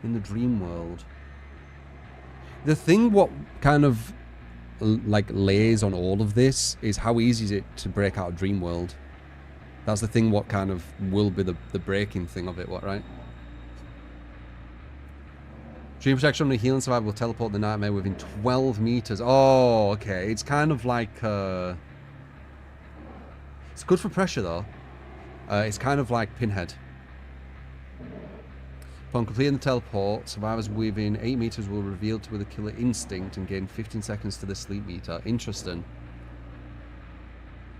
In the dream world. The thing what kind of like lays on all of this is how easy is it to break out of dream world. That's the thing what kind of will be the breaking thing of it, what, right? Dream protection on the healing survivor will teleport the Nightmare within 12 meters. Oh, okay. It's kind of like it's good for pressure though. It's kind of like Pinhead. Upon completing the teleport, survivors within 8 meters will reveal to the killer instinct and gain 15 seconds to the sleep meter. Interesting.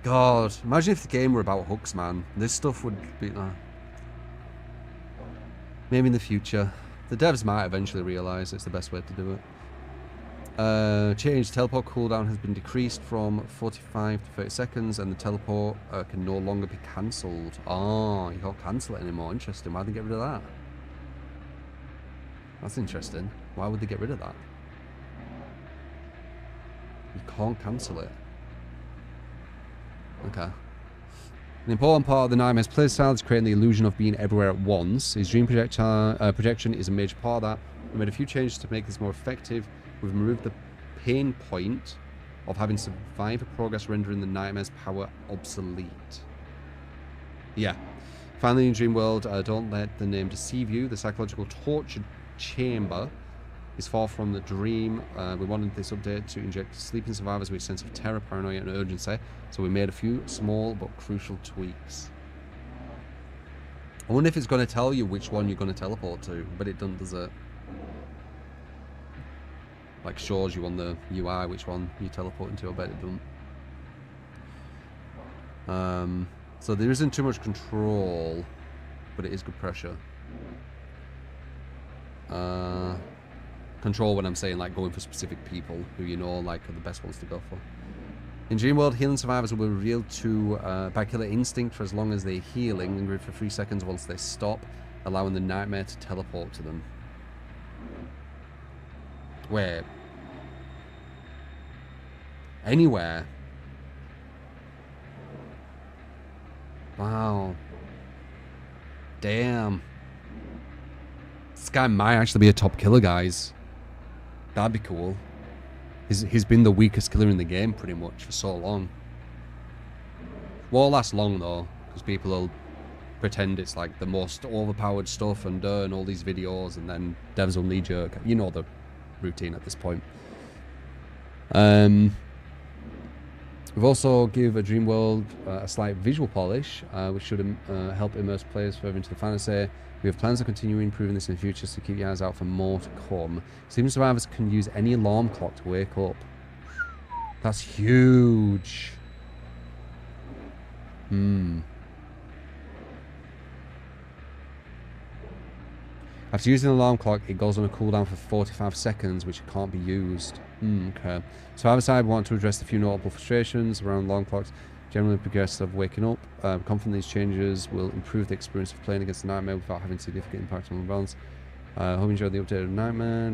God, imagine if the game were about hooks, man. This stuff would be... maybe in the future. The devs might eventually realise it's the best way to do it. Change. Teleport cooldown has been decreased from 45 to 30 seconds, and the teleport can no longer be cancelled. Oh, you can't cancel it anymore. Interesting. Why'd they get rid of that? That's interesting. Why would they get rid of that? You can't cancel it. Okay. An important part of the Nightmare's playstyle is creating the illusion of being everywhere at once. His dream projection is a major part of that. We made a few changes to make this more effective. We've removed the pain point of having survivor progress rendering the Nightmare's power obsolete. Yeah. Finally, in Dream World, don't let the name deceive you. The psychological torture chamber is far from the dream. We wanted this update to inject sleeping survivors with a sense of terror, paranoia, and urgency. So we made a few small but crucial tweaks. I wonder if it's going to tell you which one you're going to teleport to, but it doesn't, does it? Like shows you on the UI which one you teleport into. I bet it doesn't. So there isn't too much control, but it is good pressure. Control when I'm saying like going for specific people who you know like are the best ones to go for. In Dream World, healing survivors will be revealed to by Killer Instinct for as long as they're healing, and for 3 seconds once they stop, allowing the Nightmare to teleport to them. Wait. Anywhere. Wow. Damn. This guy might actually be a top killer, guys. That'd be cool. He's been the weakest killer in the game pretty much for so long. Won't last long though, because people will pretend it's like the most overpowered stuff and all these videos, and then devs will knee-jerk. You know the routine at this point. We've also give a dream world a slight visual polish, which should help immerse players further into the fantasy. We have plans to continue improving this in the future, so keep your eyes out for more to come. Sleeping survivors can use any alarm clock to wake up. That's huge. After using the alarm clock, it goes on a cooldown for 45 seconds, which can't be used. Okay. Survivor side want to address the few notable frustrations around alarm clocks. Generally progress of waking up. Confident these changes will improve the experience of playing against the Nightmare without having significant impact on the balance. Hope you enjoyed the updated Nightmare.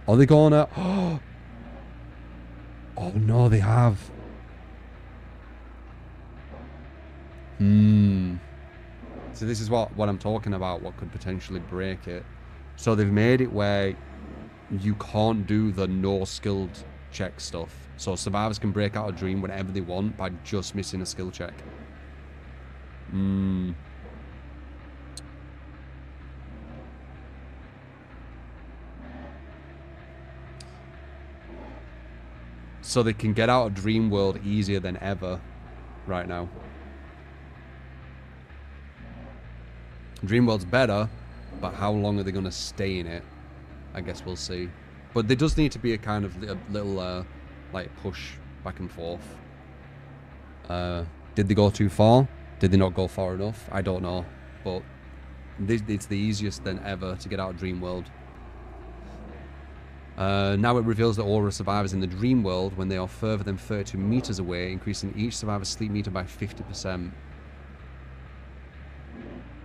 Are they going to... Oh no, they have. So this is what I'm talking about, what could potentially break it. So they've made it where you can't do the no skilled check stuff. So survivors can break out a dream whenever they want by just missing a skill check. So they can get out of dream world easier than ever right now. Dream world's better, but how long are they going to stay in it? I guess we'll see. But there does need to be a kind of little like push back and forth. Did they go too far? Did they not go far enough? I don't know. But it's the easiest than ever to get out of dream world. Now it reveals the aura of survivors in the dream world when they are further than 32 meters away, increasing each survivor's sleep meter by 50%.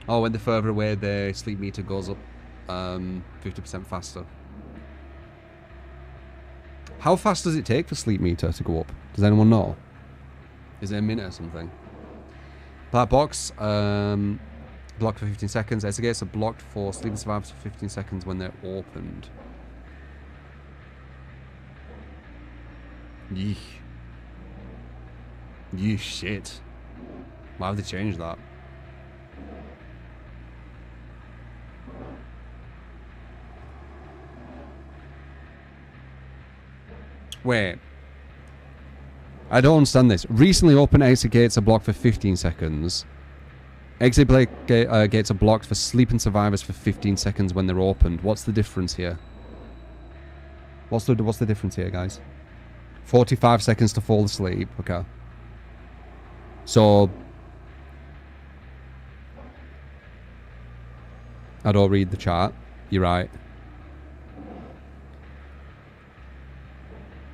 Oh, when they're further away, their sleep meter goes up 50% faster. How fast does it take for sleep meter to go up? Does anyone know? Is it a minute or something? Black box, blocked for 15 seconds. Exit gates are blocked for sleeping survivors for 15 seconds when they're opened. Yeesh. Yeesh, shit. Why have they changed that? Wait. I don't understand this. Recently opened exit gates are blocked for 15 seconds. Exit gates are blocked for sleeping survivors for 15 seconds when they're opened. What's the difference here? What's the difference here, guys? 45 seconds to fall asleep. Okay. So... I don't read the chart. You're right.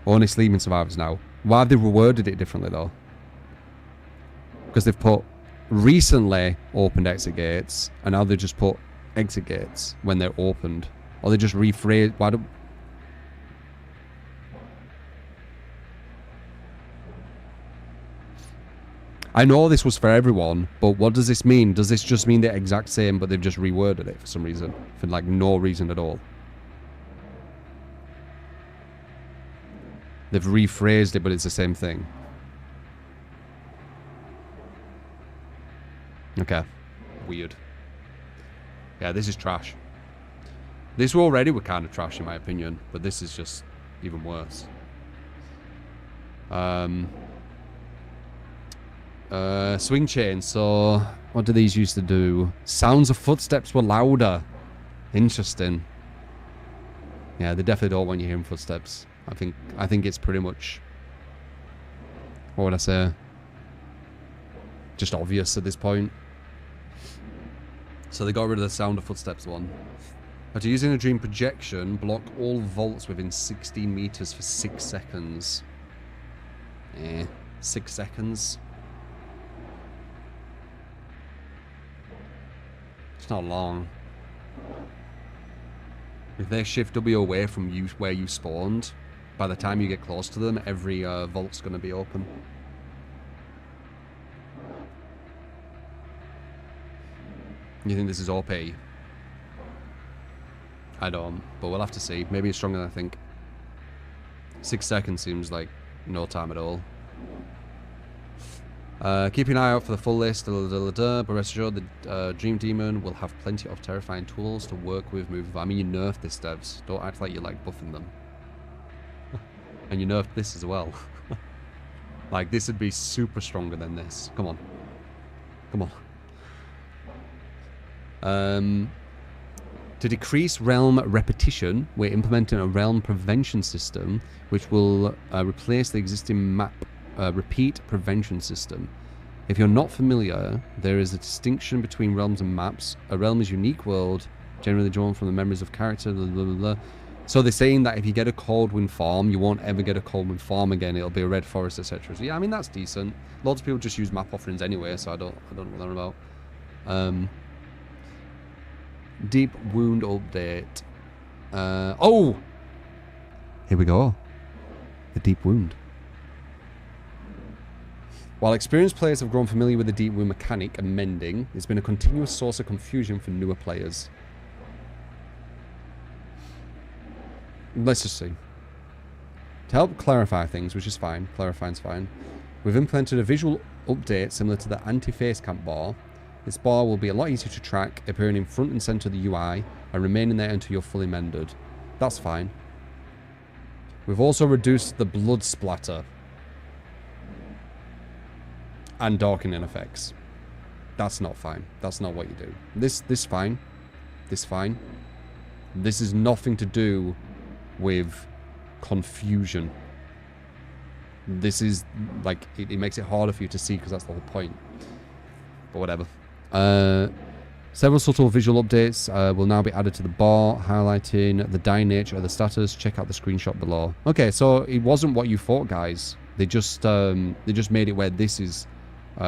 Only sleeping survivors now. Why have they reworded it differently though? Because they've put recently opened exit gates, and now they just put exit gates when they're opened. Or they just rephrase. Why do... I know this was for everyone, but what does this mean? Does this just mean the exact same, but they've just reworded it for some reason? For like no reason at all. They've rephrased it, but it's the same thing. Okay. Weird. Yeah, this is trash. This already were kind of trash in my opinion, but this is just even worse. Swing chain. So, what do these used to do? Sounds of footsteps were louder. Interesting. Yeah, they definitely don't want you hearing footsteps. I think it's pretty much, what would I say? Just obvious at this point. So they got rid of the sound of footsteps one. After using a dream projection, block all vaults within 16 meters for 6 seconds. 6 seconds. It's not long. If they shift W away from you where you spawned, by the time you get close to them, every vault's going to be open. You think this is OP? I don't, but we'll have to see. Maybe it's stronger than I think. 6 seconds seems like no time at all. Keep an eye out for the full list, but rest assured the Dream Demon will have plenty of terrifying tools to work with moving forward. I mean, you nerfed this, devs. Don't act like you like buffing them. And you nerfed this as well. Like, this would be super stronger than this. Come on. Come on. To decrease realm repetition, we're implementing a realm prevention system which will replace the existing map repeat prevention system. If you're not familiar, there is a distinction between realms and maps. A realm is a unique world, generally drawn from the memories of character, blah, blah, blah. So they're saying that if you get a Coldwind farm, you won't ever get a Coldwind farm again. It'll be a red forest, etc. So yeah, I mean, that's decent. Lots of people just use map offerings anyway, so I don't know what they're about. Deep wound update. Oh! Here we go. The deep wound. While experienced players have grown familiar with the deep wound mechanic and mending, it's been a continuous source of confusion for newer players. Let's just see. To help clarify things, which is fine, clarifying's fine, we've implemented a visual update similar to the anti-face camp bar. This bar will be a lot easier to track, appearing in front and center of the UI, and remaining there until you're fully mended. That's fine. We've also reduced the blood splatter and darkening effects. That's not fine. That's not what you do. This fine. This fine. This is nothing to do with confusion. This is like it makes it harder for you to see because that's the whole point. But whatever. Several subtle visual updates will now be added to the bar, highlighting the dying nature of the status. Check out the screenshot below. Okay, so it wasn't what you thought, guys. They just made it where this is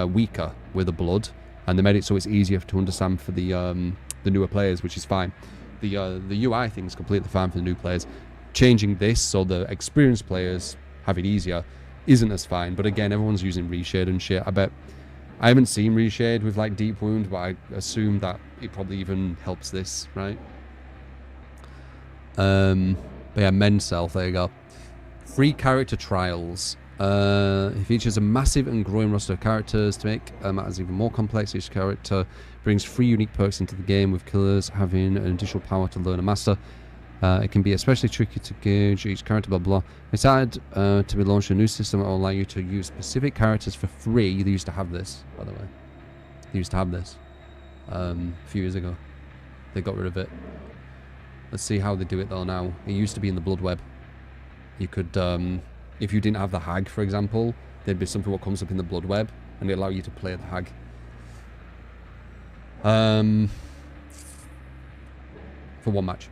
weaker with the blood, and they made it so it's easier to understand for the newer players, which is fine. The UI thing is completely fine for the new players. Changing this so the experienced players have it easier isn't as fine. But again, everyone's using reshade and shit. I haven't seen reshade with like deep wound, but I assume that it probably even helps this, right? But yeah, men's self, there you go. Free character trials. It features a massive and growing roster of characters to make matters even more complex. Each character brings 3 unique perks into the game, with killers having an additional power to learn and master. It can be especially tricky to gauge each character, blah blah. It's added to be launched a new system that will allow you to use specific characters for free. They used to have this, by the way. They used to have this a few years ago. They got rid of it. Let's see how they do it though now. It used to be in the Blood Web. You could, if you didn't have the Hag, for example, there'd be something what comes up in the Blood Web, and they allow you to play the Hag. For 1 match.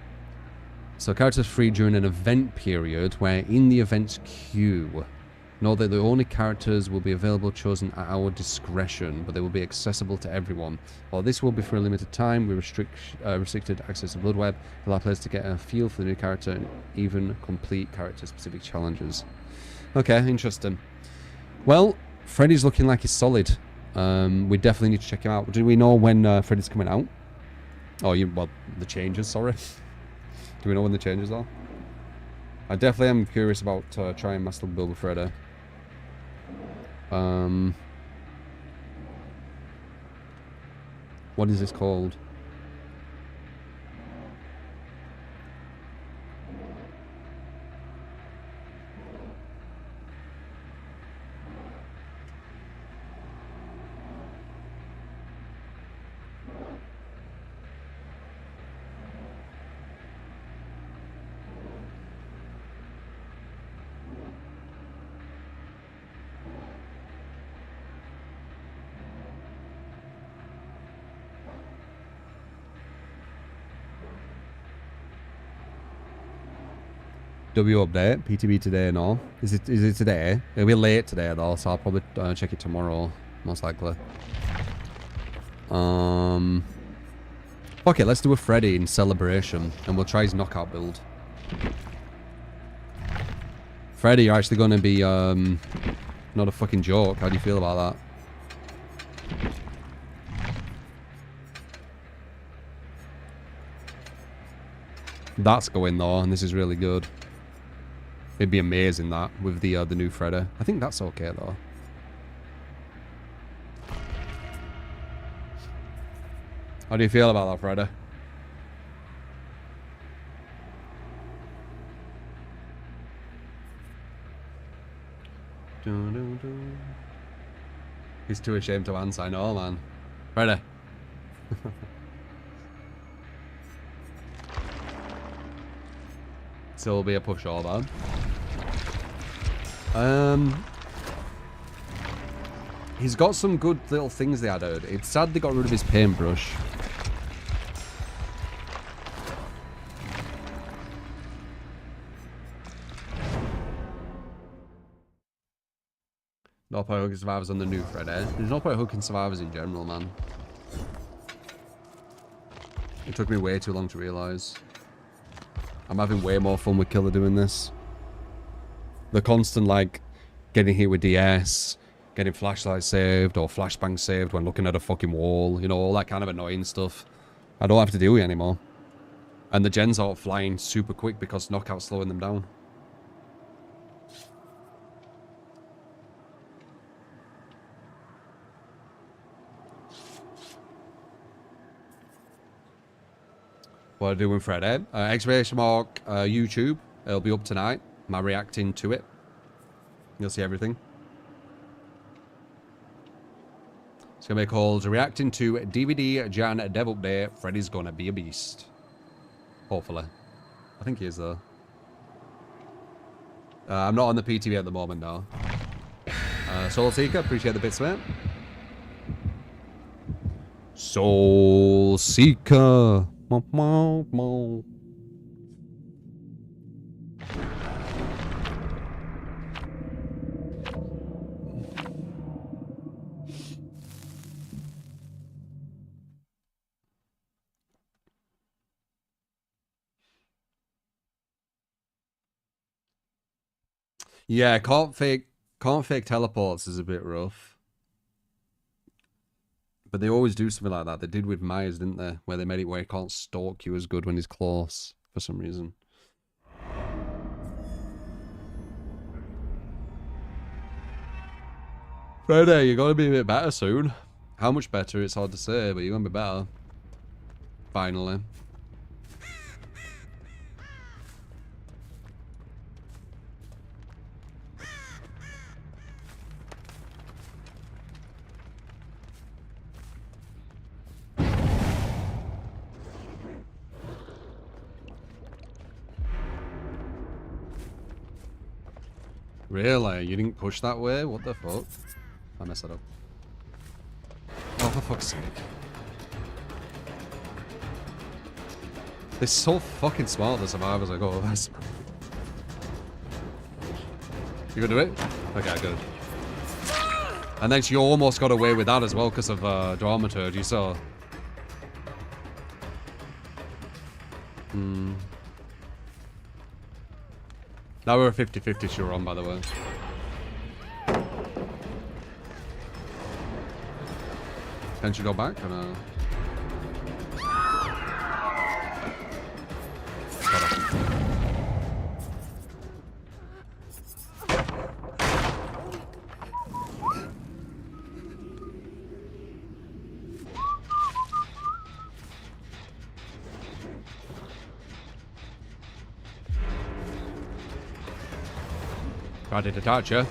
So characters free during an event period where in the event's queue. Note that the only characters will be available chosen at our discretion, but they will be accessible to everyone. While this will be for a limited time, we restricted access to Bloodweb, allow players to get a feel for the new character and even complete character-specific challenges. Okay, interesting. Well, Freddy's looking like he's solid. We definitely need to check him out. Do we know when Freddy's coming out? Oh, well, the changes, sorry. Do we know when the changes are? I definitely am curious about trying Master Build with Freddy. What is this called? W update, PTB today and all. Is it today? It'll be late today though, so I'll probably check it tomorrow, most likely. Okay, let's do a Freddy in celebration, and we'll try his knockout build. Freddy, you're actually going to be not a fucking joke. How do you feel about that? That's going though, and this is really good. It'd be amazing that with the new Freddy. I think that's okay though. How do you feel about that, Freddy? He's too ashamed to answer, I know, man. Freddy. So it'll be a pushover. He's got some good little things they added. It's sad they got rid of his paintbrush. No point hooking survivors on the new Freddy. There's no point hooking survivors in general, man. It took me way too long to realise. I'm having way more fun with Killer doing this. The constant, like, getting hit with DS, getting flashlight saved or flashbang saved when looking at a fucking wall, you know, all that kind of annoying stuff. I don't have to deal with it anymore. And the gens are flying super quick because knockout's slowing them down. What I do with Freddy. Exclamation mark YouTube. It'll be up tonight. My reacting to it. You'll see everything. It's going to be called Reacting to DBD Jan Dev Update. Freddy's going to be a beast. Hopefully. I think he is though. I'm not on the PTV at the moment now. Soul Seeker, appreciate the bits, mate. Soul Seeker. Yeah, can't fake teleports is a bit rough. But they always do something like that. They did with Myers, didn't they? Where they made it where he can't stalk you as good when he's close, for some reason. Freddy, you're going to be a bit better soon. How much better, it's hard to say, but you're going to be better. Finally. Really? You didn't push that way? What the fuck? I messed it up. Oh, for fuck's sake. They're so fucking smart, the survivors. I go, that's... You gonna do it? Okay, good. And then she almost got away with that as well because of dramaturgy, so... Now we're a 50-50 sure on, by the way. Can she go back or no? Ready to touch her.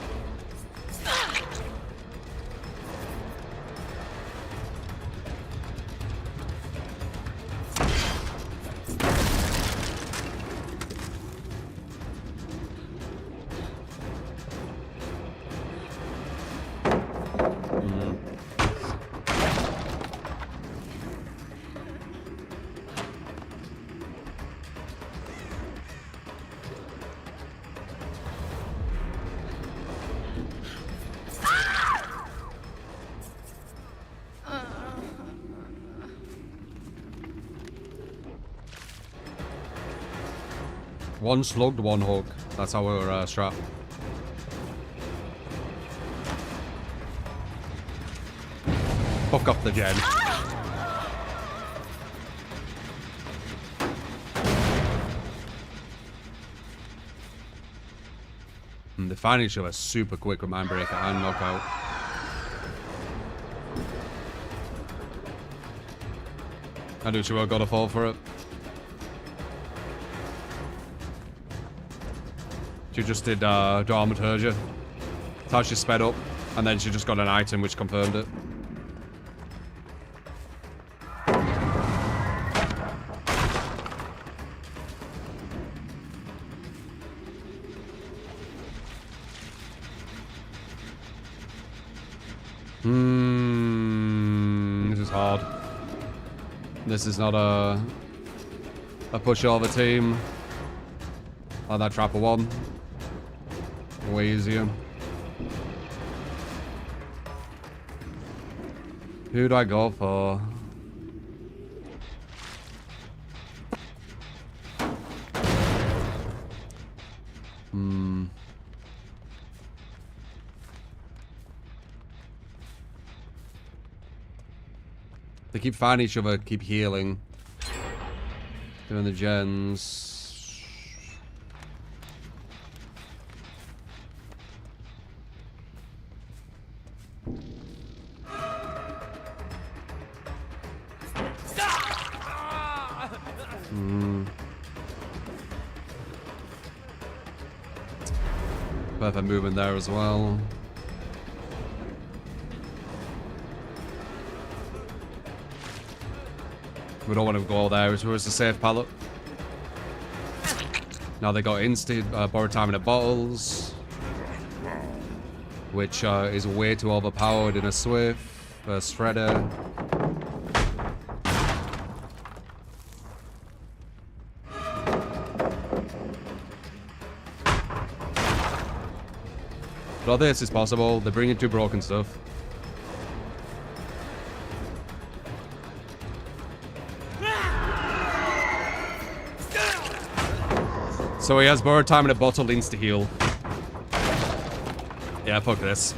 One slugged, one hook. That's how we're strapped. Fuck up the gen. They find each other super quick with Mindbreaker and Knockout. I knew she would have got a fall for it. She just did Dramaturgia. That's how she sped up. And then she just got an item which confirmed it. This is hard. This is not a pushover team. Like that Trapper one. Way easier. Who do I go for? They keep finding each other, keep healing. Doing the gens. Perfect movement there as well. We don't want to go there. It was a safe pallet. Now they got borrowed time in the bottles, which is way too overpowered in a Swift versus Shredder. But this is possible. They're bringing two broken stuff. So he has borrowed time in a bottle, insta-heal. Yeah, fuck this.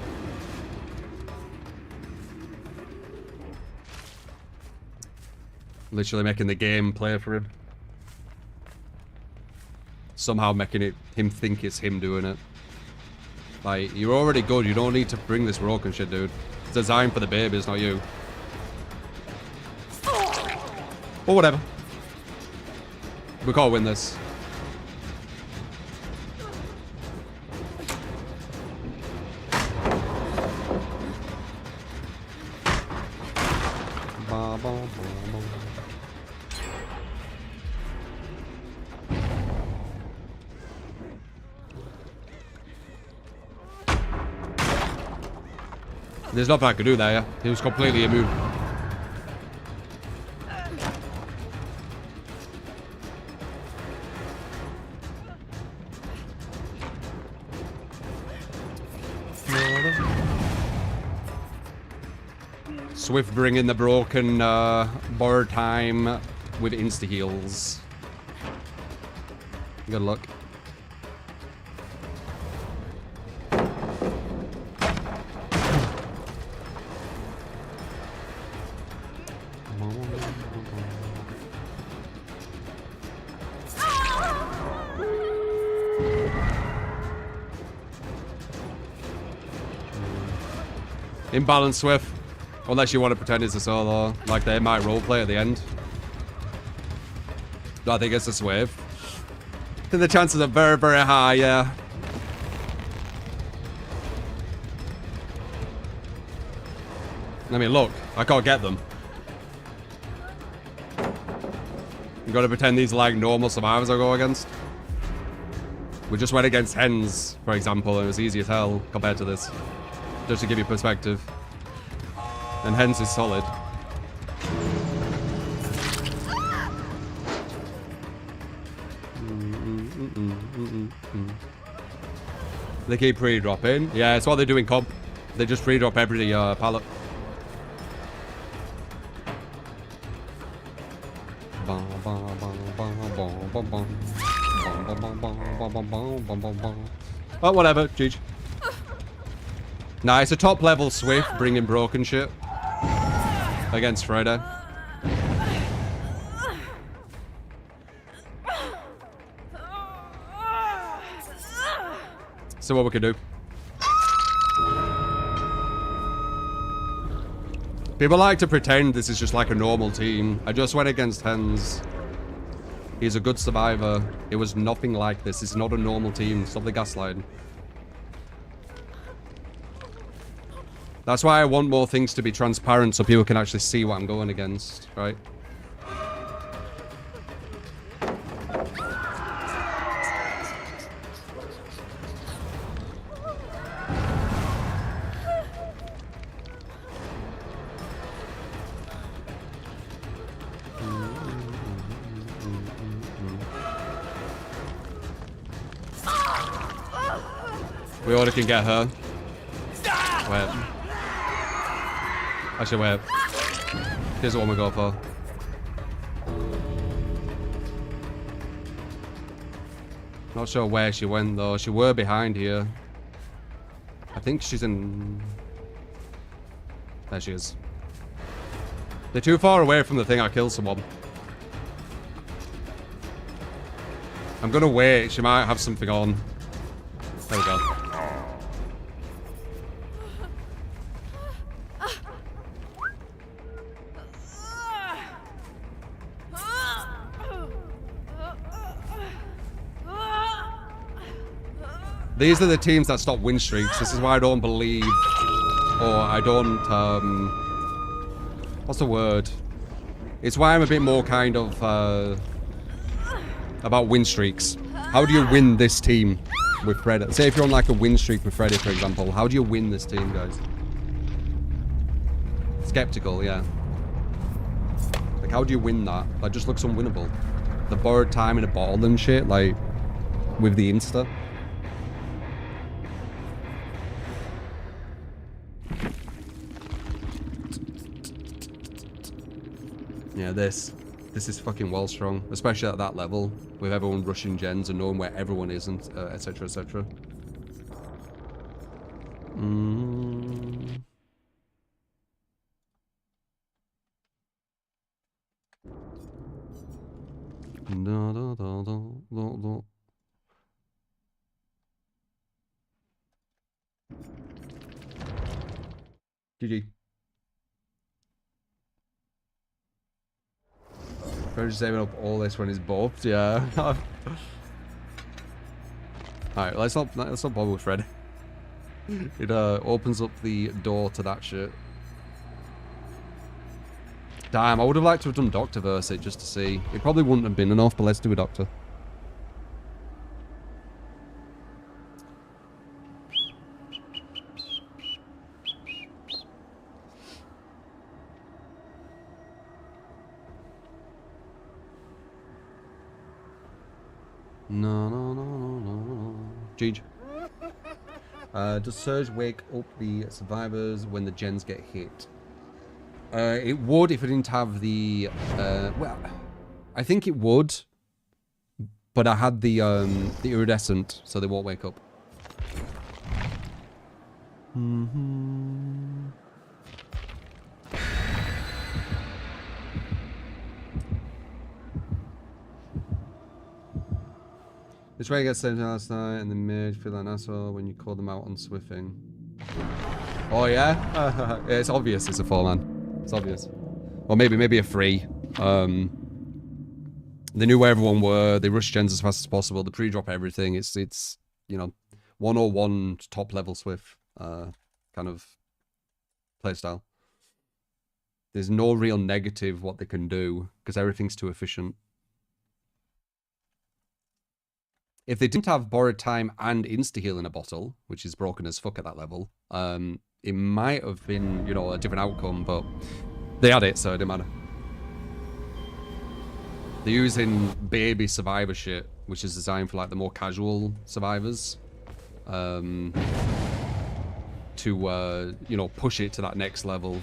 Literally making the game play for him. Somehow making him think it's him doing it. Like, you're already good. You don't need to bring this broken shit, dude. It's designed for the babies, not you. But whatever. We can't win this. There's nothing I could do there, yeah? He was completely immune. Swift bringing the broken borrowed time with insta-heals. Good luck. Imbalanced Swift. Unless you want to pretend it's a solo. Like they might roleplay at the end. I think it's a Swift. I think the chances are very, very high, yeah. I mean, look. I can't get them. You gotta pretend these are like normal survivors I go against. We just went against hens, for example, and it was easy as hell compared to this. Just to give you perspective. And hens is solid. They keep pre-dropping. Yeah, it's what they do in comp. They just pre-drop every pallet. Oh, whatever. GG. Nah, it's a top level Swift bringing broken shit against Fredda. See what we can do. People like to pretend this is just like a normal team. I just went against Hens. He's a good survivor. It was nothing like this. It's not a normal team. Stop the gaslighting. That's why I want more things to be transparent so people can actually see what I'm going against, right? We already can get her. Wait. Actually, wait. Here's the one we go for. Not sure where she went, though. She were behind here. I think she's in... There she is. They're too far away from the thing I killed someone. I'm gonna wait. She might have something on. There we go. These are the teams that stop win streaks. This is why I don't believe, or I don't, what's the word? It's why I'm a bit more kind of, about win streaks. How do you win this team with Freddy? Say if you're on like a win streak with Freddy, for example. How do you win this team, guys? Skeptical, yeah. Like, how do you win that? That just looks unwinnable. The borrowed time in a bottle and shit, like, with the Insta. Yeah, this is fucking well strong, especially at that level, with everyone rushing gens and knowing where everyone is, and etc, etc. GG. Just saving up all this when he's buffed, yeah. Alright, let's not bother with Fred. It opens up the door to that shit. Damn, I would have liked to have done Doctor verse it just to see. It probably wouldn't have been enough, but let's do a Doctor. No. GG. Does Surge wake up the survivors when the gens get hit? It would if it didn't have the... well, I think it would. But I had the iridescent, so they won't wake up. This way gets sent last night, and the mage feel like an asshole when you call them out on Swiffing. Oh yeah? Yeah, it's obvious it's a 4-man. It's obvious. Or maybe a 3. They knew where everyone were, they rushed gens as fast as possible, they pre-drop everything. It's you know, 101 top level Swift kind of playstyle. There's no real negative what they can do, because everything's too efficient. If they didn't have borrowed time and insta-heal in a bottle, which is broken as fuck at that level, it might have been, you know, a different outcome, but they had it, so it didn't matter. They're using baby survivor shit, which is designed for like the more casual survivors, to, you know, push it to that next level.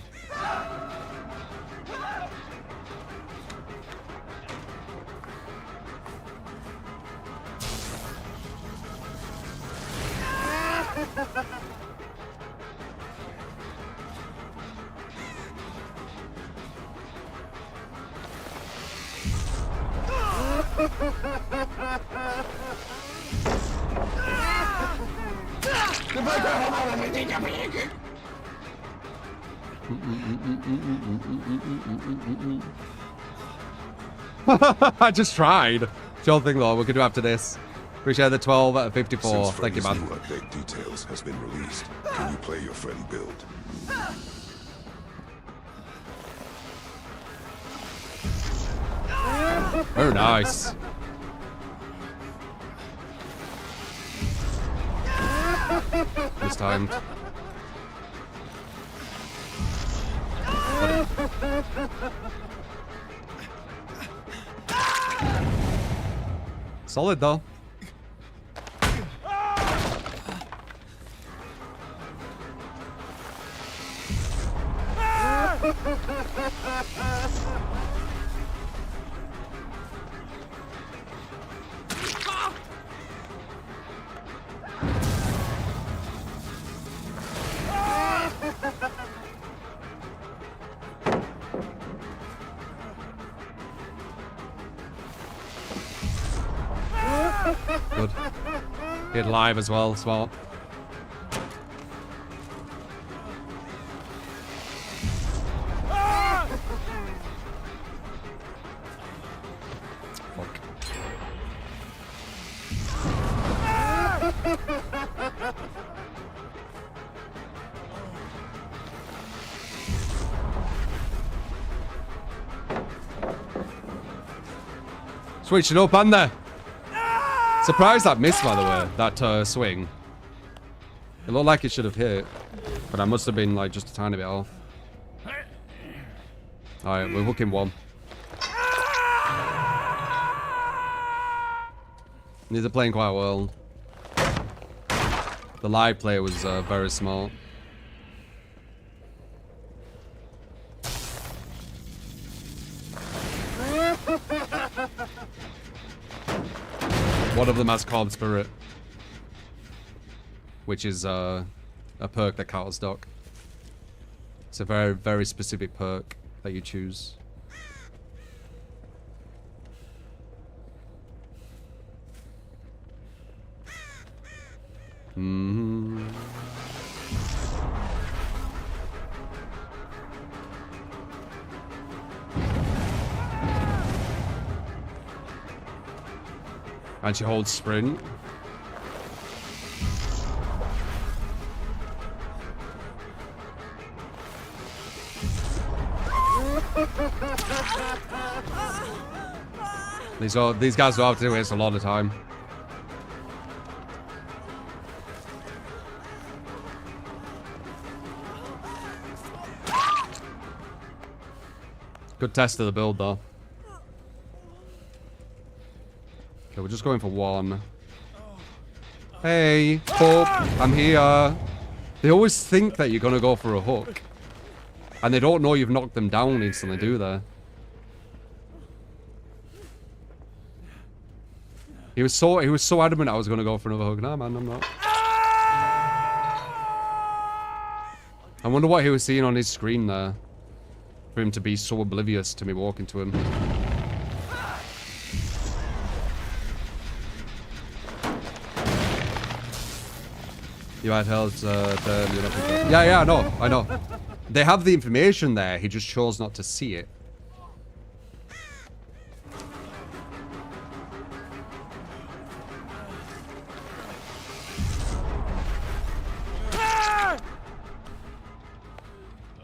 I just tried. Sure thing though, we could do after this. Appreciate the 12 out of 54. Since Thank you, man. Freddy's new update details has been released, can you play your Freddy build? Very nice. This time. Solid though. Good. Hit live as well, smart. Fuck. Switching up, and there. Surprised that missed, by the way, that swing. It looked like it should have hit, but I must have been like just a tiny bit off. Alright, we're hooking one. These are playing quite well. The live player was very smart. One of them has Calm Spirit, which is a perk that counters Doc. It's a very, very specific perk that you choose. And she holds sprint. These guys don't have to waste a lot of time. Good test of the build though. Okay, we're just going for one. Hey, hook, I'm here. They always think that you're gonna go for a hook. And they don't know you've knocked them down instantly, do they? He was so adamant I was gonna go for another hook. Nah, man, I'm not. I wonder what he was seeing on his screen there. For him to be so oblivious to me walking to him. You might tell it's yeah, I know. They have the information there, he just chose not to see it.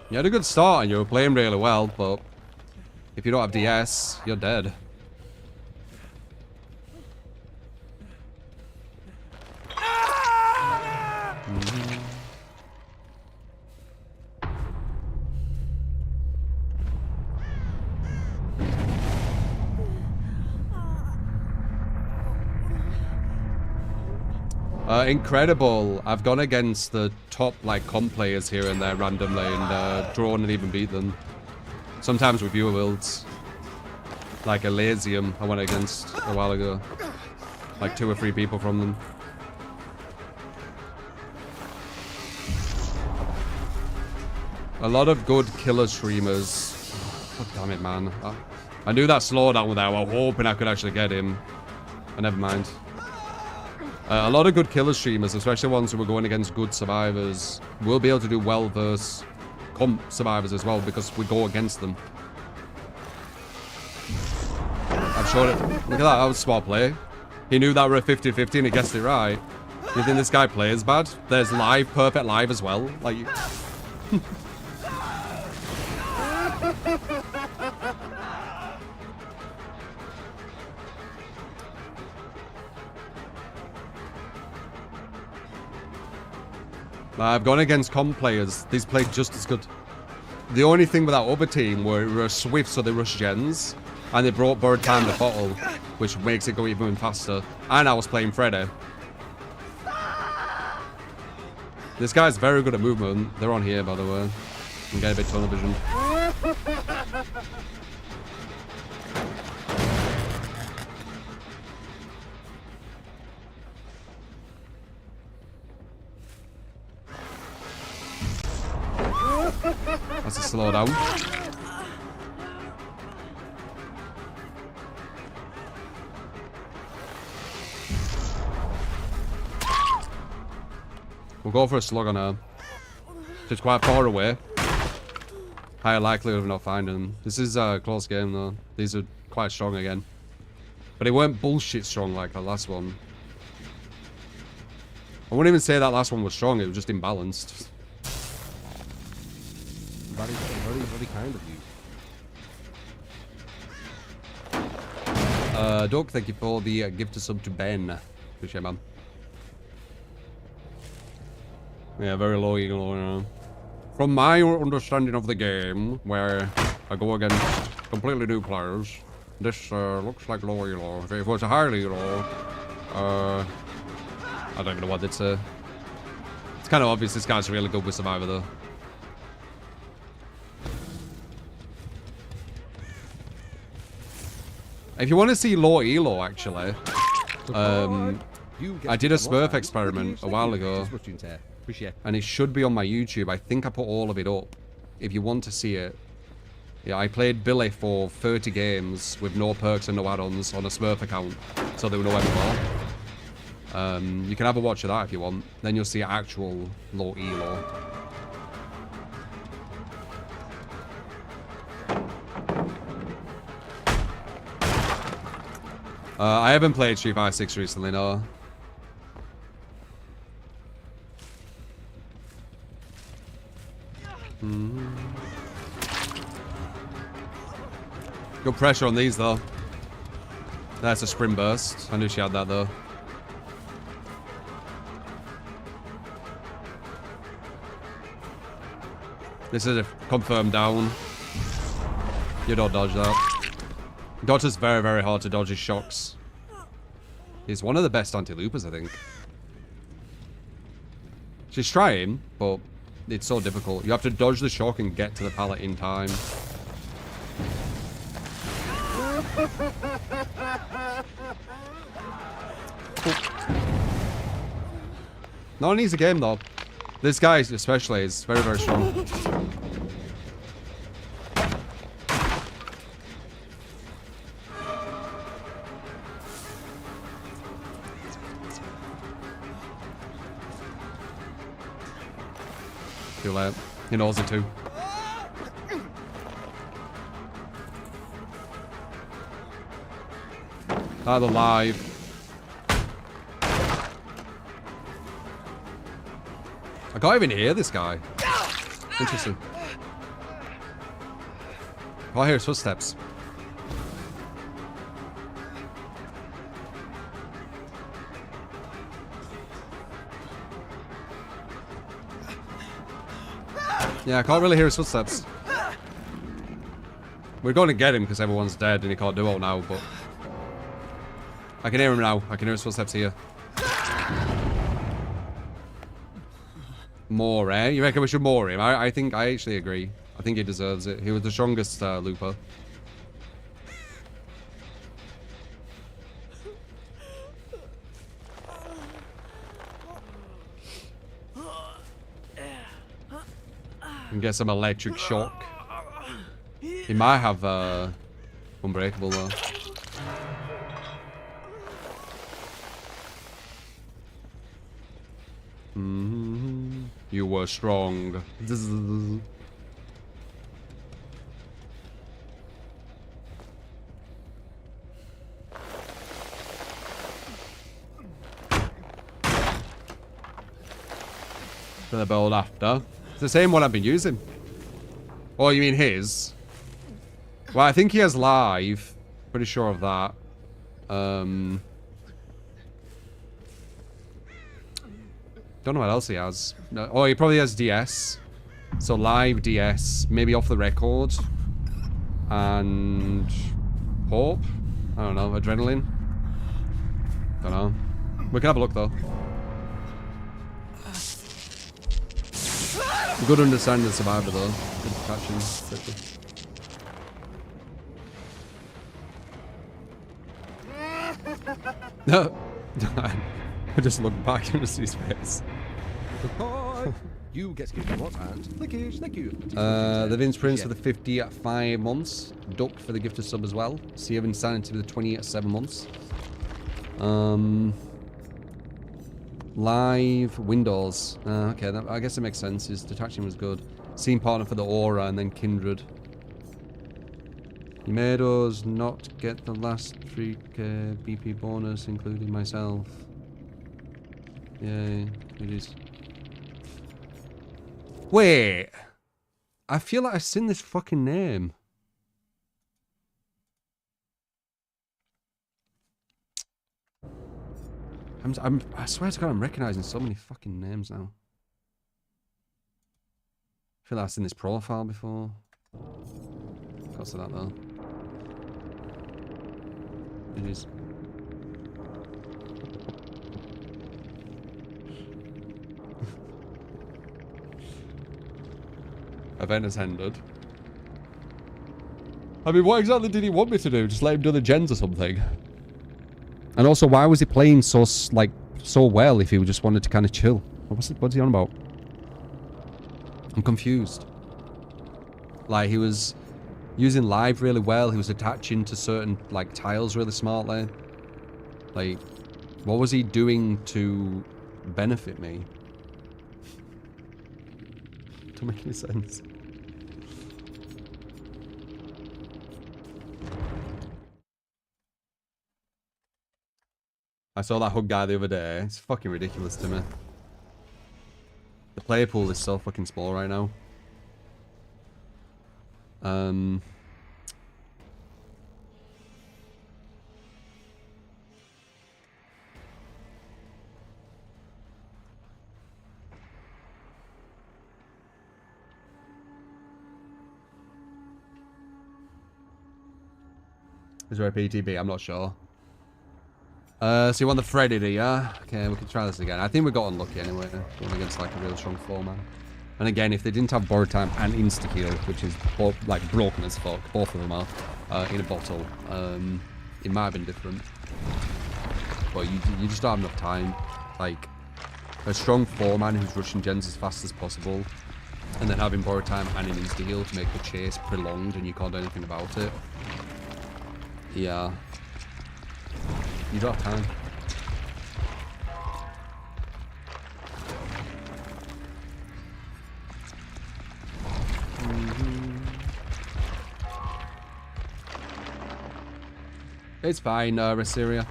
You had a good start and you were playing really well, but if you don't have DS, you're dead. Incredible. I've gone against the top like comp players here and there randomly and drawn and even beat them. Sometimes with viewer builds. Like Elysium I went against a while ago. Like 2 or 3 people from them. A lot of good killer streamers. God damn it, man. I knew that slowdown there. I was hoping I could actually get him. But never mind. A lot of good killer streamers, especially ones who are going against good survivors, will be able to do well versus comp survivors as well because we go against them. I've showed it. Look at that. That was a smart play. He knew that we're at 50-50 and he guessed it right. You think this guy plays bad? There's live, perfect live as well. Like. I've gone against comp players. These played just as good. The only thing with that other team were swift, so they rushed gens. And they brought Bird Time to bottle, which makes it go even faster. And I was playing Freddy. This guy's very good at movement. They're on here, by the way. You can get a bit tunnel vision. That's a slow down. We'll go for a slug on her. She's quite far away. Higher likelihood of not finding them. This is a close game though. These are quite strong again. But it weren't bullshit strong like the last one. I wouldn't even say that last one was strong, it was just imbalanced. Very, very kind of you. Doug, thank you for the gift of sub to Ben. Appreciate it, man. Yeah, very low eagle. From my understanding of the game, where I go against completely new players, this looks like low elo. If it was a higher elo, I don't even know what it's. It's kind of obvious this guy's really good with Survivor, though. If you want to see low elo, actually, I did a Smurf experiment a while ago, and it should be on my YouTube. I think I put all of it up. If you want to see it, yeah, I played Billy for 30 games with no perks and no add-ons on a Smurf account, so there were no MMR. You can have a watch of that if you want. Then you'll see actual low elo. I haven't played Street Fighter 6 recently, no. Good pressure on these, though. That's a sprint burst. I knew she had that, though. This is a confirmed down. You don't dodge that. Dodge is very, very hard to dodge his shocks. He's one of the best anti-loopers, I think. She's trying, but it's so difficult. You have to dodge the shock and get to the pallet in time. Not an easy game, though. This guy, especially, is very, very strong. Too late. He knows it too. Either live. I can't even hear this guy. Interesting. Oh, I hear his footsteps. Yeah, I can't really hear his footsteps. We're going to get him because everyone's dead and he can't do it now, but... I can hear him now. I can hear his footsteps here. More, eh? You reckon we should more him? I think, I actually agree. I think he deserves it. He was the strongest looper. And get some electric shock. He might have Unbreakable though. You were strong. For the build after. It's the same one I've been using. Oh, you mean his? Well, I think he has live. Pretty sure of that. Don't know what else he has. No, oh, he probably has DS. So live DS, maybe off the record. And hope. I don't know, adrenaline. Don't know. We can have a look though. Good understanding of Survivor though. Good catching. No. I just look back and see his face. Goodbye. You get skipped what and lickish, thank you. The Vince Prince for the 50 at 5 months. Duck for the gifted sub as well. Sea of Insanity for the 20 at 7 months. Live Windows. Okay, I guess it makes sense. His detaching was good. Scene partner for the Aura and then Kindred. He made us not get the last 3k BP bonus, including myself. Yay, it is. Wait! I feel like I've seen this fucking name. I swear to God, I'm recognizing so many fucking names now. I feel like I've seen this profile before. Can't say that though. It is. Event has ended. I mean, what exactly did he want me to do? Just let him do the gens or something? And also, why was he playing so well if he just wanted to kind of chill? What's he on about? I'm confused. Like, he was using live really well. He was attaching to certain, like, tiles really smartly. Like, what was he doing to benefit me? Don't make any sense. I saw that hug guy the other day. It's fucking ridiculous to me. The player pool is so fucking small right now. Is there a PTB? I'm not sure. So you want the Freddy, do ya? Okay, we can try this again. I think we got unlucky anyway. Going against like a real strong 4-man. And again, if they didn't have borrowed time and insta-heal, which is both, like broken as fuck, both of them are, in a bottle, it might have been different. But you just don't have enough time. Like, a strong 4-man who's rushing gens as fast as possible, and then having borrowed time and an insta-heal to make the chase prolonged and you can't do anything about it. Yeah. You don't have time. It's fine, Assyria.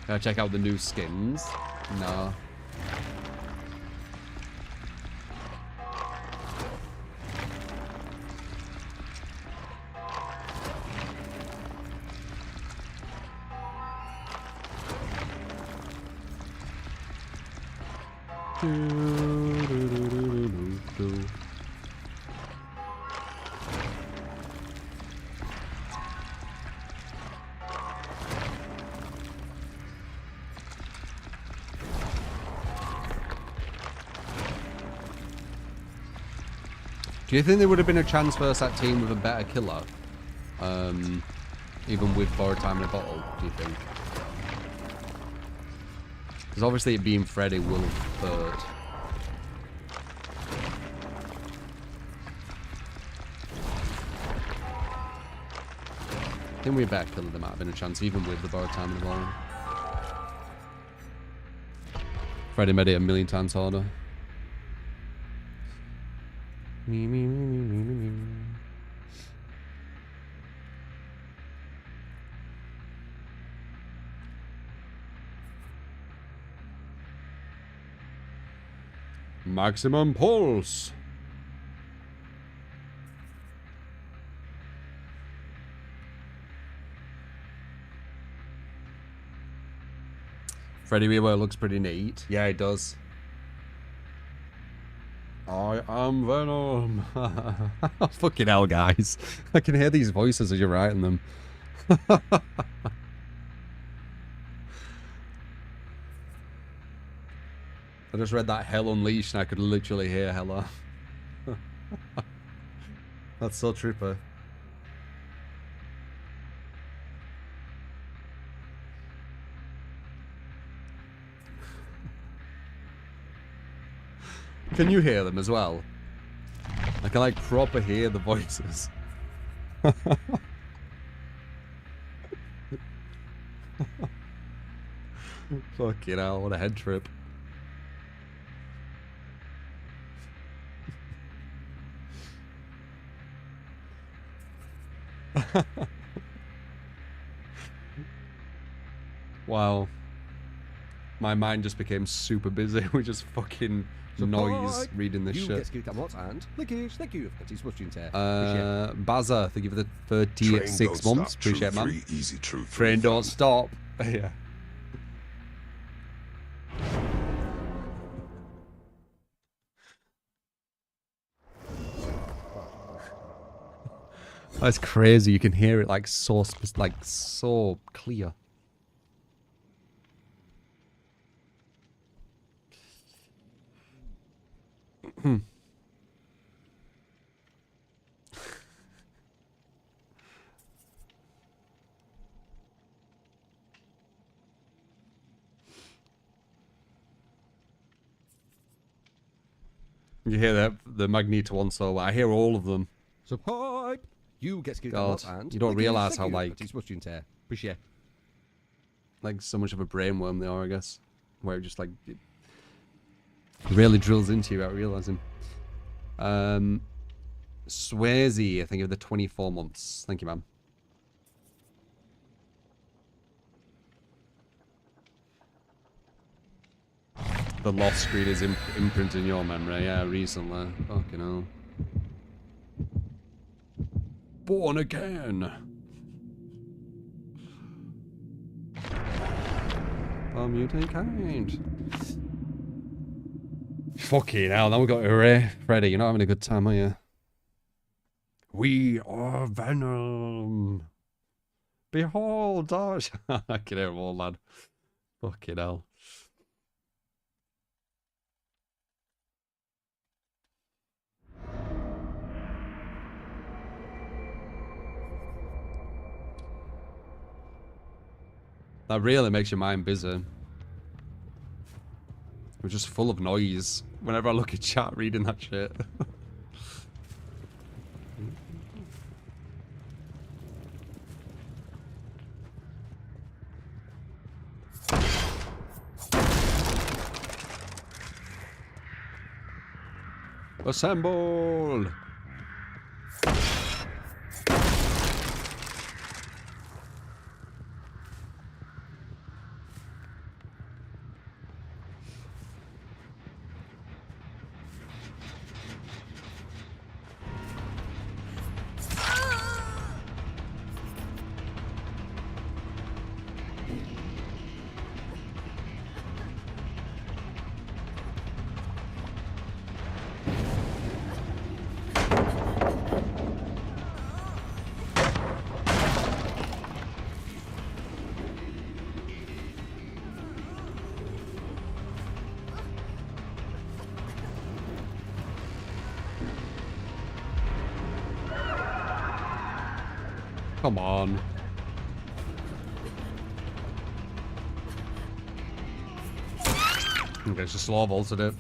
Gotta check out the new skins. No. Do you think there would have been a chance versus that team with a better killer? Even with borrowed time in a bottle, do you think? Because obviously it being Freddy will hurt. I think we better kill them. Might have been a chance, even with the borrowed time involved. Freddy made it a million times harder. Me, me, me, me, me, me, me. Maximum pulse. Freddy Reaver looks pretty neat. Yeah, it does. I am Venom. Fucking hell, guys. I can hear these voices as you're writing them. I just read that Hell Unleashed and I could literally hear Hella. That's so trooper. Can you hear them as well? I can like proper hear the voices. Fucking hell, what a head trip. Wow. My mind just became super busy with just fucking noise reading this shit. Get skewed what and lickage, thank you. That is much into. Baza, thank you for the 36 months. Appreciate it, man. Easy truth. Train don't stop. Yeah. That's crazy. You can hear it like so clear. You hear that the Magneto one solo? I hear all of them. Support. You get skewed God, and you don't lickage, realise thank how you. like That is much into. Appreciate. Like so much of a brainworm they are, I guess, where it just like it really drills into you without realising. Swayze, I think of the 24 months. Thank you, man. The lost screen is imprinted in your memory, yeah, recently. Fucking hell. Born again. A mutant kind. Fucking hell, now we got Hooray. Freddy, you're not having a good time, are you? We are Venom. Behold us. I can hear them all, lad. Fucking hell. That really makes your mind busy. We're just full of noise. Whenever I look at chat reading that shit. Assemble! Come on. Okay, it's just slow vaulted it.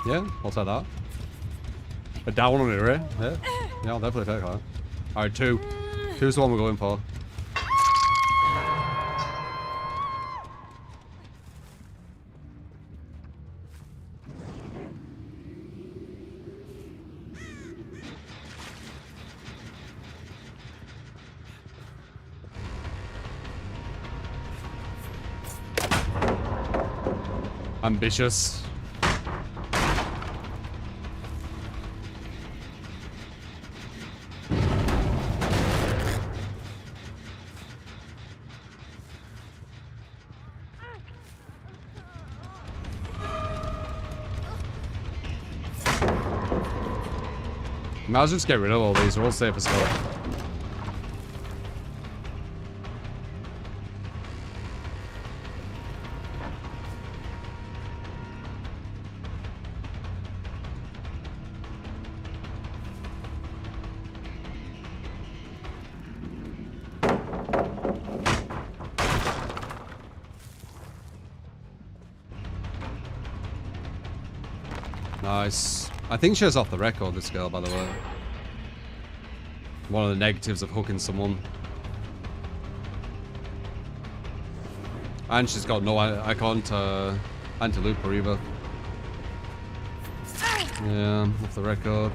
Yeah, I'll take that. A down on it, right? Yeah, yeah, I'll definitely take that. Alright, 2. 2's the one we're going for. Ambitious. I'll just get rid of all these. They're all safe as hell. Nice. I think she was off the record, this girl, by the way. One of the negatives of hooking someone. And she's got no icon to anti-looper either. Yeah, off the record.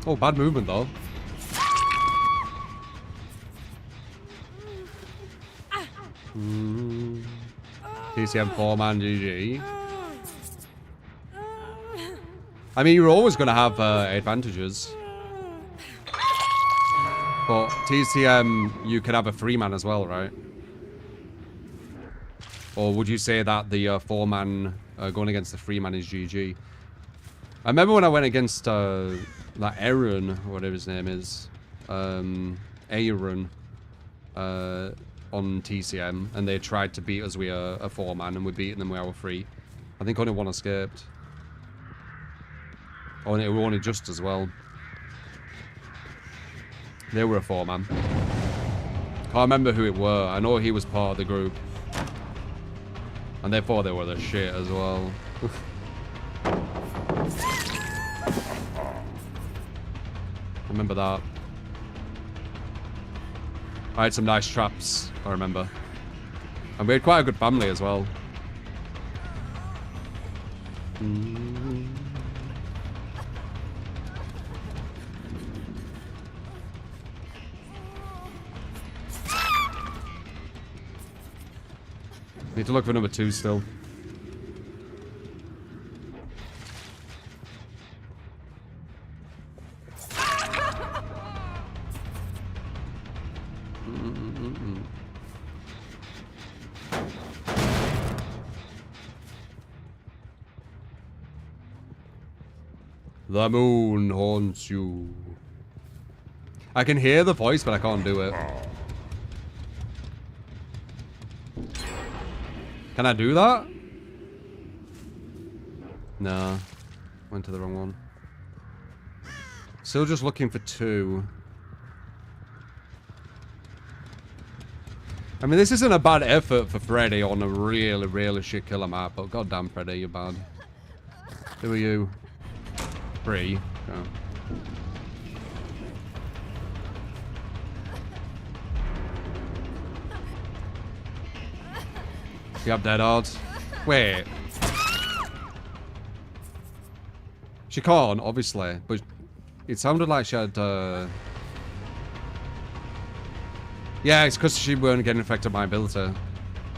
Oh, bad movement though. TCM 4-man GG. I mean, you're always going to have advantages. But TCM, you could have a 3-man as well, right? Or would you say that the 4-man going against the 3-man is GG? I remember when I went against that Aaron, whatever his name is, Aaron, on TCM, and they tried to beat us with a 4-man, and we beat them with our 3. I think only one escaped. Oh, and it were only just as well. They were a 4-man. Can't remember who it were. I know he was part of the group. And they thought they were the shit as well. Remember that. I had some nice traps, I remember. And we had quite a good family as well. Need to look for number 2 still. The moon haunts you. I can hear the voice, but I can't do it. Can I do that? No. Went to the wrong one. Still just looking for 2. I mean, this isn't a bad effort for Freddy on a really, really shit killer map, but goddamn Freddy, you're bad. Who are you? 3. Oh. You have dead odds. Wait. She can't, obviously, but it sounded like she had, Yeah, it's because she weren't getting affected by ability.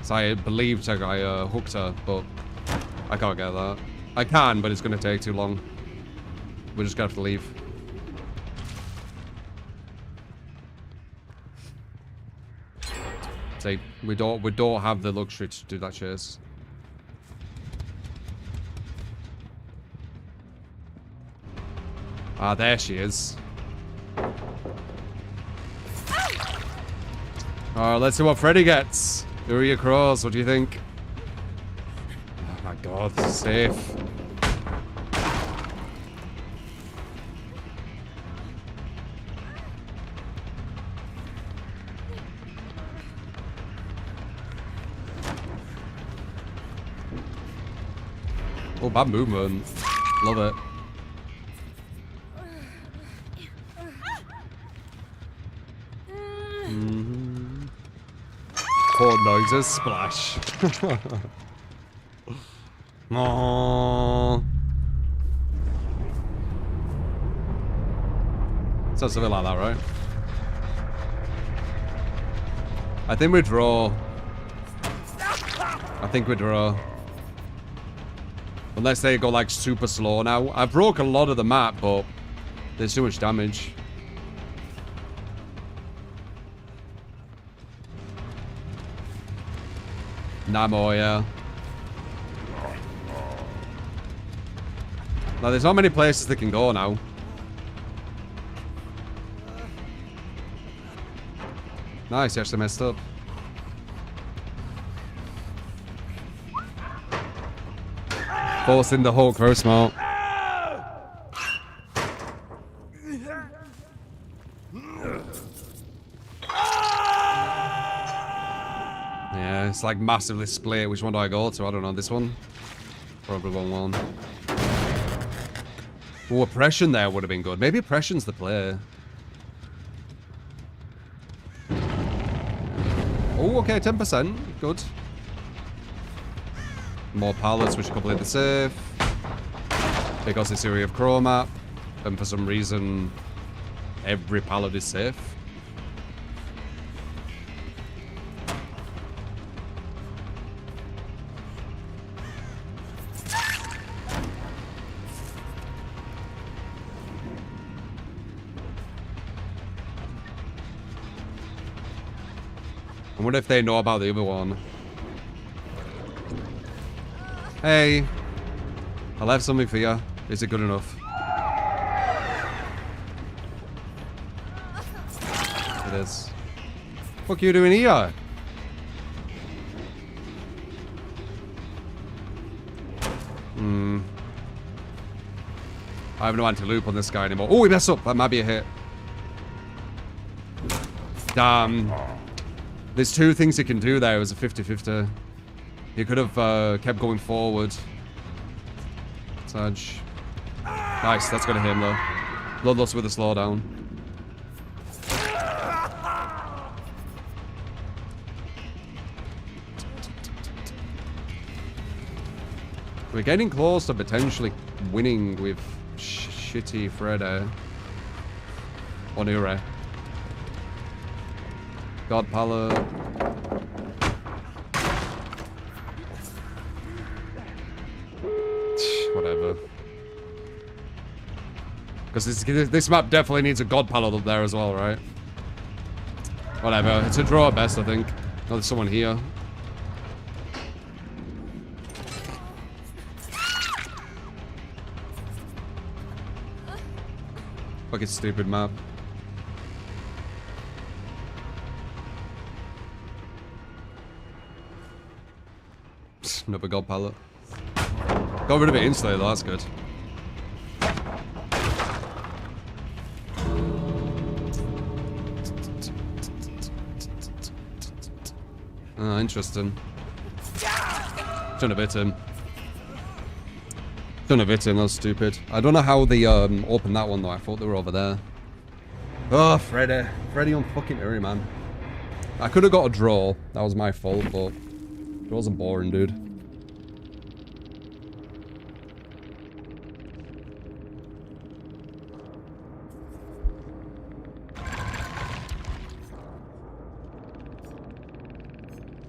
So I believed I hooked her, but I can't get that. I can, but it's going to take too long. We're just going to have to leave. See, we don't have the luxury to do that chase. Ah, there she is. Alright, let's see what Freddy gets. Who are your crows? What do you think? Oh my god, this is safe. Oh, bad movement. Love it. Poor noises. Splash. Aww. Sounds something like that, right? I think we draw. I think we draw. Unless they go like super slow now. I broke a lot of the map, but there's too much damage. Namo, yeah. Now, there's not many places that can go now. Nice, you actually messed up. Forcing the Hulk, very smart. Yeah, it's like massively split. Which one do I go to? I don't know. This one? Probably one. Oh, oppression there would have been good. Maybe oppression's the play. Oh, okay, 10%. Good. More pallets, which complete the safe. Because it's area of Crow map. And for some reason, every pallet is safe. I wonder if they know about the other one. Hey, I left something for you. Is it good enough? It is. What are you doing here? I have no anti-loop on this guy anymore. Oh, he messed up. That might be a hit. Damn. There's two things he can do there. It was a 50-50. He could have kept going forward. Saj. Nice, that's gonna hit him though. Bloodlust with a slowdown. We're getting close to potentially winning with shitty Freddy. Onure. God pallet. Whatever. Because this map definitely needs a God pallet up there as well, right? Whatever. It's a draw at best, I think. Oh, there's someone here. Fucking stupid map. Another God pallet. Got rid of it instantly though, that's good. Ah, interesting. Shouldn't have hit him. Shouldn't have hit him, that's stupid. I don't know how they opened that one though, I thought they were over there. Oh, Freddy. Freddy on fucking Uri, man. I could have got a draw. That was my fault, but it wasn't boring, dude.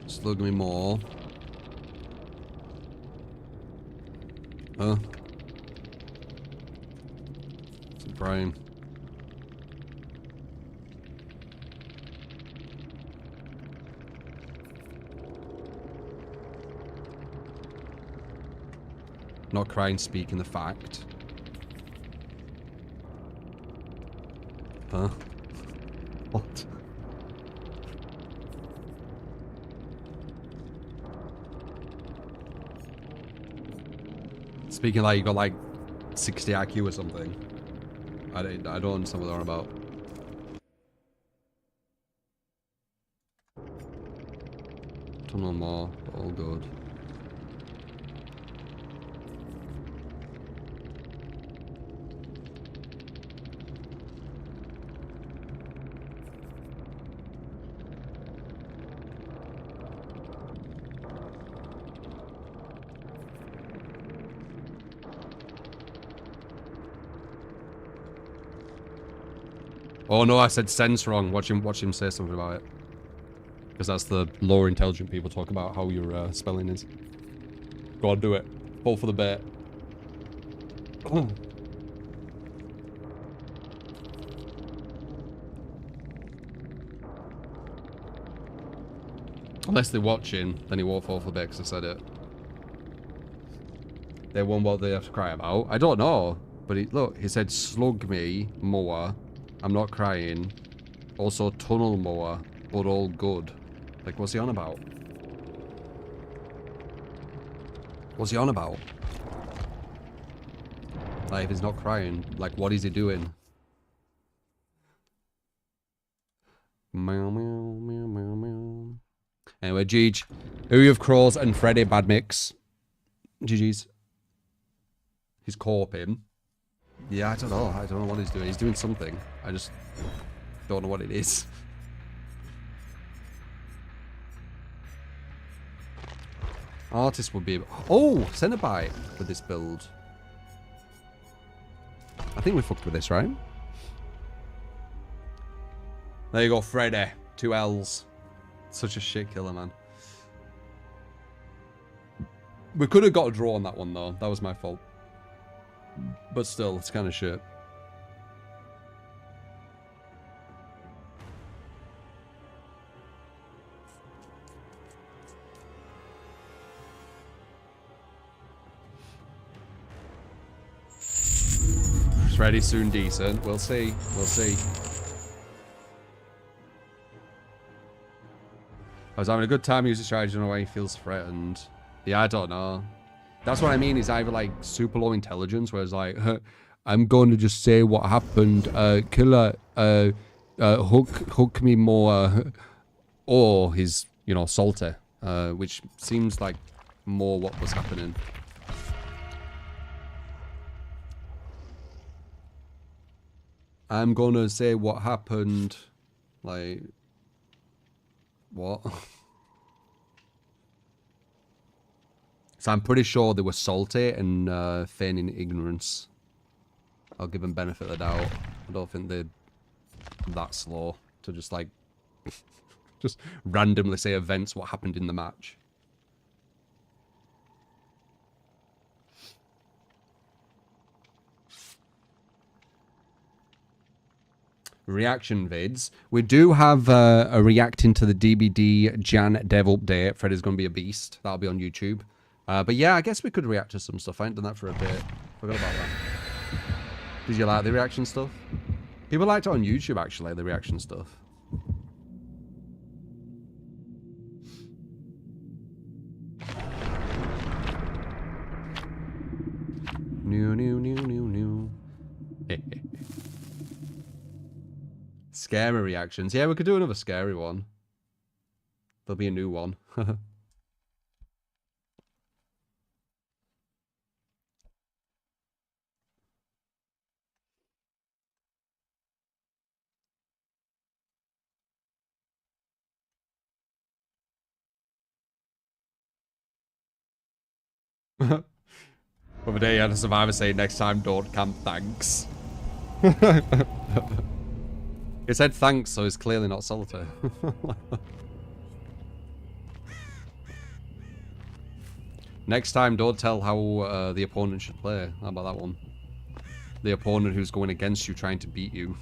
Slug me more. Huh? It's a brain. Not crying, speaking the fact. Huh? What? Speaking like you got like 60 IQ or something. I don't understand what they're on about. Tunnel more, all good. Oh no, I said sense wrong. Watch him say something about it. Because that's the lower intelligent people talk about how your spelling is. Go on, do it. Fall for the bait. Unless they're watching, then he won't fall for the bait because I said it. They won what they have to cry about. I don't know. But look, he said slug me, mower. I'm not crying. Also tunnel mower, but all good. Like, what's he on about? What's he on about? Like, if he's not crying, like, what is he doing? Meow, meow, meow, meow, meow. Anyway, Jeej. Who you have Crows and Freddy bad mix. GG's. He's corping. Yeah, I don't know. I don't know what he's doing. He's doing something. I just don't know what it is. Artist would be... Oh! Cenobite with this build. I think we fucked with this, right? There you go, Freddy. 2 L's. Such a shit killer, man. We could have got a draw on that one, though. That was my fault. But still, it's kind of shit. Freddy soon decent. We'll see. We'll see. I was having a good time using strategy. I don't know why he feels threatened. Yeah, I don't know. That's what I mean. Is either like super low intelligence, whereas like I'm going to just say what happened. Killer, hook me more, or he's salty, which seems like more what was happening. I'm gonna say what happened. Like what? So I'm pretty sure they were salty and feigning ignorance. I'll give them benefit of the doubt. I don't think they're that slow to just like just randomly say events what happened in the match. Reaction vids. We do have a reacting to the DBD Jan Dev update. Freddy's going to be a beast. That'll be on YouTube. But yeah, I guess we could react to some stuff. I ain't done that for a bit. Forgot about that. Did you like the reaction stuff? People liked it on YouTube, actually, the reaction stuff. New. Scary reactions. Yeah, we could do another scary one. There'll be a new one. Other day, I had a survivor say, next time, don't camp, thanks. It said thanks, so it's clearly not solitaire. Next time, don't tell how the opponent should play. How about that one? The opponent who's going against you, trying to beat you.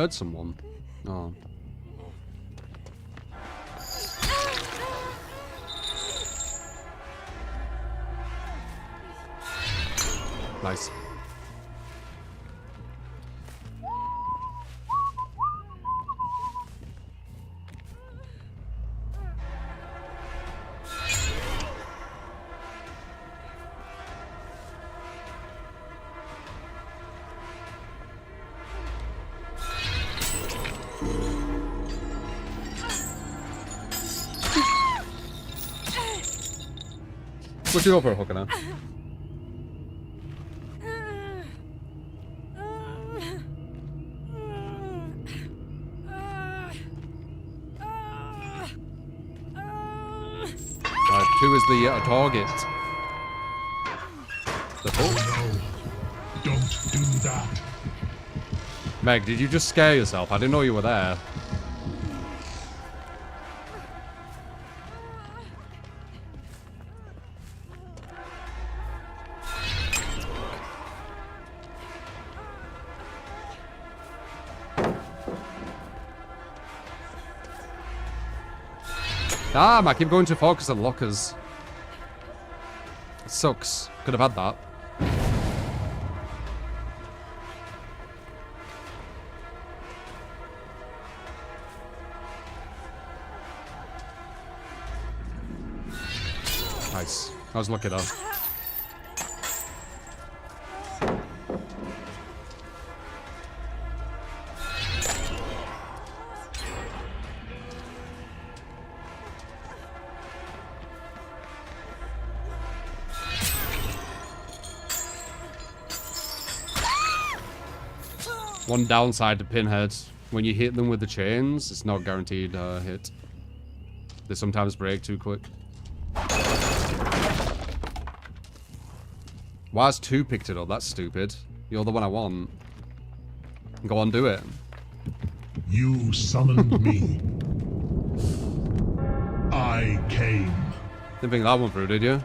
heard someone. Oh. Nice. What you go for a hooker now? Alright, 2 is the target. The hook. Don't do that. Meg, did you just scare yourself? I didn't know you were there. Damn, I keep going to focus on lockers. It sucks. Could have had that. Nice. I was lucky though. One downside to pinheads. When you hit them with the chains, it's not guaranteed hit. They sometimes break too quick. Why has 2 picked it up? That's stupid. You're the one I want. Go on, do it. You summoned me. I came. Didn't think that one through, did you?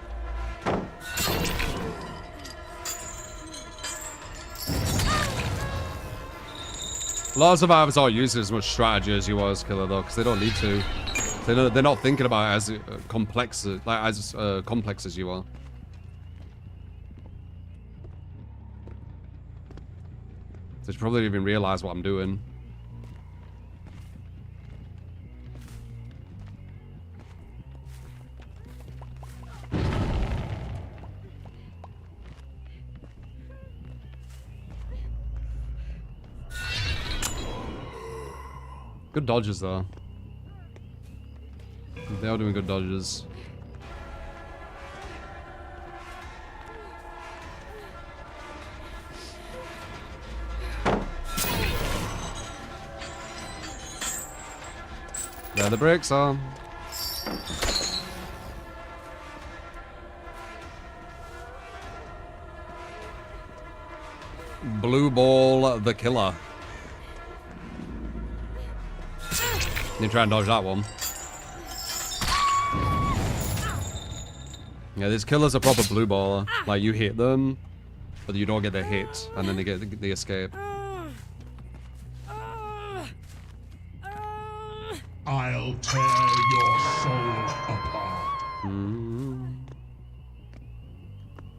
A lot of survivors aren't using as much strategy as you are as killer though, because they don't need to. They're not thinking about it as complex, complex as you are. So you probably didn't even realize what I'm doing. Good dodges though. They are doing good dodges. There the brakes are. Blue ball the killer. You try and dodge that one. Yeah, these killers are proper blue baller. Like, you hit them, but you don't get the hit, and then they get the escape. I'll tear your soul apart.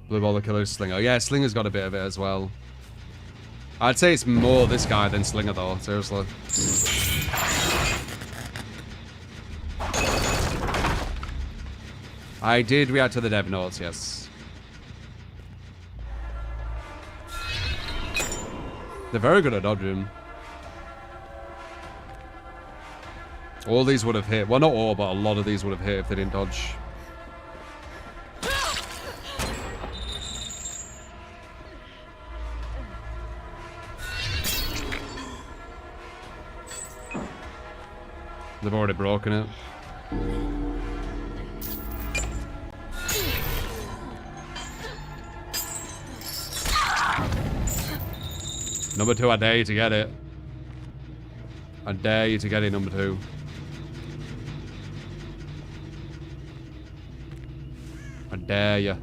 Blue baller killer, Slinger. Yeah, Slinger's got a bit of it as well. I'd say it's more this guy than Slinger though, seriously. I did react to the dev notes, yes. They're very good at dodging. All these would have hit. Well, not all, but a lot of these would have hit if they didn't dodge. They've already broken it. Number 2, I dare you to get it. I dare you to get it, number 2. I dare you.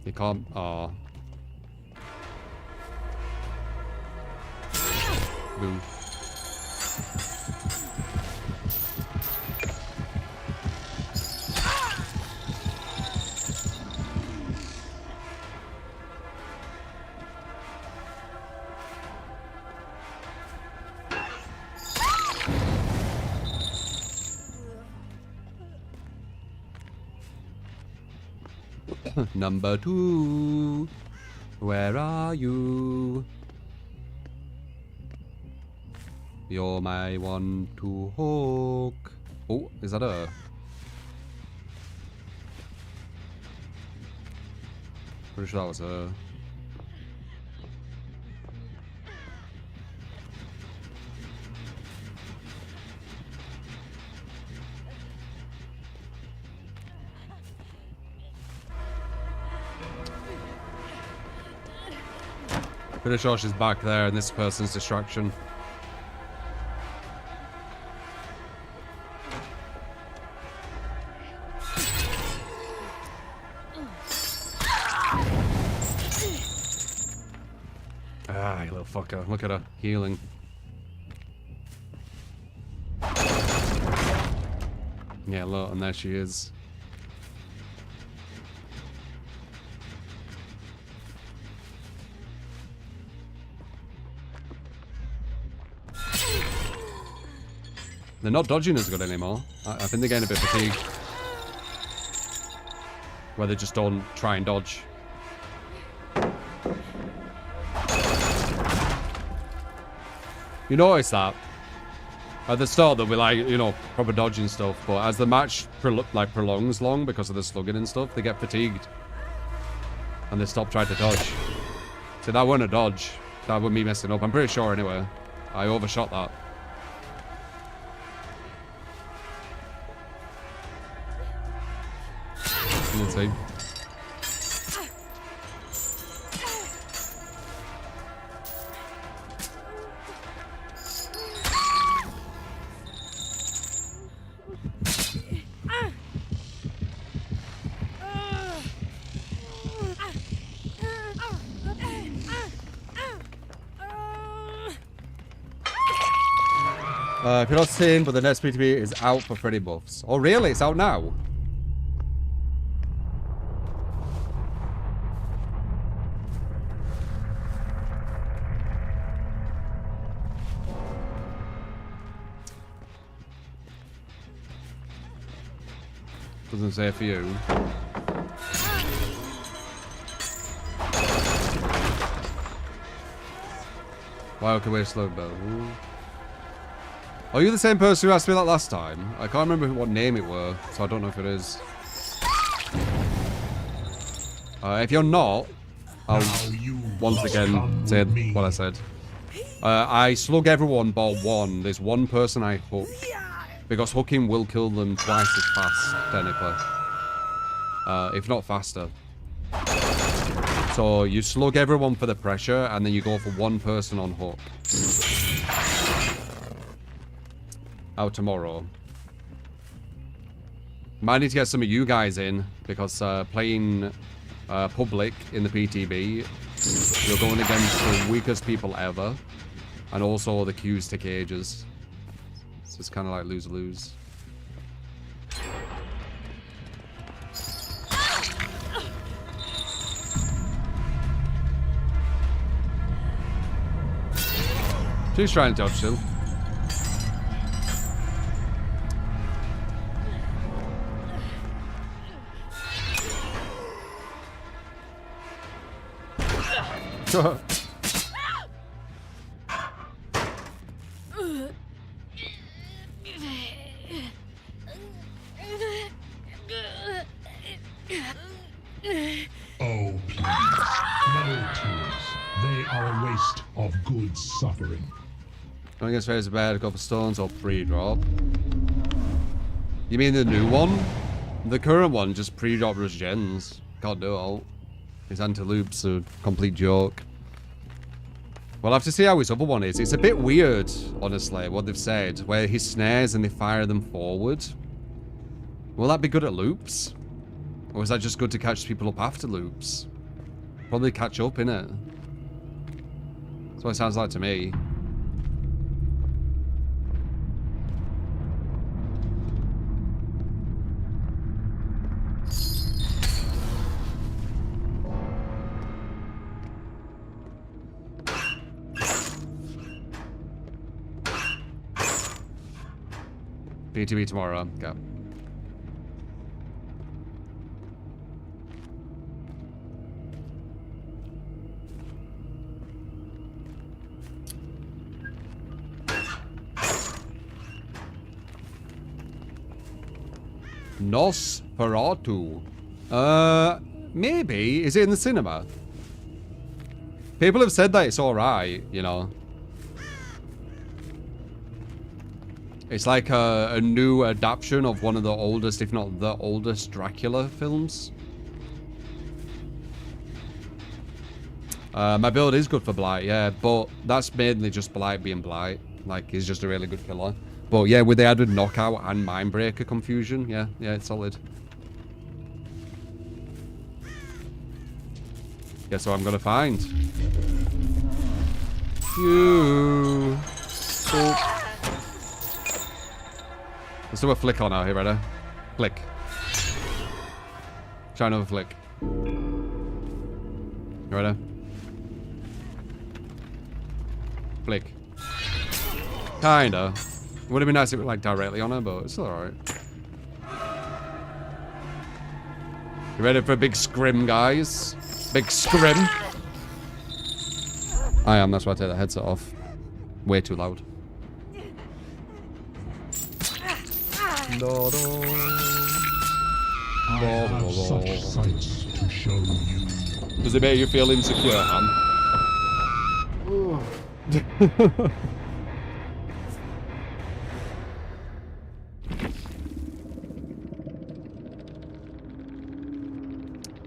You can't. Aw. Boo. Number 2, where are you? You're my one to hook. Oh, is that her? Pretty sure that was her. Pretty sure she's back there and this person's distraction. Ah, you little fucker. Look at her. Healing. Yeah, look, and there she is. They're not dodging as good anymore. I think they're getting a bit fatigued. Where they just don't try and dodge. You notice that? At the start they'll be like, you know, proper dodging stuff, but as the match prolongs long because of the slugging and stuff, they get fatigued. And they stop trying to dodge. See, that wasn't a dodge. That was me messing up. I'm pretty sure anyway. I overshot that. Let's see. If you're not seeing, but the next PTB is out for Freddy buffs. Oh really? It's out now? Doesn't say for you. Why okay, wait, slow bow. Are you the same person who asked me that last time? I can't remember what name it were, so I don't know if it is. If you're not, I'll once again say what I said. I slug everyone but one. There's one person I hook. Because hooking will kill them twice as fast, technically. If not faster. So you slug everyone for the pressure, and then you go for one person on hook. Out tomorrow. Might need to get some of you guys in, because playing public in the PTB, you're going against the weakest people ever, and also the queues take ages. So it's kind of like lose-lose. She's trying to dodge still. Oh, please. No tears. They are a waste of good suffering. Going against Razor Bad, a couple stones or pre-drop. You mean the new one? The current one just pre-drop gens. Can't do it all. His anti-loop's a complete joke. We'll have to see how his other one is. It's a bit weird, honestly, what they've said, where he snares and they fire them forward. Will that be good at loops? Or is that just good to catch people up after loops? Probably catch up, innit? That's what it sounds like to me. PTB tomorrow. Okay. Nosferatu. Maybe. Is it in the cinema? People have said that it's alright, you know. It's like a new adaptation of one of the oldest, if not the oldest, Dracula films. My build is good for Blight, yeah, but that's mainly just Blight being Blight. Like, he's just a really good killer. But yeah, with the added knockout and Mindbreaker confusion, yeah, it's solid. Guess what I'm gonna find. Phew. Oh. Let's do a flick on out here, ready? Flick. Try another flick. You ready? Flick. Kinda. It would have been nice if it was like directly on her, but it's alright. You ready for a big scrim, guys? Big scrim. I am, that's why I take the headset off. Way too loud. I have such sights to show you. Does it make you feel insecure, man?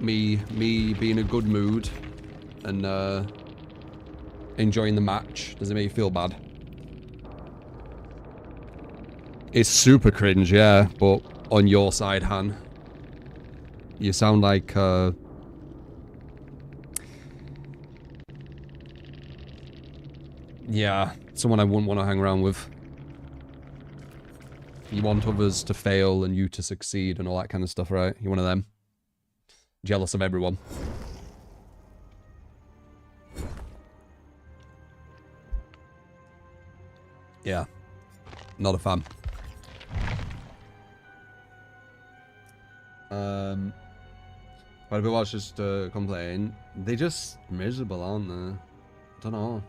me being in a good mood and enjoying the match. Does it make you feel bad? It's super cringe, yeah, but on your side, Han. You sound like yeah, someone I wouldn't want to hang around with. You want others to fail and you to succeed and all that kind of stuff, right? You're one of them. Jealous of everyone. Yeah. Not a fan. But if it was just complain, they're just miserable, aren't they? I don't know.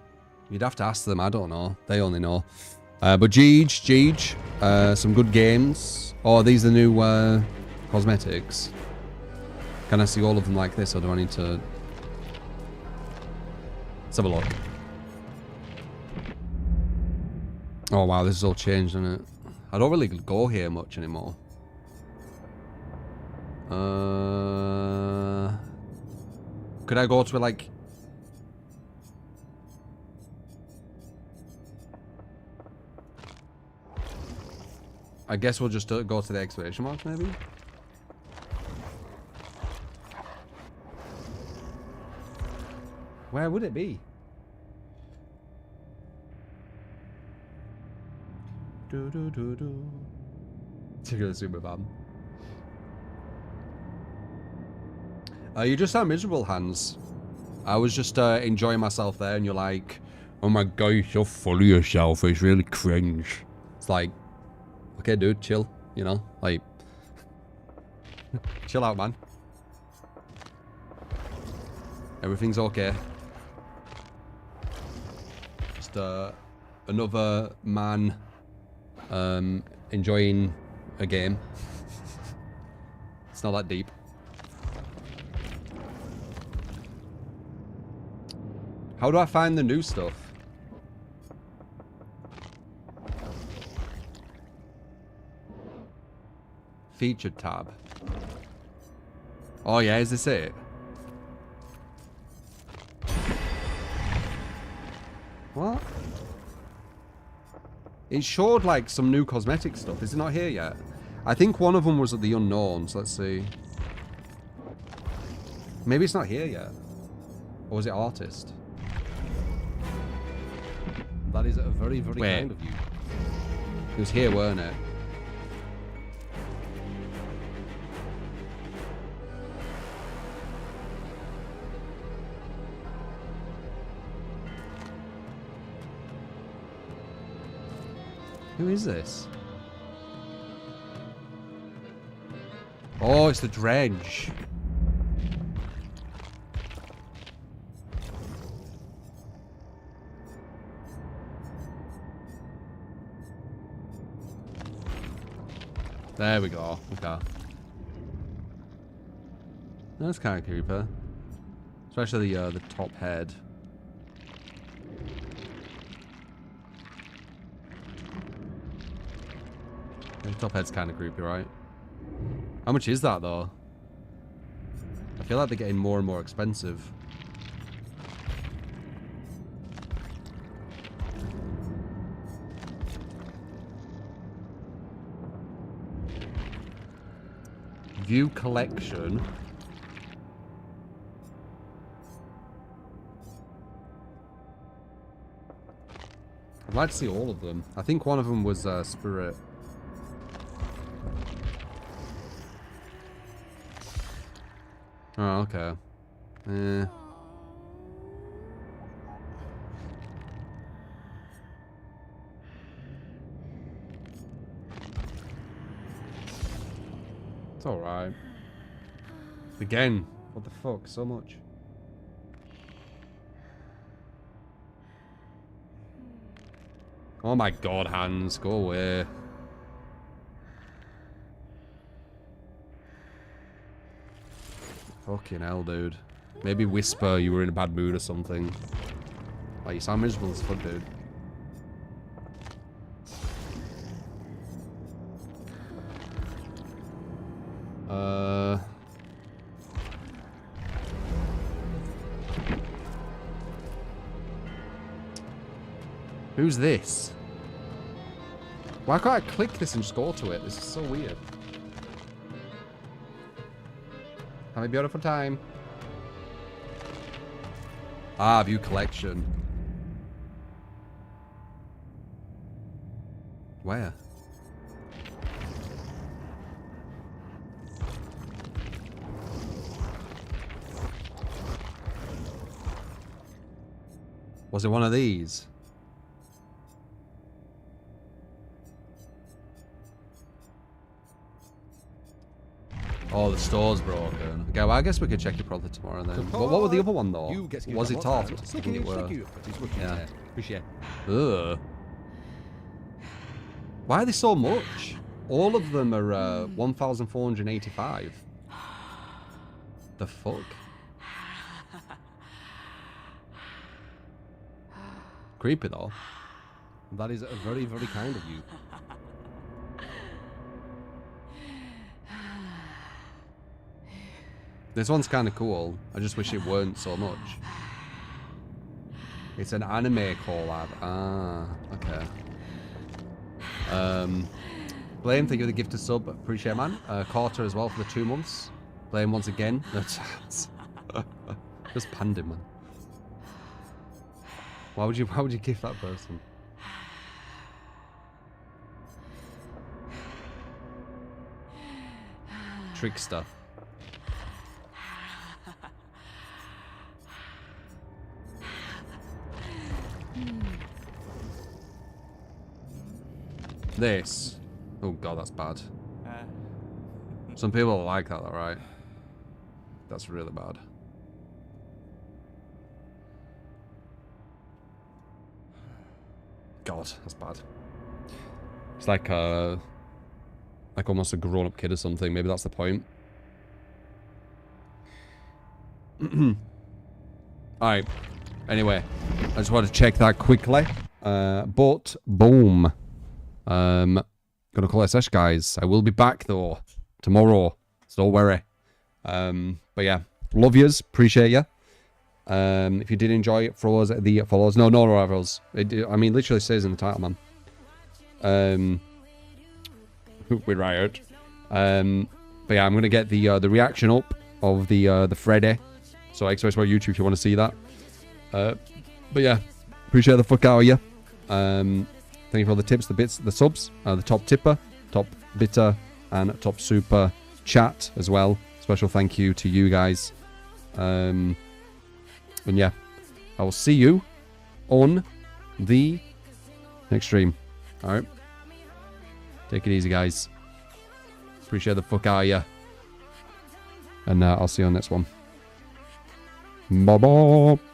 You'd have to ask them, I don't know. They only know. But Jeej, some good games. Oh, are these the new cosmetics? Can I see all of them like this, or do I need to... Let's have a look. Oh wow, this has all changed, hasn't it? I don't really go here much anymore. Could I go to like... I guess we'll just go to the exclamation mark, maybe? Where would it be? Take a super bad. You just sound miserable, Hans. I was just enjoying myself there, and you're like, oh my god, you're so full of yourself, it's really cringe. It's like, okay, dude, chill, you know? Like, chill out, man. Everything's okay. Just another man enjoying a game. It's not that deep. How do I find the new stuff? Featured tab. Oh yeah, is this it? What? It showed like some new cosmetic stuff. Is it not here yet? I think one of them was at the unknowns. Let's see. Maybe it's not here yet. Or was it artist? That is a very, very kind of you. It was here, weren't it? Who is this? Oh, it's the dredge. There we go. Okay. That's kind of creepy. Especially the top head. The top head's kind of creepy, right? How much is that, though? I feel like they're getting more and more expensive. View collection. I'd like to see all of them. I think one of them was Spirit. Oh, okay. It's alright. Again, what the fuck, so much. Oh my god, hands, go away. Fucking hell, dude. Maybe whisper you were in a bad mood or something. Like, you sound miserable as fuck, dude. Who's this? Why can't I click this and just go to it? This is so weird. Have a beautiful time. Ah, view collection. Where? Was it one of these? Oh, the store's broken. Okay, well, I guess we could check it probably tomorrow then. But what was the other one, though? Was it tough? I think it were. Yeah. Appreciate. Ugh. Why are they so much? All of them are 1,485. The fuck? Creepy, though. That is very, very kind of you. This one's kind of cool. I just wish it weren't so much. It's an anime collab. Ah, okay. Blame, thank you for the gift of sub. Appreciate it, man. Carter as well for the 2 months. Blame once again. No chance. Just panned him, man. Why would you give that person? Trickster. This. Oh god, that's bad. Some people like that, right? That's really bad. God, that's bad. It's like almost a grown-up kid or something. Maybe that's the point. Alright. Anyway, I just wanted to check that quickly. But boom. Gonna call it sesh, guys. I will be back though tomorrow, so don't worry. But yeah, love yous, appreciate ya. If you did enjoy it, throw us the follows. No rivals. I mean, literally says in the title, man. With Riot. But yeah, I'm gonna get the reaction up of the Freddy. So XOS YouTube if you want to see that. But yeah, appreciate the fuck out of you. Thank you for all the tips, the bits, the subs, the top tipper, top bitter, and top super chat as well. Special thank you to you guys. And yeah, I will see you on the next stream. Alright. Take it easy, guys. Appreciate the fuck out of you. And I'll see you on the next one. Bye-bye.